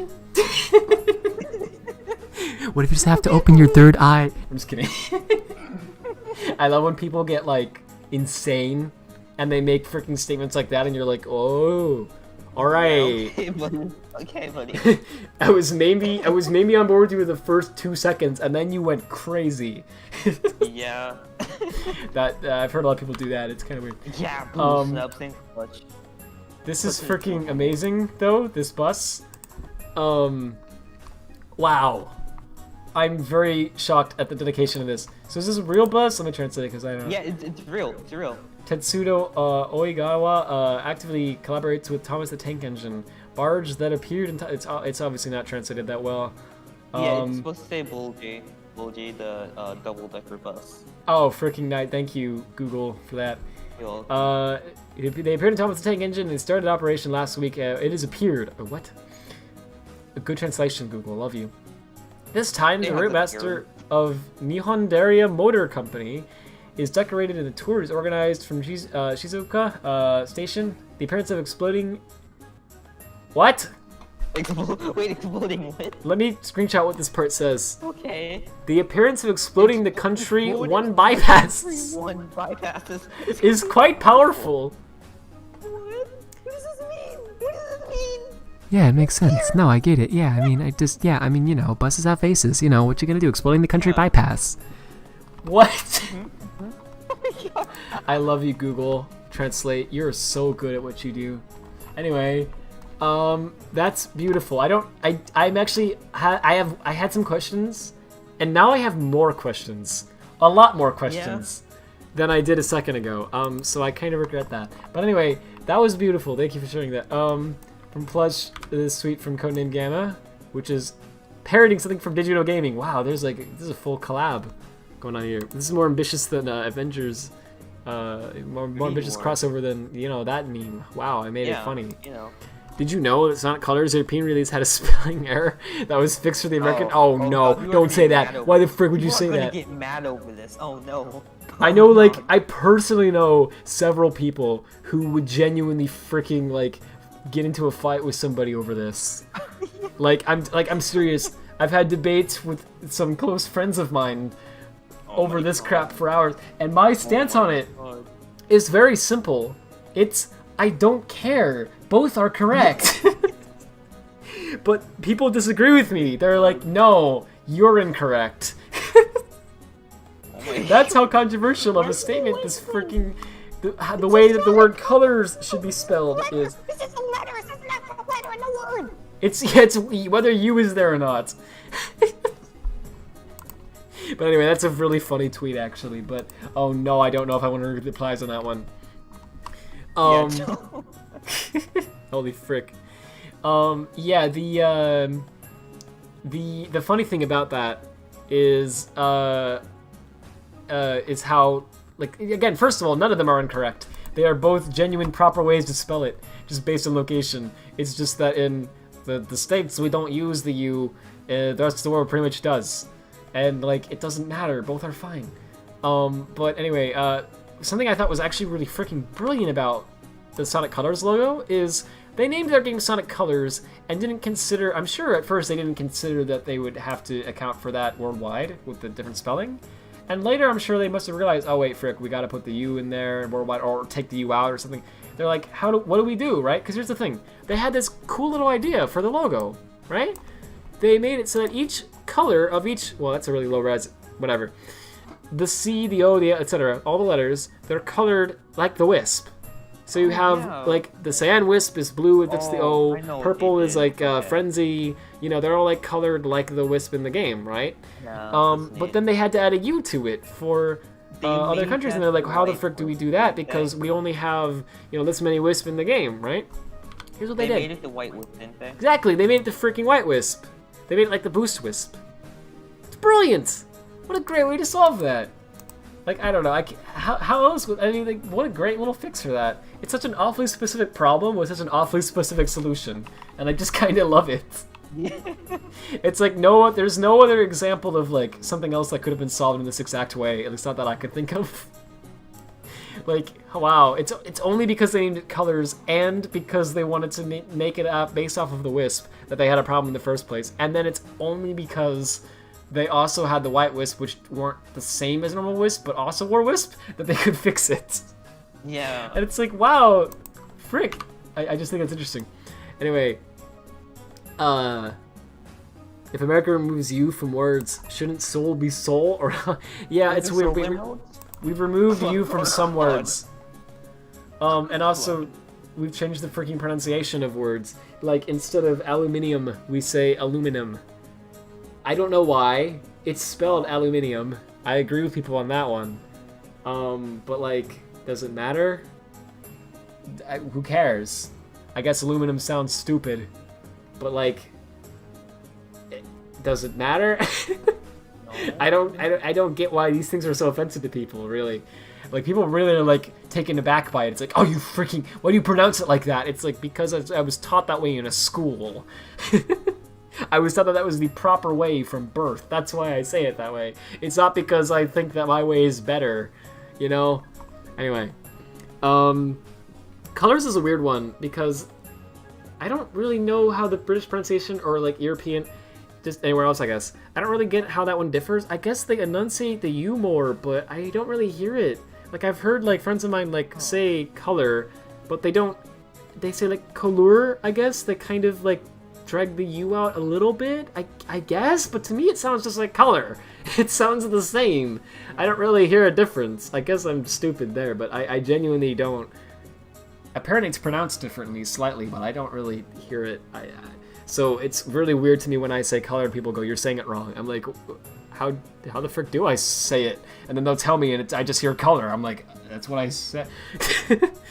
What if you just have to open your third eye? I'm just kidding. I love when people get, like, insane, and they make freaking statements like that, and you're like, oh... Alright. Okay, buddy. Okay, buddy. I was maybe on board with you the first 2 seconds, and then you went crazy. Yeah. That I've heard a lot of people do that. It's kind of weird. Yeah. Clutch. This is freaking amazing, though. This bus. Wow. I'm very shocked at the dedication of this. So is this a real bus? Let me translate it because I don't know. Yeah, it's real. It's real. Tetsudo Oigawa actively collaborates with Thomas the Tank Engine. Barge that appeared in... It's obviously not translated that well. Yeah, it's supposed to say Bulgy. Bulgy, the double-decker bus. Oh, freaking night. Thank you, Google, for that. They appeared in Thomas the Tank Engine and started operation last week. It has appeared... what? A good translation, Google. Love you. This time, the route master of Nihon Daria Motor Company is decorated in the tours organized from Shizuoka Station. The appearance of exploding... What? Wait, exploding what? Let me screenshot what this part says. Okay. The appearance of exploding the country one bypass is quite powerful. What? What does this mean? What does this mean? Yeah, it makes sense. No, I get it. Yeah, I mean, you know, buses have faces. You know, what you gonna do? Exploding the country bypass. What? I love you, Google Translate. You're so good at what you do. Anyway, that's beautiful. I had some questions, and now I have more questions. A lot more questions than I did a second ago. So I kind of regret that. But anyway, That was beautiful. Thank you for sharing that. From Plush, this tweet from Codename Gamma, which is parroting something from Digital Gaming. Wow, there's like, this is a full collab going on here. This is more ambitious than Avengers. More ambitious crossover than, you know, that meme. Wow, I made it funny. You know. Did you know that Sonic Colors European release had a spelling error that was fixed for the American? Oh no, don't say that. Why the frick would you say that? Get mad over this. Oh no. I know, like, I personally know several people who would genuinely freaking, like, get into a fight with somebody over this. I'm serious. I've had debates with some close friends of mine over this crap for hours, and my stance on it is very simple. It's, I don't care. Both are correct. But people disagree with me. They're like, no, you're incorrect. That's how controversial of a statement this freaking... The way that the word colors should be spelled is... This is a letter. This is not a letter in a word. It's whether you is there or not. But anyway, that's a really funny tweet, actually. But, oh no, I don't know if I want to read the replies on that one. Holy frick. Yeah, the funny thing about that is how, like, again, first of all, none of them are incorrect. They are both genuine, proper ways to spell it, just based on location. It's just that in the States, we don't use the U, the rest of the world pretty much does. And, like, it doesn't matter, both are fine. But anyway, something I thought was actually really freaking brilliant about the Sonic Colors logo is they named their game Sonic Colors and didn't consider, I'm sure at first they didn't consider that they would have to account for that worldwide with the different spelling. And later I'm sure they must have realized, oh wait, frick, we gotta put the U in there worldwide, or take the U out or something. They're like, what do we do, right? Because here's the thing, they had this cool little idea for the logo, right? They made it so that each color of each, well, that's a really low res, whatever. The C, the O, the etc., all the letters, they're colored like the Wisp. So you have, like, the Cyan Wisp is blue if it's the O, purple is, like, Frenzy, you know, they're all, like, colored like the Wisp in the game, right? But then they had to add a U to it for other countries, and they're like, how the frick do we do that? Because we only have, you know, this many Wisp in the game, right? Here's what they did. They made it the White Wisp, didn't they? Exactly, they made it the freaking White Wisp. They made it like the Boost Wisp. It's brilliant! What a great way to solve that! Like, I don't know, how else would, I mean, like, what a great little fix for that. It's such an awfully specific problem with such an awfully specific solution, and I just kind of love it. It's like, there's no other example of, like, something else that could have been solved in this exact way, at least not that I could think of. Like, wow, it's only because they named it Colors and because they wanted to make it based off of the Wisp that they had a problem in the first place, and then it's only because they also had the White Wisp, which weren't the same as normal Wisp, but also were Wisp, that they could fix it. Yeah. And it's like, wow, frick. I just think it's interesting. Anyway, if America removes U from words, shouldn't soul be soul? Or yeah, it's weird. We've removed U from some words. And also, we've changed the freaking pronunciation of words. Like, instead of aluminium, we say aluminum. I don't know why. It's spelled aluminium. I agree with people on that one. But, like, does it matter? Who cares? I guess aluminum sounds stupid. But, like, does it matter? I don't get why these things are so offensive to people, really. Like, people really are, like, taken aback by it. It's like, oh, you freaking, why do you pronounce it like that? It's like, because I was taught that way in a school. I was taught that was the proper way from birth. That's why I say it that way. It's not because I think that my way is better, you know? Anyway. Colors is a weird one, because I don't really know how the British pronunciation, or, like, European, just anywhere else, I guess. I don't really get how that one differs. I guess they enunciate the U more, but I don't really hear it. Like, I've heard, like, friends of mine, like, say color, but they don't, they say, like, couleur, I guess. They kind of, like, drag the U out a little bit, I guess, but to me it sounds just like color. It sounds the same. I don't really hear a difference. I guess I'm stupid there, but I genuinely don't. Apparently it's pronounced differently slightly, but I don't really hear it. So it's really weird to me when I say color and people go, you're saying it wrong. I'm like, how the frick do I say it? And then they'll tell me, and I just hear color. I'm like, that's what I said.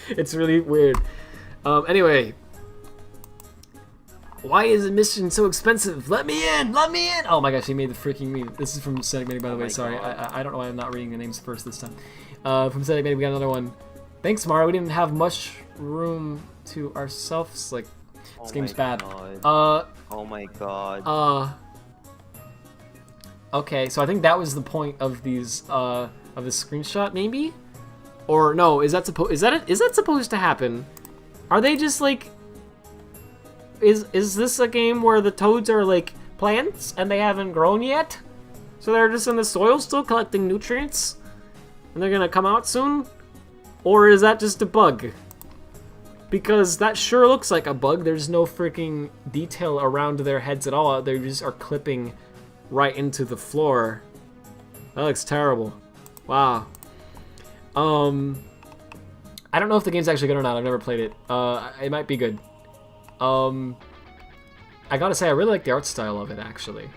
It's really weird. Anyway. Why is admission so expensive? Let me in! Let me in! Oh my gosh, he made the freaking meme. This is from Static Manic, by the way. Sorry, I don't know why I'm not reading the names first this time. From Static Manic, we got another one. Thanks, Mara. We didn't have much room to ourselves. Like, this game's bad. God. Oh my god. Okay, so I think that was the point of these of this screenshot, maybe? Or no, is that supposed to happen? Are they just like Is this a game where the toads are like plants and they haven't grown yet? So they're just in the soil still collecting nutrients? And they're gonna come out soon? Or is that just a bug? Because that sure looks like a bug. There's no freaking detail around their heads at all. They just are clipping right into the floor. That looks terrible. Wow. I don't know if the game's actually good or not. I've never played it. It might be good. I gotta say, I really like the art style of it, actually.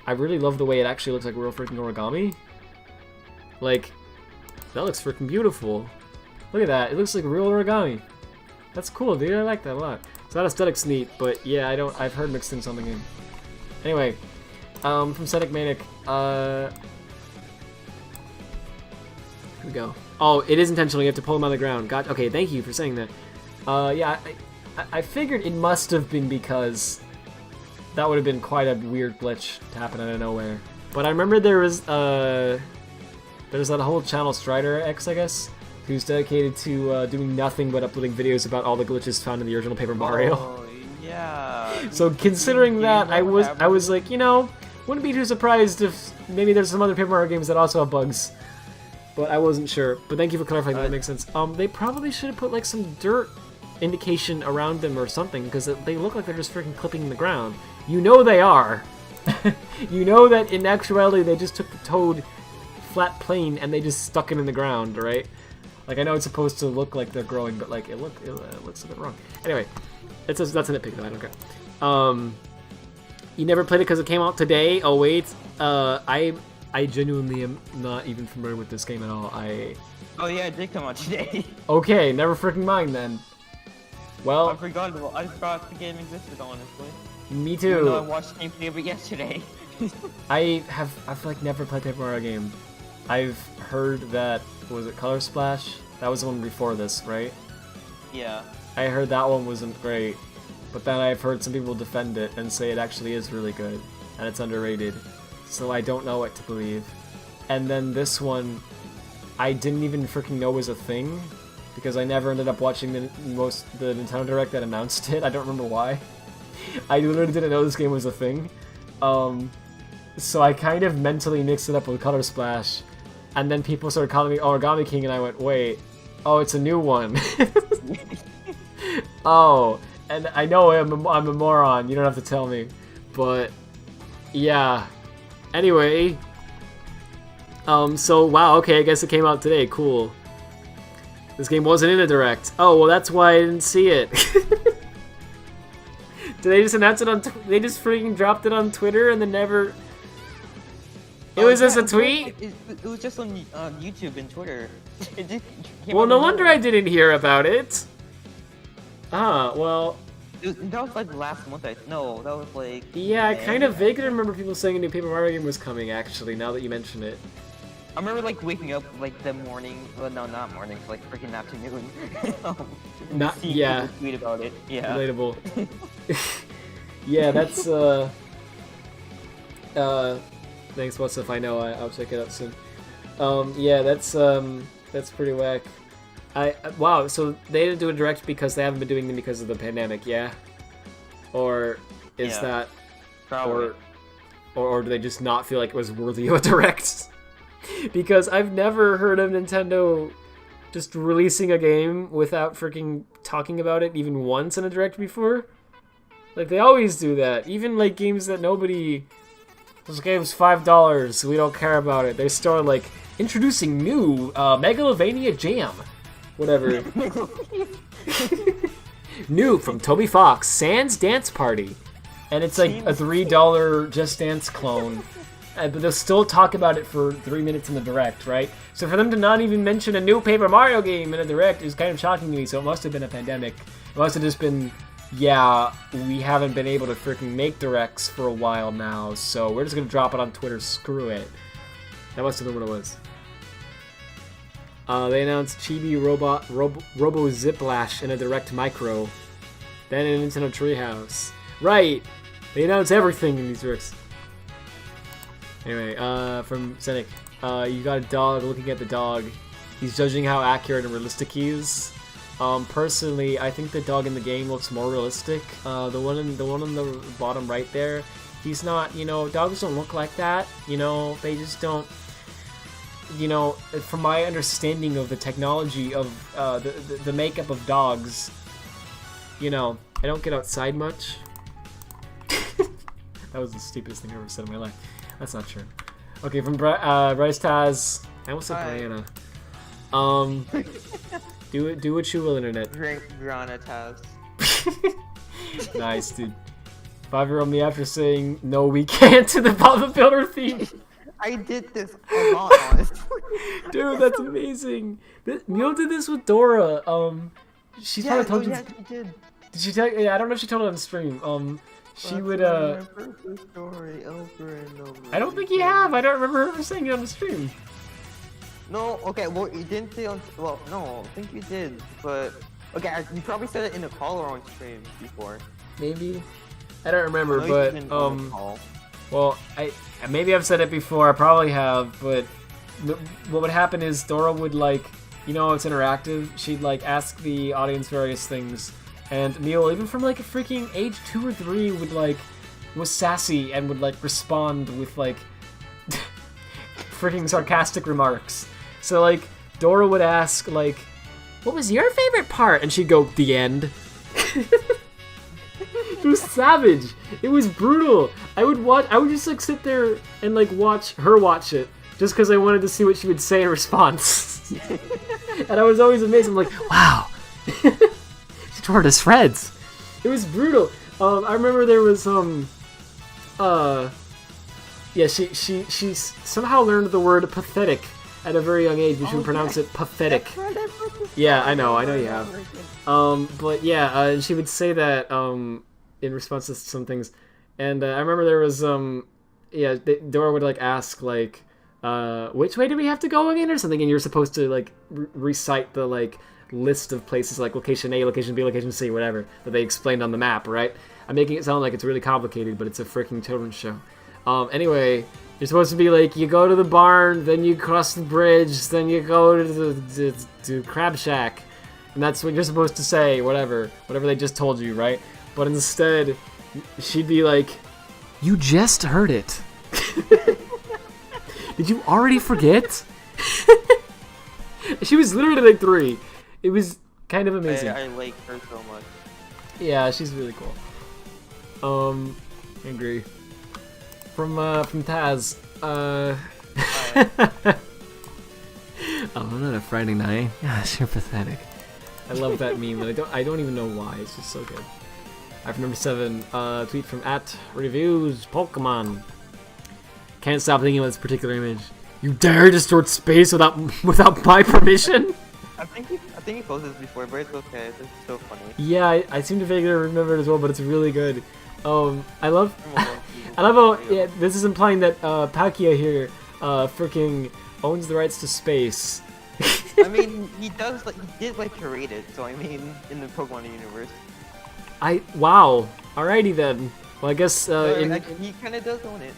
I really love the way it actually looks like real freaking origami. Like, that looks freaking beautiful. Look at that, it looks like real origami. That's cool, dude, I like that a lot. So that aesthetic's neat, but yeah, I've heard mixed things on the game. Anyway, from Static Manic, here we go. Oh, it is intentional, you have to pull them on the ground. Okay, thank you for saying that. Yeah, I figured it must have been because that would have been quite a weird glitch to happen out of nowhere. But I remember there was that whole channel Strider X, I guess, who's dedicated to doing nothing but uploading videos about all the glitches found in the original Paper Mario. Oh, yeah. So considering that, I was like, you know, wouldn't be too surprised if maybe there's some other Paper Mario games that also have bugs. But I wasn't sure. But thank you for clarifying. That makes sense. They probably should have put like some dirt indication around them or something, because they look like they're just freaking clipping the ground. You know they are. You know that in actuality they just took the toad flat plane and they just stuck it in the ground, right? Like, I know it's supposed to look like they're growing, but like it looks a bit wrong. Anyway, that's a nitpick though. I don't care. You never played it because it came out today? Oh wait, I genuinely am not even familiar with this game at all. Oh yeah, it did come out today. Okay, never freaking mind then. Well, I forgot the game existed, honestly. Me too. Even though I watched gameplay of it yesterday. I've like never played Paper Mario game. I've heard that, was it Color Splash? That was the one before this, right? Yeah. I heard that one wasn't great, but then I've heard some people defend it and say it actually is really good, and it's underrated. So I don't know what to believe. And then this one, I didn't even freaking know was a thing, because I never ended up watching the Nintendo Direct that announced it. I don't remember why. I literally didn't know this game was a thing. So I kind of mentally mixed it up with Color Splash, and then people started calling me Origami King, and I went, wait, oh, it's a new one. Oh, and I know I'm a moron, you don't have to tell me, but yeah. Anyway, so wow, okay, I guess it came out today, cool. This game wasn't in a Direct. Oh, well, that's why I didn't see it. Did they just announce it on? They just freaking dropped it on Twitter and then never. It was just a tweet. It was just on YouTube and Twitter. Well, no wonder I didn't hear about it. Ah, well. That was like last month. No, that was like. Yeah, I kind of vaguely remember people saying a new Paper Mario game was coming. Actually, now that you mention it. I remember like waking up like the morning. Well, no, not morning. Like freaking afternoon. Yeah. Tweet about it. Yeah. Relatable. Yeah, that's thanks, what's if I know, I'll check it out soon. Yeah, that's pretty whack. Wow, so they didn't do a Direct because they haven't been doing them because of the pandemic, yeah? Or is that probably. Or do they just not feel like it was worthy of a Direct? Because I've never heard of Nintendo just releasing a game without freaking talking about it even once in a Direct before. Like, they always do that. Even, like, games that nobody... This game's $5, we don't care about it. They start, like, introducing new Megalovania Jam. Whatever. New from Toby Fox, Sans Dance Party. And it's like a $3 Just Dance clone. but they'll still talk about it for 3 minutes in the Direct, right? So for them to not even mention a new Paper Mario game in a Direct is kind of shocking to me, so it must have been a pandemic. It must have just been, yeah, we haven't been able to freaking make Directs for a while now, so we're just gonna drop it on Twitter, screw it. That must have been what it was. They announced Chibi Robo Ziplash in a Direct Micro, then in Nintendo Treehouse. Right! They announce everything in these Directs. Anyway, from Zenik, you got a dog, looking at the dog. He's judging how accurate and realistic he is. Personally, I think the dog in the game looks more realistic. The one on the bottom right there, he's not, you know, dogs don't look like that. You know, they just don't, you know, from my understanding of the technology of the makeup of dogs, you know, I don't get outside much. That was the stupidest thing I ever said in my life. That's not true. Okay, from Bryce Taz. I almost said Brianna. Do what you will, internet. Brianna Taz. Nice, dude. 5-year-old me after saying no, we can't to the Papa Builder theme. I did this a lot, honestly. Dude, that's amazing. Mule did this with Dora. She probably told you. Yeah, she did. Did she tell? Yeah, I don't know if she told it on stream. She would Story over and over. I don't think you have. I don't remember her saying it on the stream. No, okay, well, you didn't say on. Well, no, I think you did, but okay, you probably said it in a call or on stream before. Maybe. I don't remember, No, but well, maybe I've said it before. I probably have, but what would happen is Dora would, like, you know, it's interactive. She'd like ask the audience various things, and Neil, even from like a freaking age 2 or 3, was sassy and would like respond with like freaking sarcastic remarks. So like Dora would ask like, "What was your favorite part?" and she'd go, "The end." It was savage. It was brutal. I would just like sit there and like watch her watch it, just because I wanted to see what she would say in response. And I was always amazed. I'm like, wow. She tore it to shreds. It was brutal. I remember there was yeah, she somehow learned the word pathetic at a very young age, but she would pronounce it pathetic. Yeah, I know you have. But yeah, and she would say that in response to some things, and I remember there was Dora would like ask like, which way do we have to go again or something, and you're supposed to like recite the like list of places like location A, location B, location C, whatever that they explained on the map, right? I'm making it sound like it's really complicated, but it's a freaking children's show. Anyway, you're supposed to be like, you go to the barn, then you cross the bridge, then you go to the Crab Shack, and that's what you're supposed to say, whatever they just told you, right? But instead, she'd be like, you just heard it. Did you already forget? She was literally like 3. It was kind of amazing. I like her so much. Yeah, she's really cool. I agree. From Taz, oh, not a Friday night. Gosh, you're pathetic. I love that meme, and I don't even know why. It's just so good. Alright, number 7, tweet from @reviews_Pokemon. Can't stop thinking about this particular image. You dare distort space without my permission? I think he posted this before, but it's okay. It's so funny. Yeah, I seem to vaguely remember it as well, but it's really good. I love how this is implying that Palkia here freaking owns the rights to space. I mean, he did like curate it, so I mean, in the Pokemon universe. Wow. Alrighty then. Well, I guess he kind of does own it.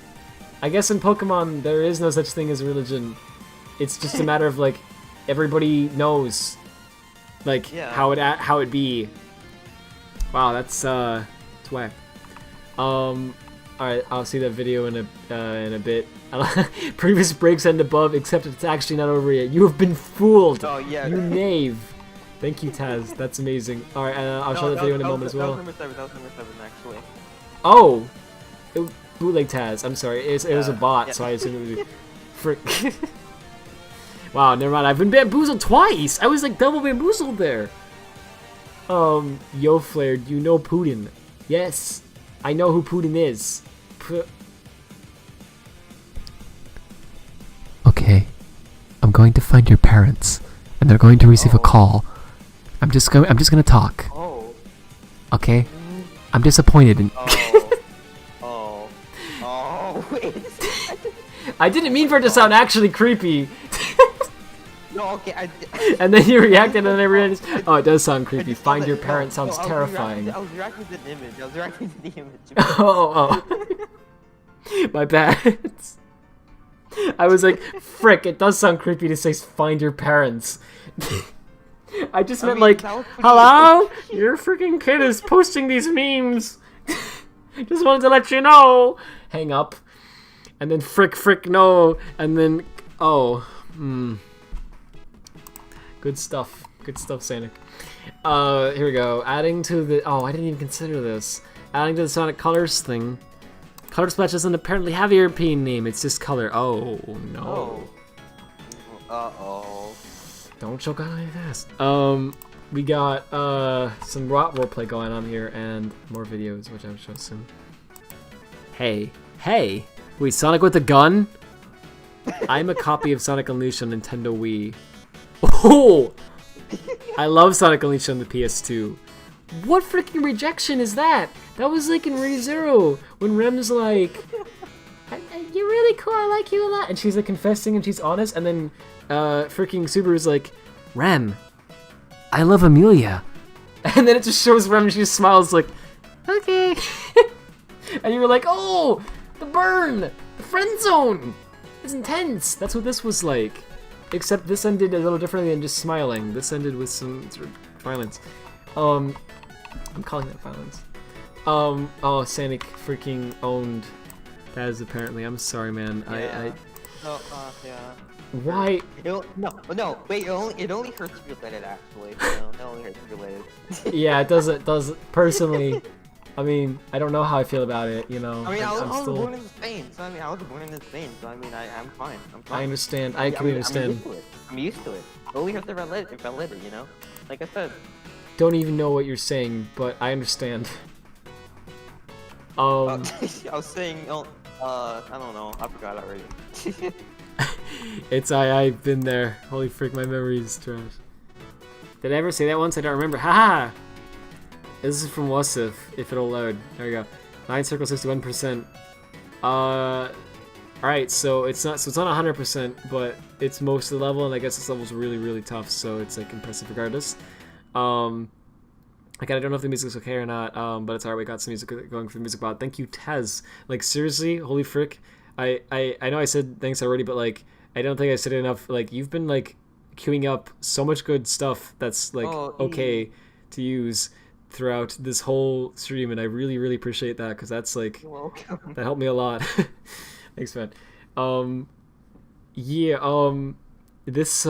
I guess in Pokemon there is no such thing as religion. It's just a matter of like everybody knows, like how it be. Wow, that's whack. Alright, I'll see that video in a bit. Previous breaks end above, except it's actually not over yet. You have been fooled. Oh yeah. You knave. Thank you, Taz. That's amazing. Alright, I'll show that video in a moment as well. That was number 7, actually. Oh! Bootleg Taz. I'm sorry. It was a bot, so I assumed it would be... Frick. Wow, never mind. I've been bamboozled twice! I was like double bamboozled there! Yo, Flared, you know Putin. Yes, I know who Putin is. going to find your parents, and they're going to receive a call. I'm just gonna talk. Oh. Okay? I'm disappointed in. Wait. I didn't mean for it to sound actually creepy. No, okay, And then you reacted, and then I realized, oh, it does sound creepy. Find your parents sounds terrifying. I was reacting to the image. Oh. My bad. I was like, frick, it does sound creepy to say find your parents. I just meant like, hello? Your freaking kid is posting these memes. Just wanted to let you know. Hang up. And then frick, no. And then, Good stuff, Sonic. Here we go. Adding to the, I didn't even consider this. Adding to the Sonic Colors thing. Color Splash doesn't apparently have a European name, it's just color. Oh, no. Uh-oh. Don't choke on any fast. We got, some roleplay going on here and more videos, which I'll show soon. Hey. Wait, Sonic with a gun? I'm a copy of Sonic Unleashed on Nintendo Wii. Oh! I love Sonic Unleashed on the PS2. What freaking rejection is that? That was like in ReZero, when Rem's like, you're really cool, I like you a lot. And she's like confessing and she's honest, and then freaking Subaru's like, Rem, I love Amelia. And then it just shows Rem and she just smiles like, okay. And you were like, oh, the burn, the friend zone. It's intense. That's what this was like. Except this ended a little differently than just smiling. This ended with some sort of violence. I'm calling that violence. Oh, Sonic freaking owned Taz apparently. I'm sorry, man. Yeah. Yeah. Why? No, wait, it only hurts if you're related, actually. No, it only hurts if you're related. Yeah, it doesn't, personally, I mean, I don't know how I feel about it, you know. I mean, I was still... born in Spain, so I mean, I'm fine. I understand, I completely understand. I'm used to it. It only hurts if I let it, you know? Like I said. Don't even know what you're saying, but I understand. I was saying, I don't know, I forgot already. I've been there. Holy frick, my memory is trash. Did I ever say that once? I don't remember. Haha! This is from Wasif, if it'll load. There we go. 9 circle 61%. Alright, so it's not 100%, but it's most of the level, and I guess this level's really, really tough, so it's like impressive regardless. Like, I don't know if the music's okay or not, but it's alright, we got some music going for the music bot. Thank you, Tez. Like, seriously, holy frick. I know I said thanks already, but like, I don't think I said it enough. Like, you've been like queuing up so much good stuff that's like okay to use throughout this whole stream, and I really, really appreciate that, because that's like, that helped me a lot. Thanks, man. This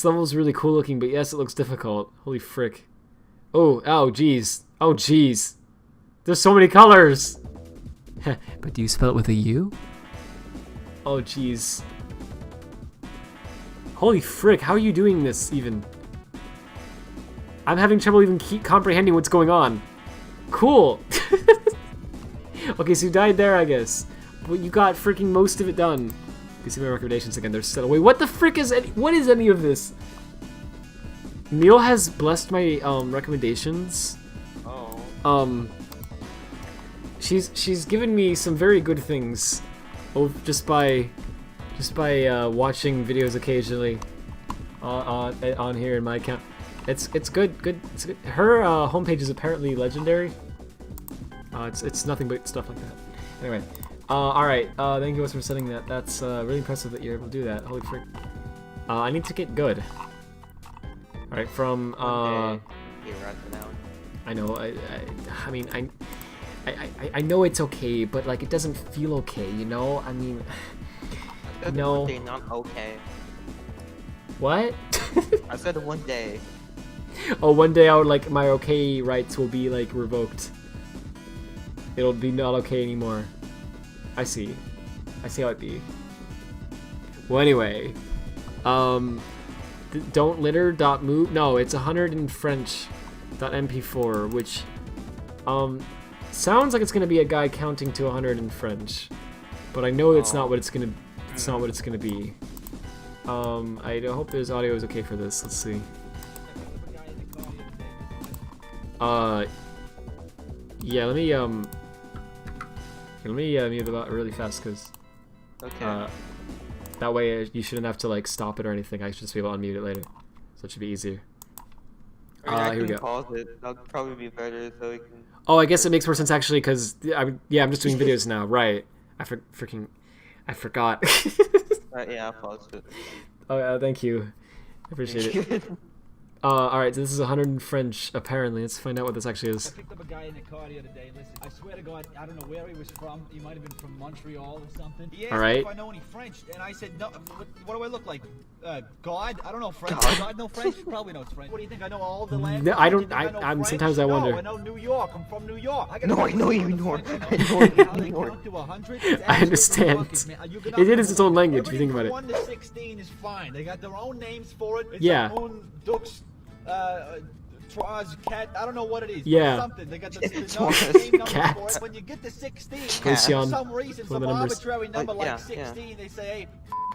level's really cool looking, but yes, it looks difficult. Holy frick. Oh, jeez. Oh, jeez. There's so many colors. But do you spell it with a U? Oh, jeez. Holy frick, how are you doing this, even? I'm having trouble even comprehending what's going on. Cool. Okay, so you died there, I guess. But you got freaking most of it done. You can see my recommendations again. They're set away. What the frick is what is any of this? Neil has blessed my recommendations. Oh. She's given me some very good things, just by watching videos occasionally on here in my account. It's good. It's good. Her homepage is apparently legendary. It's nothing but stuff like that. Anyway, all right. Thank you guys for setting that. That's really impressive that you're able to do that. Holy frick! I need to get good. All right, from I know. I mean, I know it's okay, but like it doesn't feel okay, you know? I mean, no. One day, not okay. What? I said one day. Oh, one day I would like my okay rights will be like revoked. It'll be not okay anymore. I see how it be. Well, anyway, don't litter.move. No, it's 100 in French.mp4, which sounds like it's gonna be a guy counting to 100 in French, but I know it's not what it's gonna. It's not what it's gonna be. I hope his audio is okay for this. Let's see. Yeah, let me mute it out really fast, cause that way you shouldn't have to like stop it or anything. I should just be able to unmute it later, so it should be easier. Here we go. Pause it. That'll probably be better, so we can. Oh, I guess it makes more sense actually, cause I'm just doing videos now, right? I forgot. Yeah, pause it. Oh, thank you. I appreciate it. Alright, so this is 100 in French, apparently. Let's find out what this actually is. I picked up a guy in the car the other day. Listen, I swear to God, I don't know where he was from. He might have been from Montreal or something. He asked me if I know any French, and I said, no, what do I look like? God? I don't know French. God know French? Probably knows French. What do you think? I know all the languages? No, I don't, I'm sometimes I wonder. No, I know New York. I'm from New York. I know you, Norm. I know you, Norm. I understand. It is its own language, if you think about it. 1 to 16 is fine. They got their own names for it. It's yeah. Like Dux, Cat, I don't know what it is. Yeah. Something. They got the same number Cat. for it. When you get to 16, for some reason, some arbitrary number like 16, they say, hey,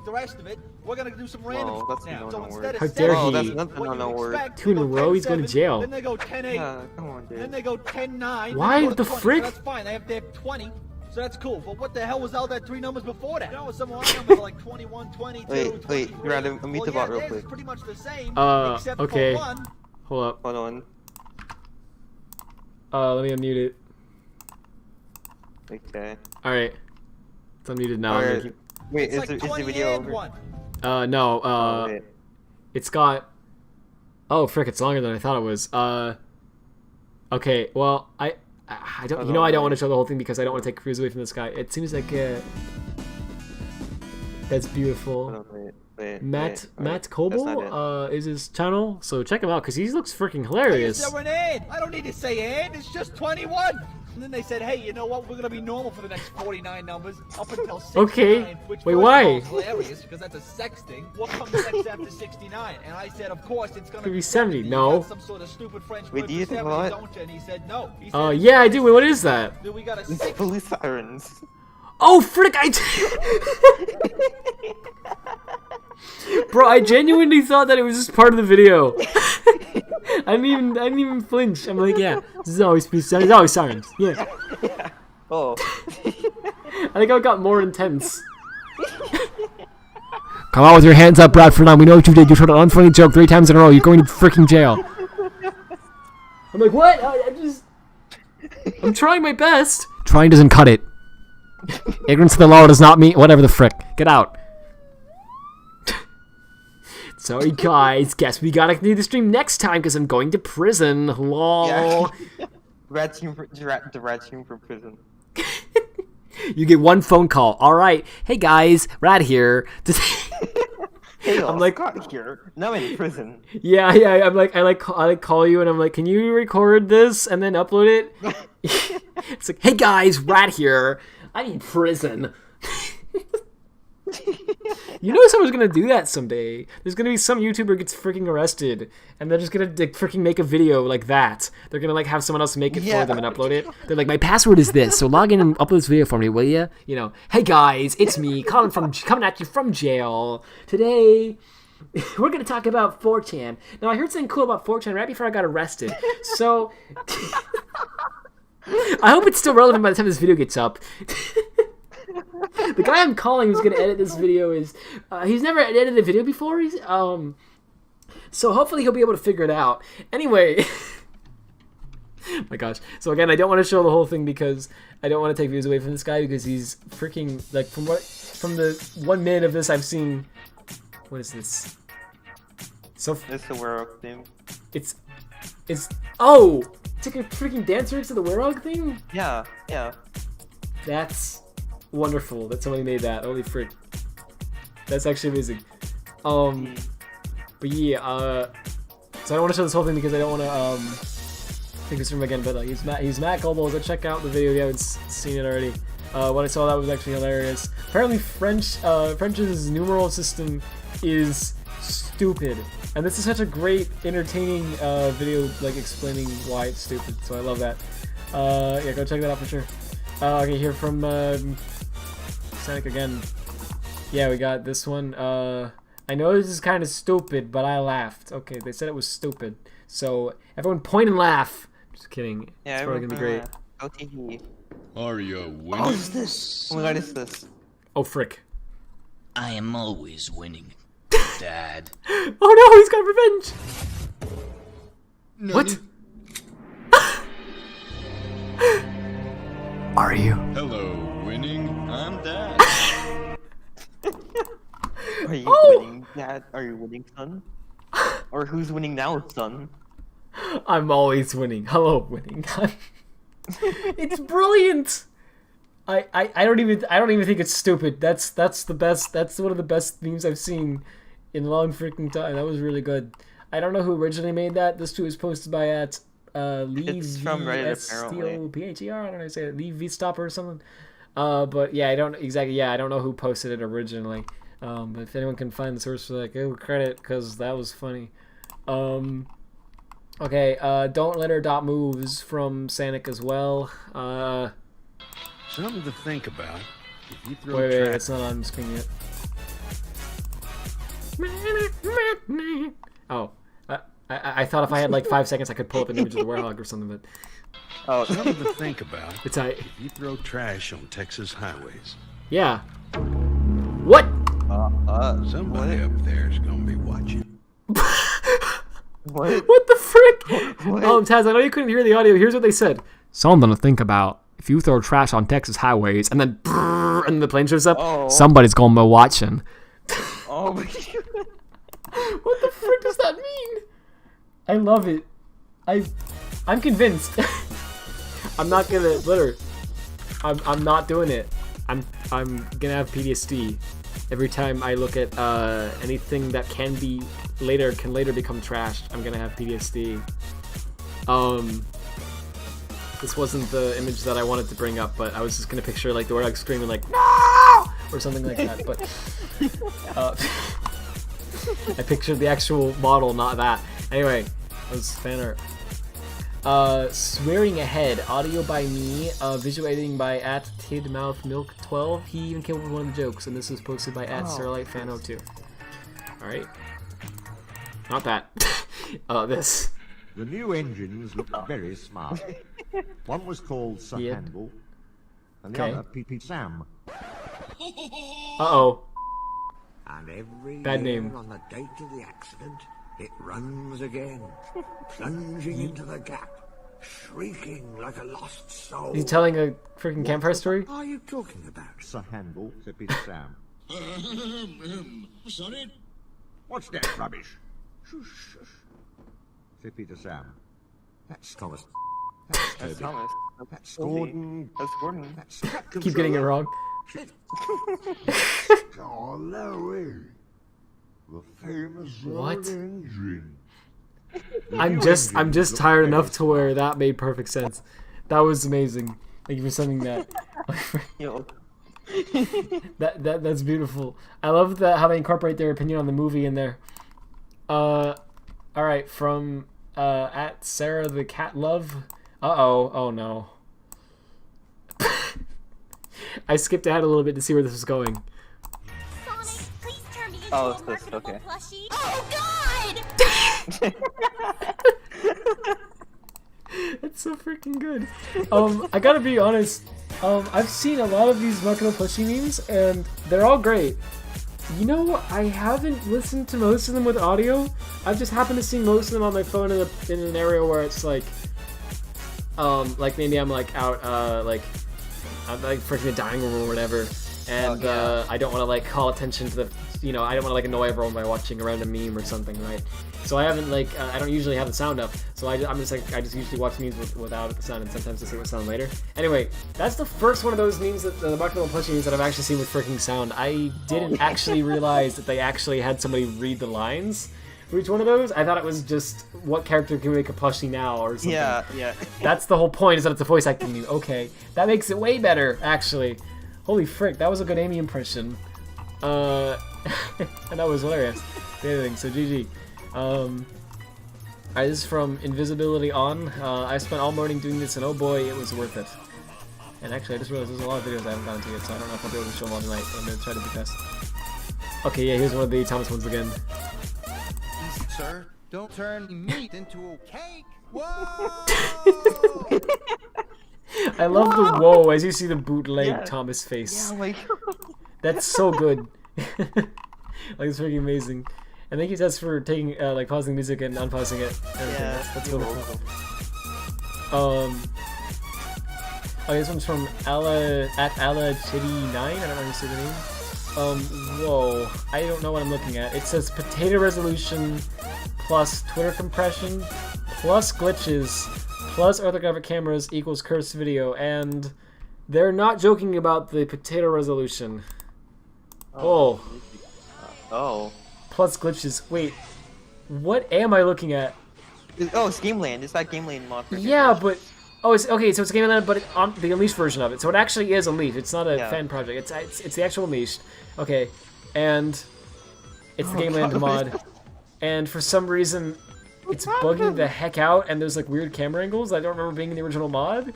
the rest of it, we're gonna do some random now. So instead How of dare 7, he? what you expect, 2 in a row, he's going to jail. Then they go 10-8. Come on, dude. Then they go 10-9. Why the 20, frick? So that's fine. They have 20. So that's cool. But what the hell was all that 3 numbers before that? You know, some odd numbers like 21, 22, Wait, you're at a meet the bot real quick. It's pretty much the same, except okay. for 1. Hold up. Hold on. Let me unmute it. Okay. Alright. It's unmuted now. Right. Wait, It's is like the video over? 1. No, wait. it's got... Oh, frick, it's longer than I thought it was. Okay, well, I don't... You know I don't want to show the whole thing because I don't want to take views away from this guy. It seems like, that's beautiful. Hold on, wait, Matt Coble, is his channel, so check him out, because he looks freaking hilarious. Hey, an ad. I don't need to say ad, it's just 21. And then they said, hey, you know what, we're going to be normal for the next 49 numbers, up until 69. Okay, which wait, why? is hilarious, because that's a sex thing. What comes next after 69? And I said, of course, it's going to be 70, no. Some sort of stupid French wait, word do you for think 70, what? don't you? And he said, no. He said, Yeah, I do. Wait, what is that? Then we got a It's 6. police sirens. Oh, frick, Bro, I genuinely thought that it was just part of the video. I didn't even flinch. I'm like, yeah, this is always police sirens. It's always sirens. Yeah. Oh. I think I got more intense. Come on with your hands up, Radfordhound. We know what you did. You told an unfunny joke 3 times in a row. You're going to freaking jail. I'm like, what? I'm trying my best. Trying doesn't cut it. Ignorance of the law does not mean whatever the frick. Get out. Sorry, guys. Guess we gotta do the stream next time because I'm going to prison. Lol. Yeah. The red team for prison. You get 1 phone call. All right. Hey guys, Rad here. Hey, I'm like, Scott here. Now I'm in prison. Yeah. I'm like, I call you and I'm like, can you record this and then upload it? It's like, hey guys, Rad here. I'm in prison. You know someone's gonna do that someday. There's gonna be some YouTuber gets freaking arrested, and they're just gonna freaking make a video like that. They're gonna like have someone else make it for them and upload it. They're like, my password is this, so log in and upload this video for me, will ya? You know, hey guys, it's me, coming at you from jail. Today, we're gonna talk about 4chan. Now I heard something cool about 4chan right before I got arrested, so I hope it's still relevant by the time this video gets up. The guy I'm calling who's gonna edit this video is he's never edited a video before. So hopefully he'll be able to figure it out. Anyway, my gosh. So again, I don't want to show the whole thing because I don't want to take views away from this guy because he's freaking like from the 1 minute of this I've seen. What is this? So it's the werewolf theme. It's like a freaking dance rig to the werewolf thing. Yeah. That's wonderful that somebody made that. Holy frick. That's actually amazing. But yeah, so I don't want to show this whole thing because I don't want to take this from again, but like he's Matt Goldwell. Go check out the video if you haven't seen it already. When I saw that was actually hilarious. Apparently French's numeral system is stupid. And this is such a great, entertaining video like explaining why it's stupid. So I love that. Yeah, go check that out for sure. Okay, here from Sonic again. Yeah, we got this one. I know this is kind of stupid, but I laughed. Okay, they said it was stupid. So, everyone point and laugh. Just kidding. Yeah, it's probably gonna be great. Go TV. Are you winning? Oh, what's this? Oh my god, is this? Oh, frick. I am always winning, Dad. Oh no, he's got revenge! What? Are you? Hello, winning. I'm Dad. Are you winning, Dad? Are you winning, son? Or who's winning now, son? I'm always winning. Hello, winning. It's brilliant. I don't even think it's stupid. That's the best. That's one of the best memes I've seen in a long freaking time. That was really good. I don't know who originally made that. This tweet was posted by It's from Reddit, apparently. Pher. I don't know how to say it. Leave V Stopper or something. But yeah, I don't exactly. Yeah, I don't know who posted it originally. But if anyone can find the source for that, give credit because that was funny. Okay. Don't let her dot moves from Sanic as well. Something to think about. If you throw Wait, it's not on the screen yet. Oh, I thought if I had like 5 seconds, I could pull up an image of the Warhog or something, but Oh, something to think about. it's I. If you throw trash on Texas highways, Yeah. What? somebody up there is gonna be watching. what? What the frick? What? Taz, I know you couldn't hear the audio. Here's what they said. Something to think about. If you throw trash on Texas highways and then brrr, and the plane shows up, Oh. somebody's gonna be watching. Oh, What the frick does that mean? I love it. I'm convinced. I'm not gonna let her. I'm not doing it. I'm gonna have PTSD every time I look at anything that can later become trashed. I'm gonna have PTSD. This wasn't the image that I wanted to bring up, but I was just gonna picture like the Warhog screaming like no or something like that. But I pictured the actual model, not that. Anyway, that was fan art. Swearing ahead, audio by me, visual editing by @tidmouthmilk12. He even came up with one of the jokes, and this was posted by @StarlightFan02. Alright. Not that. This. The new engines looked very smart. One was called Sir Yep. Handel, and the Okay. other PP Sam. Uh-oh. And every Bad year name. on the date of the accident, it runs again, plunging into the gap, shrieking like a lost soul. Is he telling a freaking campfire story? What are you talking about? Sir Handel, said Peter Sam. Sonny? What's that rubbish? Shush, shush. Said Peter Sam. That's Thomas. That's That's Toby. Thomas. That's Gordon. That's Gordon. That's track Keep getting it wrong. Oh, Louie. The famous What? engine. I'm just tired enough to where that made perfect sense. That was amazing. Thank you for sending that. Yo. That's beautiful. I love that how they incorporate their opinion on the movie in there. All right, from @Sarah the Cat Love. Oh no. I skipped ahead a little bit to see where this was going. Sonic, please turn me into Oh, a it's this, marketable okay. plushie. Oh God! That's so freaking good. I gotta be honest. I've seen a lot of these marketable plushie memes, and they're all great. You know, I haven't listened to most of them with audio. I've just happened to see most of them on my phone in an area where it's like maybe I'm like out, I'm like freaking a dining room or whatever, and I don't want to like call attention to the, I don't want to like annoy everyone by watching a random meme or something, right? So I haven't I don't usually have the sound up, so I just usually watch memes without the sound, and sometimes I see what sound later. Anyway, that's the first one of those memes that the marketable plushie memes that I've actually seen with freaking sound. I didn't actually realize that they actually had somebody read the lines for each one of those. I thought it was just what character can we make a plushie now or something. Yeah. That's the whole point, is that it's a voice acting meme. Okay, that makes it way better, actually. Holy frick, that was a good Amy impression. And that was hilarious. The editing, so GG. Alright, this is from Invisibility On. I spent all morning doing this, and oh boy, it was worth it. And actually, I just realized there's a lot of videos I haven't gotten to yet, so I don't know if I'll be able to show them all tonight, but I'm going to try to do best. Okay, yeah, here's one of the Thomas ones again. Easy, sir. Don't turn meat into a cake. Whoa! I love the whoa as you see the bootleg Yeah. Thomas face. Yeah, like That's so good. Like, it's freaking amazing. And thank you, Tess, for taking like pausing music and unpausing it. yeah, That's you're really welcome. cool. Oh, this one's from Alla Chitty9. I don't know how you say the name. Whoa. I don't know what I'm looking at. It says potato resolution plus Twitter compression plus glitches plus orthographic cameras equals cursed video, and they're not joking about the potato resolution. Oh. Oh. Plus glitches. Wait. What am I looking at? Oh, it's Gameland. It's that Gameland mod. Yeah, but oh, it's okay. So it's Game of Land, but it's on the Unleashed version of it. So it actually is Unleashed. It's not a fan project. It's the actual Unleashed. Okay, and it's the Game Land mod. And for some reason, it's bugging the heck out. And there's like weird camera angles I don't remember being in the original mod.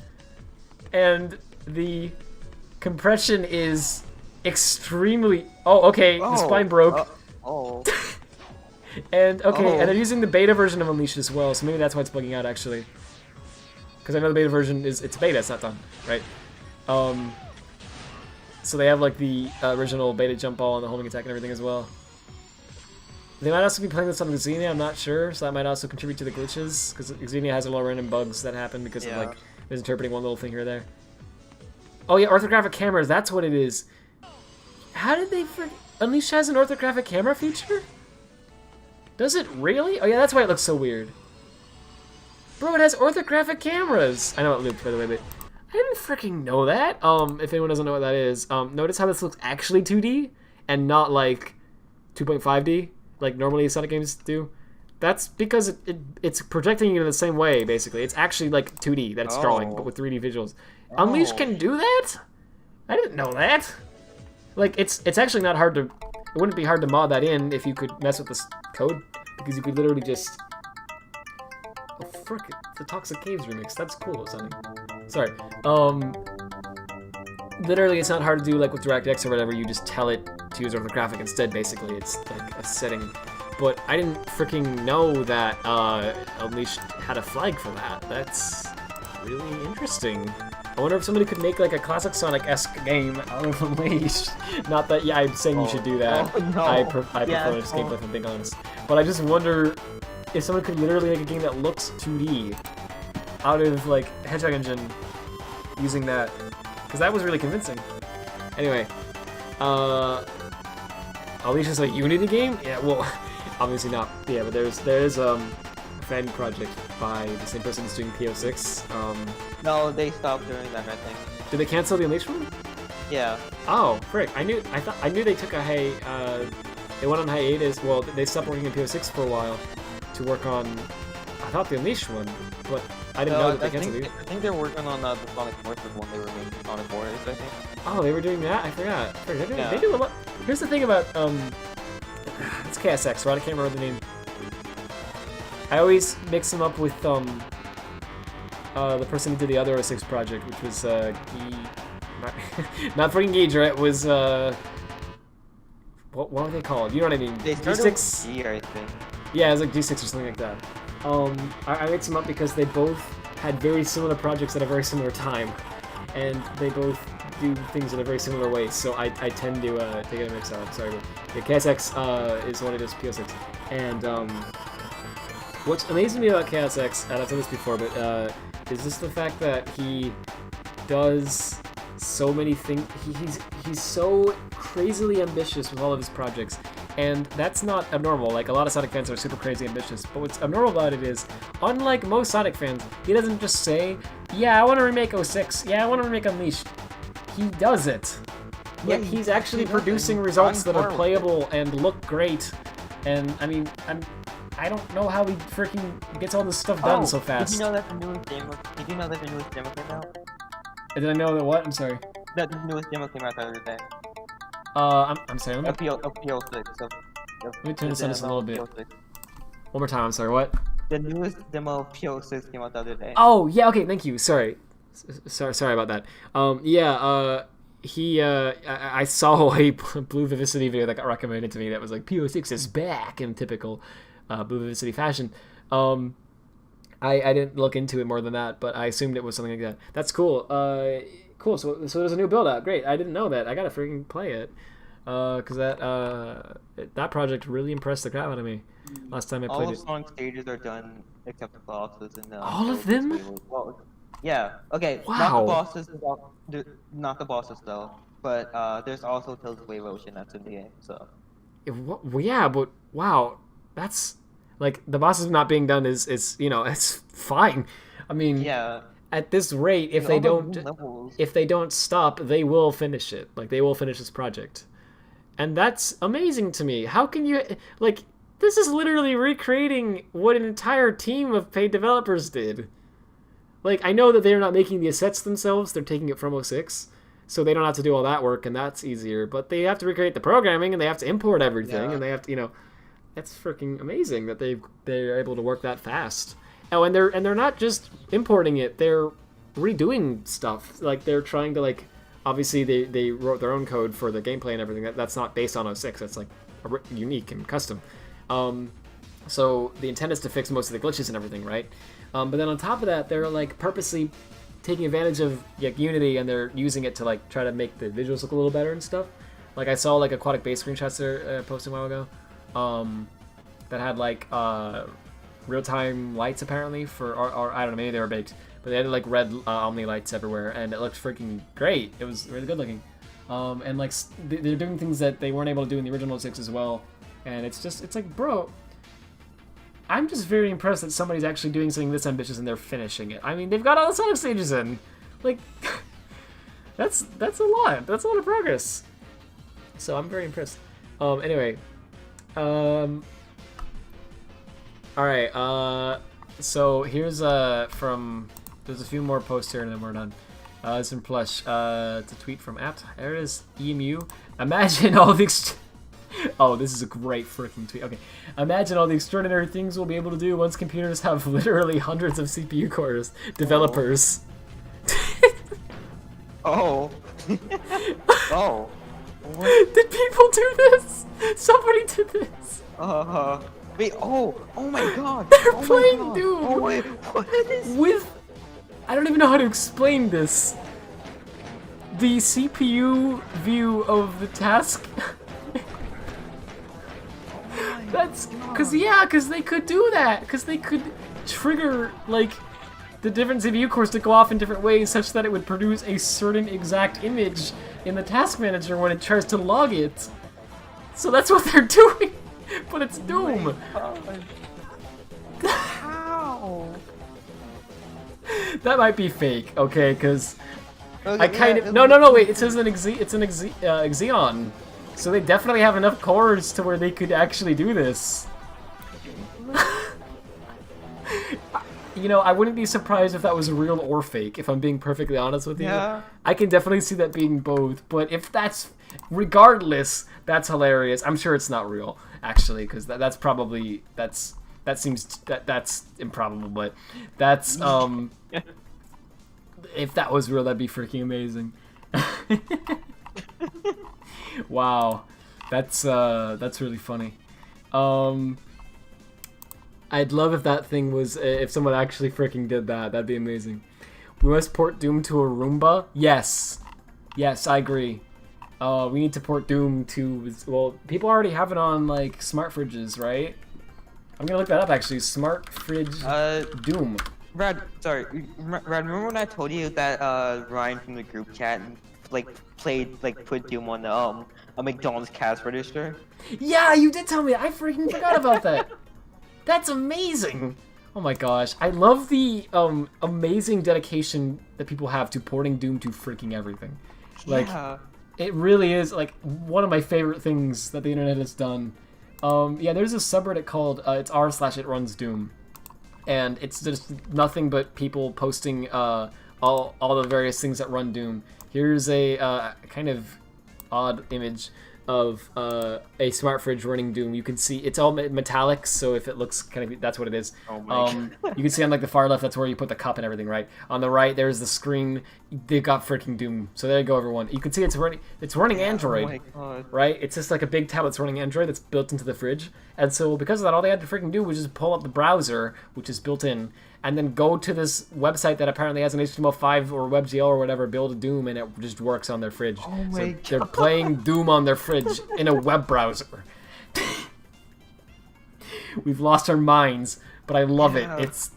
And the compression is extremely. Oh, okay. The spline broke. And okay, and they're using the beta version of Unleashed as well. So maybe that's why it's bugging out actually. Because I know the beta version it's beta, it's not done, right? So they have like the original beta jump ball and the homing attack and everything as well. They might also be playing this on Xenia, I'm not sure, so that might also contribute to the glitches, because Xenia has a lot of random bugs that happen because of like misinterpreting one little thing here or there. Oh yeah, orthographic cameras, that's what it is. How did they Unleashed has an orthographic camera feature? Does it really? Oh yeah, that's why it looks so weird. Bro, it has orthographic cameras! I know it looped, by the way, but I didn't freaking know that. If anyone doesn't know what that is, notice how this looks actually 2D and not like 2.5D, like normally Sonic games do. That's because it's projecting you in the same way, basically. It's actually like 2D that it's drawing, but with 3D visuals. Unleashed can do that? I didn't know that. Like, it's actually not hard to... It wouldn't be hard to mod that in if you could mess with this code, because you could literally just... Oh, frick, the Toxic Caves remix. That's cool, Sonny. Sorry. Literally, it's not hard to do like with DirectX or whatever. You just tell it to use orthographic instead, basically. It's like a setting. But I didn't freaking know that Unleashed had a flag for that. That's really interesting. I wonder if somebody could make like a classic Sonic-esque game out of Unleashed. Not that, yeah, I'm saying you should do that. Oh, no. I prefer this gameplay, if I'm being honest. But I just wonder if someone could literally make a game that looks 2D out of like Hedgehog Engine using that, because that was really convincing. Anyway, Unleashed is a Unity game? Yeah, well, obviously not. Yeah, but there's a fan project by the same person who's doing PO6. No, they stopped doing that, I think. Did they cancel the Unleashed one? Yeah. Oh, frick! I knew they took a they went on hiatus. Well, they stopped working on PO6 for a while to work on, I thought, the Unleashed one, but I didn't know that they canceled it. I think they're working on the Sonic Forces one they were making, Sonic Forces, I think. Oh, they were doing that? I forgot. They do a lot. Here's the thing about, it's KSX, right? I can't remember the name. I always mix them up with, the person who did the other 06 project, which was, not freaking Ghidra, it was, what were they called? You know what I mean? D6? G, I think. Yeah, it was like D6 or something like that. I mix them up because they both had very similar projects at a very similar time, and they both do things in a very similar way, so I tend to get a mix up. Sorry, but yeah, KSX is one of those PO6. And what's amazing to me about KSX, and I've said this before, but is just the fact that he does so many things. He's so crazily ambitious with all of his projects. And that's not abnormal. Like, a lot of Sonic fans are super crazy ambitious, but what's abnormal about it is, unlike most Sonic fans, he doesn't just say, yeah, I want to remake 06, yeah, I want to remake Unleashed. He does it. Like, he's actually producing results that are playable and look great. And, I mean, I don't know how he freaking gets all this stuff done so fast. Did you know that the newest demo came out? Did I know that what? I'm sorry. That the newest demo came out the other day. I'm sorry, let me turn this on just a little bit. One more time, I'm sorry, what? The newest demo of PO6 came out the other day. Oh, yeah, okay, thank you, sorry. Sorry about that. I saw a Blue Vivacity video that got recommended to me that was like PO6 is back in typical Blue Vivacity fashion. I didn't look into it more than that, but I assumed it was something like that. That's cool. Cool. So there's a new build out. Great. I didn't know that. I gotta freaking play it. Because that project really impressed the crap out of me last time I played it. All the song stages are done except the bosses and all of them? Well, yeah. Okay. Wow. Not the bosses though. But there's also Tales of Wave Ocean that's in the game. So. Yeah, but wow, that's like the bosses not being done is it's fine. I mean, yeah. At this rate, if they don't stop, they will finish it. Like they will finish this project. And that's amazing to me. How can you, like, this is literally recreating what an entire team of paid developers did. Like, I know that they're not making the assets themselves, they're taking it from 06, so they don't have to do all that work, and that's easier, but they have to recreate the programming, and they have to import everything, and they have to, that's freaking amazing that they're able to work that fast. Oh, and they're not just importing it, they're redoing stuff. Like, they're trying to, like, obviously, they wrote their own code for the gameplay and everything. That's not based on 06. That's like unique and custom. So the intent is to fix most of the glitches and everything, right? But then on top of that, they're like purposely taking advantage of like Unity, and they're using it to like try to make the visuals look a little better and stuff. Like I saw like aquatic base screenshots they're posting a while ago that had like real-time lights apparently for, or I don't know, maybe they were baked. But they had like red Omni lights everywhere, and it looked freaking great. It was really good looking. And like they're doing things that they weren't able to do in the original 6 as well. And it's like, bro, I'm just very impressed that somebody's actually doing something this ambitious and they're finishing it. I mean, they've got all the Sonic stages in. Like, that's a lot. That's a lot of progress. So I'm very impressed. Anyway, all right. So here's from. There's a few more posts here and then we're done. It's in Plush. It's a tweet from @EMU. Imagine all the oh, this is a great freaking tweet. Okay. Imagine all the extraordinary things we'll be able to do once computers have literally hundreds of CPU cores. Developers. Oh. Oh. What? Did people do this? Somebody did this. Wait, oh my god. They're playing Doom. Oh wait, what is with, I don't even know how to explain this. The CPU view of the task. That's because they could do that. Because they could trigger like the different CPU cores to go off in different ways, such that it would produce a certain exact image in the task manager when it tries to log it. So that's what they're doing. But it's Doom. How? That might be fake, okay? Because Okay, I kind of no. Wait, it says it's an Xeon, so they definitely have enough cores to where they could actually do this. I wouldn't be surprised if that was real or fake. If I'm being perfectly honest with you, I can definitely see that being both. But if that's, regardless, that's hilarious. I'm sure it's not real, actually, because that's probably that's improbable. But that's if that was real, that'd be freaking amazing. Wow, that's really funny. I'd love if that thing was, if someone actually freaking did that. That'd be amazing. We must port Doom to a Roomba? Yes. Yes, I agree. We need to port Doom to, well, people already have it on, like, smart fridges, right? I'm gonna look that up, actually. Smart fridge Doom. Rad, remember when I told you that, Ryan from the group chat, put Doom on the, a McDonald's cash register? Yeah, you did tell me. I freaking forgot about that. That's amazing! Oh my gosh, I love the amazing dedication that people have to porting Doom to freaking everything. Like, it really is like one of my favorite things that the internet has done. Yeah, there's a subreddit called it's r/itrunsdoom, and it's just nothing but people posting all the various things that run Doom. Here's a kind of odd image. of a smart fridge running Doom. You can see it's all metallic, so if it looks kind of, that's what it is. Oh my You can see on like the far left, that's where you put the cup and everything, right? On the right, there's the screen. They've got freaking Doom. So there you go, everyone. You can see it's running Android, my God. right? It's just like a big tablet that's running Android that's built into the fridge. And so because of that, all they had to freaking do was just pull up the browser, which is built in, and then go to this website that apparently has an HTML5 or WebGL or whatever, build a Doom, and it just works on their fridge. Oh my So God. they're playing Doom on their fridge in a web browser. We've lost our minds, but I love Yeah. it.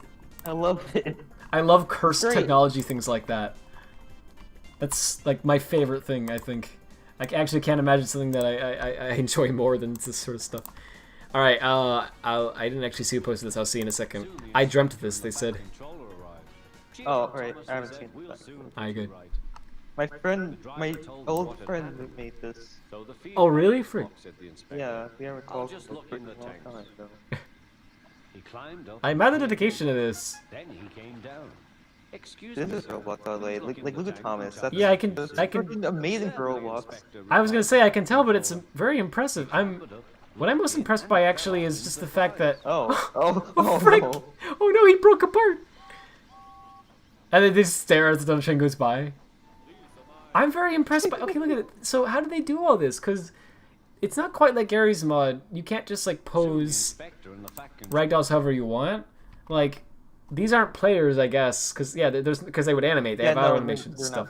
I love it. I love cursed Great. technology, things like that. That's like my favorite thing, I think. I actually can't imagine something that I enjoy more than this sort of stuff. All right, I didn't actually see who posted this. I'll see in a second. I dreamt this, they said. Oh, alright. I haven't seen that. Alright, good. My old friend made this. Oh, really? Frick. Yeah, we haven't talked for a pretty long time, so. I admire the dedication to this. This is Roblox LA. Like look at Thomas. That's, Yeah, I can- That's I can- freaking amazing for Roblox. I was gonna say I can tell, but it's very impressive. What I'm most impressed by actually is just the fact that. Oh, frick! no. Oh no, he broke apart. And then they just stare as the train goes by. I'm very impressed by. Okay, look at it. So how do they do all this? Because it's not quite like Gary's mod. You can't just like pose ragdolls however you want. Like these aren't players, I guess, because because they would animate. They have auto animation and stuff.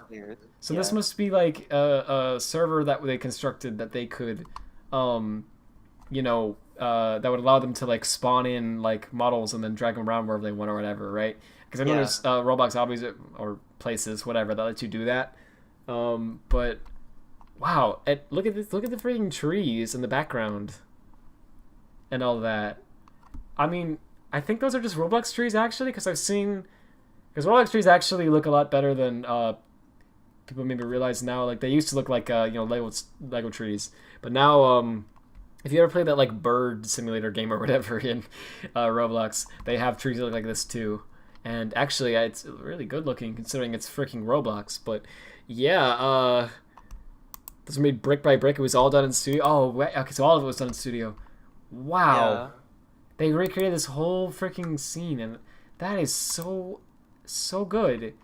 So this must be like a server that they constructed that they could, you know, that would allow them to like spawn in like models and then drag them around wherever they want or whatever, right? Because I know there's Roblox hobbies or places, whatever, that let you do that. But wow, look at this! Look at the freaking trees in the background and all that. I mean, I think those are just Roblox trees actually, because Roblox trees actually look a lot better than people maybe realize now. Like they used to look like you know, Lego trees, but now if you ever played that like bird simulator game or whatever in Roblox, they have trees that look like this too. And actually, it's really good looking considering it's freaking Roblox. But yeah, this was made brick by brick. It was all done in studio. Oh, wait, okay, so all of it was done in studio. Wow. Yeah. They recreated this whole freaking scene, and that is so good.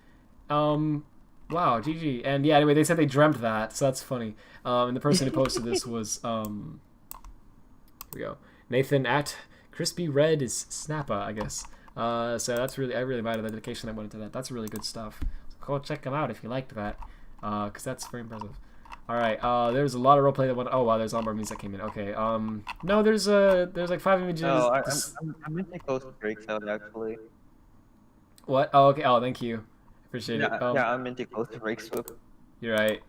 Wow, GG. And yeah, anyway, they said they dreamt that, so that's funny. And the person who posted this was here we go, Nathan at Crispy Red is Snappa, I guess. So that's really, I really admire the dedication that went into that. That's really good stuff. So go check them out if you liked that, because that's very impressive. All right, there's a lot of roleplay that went. Oh wow, there's a lot more music that came in. Okay, no, there's like 5 images. No, I'm gonna take those breaks out actually. What? Oh, okay. Oh, thank you. Appreciate it. Yeah, I'm into close breaks with. You're right.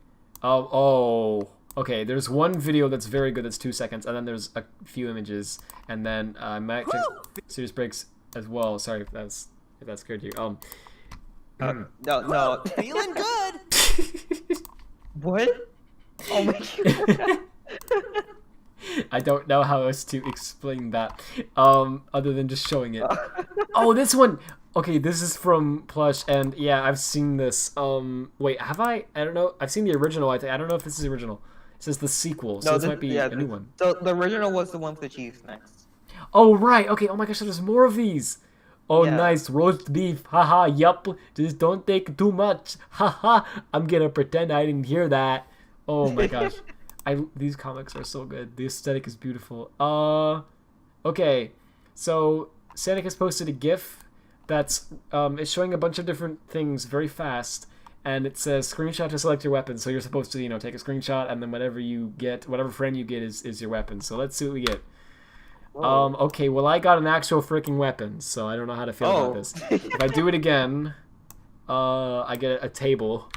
Oh. Okay, there's one video that's very good. That's 2 seconds, and then there's a few images, and then I might check serious breaks as well. Sorry if that scared you. No. Feeling good. What? Oh my God. I don't know how else to explain that, other than just showing it. Oh, this one. Okay, this is from Plush, and yeah, I've seen this. Wait, have I? I don't know. I've seen the original. I don't know if this is the original. It says the sequel, so this might be a new one. So the original was the one with the cheese next. Oh right. Okay. Oh my gosh, there's more of these. Oh, Yeah. nice roast beef. Haha. Yup. Just don't take too much. Haha. I'm gonna pretend I didn't hear that. Oh my gosh. These comics are so good. The aesthetic is beautiful. Okay. So Sanic has posted a GIF that's it's showing a bunch of different things very fast, and it says screenshot to select your weapon. So you're supposed to, you know, take a screenshot, and then whatever you get, whatever friend you get is your weapon. So let's see what we get. Okay, well I got an actual freaking weapon, so I don't know how to feel about this. If I do it again, I get a table.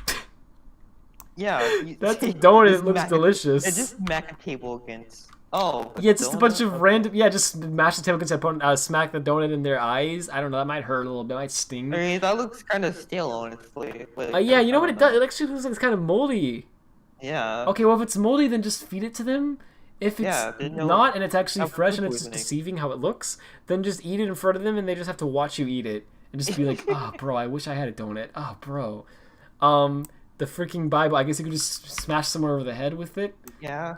Yeah. That's a donut. It looks delicious. It's just smack a table against. Oh. Yeah, just a bunch of random. Yeah, just mash the table against that opponent. Smack the donut in their eyes. I don't know. That might hurt a little bit. Might sting. I mean, that looks kind of stale, honestly. But, Yeah, you know what it does? It actually looks like it's kind of moldy. Yeah. Okay, well if it's moldy, then just feed it to them. If it's not and it's actually fresh and it's just deceiving how it looks, then just eat it in front of them and they just have to watch you eat it and just be like, "Oh, bro, I wish I had a donut. Oh, bro." the freaking Bible. I guess you could just smash someone over the head with it. Yeah.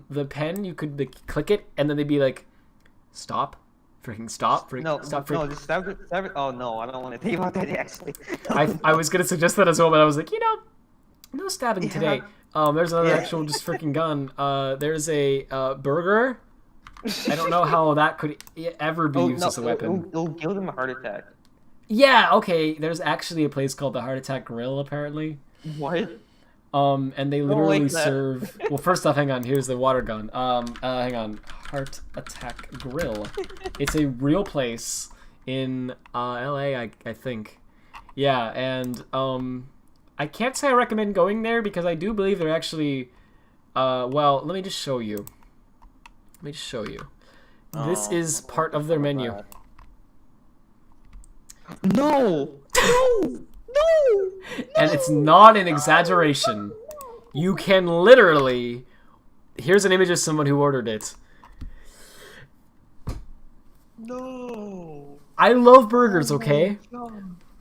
The pen, you could like, click it, and then they'd be like, stop. Freaking stop. Stop. No, just stab it. Oh, no, I don't want to think about that, actually. I was going to suggest that as well, but I was like, no stabbing today. There's another actual just freaking gun. There's a burger. I don't know how that could ever be used as a weapon. It'll give them a heart attack. Yeah, okay. There's actually a place called the Heart Attack Grill, apparently. What? And they literally serve. Well, first off, hang on. Here's the water gun. Hang on. Heart Attack Grill. It's a real place in LA, I think. Yeah, and I can't say I recommend going there because I do believe they're actually. Well, let me just show you. This is part of their menu. No! No! And it's not an exaggeration. You can literally... Here's an image of someone who ordered it. No! I love burgers, okay?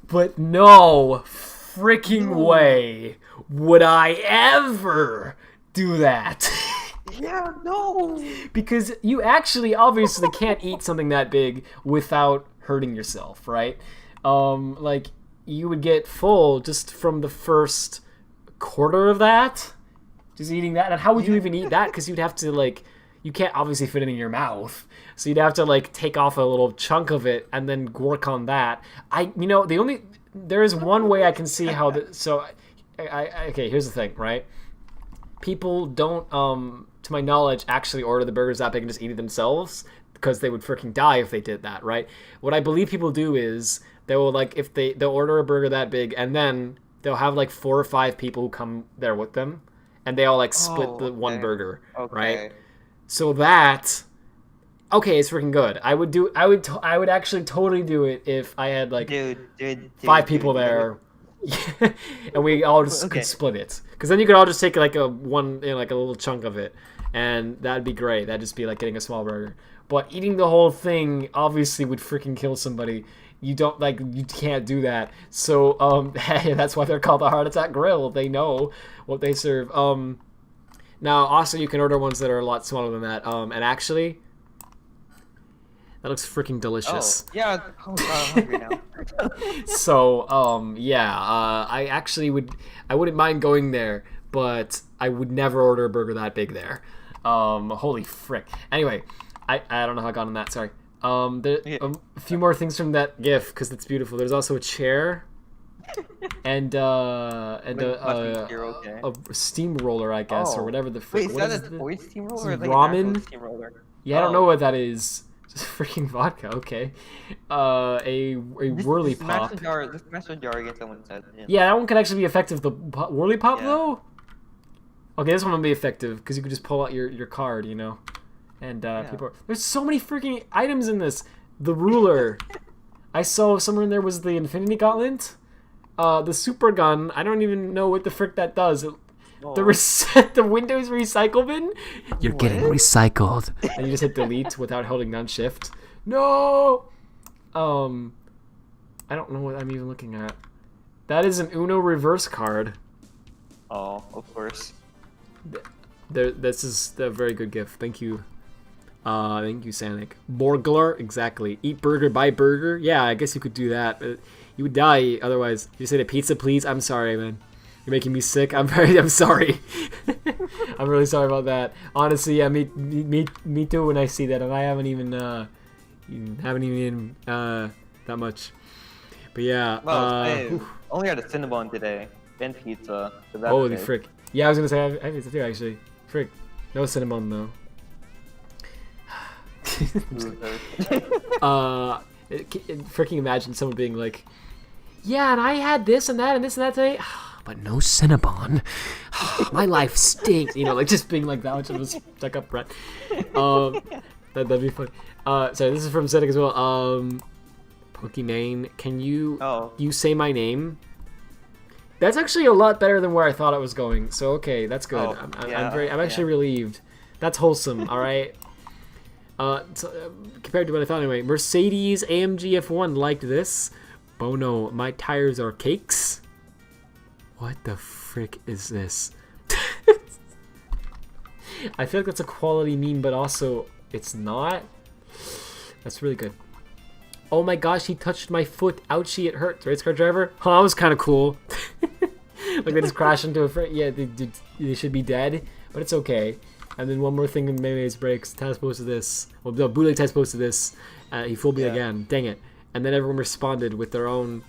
But no freaking way would I ever do that. Yeah, no! Because you actually obviously can't eat something that big without hurting yourself, right? Like, you would get full just from the first quarter of that. Just eating that. And how would you even eat that? Because you'd have to, like, you can't obviously fit it in your mouth. So you'd have to, like, take off a little chunk of it and then work on that. There is one way I can see how okay, here's the thing, right? People don't, to my knowledge, actually order the burgers that big and just eat it themselves because they would freaking die if they did that, right? What I believe people do is they will, like, they'll order a burger that big and then they'll have like 4 or 5 people who come there with them and they all like split the one burger, right? So that, okay, it's freaking good. I would actually totally do it if I had like 5 people there. And we all just could split it, because then you could all just take like a little chunk of it, and that'd be great. That'd just be like getting a small burger. But eating the whole thing obviously would freaking kill somebody. You can't do that. So hey, that's why they're called the Heart Attack Grill. They know what they serve. Now also you can order ones that are a lot smaller than that. And actually, that looks freaking delicious. Oh, yeah. I'm hungry now. So, yeah, I wouldn't mind going there, but I would never order a burger that big there. Holy frick. Anyway, I don't know how I got on that, sorry. A few more things from that GIF, because it's beautiful. There's also a chair, and a steamroller, I guess, or whatever the frick. Wait, is that a toy steamroller? Like ramen? Yeah, I don't know what that is. Just freaking vodka, okay. A whirly pop. Just smash the jar against someone's head. Yeah, that one could actually be effective. The whirly pop, though? Okay, this one would be effective, because you could just pull out your card, you know? And people there's so many freaking items in this. The ruler. I saw somewhere in there was the Infinity Gauntlet. The super gun. I don't even know what the frick that does. The Windows recycle bin. You're getting recycled. And you just hit delete without holding down shift. No. I don't know what I'm even looking at. That is an Uno reverse card. Oh, of course. This is a very good gift. Thank you. Thank you, Sanic. Borgler, exactly. Eat burger, buy burger. Yeah, I guess you could do that. But you would die otherwise. You said a pizza, please. I'm sorry, man. You're making me sick. I'm sorry. I'm really sorry about that. Honestly, yeah, me too. When I see that, and I haven't even that much. But yeah. Well, I only had a Cinnabon today and pizza. So that's holy frick! Yeah, I was gonna say I have pizza too, actually. Frick, no Cinnabon though. Freaking imagine someone being like, yeah, and I had this and that and this and that today. But no Cinnabon. My life stinks. You know, like just being like that much of a stuck up brat. That'd be fun. Sorry, this is from Cedric as well. Pokimane, can you say my name? That's actually a lot better than where I thought it was going. So okay, that's good. I'm actually relieved. That's wholesome. All right. Compared to what I thought anyway. Mercedes AMG F1 liked this. Bono, my tires are cakes. What the frick is this? I feel like that's a quality meme, but also it's not. That's really good. Oh my gosh, he touched my foot. Ouchie, it hurts. Race car driver? Oh, that was kind of cool. Like they just crashed into a friend. Yeah, they should be dead, but it's okay. And then one more thing in Mayonnaise breaks. Taz posted this. Well, no, Bootleg Taz posted this. He fooled me again. Dang it. And then everyone responded with their own.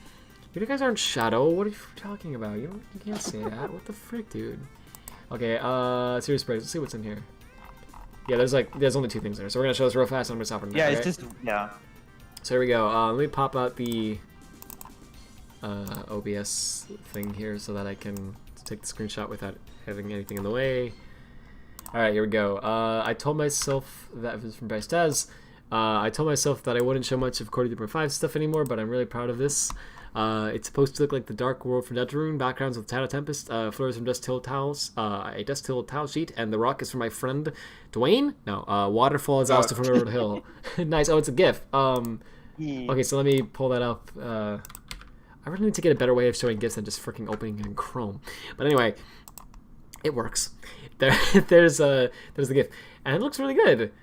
You guys aren't Shadow. What are you talking about? You can't say that. What the frick, dude? Okay, serious breaks. Let's see what's in here. Yeah, there's only 2 things there. So we're gonna show this real fast and I'm gonna stop for a minute. Yeah, okay? it's just So here we go. Let me pop out the OBS thing here so that I can take the screenshot without having anything in the way. Alright, here we go. I told myself that it was from Bryce Taz. I told myself that I wouldn't show much of Cody 3.5 stuff anymore, but I'm really proud of this. It's supposed to look like the Dark World from Deltarune, backgrounds with Shadow Tempest, floors from Dust Till Towels, a Dust Till Towel sheet, and the rock is from my friend Dwayne? No, Waterfall is also from Road Hill. Nice. Oh, it's a GIF. Okay, so let me pull that up. I really need to get a better way of showing GIFs than just freaking opening it in Chrome. But anyway, it works. There's the GIF, and it looks really good.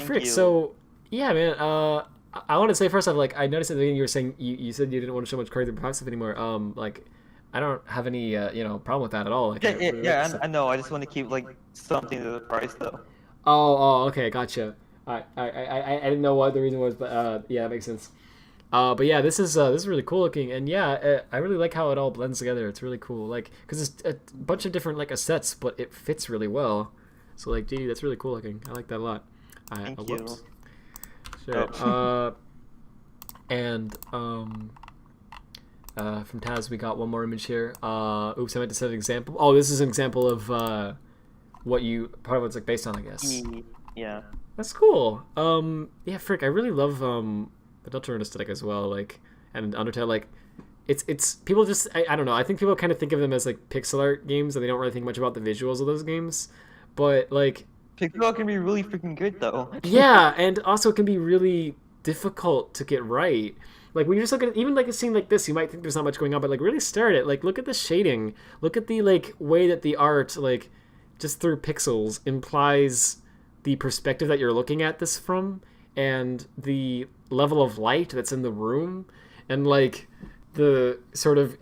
Frick. So yeah, man. I want to say first off, like I noticed at the beginning you were saying you said you didn't want to show much Cody 3.5 stuff anymore. Like I don't have any problem with that at all. Like, I know. I just want to keep like something to the price though. Oh, okay, gotcha. I didn't know what the reason was, but yeah, that makes sense. But yeah, this is really cool looking, and yeah, I really like how it all blends together. It's really cool, like because it's a bunch of different like assets, but it fits really well. So like, gee, that's really cool looking. I like that a lot. Thank you. Whoops. Sure. And from Taz, we got one more image here. Oops, I meant to set an example. Oh, this is an example of what part of what's like based on, I guess. Yeah. That's cool. Yeah, frick, I really love the Deltarune aesthetic as well. Like, and Undertale, like, it's people just I don't know. I think people kind of think of them as like pixel art games, and they don't really think much about the visuals of those games. But like, pixel art can be really freaking good though. Yeah, and also it can be really difficult to get right. Like when you just look at even like a scene like this, you might think there's not much going on, but like really stare at it. Like look at the shading. Look at the like way that the art, like just through pixels, implies the perspective that you're looking at this from, and the level of light that's in the room, and like it sort of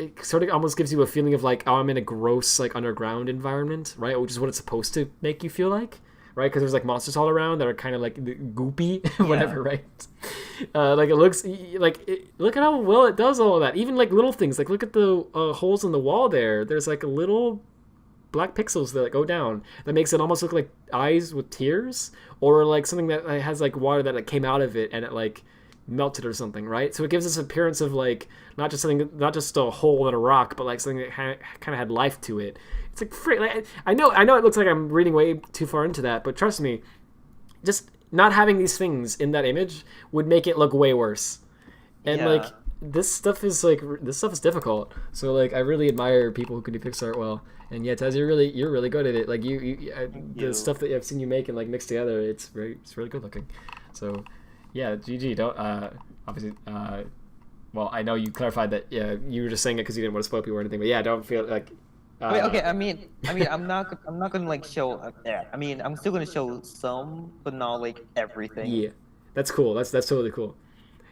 almost gives you a feeling of like, oh, I'm in a gross like underground environment, right? Which is what it's supposed to make you feel like. Right, because there's like monsters all around that are kind of like goopy, whatever, right? Like it looks like look at how well it does all of that. Even like little things, like look at the holes in the wall there. There's like little black pixels that go down that makes it almost look like eyes with tears, or like something that has like water that like came out of it and it like melted or something, right? So it gives this appearance of like not just a hole in a rock, but like something that kind of had life to it. It's like, I know it looks like I'm reading way too far into that, but trust me, just not having these things in that image would make it look way worse. And like this stuff is difficult. So like I really admire people who can do pixel art well. And yeah, Taz, you're really good at it. Like the stuff that I've seen you make and like mixed together, it's really good looking. So yeah, GG. Don't obviously. Well, I know you clarified that. Yeah, you were just saying it because you didn't want to spoil people or anything. But yeah, don't feel like. Wait, okay. I mean, I'm not gonna like show. I mean, I'm still gonna show some, but not like everything. Yeah, that's cool. That's totally cool.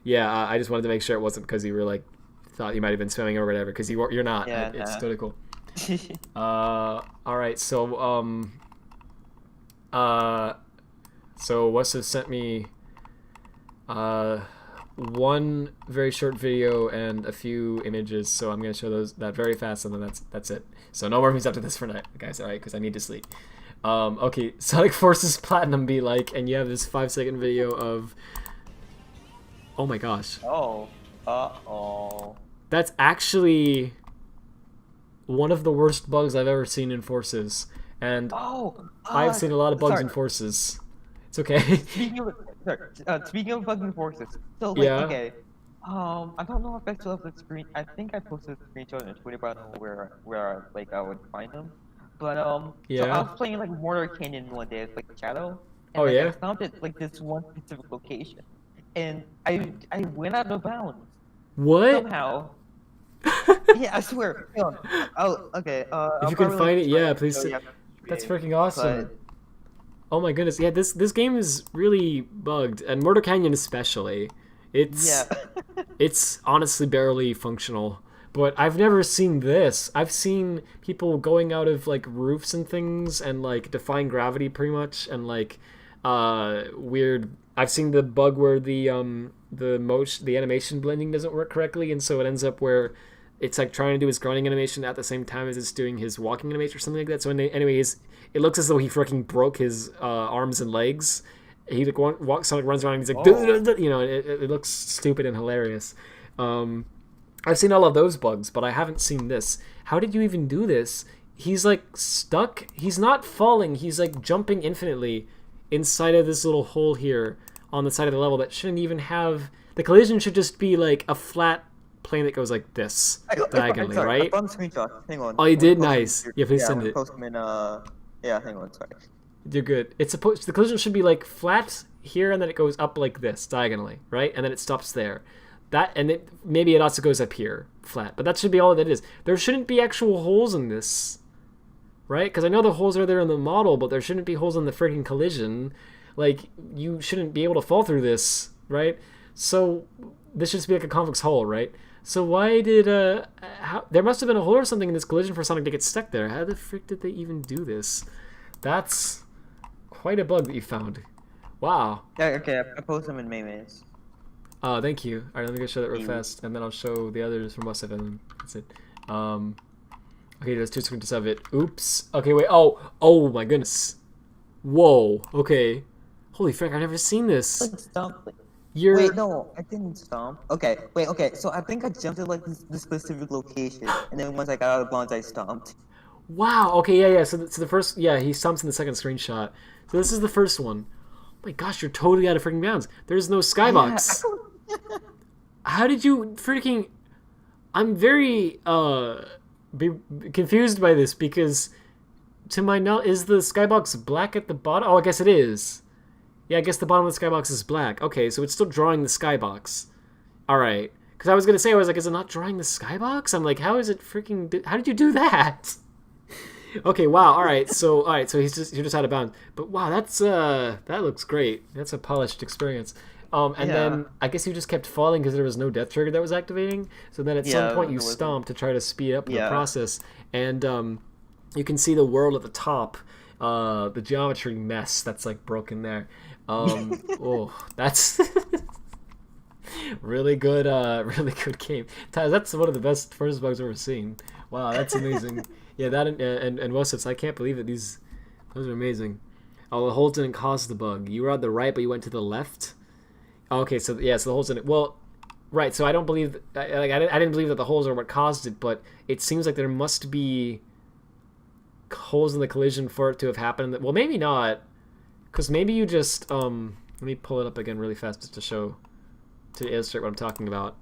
Yeah, I just wanted to make sure it wasn't because you were like thought you might have been spamming or whatever. Because you're not. Yeah, it's totally cool. All right. So so Wes has sent me one very short video and a few images, so I'm gonna show that very fast, and then that's it. So no more movies after this for night, guys. All right, because I need to sleep. Okay, Sonic Forces Platinum be like, and you have this 5-second video of. Oh my gosh. Oh. Uh-oh. That's actually one of the worst bugs I've ever seen in Forces, and I've seen a lot of bugs in Forces. It's okay. Speaking of bugs and forces, so like, okay, I don't know if I still have the screen. I think I posted a screenshot on Twitter, but I don't know where like I would find them. But so I was playing like Mortar Canyon one day, it's like Shadow. And, I found it like this one specific location, and I went out of bounds. What? Somehow. Yeah, I swear. Hang on. Oh, okay. If you can find it, yeah, please. That's freaking awesome. Oh my goodness, yeah, this game is really bugged, and Murder Canyon especially. It's it's honestly barely functional. But I've never seen this. I've seen people going out of like roofs and things and like defying gravity pretty much, and like weird. I've seen the bug where the animation blending doesn't work correctly, and so it ends up where it's like trying to do his grunting animation at the same time as it's doing his walking animation or something like that. So anyways, it looks as though he freaking broke his arms and legs. He like walks, like runs around, and he's like, you know, it looks stupid and hilarious. I've seen all of those bugs, but I haven't seen this. How did you even do this? He's like stuck. He's not falling. He's like jumping infinitely inside of this little hole here on the side of the level that shouldn't even have. The collision should just be like a flat plane that goes like this diagonally, right? I found a screenshot. Hang on. Oh, you did? Nice. Yeah, please send it. Post them in, yeah, hang on. Sorry. You're good. It's supposed. The collision should be like flat here, and then it goes up like this diagonally, right? And then it stops there. That, and maybe it also goes up here flat, but that should be all that it is. There shouldn't be actual holes in this, right? Because I know the holes are there in the model, but there shouldn't be holes in the freaking collision. Like, you shouldn't be able to fall through this, right? So this should just be like a convex hole, right? So why did there must have been a hole or something in this collision for Sonic to get stuck there. How the frick did they even do this? That's quite a bug that you found. Wow. Yeah, okay, I post them in Maymays. Oh, thank you. Alright, let me go show that real fast, and then I'll show the others from us, and that's it. Okay, there's 2 screenshots of it. Oops. Okay, wait. Oh my goodness. Whoa. Okay. Holy frick, I've never seen this. Wait, no, I didn't stomp. Okay, wait, okay, so I think I jumped at like this specific location, and then once I got out of bounds, I stomped. Wow, okay, yeah. So the first, yeah, he stomps in the second screenshot. So this is the first one. Oh my gosh, you're totally out of freaking bounds. There's no skybox. Yeah. How did you freaking... I'm very confused by this, because to my knowledge, is the skybox black at the bottom? Oh, I guess it is. Yeah, I guess the bottom of the skybox is black. Okay, so it's still drawing the skybox. Alright. Because I was going to say, I was like, is it not drawing the skybox? I'm like, how is it freaking... How did you do that? Okay, wow, alright, so you're just out of bounds. But wow, that's that looks great. That's a polished experience. And then I guess you just kept falling because there was no death trigger that was activating. So then at some point you stomped to try to speed up the process. And you can see the world at the top, the geometry mess that's like broken there. Oh, that's really good game. That's one of the best first bugs I've ever seen. Wow, that's amazing. Yeah, that and Wosifs, I can't believe it. Those are amazing. Oh, the holes didn't cause the bug. You were on the right, but you went to the left. Okay, so yeah, so the holes in it. Well, right. So I don't believe. I didn't believe that the holes are what caused it, but it seems like there must be holes in the collision for it to have happened. Well, maybe not, because maybe you just let me pull it up again really fast just to illustrate what I'm talking about.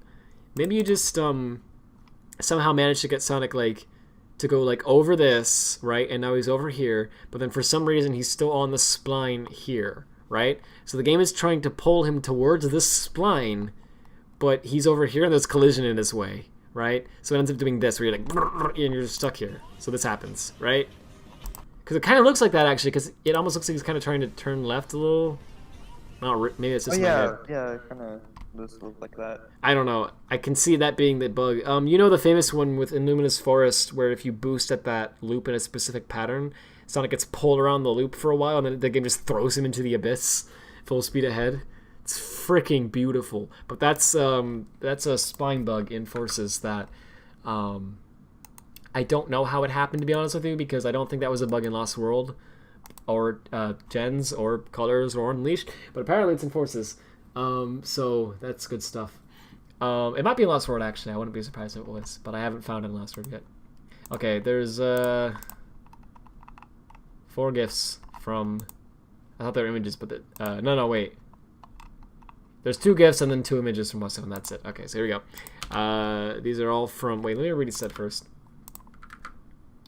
Maybe you just somehow managed to get Sonic like to go like over this, right? And now he's over here, but then for some reason he's still on the spline here. Right? So the game is trying to pull him towards this spline, but he's over here and there's collision in his way, right? So it ends up doing this, where you're like, and you're stuck here. So this happens, right? Because it kind of looks like that, actually, because it almost looks like he's kind of trying to turn left a little. Maybe it's just my head. Yeah, it kind of does look like that. I don't know. I can see that being the bug. You know the famous one with Illuminous Forest, where if you boost at that loop in a specific pattern, Sonic gets pulled around the loop for a while, and then the game just throws him into the abyss, full speed ahead. It's freaking beautiful. But that's a spine bug in Forces that I don't know how it happened, to be honest with you, because I don't think that was a bug in Lost World, or Gens, or Colors, or Unleashed. But apparently it's in Forces. So that's good stuff. It might be in Lost World, actually. I wouldn't be surprised if it was, but I haven't found it in Lost World yet. Okay, there's 4 gifts from... I thought they were images, but... no, wait. There's 2 gifts and then 2 images from Weston, and that's it. Okay, so here we go. These are all from... Wait, let me read it said first.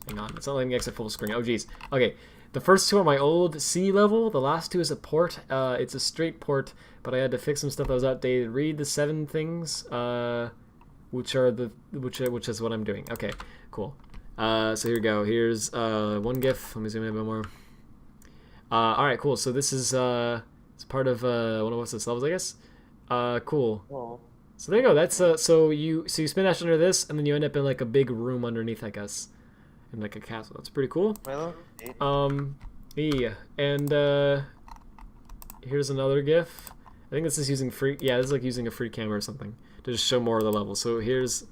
Hang on. It's not letting me exit full screen. Oh, geez. Okay. The first 2 are my old C level. The last 2 is a port. It's a straight port, but I had to fix some stuff that was outdated. Read the 7 things. which is what I'm doing. Okay, cool. So here we go. Here's one GIF. Let me zoom in a bit more. All right, cool. So this is it's part of one of what's this levels, I guess. Cool. Oh. So there you go. That's so you spin dash under this, and then you end up in like a big room underneath, I guess, in like a castle. That's pretty cool. Yeah, and here's another GIF. I think this is using free. Yeah, this is like using a free camera or something to just show more of the level. So here's,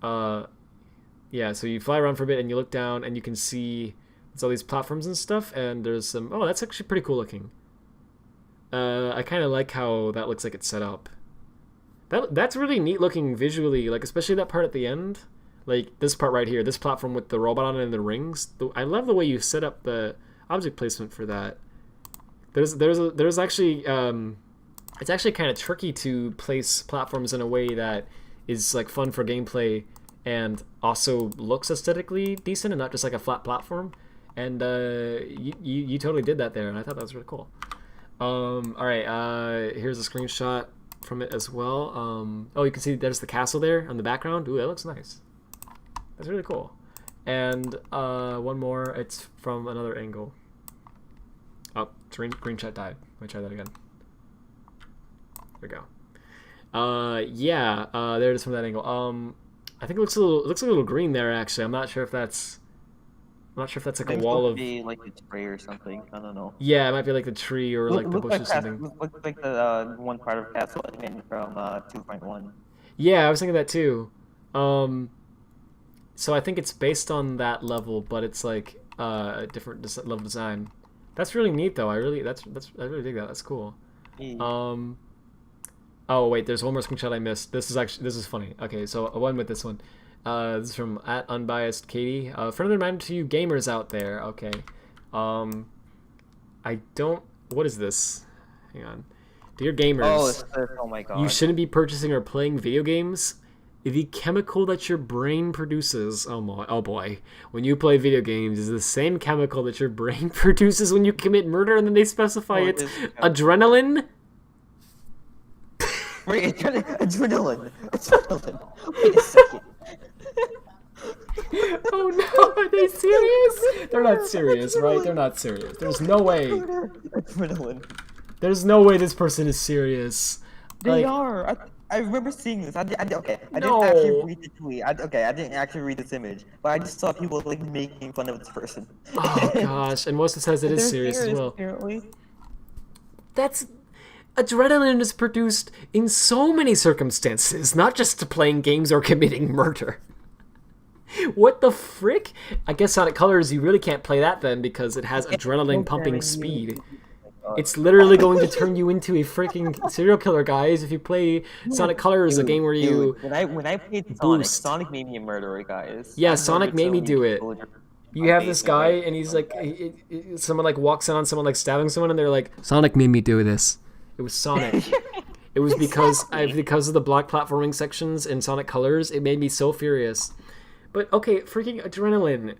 yeah. So you fly around for a bit and you look down and you can see it's all these platforms and stuff. And there's some. Oh, that's actually pretty cool looking. I kind of like how that looks like it's set up. That's really neat looking visually, like especially that part at the end, like this part right here, this platform with the robot on it and the rings. I love the way you set up the object placement for that. There's actually it's actually kind of tricky to place platforms in a way that is like fun for gameplay and also looks aesthetically decent and not just like a flat platform. And you totally did that there, and I thought that was really cool. All right, here's a screenshot from it as well. Oh, you can see there's the castle there on the background. Ooh, that looks nice. That's really cool. And one more. It's from another angle. Oh, screenshot died. Let me try that again. There we go. Yeah, there it is from that angle. I think it looks a little green there. Actually, I'm not sure if that's like a wall of. Be like a tree or something. I don't know. Yeah, it might be like the tree or like the bushes or something. Looks like the one part of Castle from 2.1. Yeah, I was thinking that too. So I think it's based on that level, but it's like a different level design. That's really neat, though. I really dig that. That's cool. Oh wait, there's one more screenshot I missed. This is funny. Okay, so one with this one. This is from @unbiasedkatie. Friendly reminder to you gamers out there. Okay. What is this? Hang on. Dear gamers. Oh my god. You shouldn't be purchasing or playing video games. The chemical that your brain produces, oh boy, when you play video games is the same chemical that your brain produces when you commit murder, and then they specify it's adrenaline. Wait, adrenaline. Wait a second. Oh no, are they serious? They're not serious, right? They're not serious. There's no way. Adrenaline. There's no way this person is serious. They are. I remember seeing this. I didn't No. actually read the tweet. I didn't actually read this image, but I just saw people like making fun of this person. Oh gosh, and most of it says it is serious as well. Apparently. Adrenaline is produced in so many circumstances, not just to playing games or committing murder. What the frick? I guess Sonic Colors, you really can't play that then because it has adrenaline pumping speed. It's literally going to turn you into a freaking serial killer, guys. If you play Sonic Colors, a game where you when I played Sonic made me a murderer, guys. Yeah, Sonic made me do it. You have this guy, and he's like, someone like walks in on someone like stabbing someone, and they're like, Sonic made me do this. It was Sonic. It was because of the block platforming sections in Sonic Colors. It made me so furious. But okay, freaking adrenaline.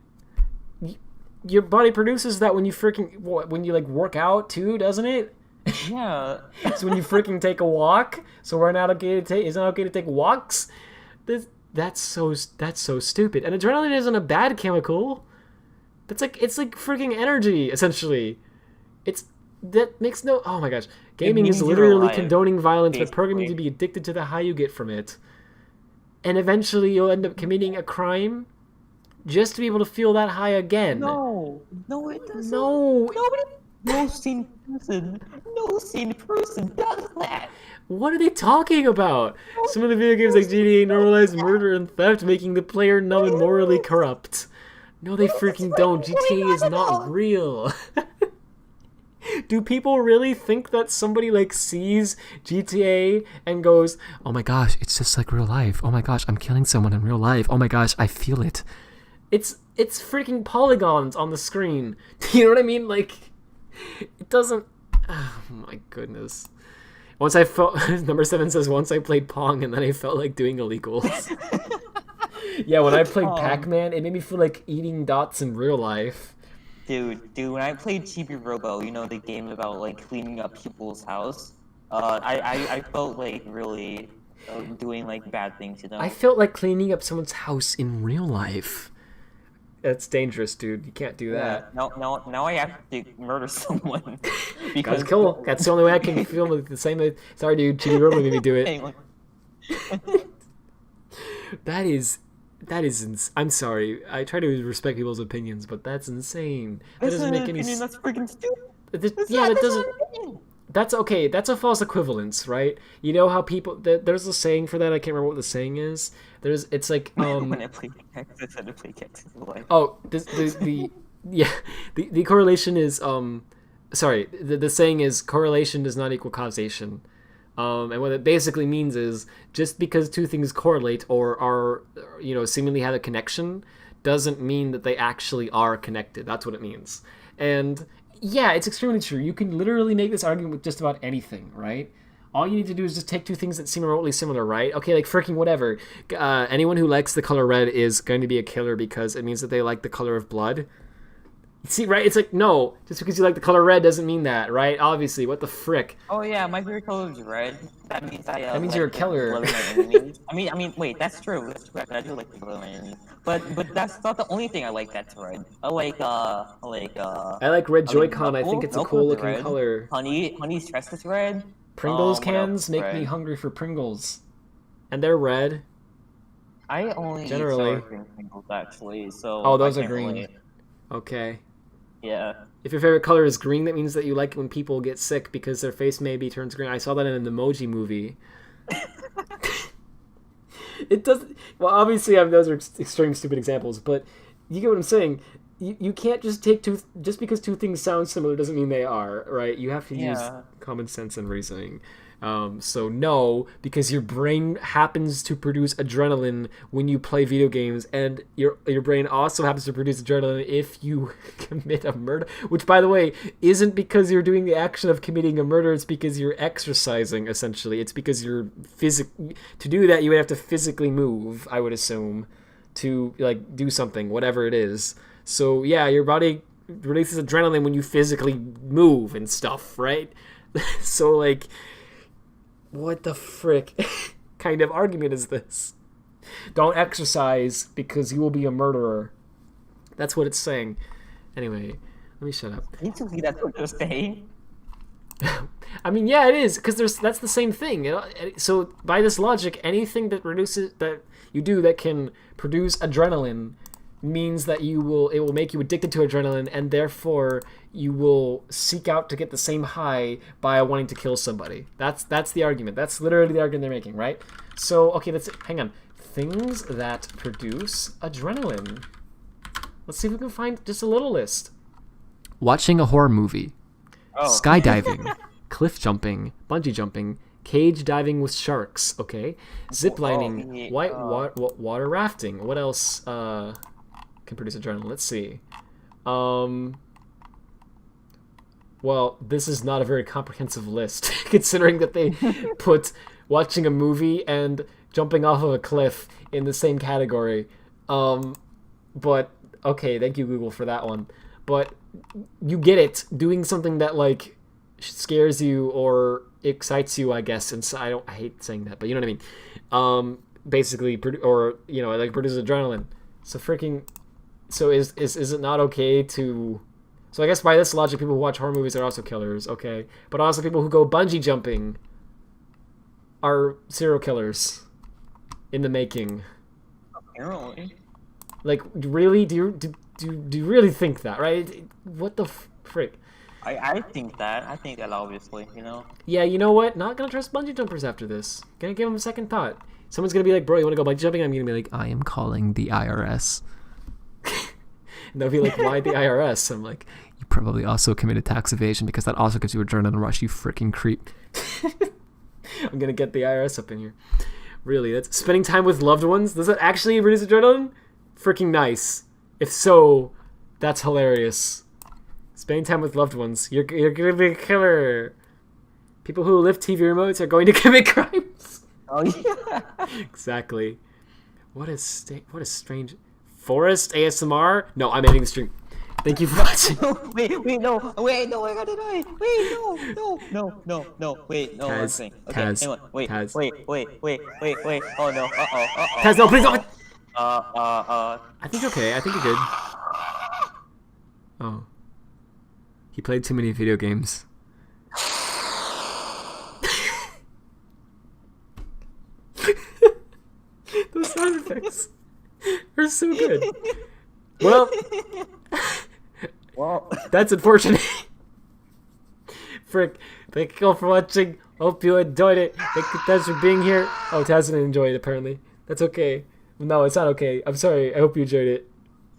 Your body produces that when you like work out too, doesn't it? Yeah. So when you freaking take a walk, so we're not okay to isn't it okay to take walks? That's so stupid. And adrenaline isn't a bad chemical. It's like freaking energy essentially. That makes no. Oh my gosh, gaming is literally condoning violence, but programming you to be addicted to the high you get from it. And eventually you'll end up committing a crime just to be able to feel that high again. No, it doesn't. No. No sane person does that. What are they talking about? Some of the video games like GTA normalize murder and theft, making the player numb and morally corrupt. No, they freaking don't. GTA is not real. Do people really think that somebody like sees GTA and goes, oh my gosh, it's just like real life. Oh my gosh, I'm killing someone in real life. Oh my gosh, I feel it. It's freaking polygons on the screen. You know what I mean? Like, it doesn't. Oh my goodness. Once I felt number 7 says once I played Pong and then I felt like doing illegals. Yeah, when I played Pac-Man, it made me feel like eating dots in real life. Dude, when I played Chibi Robo, you know, the game about like cleaning up people's house, I felt like really doing like bad things, you know. I felt like cleaning up someone's house in real life. That's dangerous, dude. You can't do that. Now I have to murder someone. Because cool. That's the only way I can feel the same way. Sorry, dude. Jimmy Roman made me do it. That is I'm sorry. I try to respect people's opinions, but that's insane. That doesn't make any sense. That's freaking stupid. That doesn't. That's okay. That's a false equivalence, right? You know how people there's a saying for that. I can't remember what the saying is. It's like when I play Texas, I play Texas. Oh, the correlation is sorry. The saying is correlation does not equal causation. And what it basically means is just because two things correlate or are, seemingly have a connection doesn't mean that they actually are connected. That's what it means. And yeah, it's extremely true. You can literally make this argument with just about anything, right? All you need to do is just take two things that seem remotely similar, right? Okay, like freaking whatever. Anyone who likes the color red is going to be a killer because it means that they like the color of blood. See, right? It's like, no, just because you like the color red doesn't mean that, right? Obviously, what the frick? Oh yeah, my favorite color is red. That means that means you're a killer. I mean, wait, that's true. That's correct. I do like the blood of my enemies. But that's not the only thing I like that's red. I like red Joy-Con. I think it's a cool looking color. Honey's dress is red. Pringles cans make me hungry for Pringles, and they're red. I only generally eat sour cream Pringles actually. So oh, those are green. Okay. Yeah. If your favorite color is green, that means that you like it when people get sick because their face maybe turns green. I saw that in an Emoji Movie. It doesn't. Well, obviously, those are extreme stupid examples, but you get what I'm saying. You can't just take just because two things sound similar doesn't mean they are, right? You have to use common sense and reasoning. So no, because your brain happens to produce adrenaline when you play video games, and your brain also happens to produce adrenaline if you commit a murder, which, by the way, isn't because you're doing the action of committing a murder, it's because you're exercising, essentially. It's because you're to do that, you would have to physically move, I would assume, to, like, do something, whatever it is. So, yeah, your body releases adrenaline when you physically move and stuff, right? So, like, what the frick kind of argument is this? Don't exercise because you will be a murderer. That's what it's saying. Anyway, let me shut up. That's what they're saying. I mean, yeah, it is, because that's the same thing. So by this logic, anything that you do that can produce adrenaline means that it will make you addicted to adrenaline, and therefore you will seek out to get the same high by wanting to kill somebody. That's the argument. That's literally the argument they're making, right? So, okay, hang on. Things that produce adrenaline. Let's see if we can find just a little list. Watching a horror movie. Oh. Skydiving. Cliff jumping. Bungee jumping. Cage diving with sharks. Okay. Zip lining. Water rafting. What else can produce adrenaline? Let's see. Well, this is not a very comprehensive list, considering that they put watching a movie and jumping off of a cliff in the same category. But, okay, thank you, Google, for that one. But you get it. Doing something that, like, scares you or excites you, I guess. And so I hate saying that, but you know what I mean. Basically, like, produces adrenaline. So freaking... So is it not okay to... So I guess by this logic, people who watch horror movies are also killers, okay? But also people who go bungee jumping are serial killers in the making. Apparently. Like, really? Do you really think that, right? What the frick? I think that. I think that, obviously, you know? Yeah, you know what? Not gonna trust bungee jumpers after this. Gonna give them a second thought. Someone's gonna be like, bro, you wanna go bungee jumping? I'm gonna be like, I am calling the IRS. And they'll be like, why the IRS? I'm like, you probably also committed tax evasion because that also gives you adrenaline rush, you freaking creep. I'm gonna get the IRS up in here. Really, that's spending time with loved ones? Does that actually produce adrenaline? Freaking nice. If so, that's hilarious. Spending time with loved ones. You're gonna be a killer. People who lift TV remotes are going to commit crimes. Oh yeah. Exactly. What a strange... Forest ASMR? No, I'm ending the stream. Thank you for watching. Wait, no, I gotta die. Wait, no, wait, no, Taz, one thing. Okay, Taz, hang on, wait, Taz. wait. Oh no, Taz, no, please don't. uh. I think okay. I think you're good. Oh. He played too many video games. Those sound effects are so good. Well, that's unfortunate. Frick. Thank you all for watching. Hope you enjoyed it. Thank you, Taz, for being here. Oh, Taz didn't enjoy it, apparently. That's okay. No, it's not okay. I'm sorry. I hope you enjoyed it.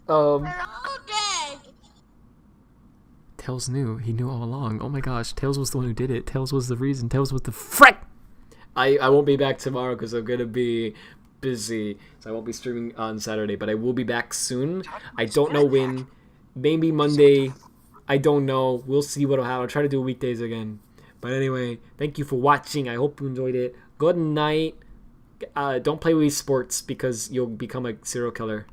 They're all dead. Tails knew. He knew all along. Oh my gosh. Tails was the one who did it. Tails was the reason. Tails was the frick! I won't be back tomorrow because I'm going to be busy. So I won't be streaming on Saturday. But I will be back soon. I don't know when. Maybe Monday. I don't know. We'll see what'll happen. I'll try to do weekdays again. But anyway, thank you for watching. I hope you enjoyed it. Good night. Don't play Wii Sports because you'll become a serial killer.